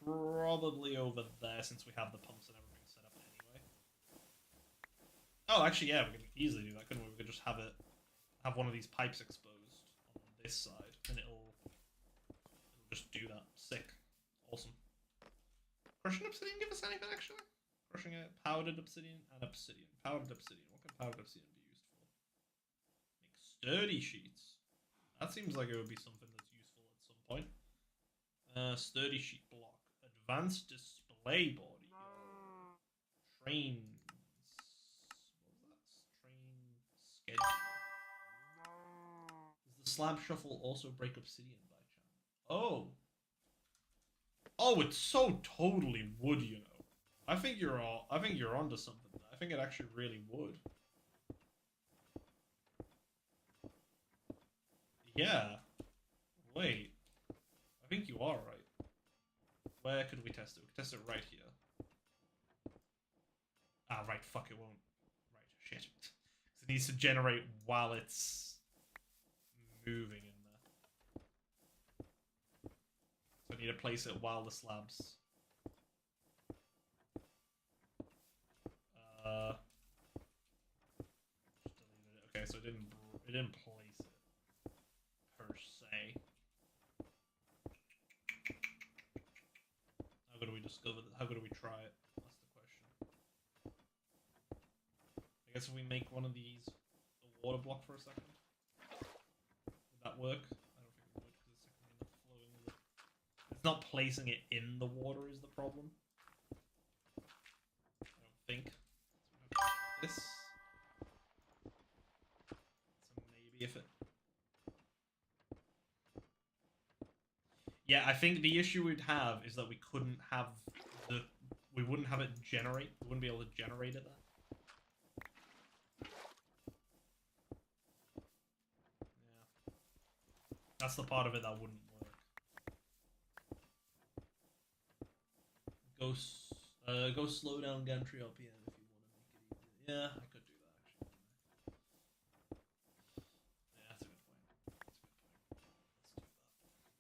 Probably over there since we have the pumps and everything set up anyway. Oh, actually, yeah, we can easily do that, couldn't we? We could just have one of these pipes exposed on this side, and it'll just do that. Sick. Awesome. Crushing obsidian give us anything, actually? Crushing a powdered obsidian and obsidian. Powdered obsidian. What can powdered obsidian be used for? Make sturdy sheets. That seems like it would be something that's useful at some point. Sturdy sheet block. Advanced display body. Train. What was that? Train schedule. Does the slab shuffle also break obsidian by chance? Oh. Oh, it's so totally would, you know. I think you're onto something. I think it actually really would. Yeah. Wait. I think you are right. Where could we test it? We could test it right here. Ah, right. Fuck, it won't. Right. Shit. It needs to generate while it's moving in there. So I need to place it while the slabs. Just deleted it. Okay, so it didn't place it per se. How could we discover that? How could we try it? That's the question. I guess if we make one of these a water block for a second, would that work? I don't think it would because it's technically not flowing with it. It's not placing it in the water is the problem. I don't think. So we have this. So maybe if it. Yeah, I think the issue we'd have is that we couldn't have we wouldn't have it generate. We wouldn't be able to generate it there. Yeah. That's the part of it that wouldn't work. Go slow down Gantry RPM if you want to make it easier. Yeah, I could do that actually. Yeah, that's a good point. Let's do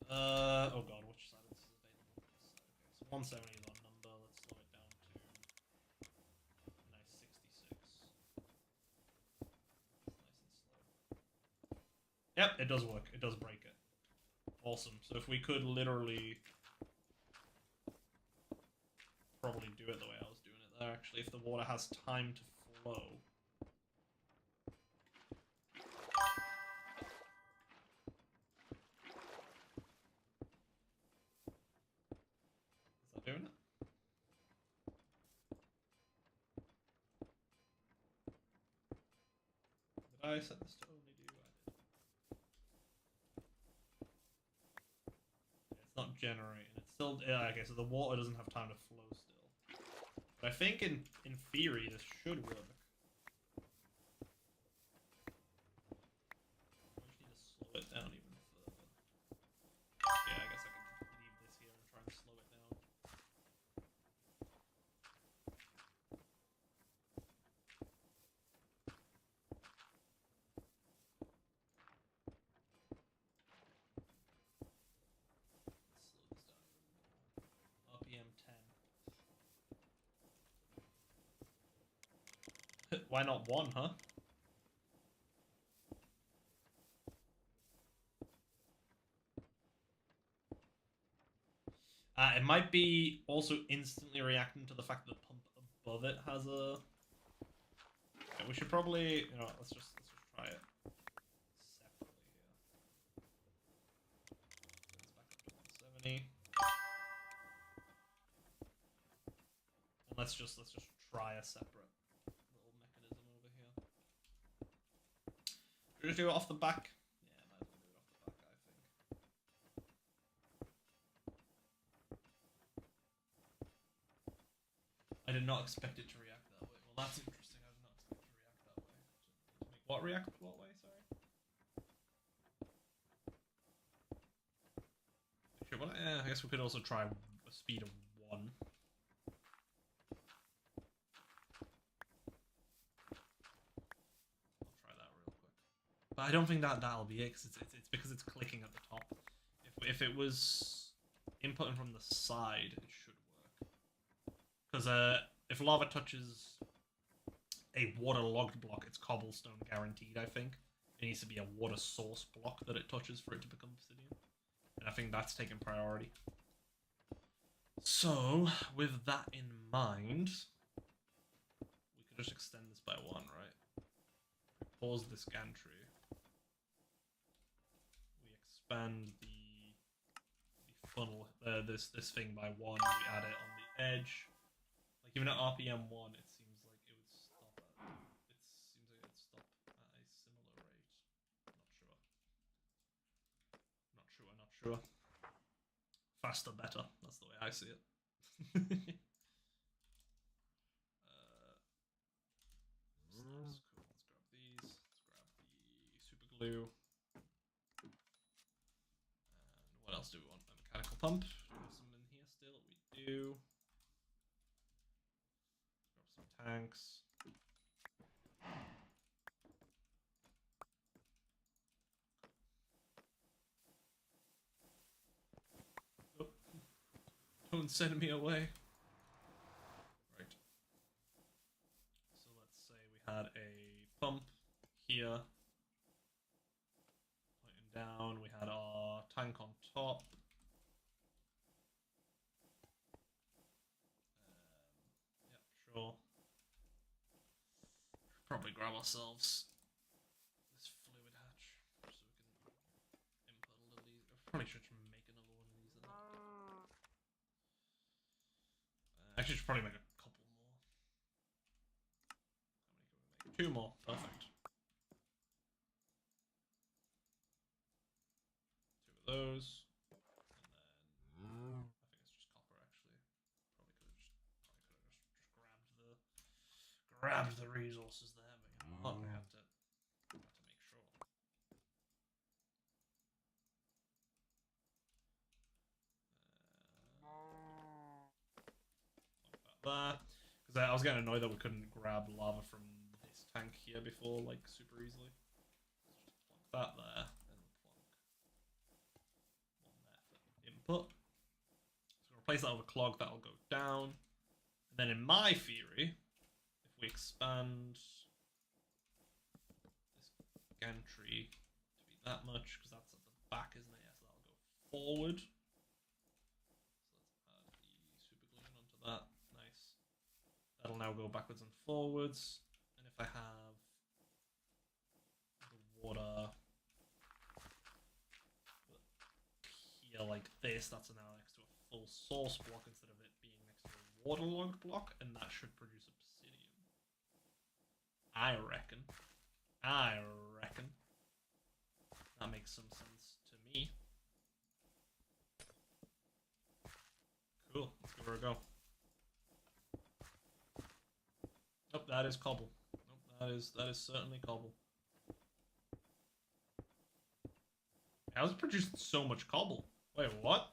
that. Oh god, which side of this is available? This side. Okay, so 170 is our number. Let's slow it down to nice 66. It's nice and slow. Yep, it does work. It does break it. Awesome. So if we could literally probably do it the way I was doing it there, actually, if the water has time to flow. Is that doing it? Did I set this to only do? I did. It's not generating. It's still okay. So the water doesn't have time to flow still. But I think in theory this should work. I just need to slow it down even further. Yeah, I guess I can leave this here and try and slow it down. RPM 10. Why not 1, huh? It might be also instantly reacting to the fact that the pump above it has a... Okay, we should probably... You know, let's just try it separately here. Let's back up to 170. And let's just try a separate little mechanism over here. Should we just do it off the back? Yeah, might as well do it off the back, I think. I did not expect it to react that way. Well, that's interesting. I did not expect it to react that way. To make what react what way? Sorry. Sure. Well, yeah, I guess we could also try a speed of 1. I'll try that real quick. But I don't think that'll be it, because it's because it's clicking at the top. If it was inputting from the side, it should work. Because if lava touches a waterlogged block, it's cobblestone guaranteed, I think. It needs to be a water source block that it touches for it to become obsidian. And I think that's taking priority. So, with that in mind, we could just extend this by 1, right? Pause this gantry. We expand the funnel, this thing by 1. We add it on the edge. Like even at RPM 1, it seems like it would stop at. It seems like it'd stop at a similar rate. Not sure. Faster, better. That's the way I see it. So that's cool. Let's grab these. Let's grab the super glue. And what else do we want? A mechanical pump. Do we have some in here still? We do. Grab some tanks. Oh. Don't send me away. Right. So let's say we had a pump here. Pointing down. We had our tank on top. Yep, sure. Probably grab ourselves this fluid hatch so we can input a little easier. Probably should make another one of these. Actually, should probably make a couple more. How many can we make? 2 more. Perfect. 2 of those. And then I think it's just copper actually. Probably could have just grabbed the resources there, but you know what? We have to make sure. About that. Because I was getting annoyed that we couldn't grab lava from this tank here before, like, super easily. Let's just plonk that there, and plonk 1 there for input. So replace that with a clog, that'll go down. And then in my theory, if we expand this gantry to be that much, because that's at the back, isn't it? Yes, that'll go forward. So let's add the super glue onto that. Nice. That'll now go backwards and forwards. And if I have the water here like this, that's now next to a full source block instead of it being next to a waterlogged block, and that should produce obsidian. I reckon. That makes some sense to me. Cool. Let's give her a go. Oh, that is cobble. Oh, that is certainly cobble. How's it producing so much cobble? Wait, what?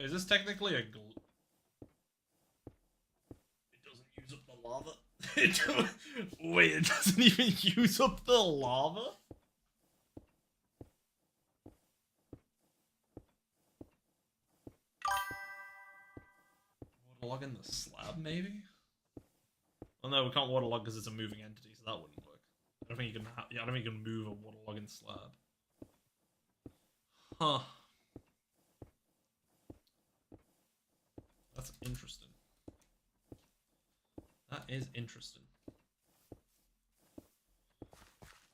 Is this technically a glue? It doesn't use up the lava? Wait, it doesn't even use up the lava? Waterlog in the slab, maybe? Well, no, we can't waterlog because it's a moving entity, so that wouldn't work. I don't think you can. Yeah, I don't think you can move a waterlogging slab. Huh. That's interesting. That is interesting.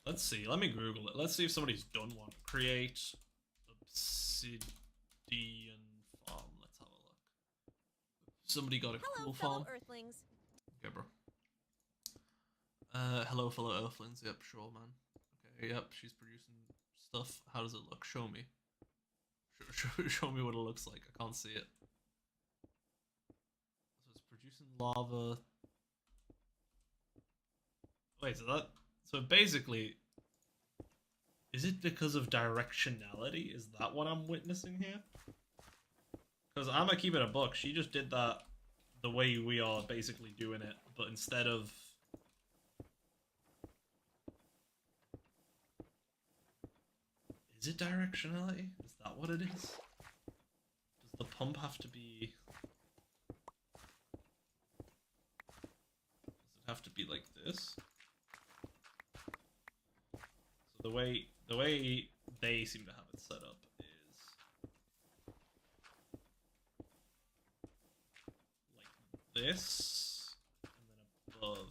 Let's see. Let me Google it. Let's see if somebody's done one. Create obsidian farm. Let's have a look. Somebody got a cool farm. Earthlings. Okay, bro. Hello, fellow Earthlings. Yep, sure, man. Okay, yep, she's producing stuff. How does it look? Show me. Show me what it looks like. I can't see it. So it's producing lava. Wait, so basically, is it because of directionality? Is that what I'm witnessing here? Because I'm gonna keep it a buck. She just did that the way we are basically doing it, but instead of... Is it directionality? Is that what it is? Does the pump have to be... Does it have to be like this? So the way they seem to have it set up is like this, and then above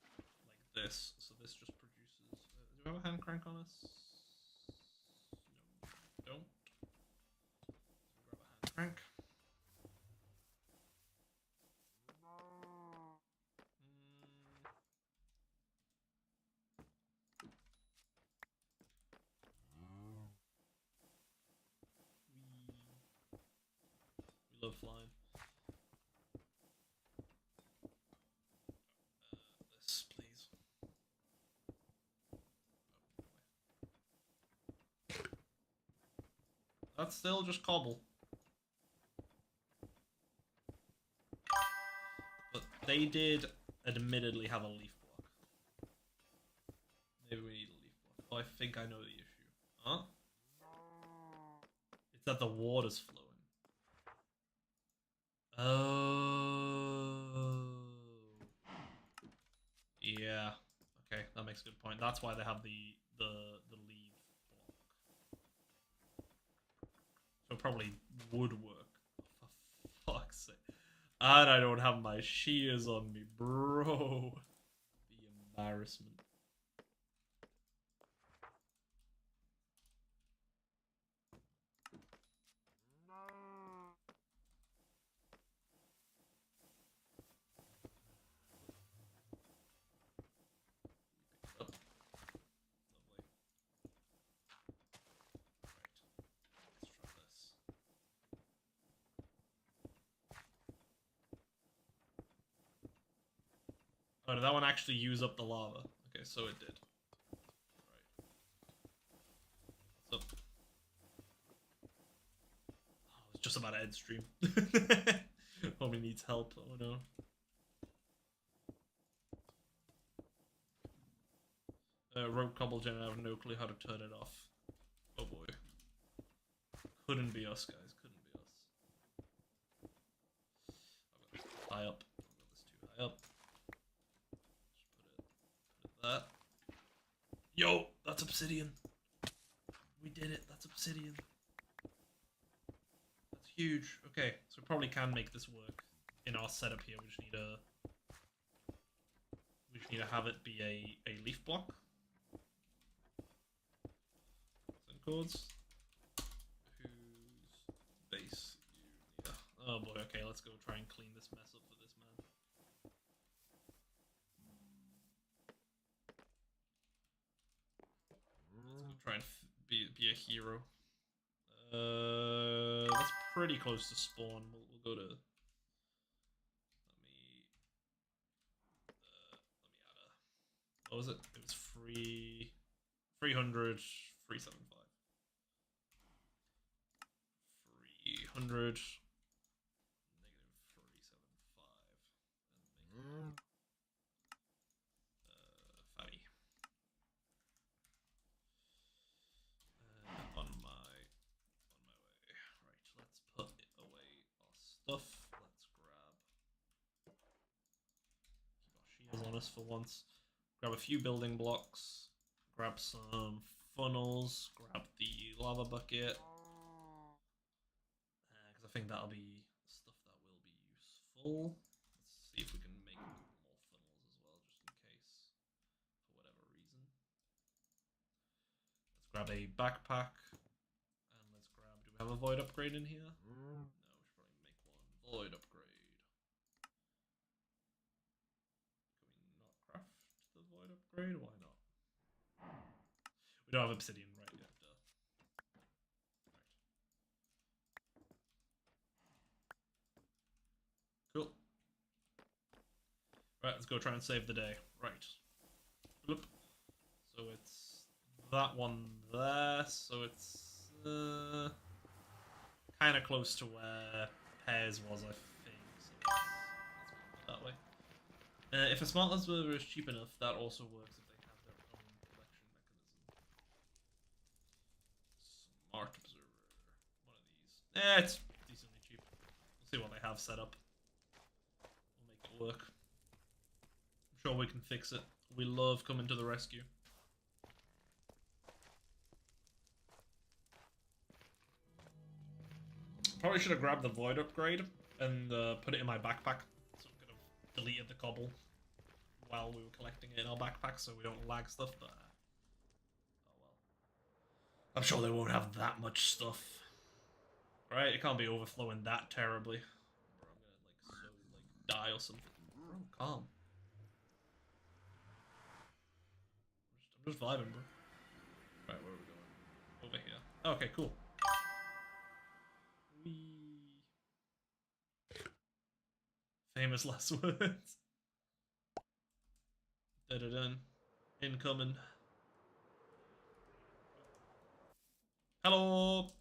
like this. So this just produces. Do we have a hand crank on us? No, we don't. So grab a hand crank. We love flying. This, please. That's still just cobble. But they did admittedly have a leaf block. Maybe we need a leaf block. Oh, I think I know the issue. Huh? It's that the water's flowing. Oh. Yeah. Okay, that makes a good point. That's why they have the leaf block. So it probably would work. For fuck's sake. And I don't have my shears on me, bro. The embarrassment. Up. Lovely. Right. Let's try this. Oh, did that one actually use up the lava? Okay, so it did. Right. What's up? Oh, it's just about to end stream. Homie needs help. Oh no. Rope cobble gen, I have no clue how to turn it off. Oh boy. Couldn't be us, guys. Couldn't be us. I've got this too high up. I've got this too high up. Just put it that. Yo, that's obsidian. We did it. That's obsidian. That's huge. Okay, so we probably can make this work in our setup here. We just need to have it be a leaf block. Chords. Whose base you need? Oh boy, okay, let's go try and clean this mess up for this man. Let's go try and be a hero. That's pretty close to spawn. We'll go to. Let me add a. What was it? It was 300, 375. 300. -375. Fatty. On my way. Right, let's put away our stuff. Let's grab. Keep our shields on us for once. Grab a few building blocks. Grab some funnels. Grab the lava bucket. Because I think that'll be stuff that will be useful. Let's see if we can make more funnels as well, just in case, for whatever reason. Let's grab a backpack, and let's grab. Do we have a void upgrade in here? No, we should probably make one. Void upgrade. Can we not craft the void upgrade? Why not? We don't have obsidian right yet. Cool. Right, let's go try and save the day. Right. Bloop. So it's that one there. So it's kind of close to where Pears was, I think. So let's go that way. If a smart observer is cheap enough, that also works if they have their own collection mechanism. Smart observer. One of these. It's decently cheap. We'll see what they have set up. We'll make it work. I'm sure we can fix it. We love coming to the rescue. Probably should have grabbed the void upgrade and put it in my backpack. So we could have deleted the cobble while we were collecting it in our backpack so we don't lag stuff, but oh well. I'm sure they won't have that much stuff. Right? It can't be overflowing that terribly. Or I'm gonna die or something. Bro, calm. I'm just vibing, bro. Right, where are we going? Over here. Okay, cool. Famous last words. Da-da-dun. Incoming. Hello.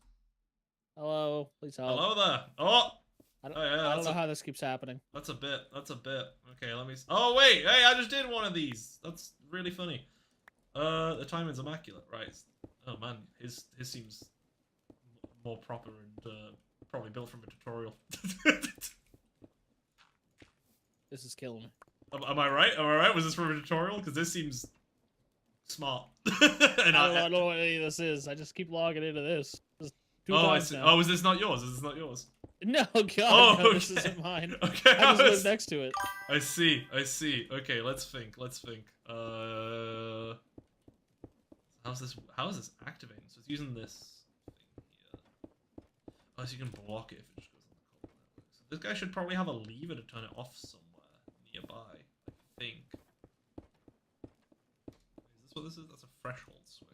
Hello. Please help. Hello there. Oh. I don't, Oh, yeah, I don't know how this keeps happening. That's a bit. That's a bit. Okay, let me. Oh wait. Hey, I just did one of these. That's really funny. The timing's immaculate, right? Oh man, his seems more proper and probably built from a tutorial. This is killing me. Am I right? Am I right? Was this from a tutorial? Because this seems smart. And I don't know what any of this is. I just keep logging into this. Two I times see. now. Oh, is this not yours? Is this not yours? No, God, Oh, no, this okay. isn't mine. Okay, I just live next to it. I see. I see. Okay, let's think. Let's think. How's this? How is this activating? So it's using this thing here. Oh, so you can block it if it just goes on the cobble network. So this guy should probably have a lever to turn it off somewhere nearby. I think. Is this what this is? That's a threshold switch.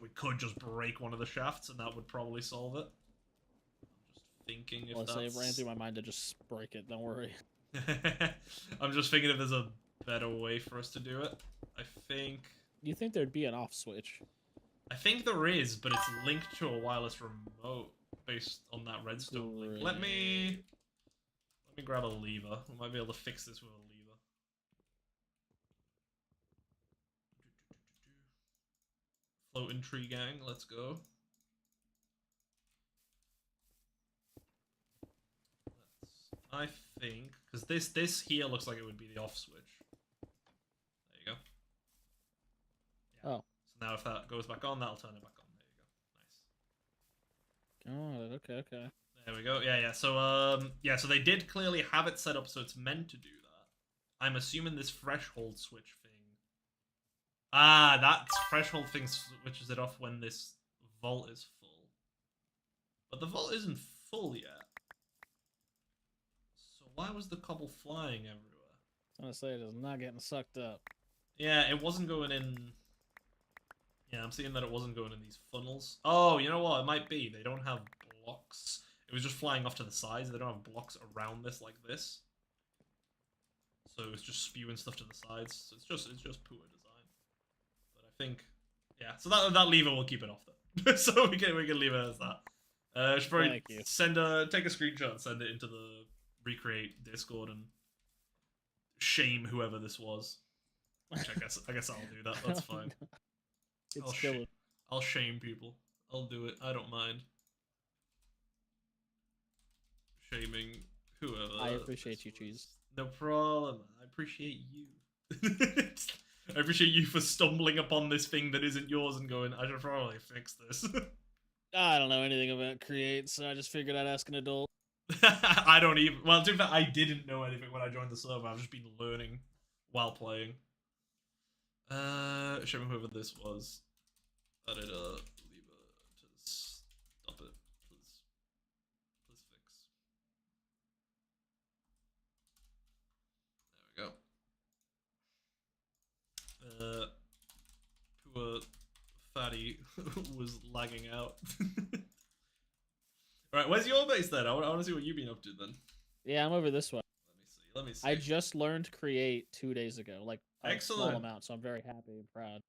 We could just break one of the shafts and that would probably solve it. I'm just thinking if Well, that's... it ran through my mind to just break it. Don't worry. I'm just thinking if there's a better way for us to do it. I think... You think there'd be an off switch? I think there is, but it's linked to a wireless remote based on that redstone link. Let me grab a lever. We might be able to fix this with a lever. Floating tree gang, let's go. I think, because this here looks like it would be the off switch. There you go. Yeah. Oh. So now if that goes back on, that'll turn it back on. There you go. Nice. Oh, okay. There we go. Yeah. So yeah. So they did clearly have it set up so it's meant to do that. I'm assuming this threshold switch thing. Ah, that threshold thing switches it off when this vault is full. But the vault isn't full yet. So why was the cobble flying everywhere? I was gonna say it is not getting sucked up. Yeah, it wasn't going in Yeah, I'm seeing that it wasn't going in these funnels. Oh, you know what? It might be. They don't have blocks. It was just flying off to the sides. They don't have blocks around this like this. So it's just spewing stuff to the sides. So it's just poor design. But I think, yeah. So that lever will keep it off though. So we can leave it as that. Should probably take a screenshot and send it into the Recreate Discord and shame whoever this was. Which I guess I'll do that. That's fine. I'll shame people. I'll do it. I don't mind. Shaming whoever. I appreciate you, Cheese. No problem. I appreciate you. I appreciate you for stumbling upon this thing that isn't yours and going, I should probably fix this. I don't know anything about Create, so I just figured I'd ask an adult. I don't even... Well, to be fair, I didn't know anything when I joined the server. I've just been learning while playing. Show me whoever this was. Added a lever to stop it. Please fix. There we go. Poor fatty was lagging out. Alright, where's your base then? I want to see what you've been up to then. Yeah, I'm over this way. Let me see. I just learned Create 2 days ago, like a excellent small amount, so I'm very happy and proud.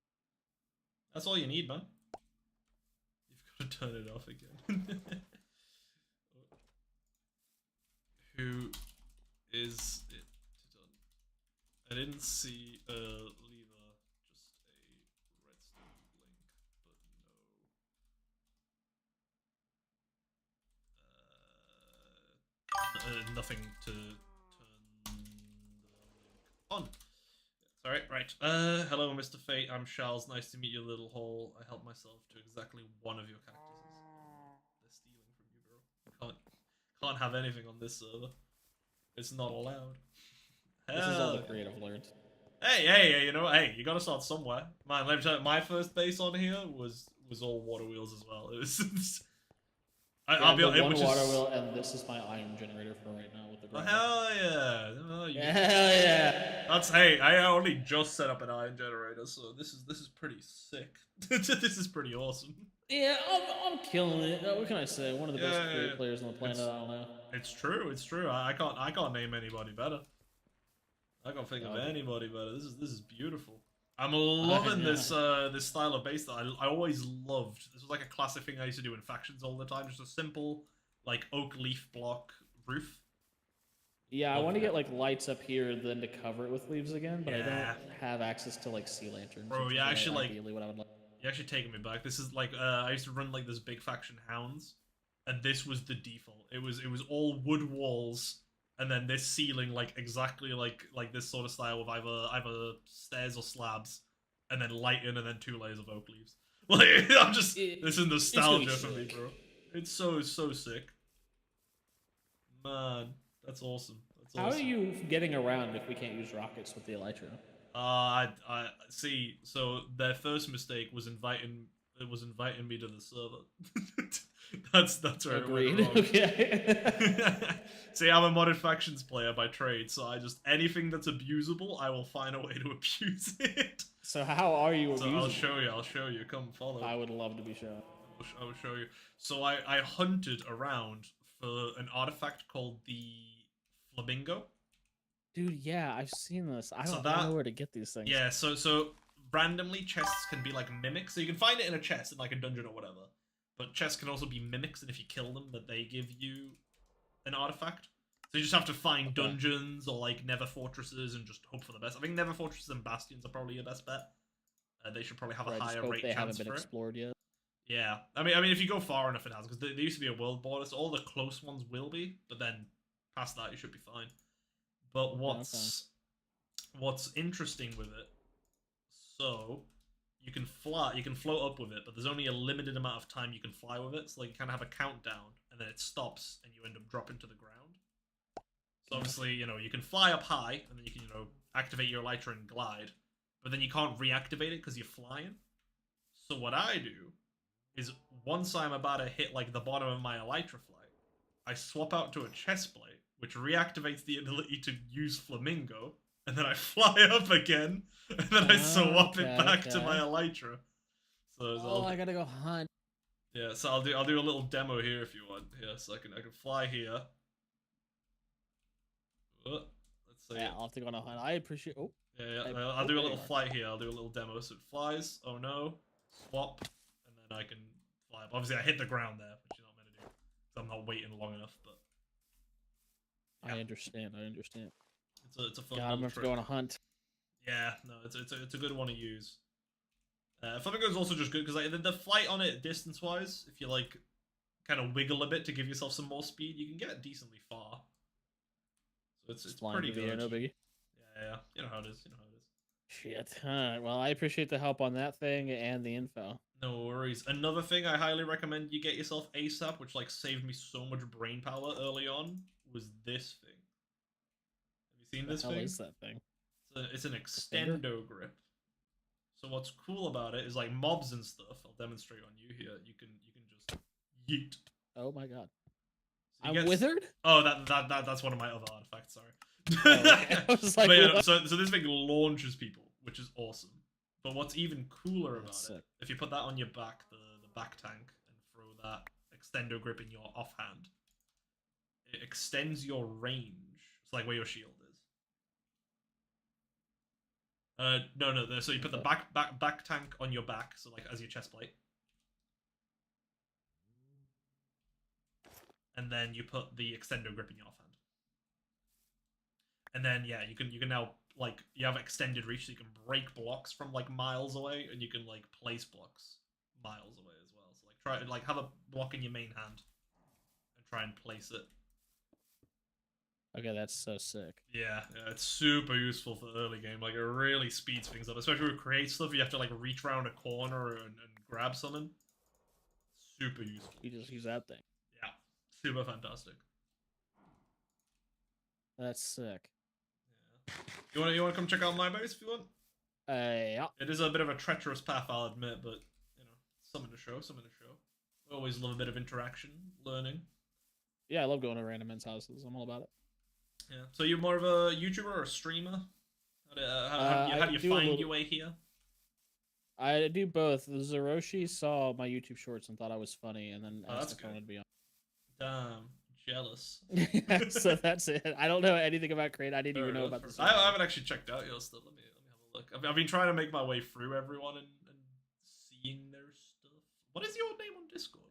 That's all you need, man. You've got to turn it off again. Who is it done? I didn't see a lever, just a redstone link, but no. Nothing to turn the link on. Alright, right. Hello, Mr. Fate. I'm Charles. Nice to meet you, little hole. I helped myself to exactly one of your cactuses. They're stealing from you, bro. Can't have anything on this server. It's not allowed. This is all the creative learned. Hey, you know, hey, you gotta start somewhere. Man, let me tell you, my first base on here was all water wheels as well. It was... I'll be one which water is... wheel, and this is my iron generator for right now with the ground. Hell yeah! Oh, yeah. Hell yeah! That's hey. I only just set up an iron generator, so this is pretty sick. This is pretty awesome. Yeah, I'm killing it. What can I say? One of the best creative players on the planet. I don't know. It's true. It's true. I can't name anybody better. I can't think of anybody better. This is beautiful. I'm loving this this style of base that I always loved. This was like a classic thing I used to do in factions all the time. Just a simple like oak leaf block roof. Yeah, I want to get like lights up here, then to cover it with leaves again, but I don't have access to like sea lanterns. Bro, yeah, actually like ideally what I would like. You're actually taking me back. This is like I used to run like this big faction hounds, and this was the default. It was all wood walls. And then this ceiling, like exactly like this sort of style with either stairs or slabs, and then lighting, and then 2 layers of oak leaves. Like I'm just this is nostalgia for me, bro. It's so sick. Man, that's awesome. That's How awesome. are you getting around if we can't use rockets with the elytra? I see. So their first mistake was inviting me to the server. that's where Agreed. it went wrong. Okay. See, I'm a modded factions player by trade, so anything that's abusable, I will find a way to abuse it. So how are you So abusing? I'll show you. Come follow. I would love to be shown. I will show you. So I hunted around for an artifact called the Flamingo. Dude, yeah, I've seen this. I don't know where to get these things. Yeah, so randomly chests can be like mimics. So you can find it in a chest in like a dungeon or whatever. But chests can also be mimics, and if you kill them, that they give you an artifact. So you just have to find dungeons or like nether fortresses and just hope for the best. I think nether fortresses and bastions are probably your best bet. They should probably have a higher rate they chance haven't been for explored yet. Yeah, I mean, if you go far enough, it has, because there used to be a world border, so all the close ones will be, but then past that, you should be fine. But what's interesting with it? So you can float up with it, but there's only a limited amount of time you can fly with it. So like you kind of have a countdown, and then it stops, and you end up dropping to the ground. So obviously, you can fly up high, and then you can activate your elytra and glide, but then you can't reactivate it because you're flying. So what I do is once I'm about to hit like the bottom of my elytra flight, I swap out to a chest plate, which reactivates the ability to use Flamingo, and then I fly up again, and then I swap it back to my elytra. Oh, I gotta go hunt. Yeah, so I'll do a little demo here if you want. Yeah, so I can fly here. Let's see. Yeah, I'll have to go on a hunt. I appreciate. Oh. Yeah, I'll do a little flight here. I'll do a little demo. So it flies. Oh no. Swap, and then I can fly up. Obviously, I hit the ground there, which you're not meant to do. So I'm not waiting long enough. But yeah. I understand. It's a fun. God, I'm gonna have to go on a hunt. Yeah, no, it's a good one to use. Flamingo is also just good because like the flight on it distance-wise, if you like kind of wiggle a bit to give yourself some more speed, you can get decently far. So it's pretty good. Air, no biggie. Yeah, you know how it is. Shit. Alright, well, I appreciate the help on that thing and the info. No worries. Another thing I highly recommend you get yourself ASAP, which like saved me so much brain power early on, was this thing. Have you seen this thing? What is that thing? It's an extendo grip. So what's cool about it is like mobs and stuff. I'll demonstrate on you here. You can just yeet. Oh my god. So I'm withered? Oh, that's one of my other artifacts. Sorry. Oh, okay. I was like, yeah, so this thing launches people, which is awesome. But what's even cooler about it, if you put that on your back, the back tank, and throw that extendo grip in your offhand, it extends your range. It's like where your shield is. No. So you put the back tank on your back, so like as your chest plate, and then you put the extendo grip in your offhand. And then yeah, you can now like you have extended reach, so you can break blocks from like miles away, and you can like place blocks miles away as well. So like try have a block in your main hand and try and place it. Okay, that's so sick. Yeah, it's super useful for early game. Like it really speeds things up, especially with create stuff. You have to like reach around a corner and grab something. Super useful. You just use that thing. Yeah, super fantastic. That's sick. Yeah. You wanna come check out my base if you want? Yeah. It is a bit of a treacherous path, I'll admit, but you know, something to show. We always love a bit of interaction, learning. Yeah, I love going to random men's houses. I'm all about it. Yeah. So you're more of a YouTuber or a streamer? How do you find your way here? I do both. Zeroshi saw my YouTube shorts and thought I was funny, and then asked if I wanted to be on. Damn, jealous. So that's it. I don't know anything about Crate. I didn't even know about this. I haven't actually checked out your stuff. Let me have a look. I've been trying to make my way through everyone and seeing their stuff. What is your name on Discord?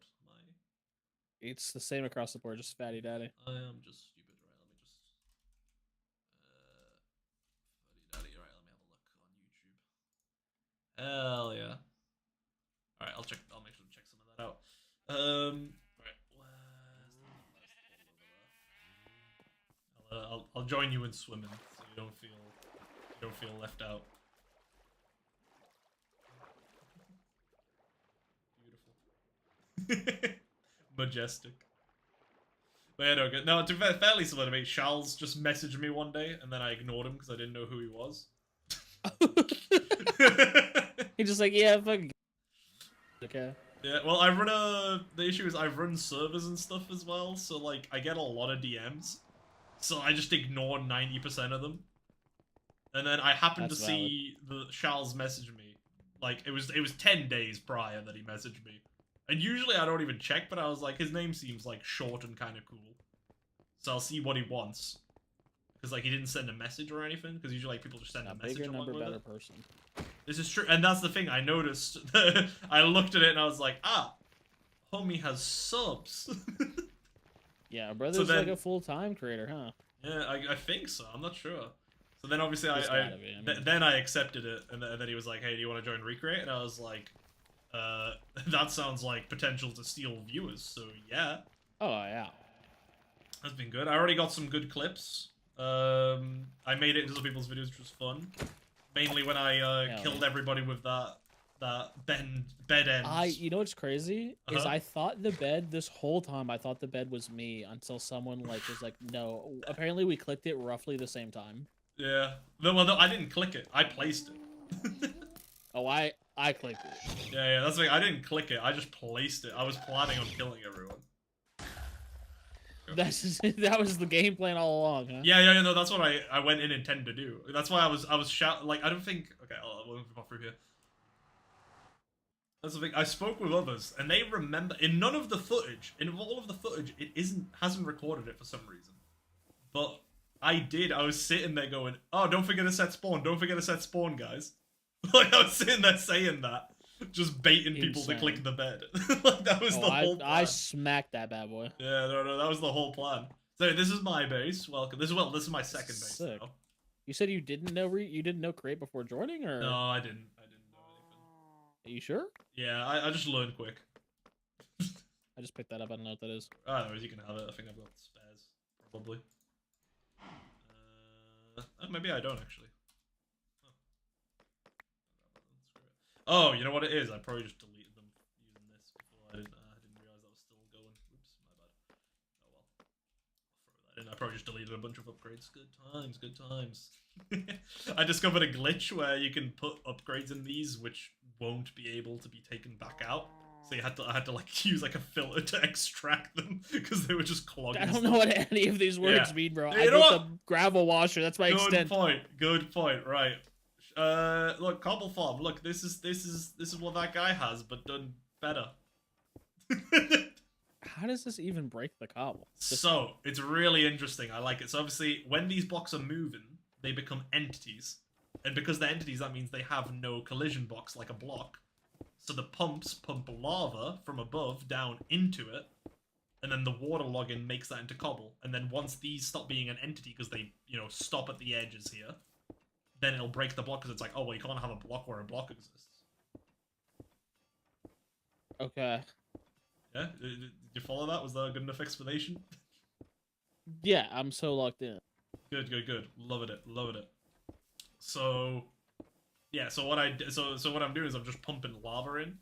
It's the same across the board, just Fatty Daddy. I am just stupid, right? Let me just Fatty Daddy, right? Let me have a look on YouTube. Hell yeah! All right, I'll make sure to check some of that out. Right, where's the I'll join you in swimming, so you don't feel left out. Beautiful. Majestic. But yeah, no, to be fairly similar to me, Charles just messaged me one day, and then I ignored him because I didn't know who he was. He's just like, yeah, fucking. Okay. Yeah, well, the issue is I run servers and stuff as well, so like I get a lot of DMs, so I just ignore 90% of them. And then I happened to see the Charles message me, like it was 10 days prior that he messaged me. And usually I don't even check, but I was like, his name seems like short and kind of cool. So I'll see what he wants. Because like he didn't send a message or anything, because usually like people just send a message bigger along number, with better it. person. This is true, and that's the thing I noticed. I looked at it and I was like, homie has subs. Yeah, brother's like a full-time creator, huh? Yeah, I think so. I'm not sure. So then obviously then I accepted it, and then he was like, hey, do you want to join Recreate? And I was like, that sounds like potential to steal viewers, so yeah. Oh, yeah. That's been good. I already got some good clips. I made it into some people's videos, which was fun. Mainly when I killed everybody with that bed end. You know what's crazy? Is I thought the bed, this whole time, I thought the bed was me until someone like was like, no. Apparently we clicked it roughly the same time. Yeah. No, I didn't click it. I placed it. Oh, I clicked it. Yeah, that's like I didn't click it. I just placed it. I was planning on killing everyone. That was the game plan all along, huh? Yeah, no, that's what I went in intending to do. That's why I was shouting. Like I don't think. Okay, I'll go through here. That's the thing. I spoke with others, and they remember in none of the footage, in all of the footage, it hasn't recorded it for some reason. But I did. I was sitting there going, "Oh, don't forget to set spawn. Don't forget to set spawn, guys." Like I was sitting there saying that, just baiting people to click the bed. Like that was the whole plan. I smacked that bad boy. Yeah, no, that was the whole plan. So this is my base. Welcome. This is my second base. Sick. Now. You said you didn't know create before joining, or No, I didn't know anything. Are you sure? Yeah, I just learned quick. I just picked that up. I don't know what that is. Anyways, you can have it. I think I've got spares, probably. Maybe I don't actually. Oh, you know what it is? I probably just deleted them using this before. I didn't realize that was still going. Oops, my bad. Oh well. I'll throw that in. I probably just deleted a bunch of upgrades. Good times, good times. I discovered a glitch where you can put upgrades in these which won't be able to be taken back out. So I had to like use like a filter to extract them because they were just clogging. I don't know what any of these words mean, bro. I built a gravel washer. That's my extent. Good point. Right. Look, Cobble Farm. Look, this is what that guy has, but done better. How does this even break the cobble? So it's really interesting. I like it. So obviously, when these blocks are moving, they become entities, and because they're entities, that means they have no collision box like a block. So the pumps pump lava from above down into it, and then the water login makes that into cobble. And then once these stop being an entity because they, stop at the edges here, then it'll break the block because it's like, oh, well, you can't have a block where a block exists. Okay. Yeah? Did you follow that? Was that a good enough explanation? Yeah, I'm so locked in. Good. Loving it. So, yeah, so what I'm doing is I'm just pumping lava in.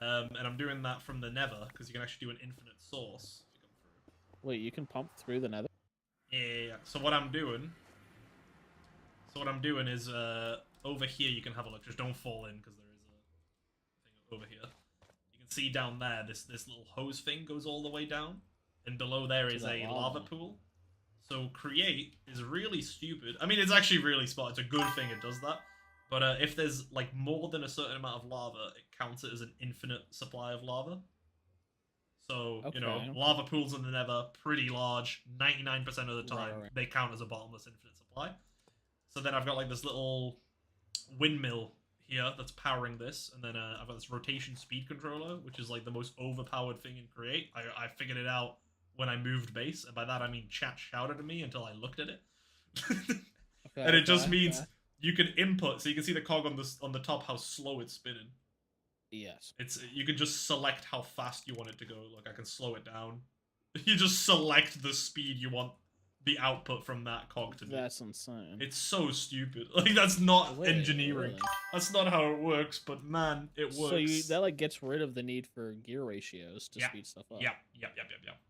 And I'm doing that from the nether, because you can actually do an infinite source. If you come through. Wait, you can pump through the nether? Yeah. So what I'm doing is, over here you can have a look. Just don't fall in, because there is a thing over here. You can see down there, this little hose thing goes all the way down. And below there is a lava pool. So create is really stupid. I mean, it's actually really smart. It's a good thing it does that. But if there's, like, more than a certain amount of lava, it counts it as an infinite supply of lava. So, lava pools in the nether, pretty large. 99% of the time, they count as a bottomless infinite supply. So then I've got, like, this little windmill here that's powering this. And then I've got this rotation speed controller, which is, like, the most overpowered thing in Create. I figured it out when I moved base. And by that, I mean chat shouted at me until I looked at it. And it just means... You can input, so you can see the cog on the top how slow it's spinning. Yes. You can just select how fast you want it to go. Look, I can slow it down. You just select the speed you want the output from that cog to be. That's insane. It's so stupid. Like that's not engineering. Really? That's not how it works. But man, it works. So that like gets rid of the need for gear ratios to speed stuff up. Yeah.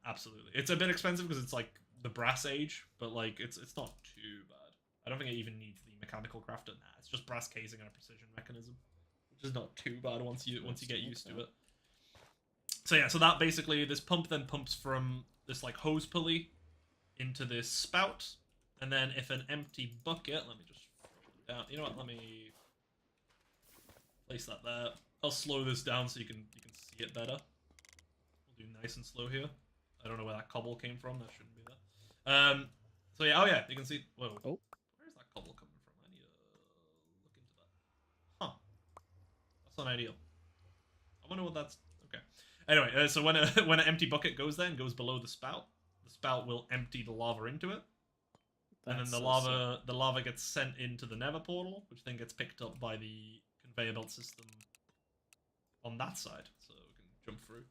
Absolutely. It's a bit expensive because it's like the brass age, but like it's not too bad. I don't think it even needs the mechanical crafter. Nah, it's just brass casing and a precision mechanism, which is not too bad once you get used to it. So yeah, so that basically this pump then pumps from this like hose pulley into this spout, and then if an empty bucket, let me just down. You know what? Let me place that there. I'll slow this down so you can see it better. We'll do nice and slow here. I don't know where that cobble came from. That shouldn't be there. So yeah, oh yeah, you can see. Whoa. Oh. Cobble coming from? I need to look into that. Huh. That's not ideal. I wonder what that's... Okay. Anyway, so when an empty bucket goes there and goes below the spout will empty the lava into it. And then the lava gets sent into the nether portal, which then gets picked up by the conveyor belt system on that side. So we can jump through.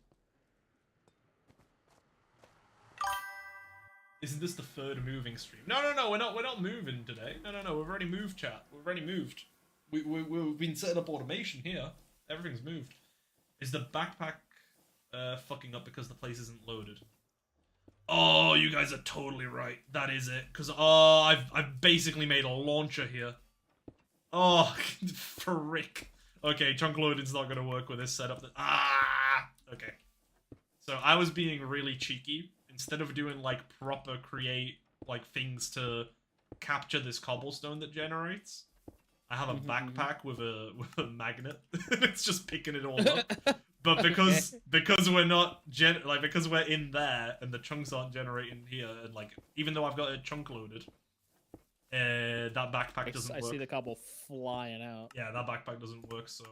Isn't this the third moving stream? No, we're not moving today. No, we've already moved, chat. We've already moved. We've been setting up automation here. Everything's moved. Is the backpack fucking up because the place isn't loaded? Oh, you guys are totally right. That is it. Because, I've basically made a launcher here. Oh, frick. Okay, chunk loading's not going to work with this setup. Okay. So I was being really cheeky. Instead of doing, like, proper create, like, things to capture this cobblestone that generates, I have a Mhm, backpack with a magnet. It's just picking it all up. But because we're not because we're in there and the chunks aren't generating here, and like even though I've got a chunk loaded, that backpack doesn't I work. see the couple flying out. Yeah, that backpack doesn't work. So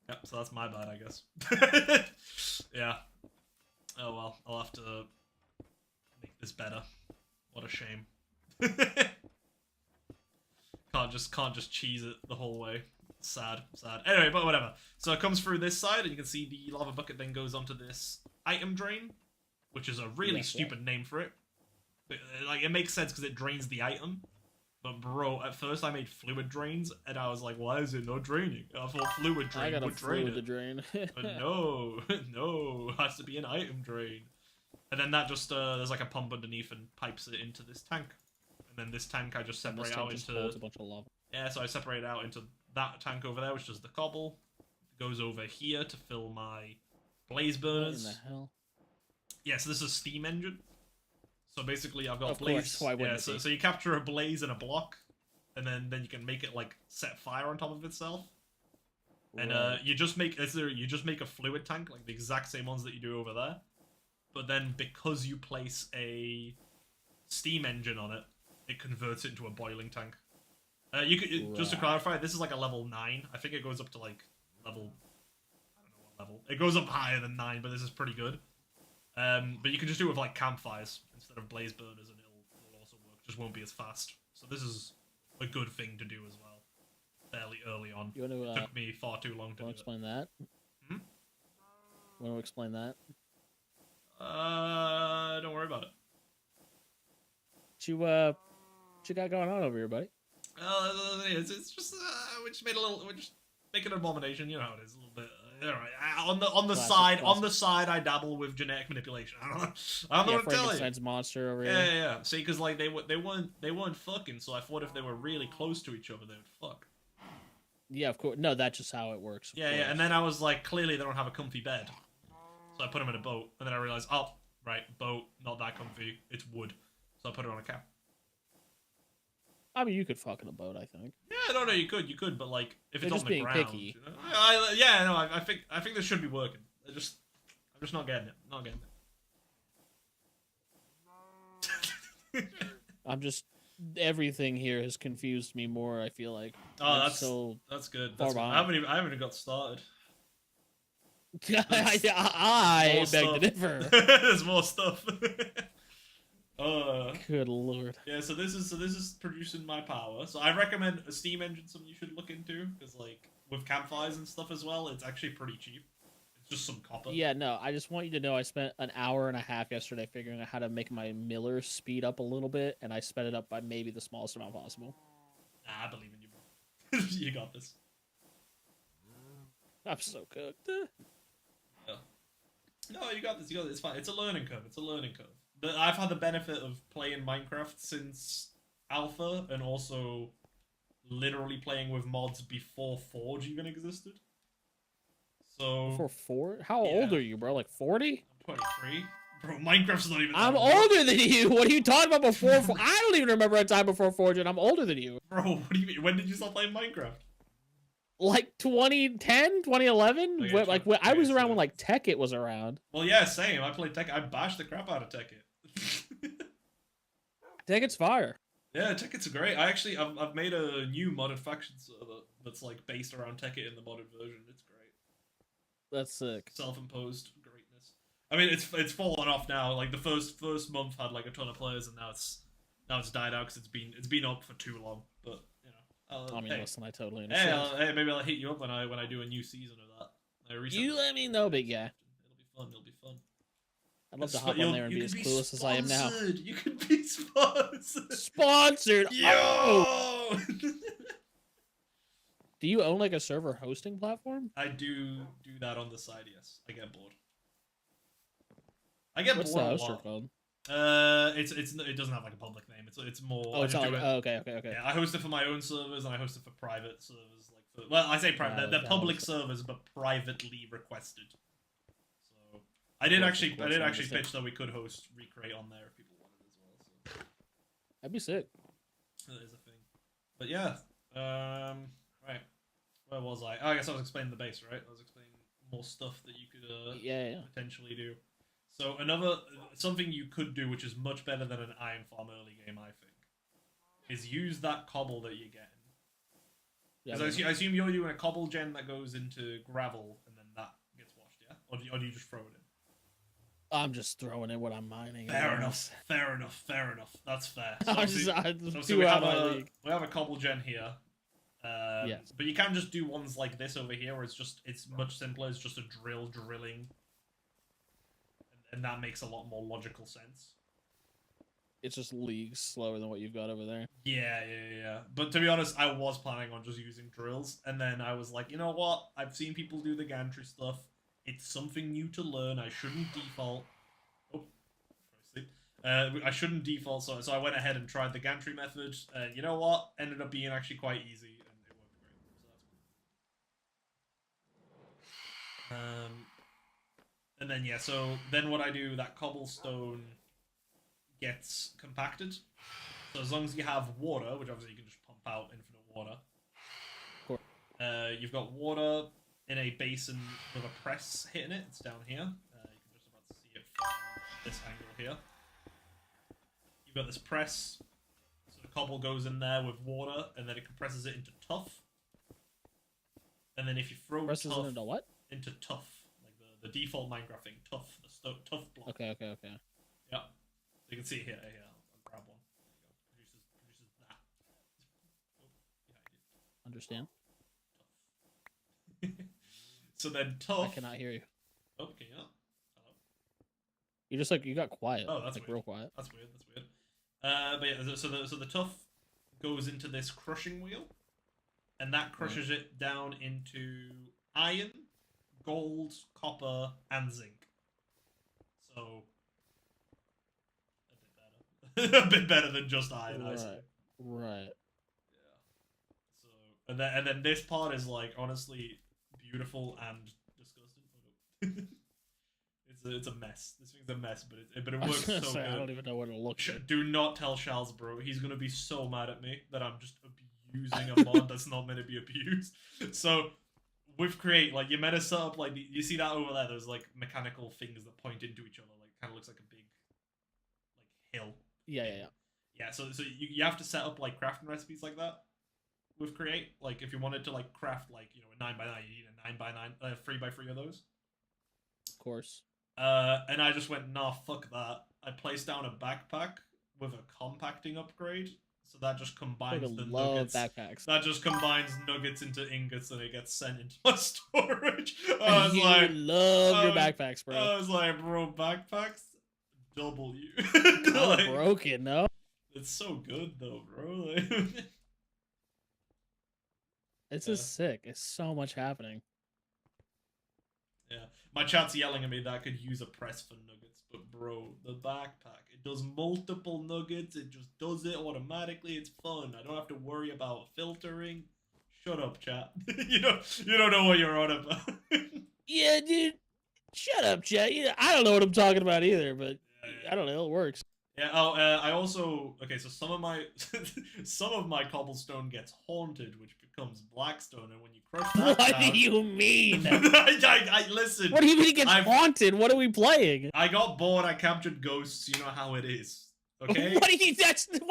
yep. So that's my bad, I guess. Yeah. Oh well, I'll have to make this better. What a shame. Can't just cheese it the whole way. Sad. Anyway, but whatever. So it comes through this side, and you can see the lava bucket then goes onto this item drain, which is a really stupid name for it. But, like, it makes sense because it drains the item. But bro, at first I made fluid drains, and I was like, why is it not draining? I thought fluid drain would drain it. To drain. But no, it has to be an item drain. And then that just, there's like a pump underneath and pipes it into this tank. And then this tank I just separate out into... a bunch of lava. Yeah, so I separate it out into that tank over there, which does the cobble. It goes over here to fill my blaze burners. What in the hell? Yeah, so this is a steam engine. So basically I've got Of blaze. course, why wouldn't Yeah, it be? so you capture a blaze and a block, and then you can make it like set fire on top of itself. And Right. you just make a fluid tank, like the exact same ones that you do over there. But then because you place a steam engine on it, it converts it into a boiling tank. You could just to clarify, this is like a level 9. I think it goes up to like level, I don't know what level. It goes up higher than 9, but this is pretty good. But you can just do it with like campfires instead of blaze burners, and it'll also work. Just won't be as fast. So this is a good thing to do as well. Fairly early on. You want to, Took me far too long to do explain that? Hmm? Want to explain that? Don't worry about it. What you got going on over here, buddy? It's just we're just making an abomination. You know how it is a little bit. Alright. On the side, I dabble with genetic manipulation. I don't know what to tell you. Frankenstein's monster over here. Yeah. See, because like they weren't fucking, so I thought if they were really close to each other, they would fuck. Yeah, of course. No, that's just how it works. Yeah. And then I was like, clearly they don't have a comfy bed, so I put them in a boat, and then I realized, oh, right, boat, not that comfy. It's wood, so I put it on a cap. I mean, you could fuck in a boat, I think. Yeah, no, you could, but like if it's They're on just the being ground, picky. you know? I think this should be working. I'm just not getting it. I'm just everything here has confused me more. I feel like. Oh, so that's good. far That's good. I haven't even got started. I beg to differ. There's more stuff. Good lord. Yeah, so this is producing my power. So I recommend a steam engine, something you should look into, because like with campfires and stuff as well, it's actually pretty cheap. It's just some copper. Yeah, no, I just want you to know I spent an hour and a half yesterday figuring out how to make my miller speed up a little bit, and I sped it up by maybe the smallest amount possible. I believe in you, bro. You got this. I'm so cooked. Yeah. No, you got this. It's fine. It's a learning curve. I've had the benefit of playing Minecraft since Alpha, and also literally playing with mods before Forge even existed. So Before 4? How old are you, bro? Like 40? I'm 23. Bro, Minecraft's not even. I'm older than you. What are you talking about before? I don't even remember a time before Forge, and I'm older than you. Bro, what do you mean? When did you start playing Minecraft? Like 2010, 2011? Okay, Like when I was around when like Tekkit was around. Well, yeah, same. I played Tekkit. I bashed the crap out of Tekkit. Tekkit's fire. Yeah, Tekkit's great. I've made a new modded faction server that's like based around Tekkit in the modded version. It's great. That's sick. Self-imposed greatness. I mean, it's fallen off now. Like the first month had like a ton of players, and now it's died out because it's been up for too long. But you know, I mean, listen, I totally understand. Hey, maybe I'll hit you up when I do a new season of that. You let me know, big guy. It'll be fun. I'd love to hop on there and be as clueless as I am now. You can be sponsored. Sponsored. Yo! Oh! Do you own like a server hosting platform? I do that on the side. Yes, I get bored. I get What's bored the hoster called? it doesn't have like a public name. It's more. Oh, it's not like, okay. Yeah, I host it for my own servers, and I host it for private servers. I say private. They're public servers, but privately requested. So I did actually pitch that we could host Recreate on there if people wanted as well. So That'd be sick. that is a thing. But yeah, right. Where was I? Oh, I guess I was explaining the base, right? I was explaining more stuff that you could yeah. potentially do. So something you could do, which is much better than an iron farm early game, I think, is use that cobble that you're getting. Because I assume you're doing a cobble gen that goes into gravel and then that gets washed, yeah? Or do you just throw it in? I'm just throwing in what I'm mining. Fair enough. That's fair. So, So we have a cobble gen here. Yes. But you can just do ones like this over here, where it's much simpler. It's just a drilling, and that makes a lot more logical sense. It's just leagues slower than what you've got over there. Yeah. But to be honest, I was planning on just using drills, and then I was like, you know what? I've seen people do the gantry stuff. It's something new to learn. I shouldn't default. Oh, sleep. I shouldn't default, so I went ahead and tried the gantry method. And you know what? Ended up being actually quite easy, and it worked great. So that's cool. And then yeah, so then what I do, that cobblestone gets compacted. So as long as you have water, which obviously you can just pump out infinite water. Cool. You've got water in a basin with a press hitting it. It's down here. You can just about to see it from this angle here. You've got this press. So the cobble goes in there with water, and then it compresses it into tuff. And then if you throw presses tuff it into what? Into tuff, like the default Minecraft thing, tuff, the tuff block. Okay. Yeah. So you can see here. I'll grab one. There you go. Produces that. Oh, Understand. So then tough. I cannot hear you. Oh, can you not? Hello? You just you got quiet. Oh, that's like weird. real quiet. That's weird. But yeah, so the tough goes into this crushing wheel, and that crushes it down into iron, gold, copper, and zinc. So a bit better than just iron, I say. Right. Yeah. So and then this part is like honestly beautiful and disgusting. It's a mess. This thing's a mess, but it works so good. I don't even know what it looks like. Do not tell Charles, bro. He's gonna be so mad at me that I'm just abusing a mod that's not meant to be abused. So with Create, like you're meant to set up like you see that over there. There's like mechanical things that point into each other, like kind of looks like a big like hill. Yeah. So you have to set up like crafting recipes like that with Create. Like if you wanted to like craft like a 9x9, you need a 9x9, 3x3 of those. Of course. And I just went, nah, fuck that. I placed down a backpack with a compacting upgrade, so that just combines the nuggets. Backpacks. That just combines nuggets into ingots, and it gets sent into my storage. I was like, love your backpacks, bro. I was like, bro, backpacks, double you. Like, broken, no? It's so good though, bro. It's just sick. It's so much happening. Yeah, my chat's yelling at me that I could use a press for nuggets, but bro, the backpack, it does multiple nuggets, it just does it automatically, it's fun, I don't have to worry about filtering. Shut up, chat. you don't know what you're on about. Yeah, dude. Shut up, chat. I don't know what I'm talking about either, but I don't know, it works. Yeah, I also, okay, so some of my cobblestone gets haunted, which becomes blackstone, and when you crush that What do you mean? I listen. What do you mean it gets haunted? What are we playing? I got bored, I captured ghosts, you know how it is. Okay? What do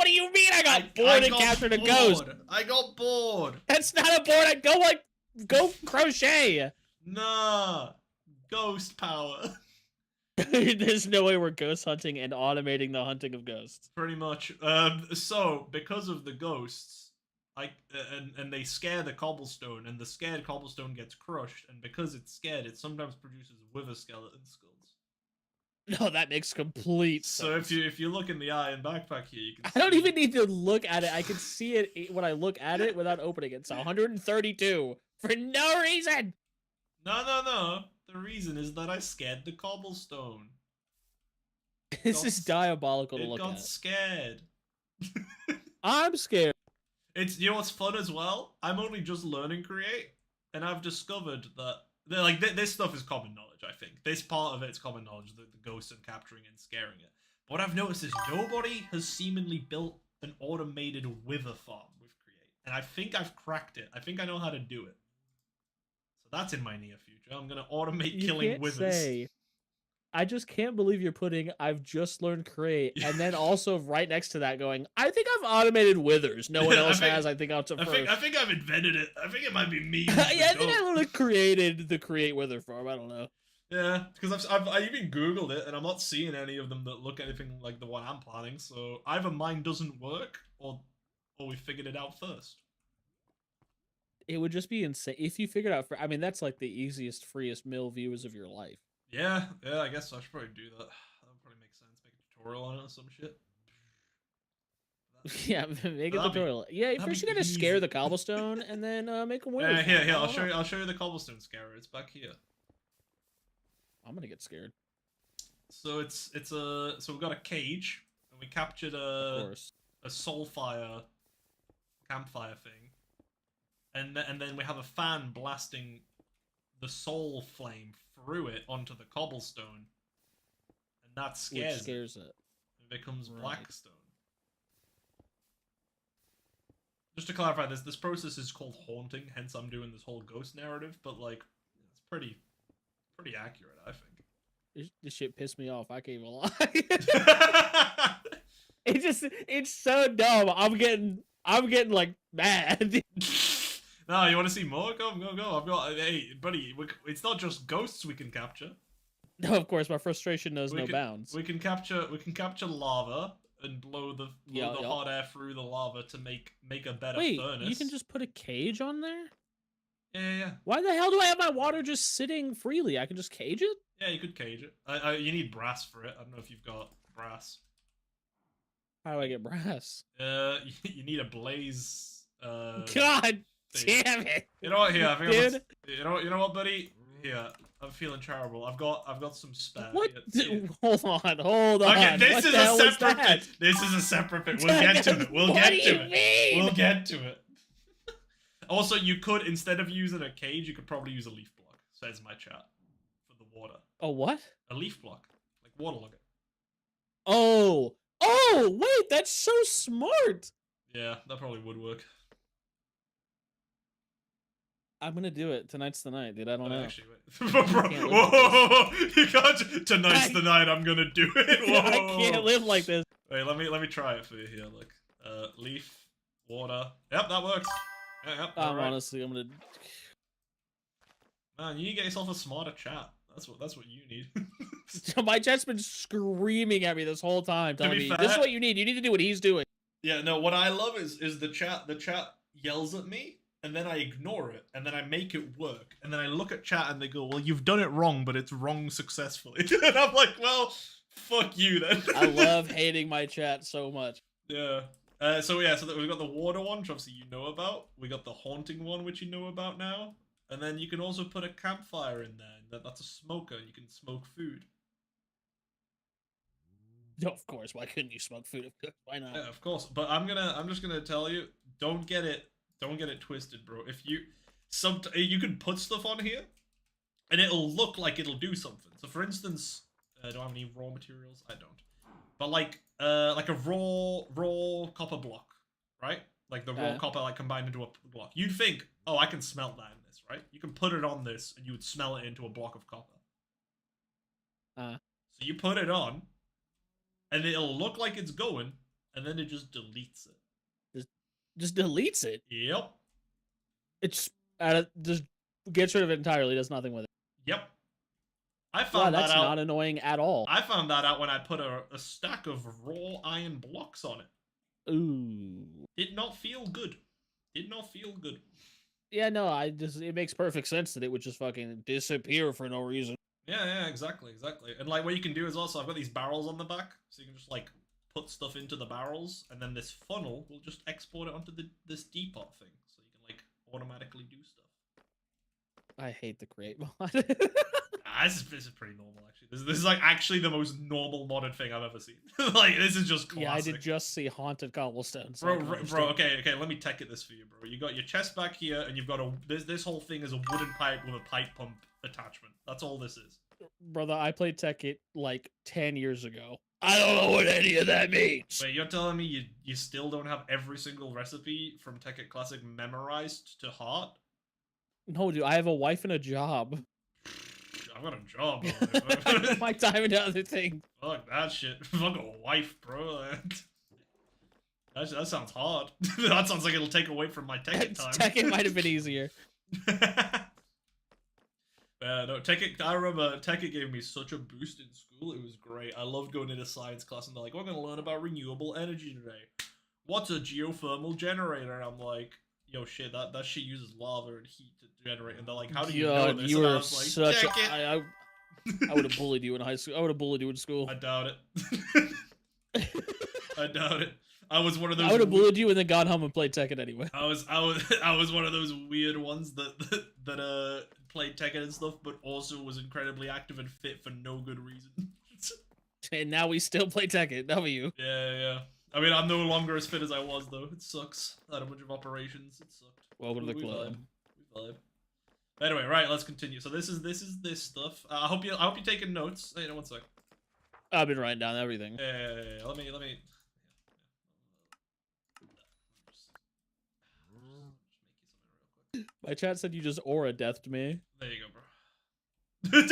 you mean I got bored and captured a ghost? I got bored. That's not a bored. Go crochet. Nah. Ghost power. There's no way we're ghost hunting and automating the hunting of ghosts. Pretty much. So because of the ghosts, and they scare the cobblestone, and the scared cobblestone gets crushed, and because it's scared, it sometimes produces wither skeleton skulls. No, that makes complete sense. So if you look in the iron backpack here, you can. I don't even need to look at it. I can see it when I look at it without opening it. It's 132 for no reason. No. The reason is that I scared the cobblestone. This is diabolical to look at. It got scared. I'm scared. You know what's fun as well? I'm only just learning Create, and I've discovered that this stuff is common knowledge. I think this part of it's common knowledge, the ghosts and capturing and scaring it. But what I've noticed is nobody has seemingly built an automated wither farm with Create, and I think I've cracked it. I think I know how to do it. So that's in my near future. I'm gonna automate killing withers. I just can't believe you're putting I've just learned create and then also right next to that going, I think I've automated withers. No one else has. I think I'll first. I think I've invented it. I think it might be me. Yeah, I think I literally created the create wither farm. I don't know. Yeah, because I even Googled it and I'm not seeing any of them that look anything like the one I'm planning. So either mine doesn't work or we figured it out first. It would just be insane if you figured out. I mean, that's like the easiest, freest mill views of your life. Yeah, I guess I should probably do that. That would probably make sense. Make a tutorial on it or some shit. Yeah, make a tutorial. Yeah, first you gotta scare the cobblestone and then make them win. Here, I'll show you the cobblestone scarer. It's back here. I'm gonna get scared. So so we've got a cage and we captured a soulfire campfire thing, and then we have a fan blasting the soul flame through it onto the cobblestone, and that scares it. It becomes blackstone. Just to clarify, this process is called haunting, hence I'm doing this whole ghost narrative, but like it's pretty accurate, I think. This shit pissed me off. I can't even lie. It's so dumb. I'm getting like mad. No, you want to see more? Go. I've got, hey, buddy, it's not just ghosts we can capture. No, of course, my frustration knows no bounds. We can capture lava and blow the hot air through the lava to make a better furnace. You can just put a cage on there? Yeah. Why the hell do I have my water just sitting freely? I can just cage it? Yeah, you could cage it. You need brass for it. I don't know if you've got brass. How do I get brass? You need a blaze. God damn it! You know what? Here, I think you know what, buddy? Here, I'm feeling terrible. I've got some spare. What? Hold on. Okay, this is a separate thing. This is a separate thing. We'll get to it. We'll get to it. Also, you could, instead of using a cage, you could probably use a leaf block. Says my chat for the water. A what? A leaf block, like waterlog it. Oh, wait, that's so smart. Yeah, that probably would work. I'm gonna do it. Tonight's the night, dude. I don't know. Actually, wait. Whoa! You can't. Tonight's the night. I'm gonna do it. Whoa. I can't live like this. Wait, let me try it for you here. Look, leaf, water. Yep, that works. Yep. Honestly, I'm gonna. Man, you need to get yourself a smarter chat. That's what you need. My chat's been screaming at me this whole time, telling me this is what you need. You need to do what he's doing. Yeah, no. What I love is the chat. The chat yells at me. And then I ignore it, and then I make it work, and then I look at chat and they go, well, you've done it wrong, but it's wrong successfully. And I'm like, well, fuck you then. I love hating my chat so much. Yeah. So we've got the water one, which obviously you know about. We got the haunting one, which you know about now. And then you can also put a campfire in there. That's a smoker. You can smoke food. No, of course. Why couldn't you smoke food? Why not? Yeah, of course. But I'm just gonna tell you, don't get it twisted, bro. If you can put stuff on here, and it'll look like it'll do something. So, for instance, do I have any raw materials? I don't. But like a raw copper block, right? Like the raw copper like combined into a block. You'd think, oh, I can smelt that in this, right? You can put it on this, and you would smelt it into a block of copper. So you put it on, and it'll look like it's going, and then it just deletes it. Just deletes it. Yep. It's just gets rid of it entirely. Does nothing with it. Yep. I found that out. That's not annoying at all. I found that out when I put a stack of raw iron blocks on it. Ooh. Did not feel good. Did not feel good. Yeah, no, it makes perfect sense that it would just fucking disappear for no reason. Yeah, exactly. And like what you can do is also, I've got these barrels on the back, so you can just like put stuff into the barrels, and then this funnel will just export it onto this depot thing, so you can like automatically do stuff. I hate the create mod. This is pretty normal actually. This is like actually the most normal modded thing I've ever seen. Like this is just classic. Yeah, I did just see haunted cobblestones. Bro, okay, let me tech it this for you, bro. You got your chest back here, and you've got this whole thing is a wooden pipe with a pipe pump attachment. That's all this is. Brother, I played Tekkit like 10 years ago. I don't know what any of that means. Wait, you're telling me you still don't have every single recipe from Tekkit Classic memorized to heart? No, dude, I have a wife and a job. I've got a job. I put my time into other things. Fuck that shit. Fuck a wife, bro. That sounds hard. That sounds like it'll take away from my Tekkit time. Tekkit might have been easier. No, Tekkit, I remember Tekkit gave me such a boost in school. It was great. I loved going into science class and they're like, we're going to learn about renewable energy today. What's a geothermal generator? And I'm like, yo, shit, that shit uses lava and heat to generate. And they're like, how do you know this? You and I were was like, such a... Tekkit. I would have bullied you in high school. I would have bullied you in school. I doubt it. I doubt it. I was one of those. I would have bullied you and then gone home and played Tekkit anyway. I was one of those weird ones that played Tekkit and stuff, but also was incredibly active and fit for no good reason. And now we still play Tekkit. W. Yeah. I mean, I'm no longer as fit as I was though. It sucks. I had a bunch of operations. It sucked. Welcome to the club. We vibe. Anyway, right. Let's continue. So this is this stuff. I hope you're taking notes. Hey, no, one sec. I've been writing down everything. Yeah. Let me. My chat said you just aura deathed me. There you go, bro.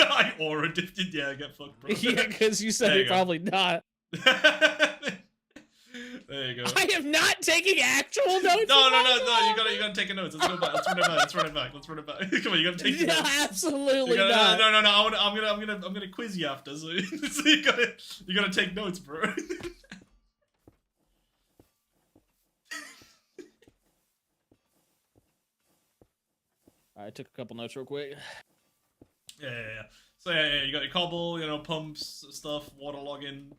I aura diffed. Yeah, get fucked, bro. Yeah, because you said it probably not. There you go. I am not taking actual notes. No. You gotta take a notes. Let's go back. Let's run it back. Come on, you gotta take notes. Absolutely not. No. I'm gonna quiz you after. So, so you gotta take notes, bro. I took a couple notes real quick. Yeah. So yeah, you got your cobble, pumps, stuff, waterlogging,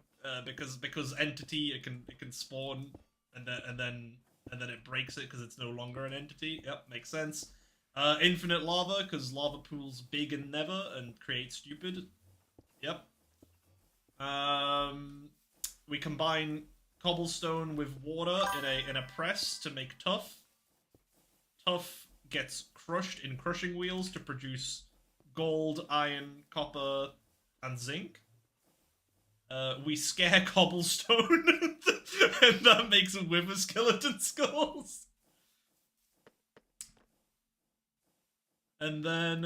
because entity it can spawn and then it breaks it because it's no longer an entity. Yep, makes sense. Infinite lava because lava pools big and never and create stupid. Yep. We combine cobblestone with water in a press to make tough. Tough gets crushed in crushing wheels to produce gold, iron, copper, and zinc. We scare cobblestone, and that makes wither skeleton skulls. And then,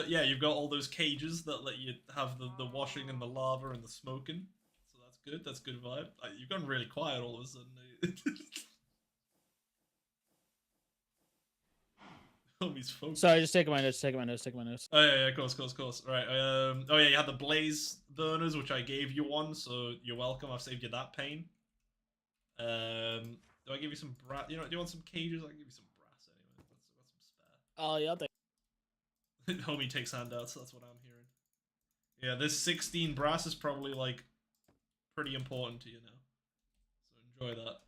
yeah, you've got all those cages that let you have the washing and the lava and the smoking. So that's good. That's good vibe. You've gone really quiet all of a sudden. Homie's focused. Sorry, just taking my notes. Oh yeah, of course. Right. Oh yeah, you had the blaze burners, which I gave you one, so you're welcome. I've saved you that pain. Do I give you some brass? Do you want some cages? I'll give you some brass anyway. I've got some spare. Oh yeah, Homie takes handouts. That's what I'm hearing. Yeah, this 16 brass is probably like pretty important to you now. So enjoy that.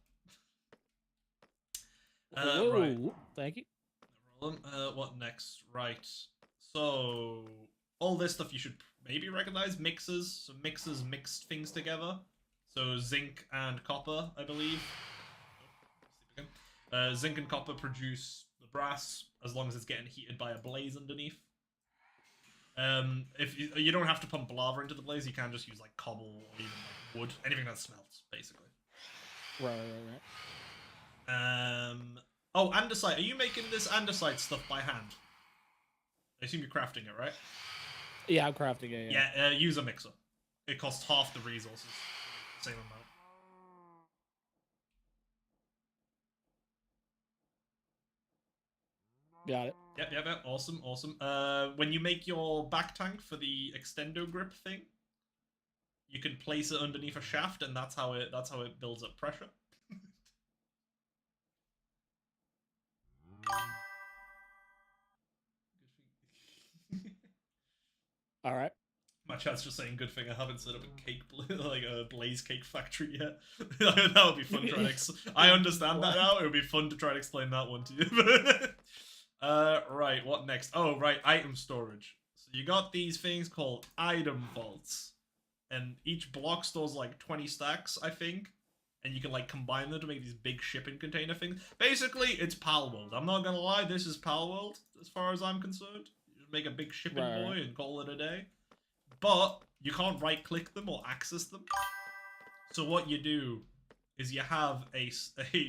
Right. Thank you. What next? Right. So all this stuff you should maybe recognize. Mixers. So mixers mixed things together. So zinc and copper, I believe. Zinc and copper produce the brass as long as it's getting heated by a blaze underneath. If you don't have to pump lava into the blaze, you can just use like cobble or even like wood, anything that smelts, basically. Right. Oh, andesite. Are you making this andesite stuff by hand? I assume you're crafting it, right? Yeah, I'm crafting it. Yeah, use a mixer. It costs half the resources. Same amount. Got it. Yep. Awesome. When you make your back tank for the extendo grip thing, you can place it underneath a shaft, and that's how it builds up pressure. All right. My chat's just saying, good thing I haven't set up a cake, like a blaze cake factory yet. That would be fun trying to I understand that now. It would be fun to try and explain that one to you. Right, what next? Oh, right, item storage. So you got these things called item vaults. And each block stores like 20 stacks, I think. And you can like combine them to make these big shipping container things. Basically, it's Palworld. I'm not gonna lie, this is Palworld as far as I'm concerned. You just make a big shipping boy and call it a day. But you can't right click them or access them. So what you do is you have a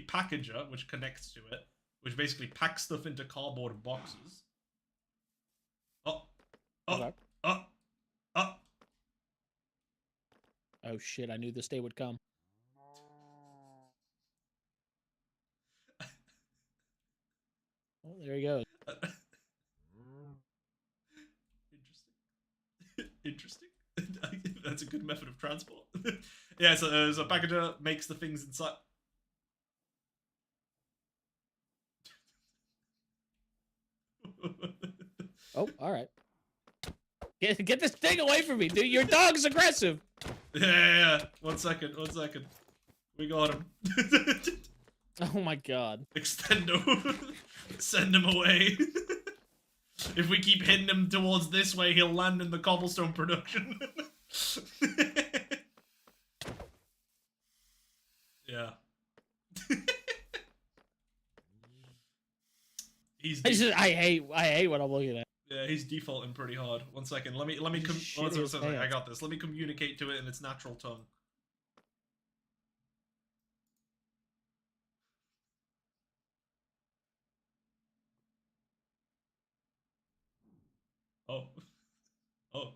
packager which connects to it, which basically packs stuff into cardboard boxes. Oh, Okay. oh. Oh shit! I knew this day would come. Oh, there he goes. Interesting. That's a good method of transport. Yeah, so a packager makes the things inside. Oh, all right. Get this thing away from me, dude. Your dog's aggressive. Yeah. 1 second. We got him. Oh my god. Extendo. Send him away. If we keep hitting him towards this way, he'll land in the cobblestone production. Yeah. I hate what I'm looking at. Yeah, he's defaulting pretty hard. 1 second. Let me I got this. Let me communicate to it in its natural tongue. Oh. Oh.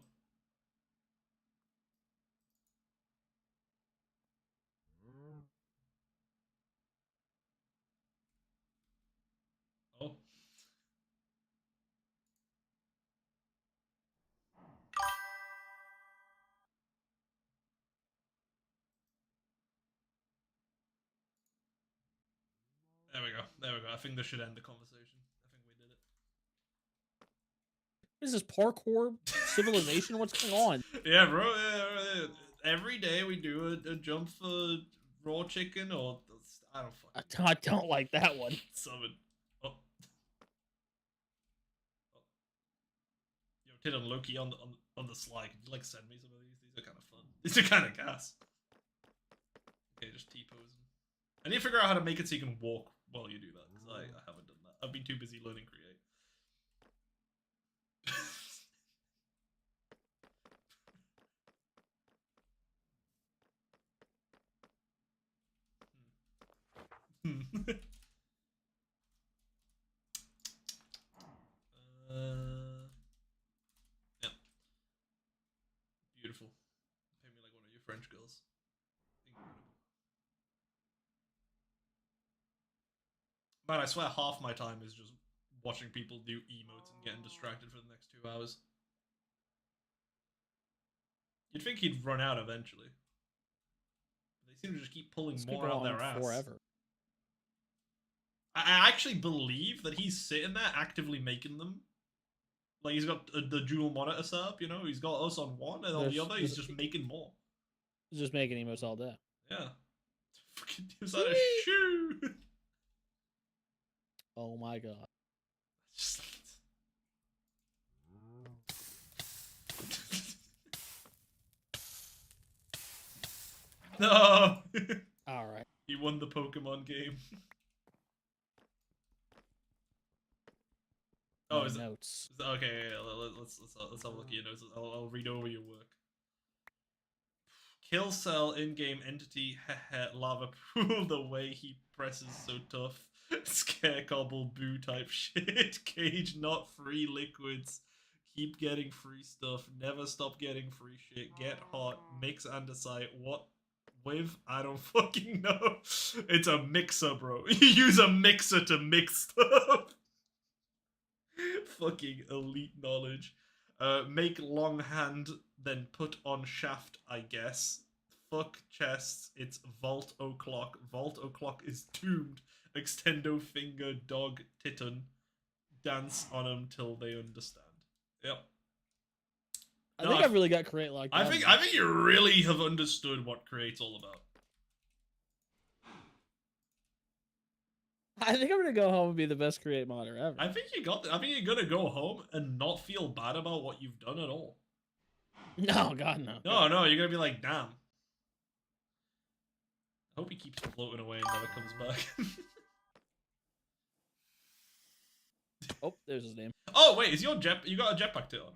Oh. There we go. I think this should end the conversation. I think we did it. What is this, parkour civilization? What's going on? Yeah, bro. Yeah. Every day we do a jump for raw chicken or I don't fucking. I don't like that one. Summon. Oh. Yo, Tid and Loki on the slide. Could you like send me some of these? These are kind of fun. These are kind of gas. Okay, just T-pose. I need to figure out how to make it so you can walk while you do that, because I haven't done that. I've been too busy learning Create. Yeah. Beautiful. Pay me like one of your French girls. Man, I swear half my time is just watching people do emotes and getting distracted for the next 2 hours. You'd think he'd run out eventually. But they seem to just keep pulling more out their ass. Forever. I actually believe that he's sitting there actively making them. Like, he's got the dual monitor setup, you know? He's got us on one, and on the other, he's just making more. He's just making emotes all day. Yeah. Fucking is that a shoe? Oh my god. Just... No! Alright. He won the Pokemon game. Oh, is notes. Okay, yeah, let's have a look at your notes. I'll read over your work. Kill cell in-game entity, lava pool, the way he presses so tough. Scare cobble boo type shit. Cage not free liquids. Keep getting free stuff. Never stop getting free shit. Get hot. Mix andesite. What with? I don't fucking know. It's a mixer, bro. You use a mixer to mix stuff. Fucking elite knowledge. Make long hand, then put on shaft, I guess. Fuck chests, it's Vault O'Clock. Vault O'Clock is doomed. Extendo finger, dog, titan. Dance on them till they understand. Yep. I think I've really got Create locked down. I think you really have understood what Create's all about. I think I'm gonna go home and be the best Create modder ever. I think you're gonna go home and not feel bad about what you've done at all. No, God, no. No, you're gonna be like, damn. I hope he keeps floating away and never comes back. Oh, there's his name. Oh wait, you got a jetpack tail on?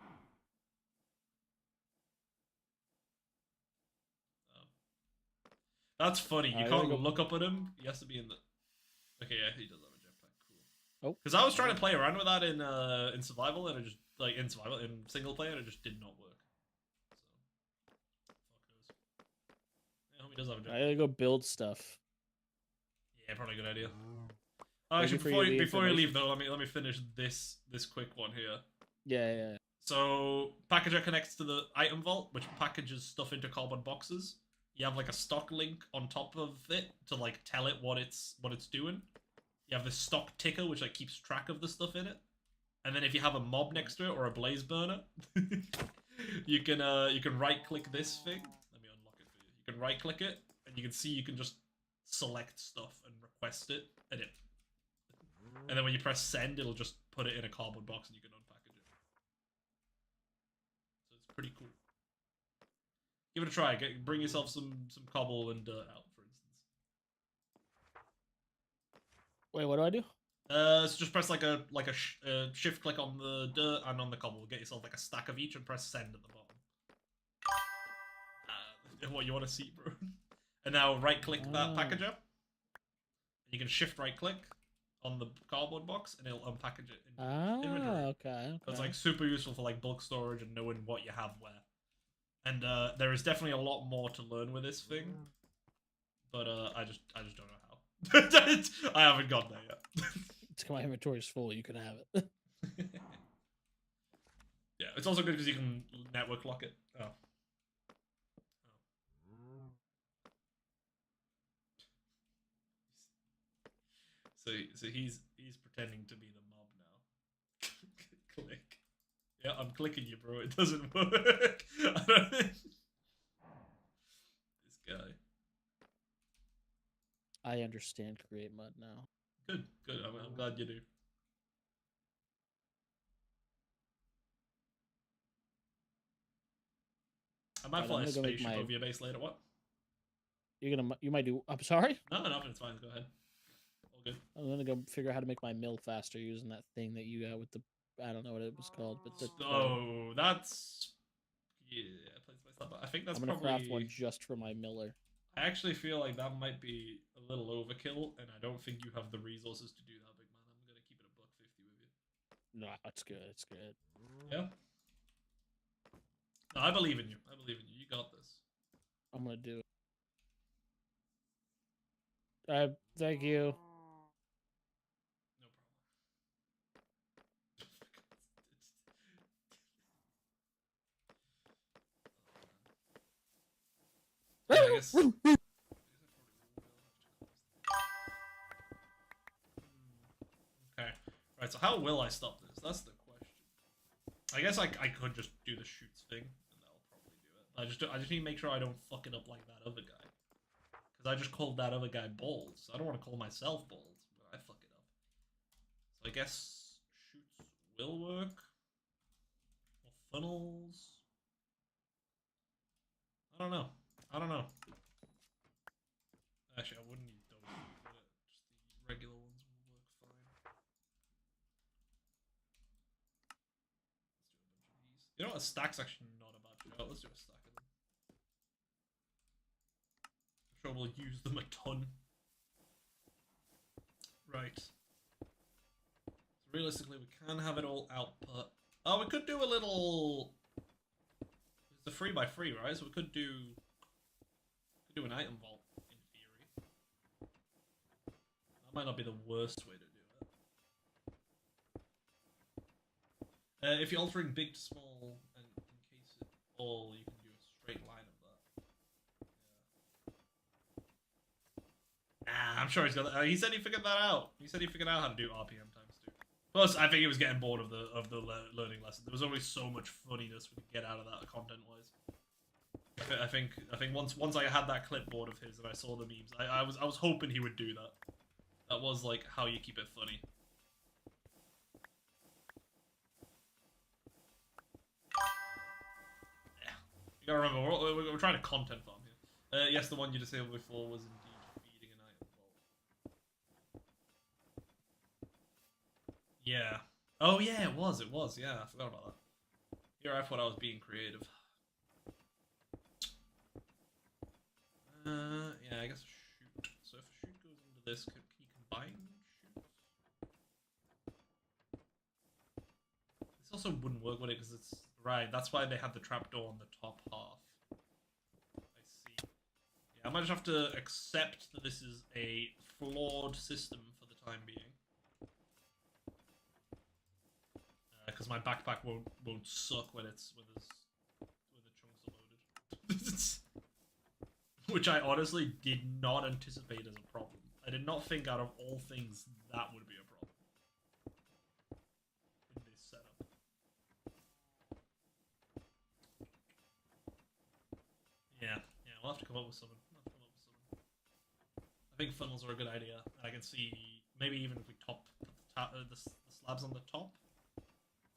That's funny. You I can't gotta go- look up at him. He has to be in the. Okay, yeah, he does have a jetpack. Cool. Oh. Because I was trying to play around with that in survival, and it just in single player, and it just did not work. So, fuck knows. Yeah, he does have a jetpack. I gotta go build stuff. Yeah, probably a good idea. Thank Actually, you for the before you leave information. though, let me finish this quick one here. Yeah. So Packager connects to the item vault, which packages stuff into cardboard boxes. You have like a stock link on top of it to like tell it what it's doing. You have this stock ticker which like keeps track of the stuff in it. And then if you have a mob next to it or a blaze burner, you can right click this thing. Let me unlock it for you. You can right click it and you can see you can just select stuff and request it, edit. And then when you press send, it'll just put it in a cardboard box and you can unpackage it. So it's pretty cool. Give it a try. Bring yourself some cobble and dirt out, for instance. Wait, what do I do? So just press like a shift click on the dirt and on the cobble. Get yourself like a stack of each and press send at the bottom. What you want to see, bro? And now right click that packager. You can shift right click on the cardboard box and it'll unpackage it in inventory. Okay. So it's like super useful for like bulk storage and knowing what you have where. And there is definitely a lot more to learn with this thing, but I just don't know how. I haven't got there yet. My inventory is full. You can have it. Yeah, it's also good because you can network lock it. Oh. So he's pretending to be the mob now. Click. Yeah, I'm clicking you, bro. It doesn't work. This guy. I understand create mud now. Good. I'm glad you do. I might fly a spaceship over your base later. What? You might do. I'm sorry. No, it's fine. Go ahead. All good. I'm gonna go figure out how to make my mill faster using that thing that you got with the. I don't know what it was called, but that's I think that's I'm gonna probably. craft one just for my miller. I actually feel like that might be a little overkill, and I don't think you have the resources to do that, big man. I'm gonna keep it a $1.50 with you. No, it's good. It's good. Yeah. No, I believe in you. You got this. I'm gonna do it. Thank you. No problem. Yeah, I guess. Okay. Right. So how will I stop this? That's the question. I guess I could just do the shoots thing, and that'll probably do it. I just need to make sure I don't fuck it up like that other guy. Because I just called that other guy Balls. I don't want to call myself Balls, but I fuck it up. So I guess shoots will work. Or funnels. I don't know. Actually, I wouldn't need those. Just the regular ones will work fine. Let's do a bunch of these. You know what? A stack's actually not a bad shout. Let's do a stack of them. I'm sure we'll use them a ton. Right. So realistically, we can have it all output. Oh, we could do a little. It's a 3x3, right? So we could do an item vault in theory. That might not be the worst way to do it. If you're altering big to small and encase it all, you can do a straight line of that. Nah, I'm sure he's got that. He said he figured that out. He said he figured out how to do RPM times 2. Plus, I think he was getting bored of the learning lesson. There was only so much funniness we could get out of that content-wise. I think once I had that clipboard of his and I saw the memes, I was hoping he would do that. That was like how you keep it funny. Yeah, you gotta remember we're trying to content farm here. Yes, the one you disabled before was indeed feeding an item vault. Yeah. Oh yeah, it was. Yeah, I forgot about that. Here I thought I was being creative. Yeah, I guess a shoot. So if a shoot goes into this, can you combine shoots? This also wouldn't work with it because it's right. That's why they have the trapdoor on the top half. I see. Yeah, I might just have to accept that this is a flawed system for the time being. Because my backpack won't suck when the chunks are loaded. Which I honestly did not anticipate as a problem. I did not think out of all things that would be a problem in this setup. Yeah, we'll have to come up with something. I think funnels are a good idea. I can see maybe even if we put the slabs on the top.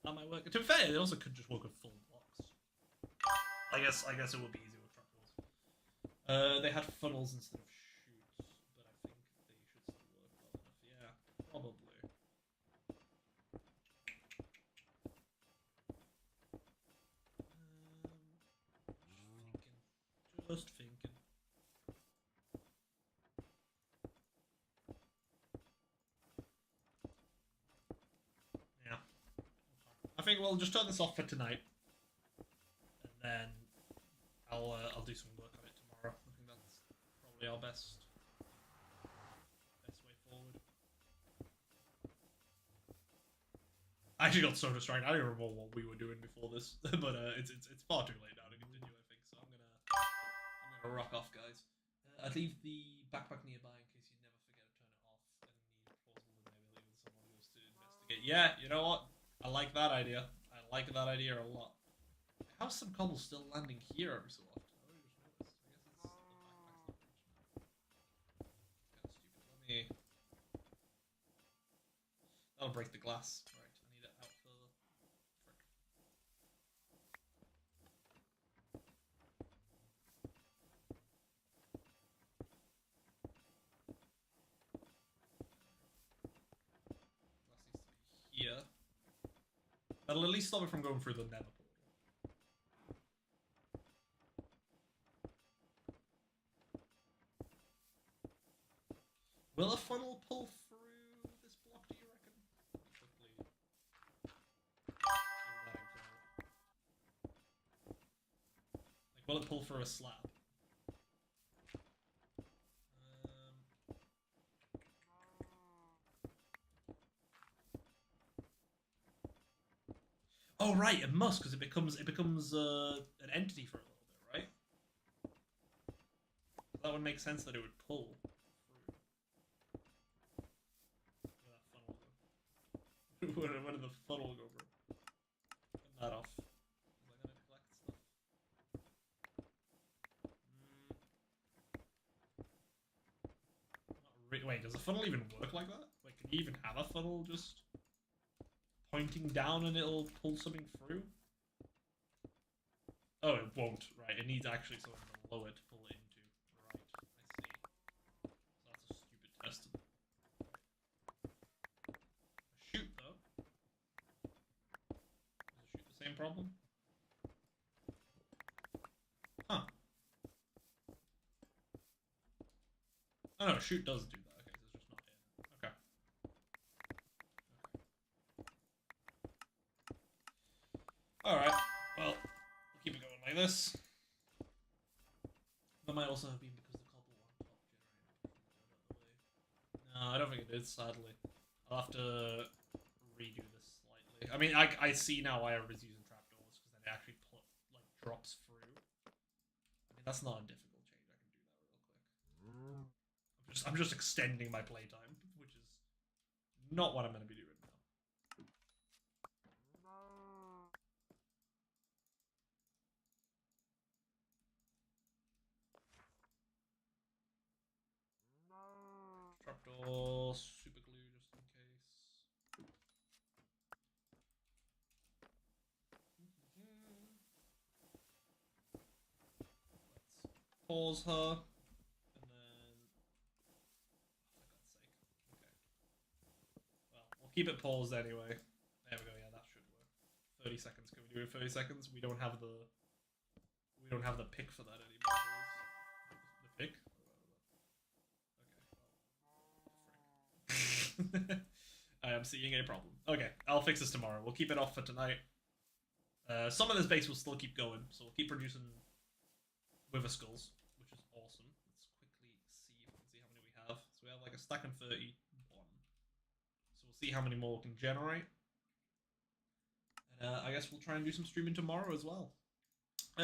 That might work. To be fair, it also could just work with full blocks. I guess it would be easier with trapdoors. They had funnels instead of chutes, but I think they should still work well enough. Yeah, probably. Just thinking. Yeah. I think we'll just turn this off for tonight, and then I'll do some work on it tomorrow. I think that's probably our best way forward. I actually got so distracted. I don't even remember what we were doing before this, but it's far too late now to continue. I think so. I'm gonna rock off, guys. I'd leave the backpack nearby in case you never forget to turn it off and need plausible deniability when someone goes to investigate. Yeah, you know what? I like that idea. I like that idea a lot. How's some cobble still landing here every so often? I don't just noticed. I guess it's the backpack's not rich enough. Kind of stupid. Let me. That'll break the glass. Right, I need it out further. Frick. Glass needs to be here. That'll at least stop it from going through the nether portal. Will a funnel pull through this block, do you reckon? Quickly. Like, will it pull through a slab? Oh right, it must, because it becomes an entity for a little bit, right? That would make sense that it would pull through. Where did the funnel go, bro? Turn that off. Am I gonna collect stuff? Wait, does a funnel even work like that? Like, can you even have a funnel just pointing down and it'll pull something through? Oh, it won't. Right, it needs actually something below it to pull it into. Right, I see. So that's a stupid test. Shoot, though. Does it shoot the same problem? Huh. Oh no, shoot does do that. Okay, so it's just not in. Okay. Alright, well, we'll keep it going like this. That might also have been because the cobble on top generated. No, I don't think it did, sadly. I'll have to redo this slightly. I mean, I see now why everybody's using trapdoors, because then it actually drops through. I mean, that's not a difficult change. I can do that real quick. I'm just extending my playtime, which is not what I'm going to be doing now. Trapdoor, super glue just in case. Let's pause her. And then... Oh, for God's sake. Okay. Well, we'll keep it paused anyway. There we go, yeah, that should work. 30 seconds. Can we do it in 30 seconds? We don't have the pick for that anymore. The pick? I am seeing a problem. Okay, I'll fix this tomorrow. We'll keep it off for tonight. Some of this base will still keep going, so we'll keep producing Wither Skulls, which is awesome. Let's quickly see if we can see how many we have. So we have like a stack and 31. So we'll see how many more we can generate. And I guess we'll try and do some streaming tomorrow as well.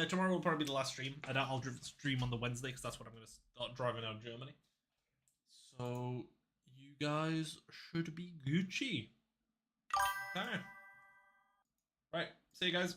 Tomorrow will probably be the last stream. I doubt I'll stream on the Wednesday because that's when I'm going to start driving out of Germany. So you guys should be Gucci. Okay. Right. See you guys.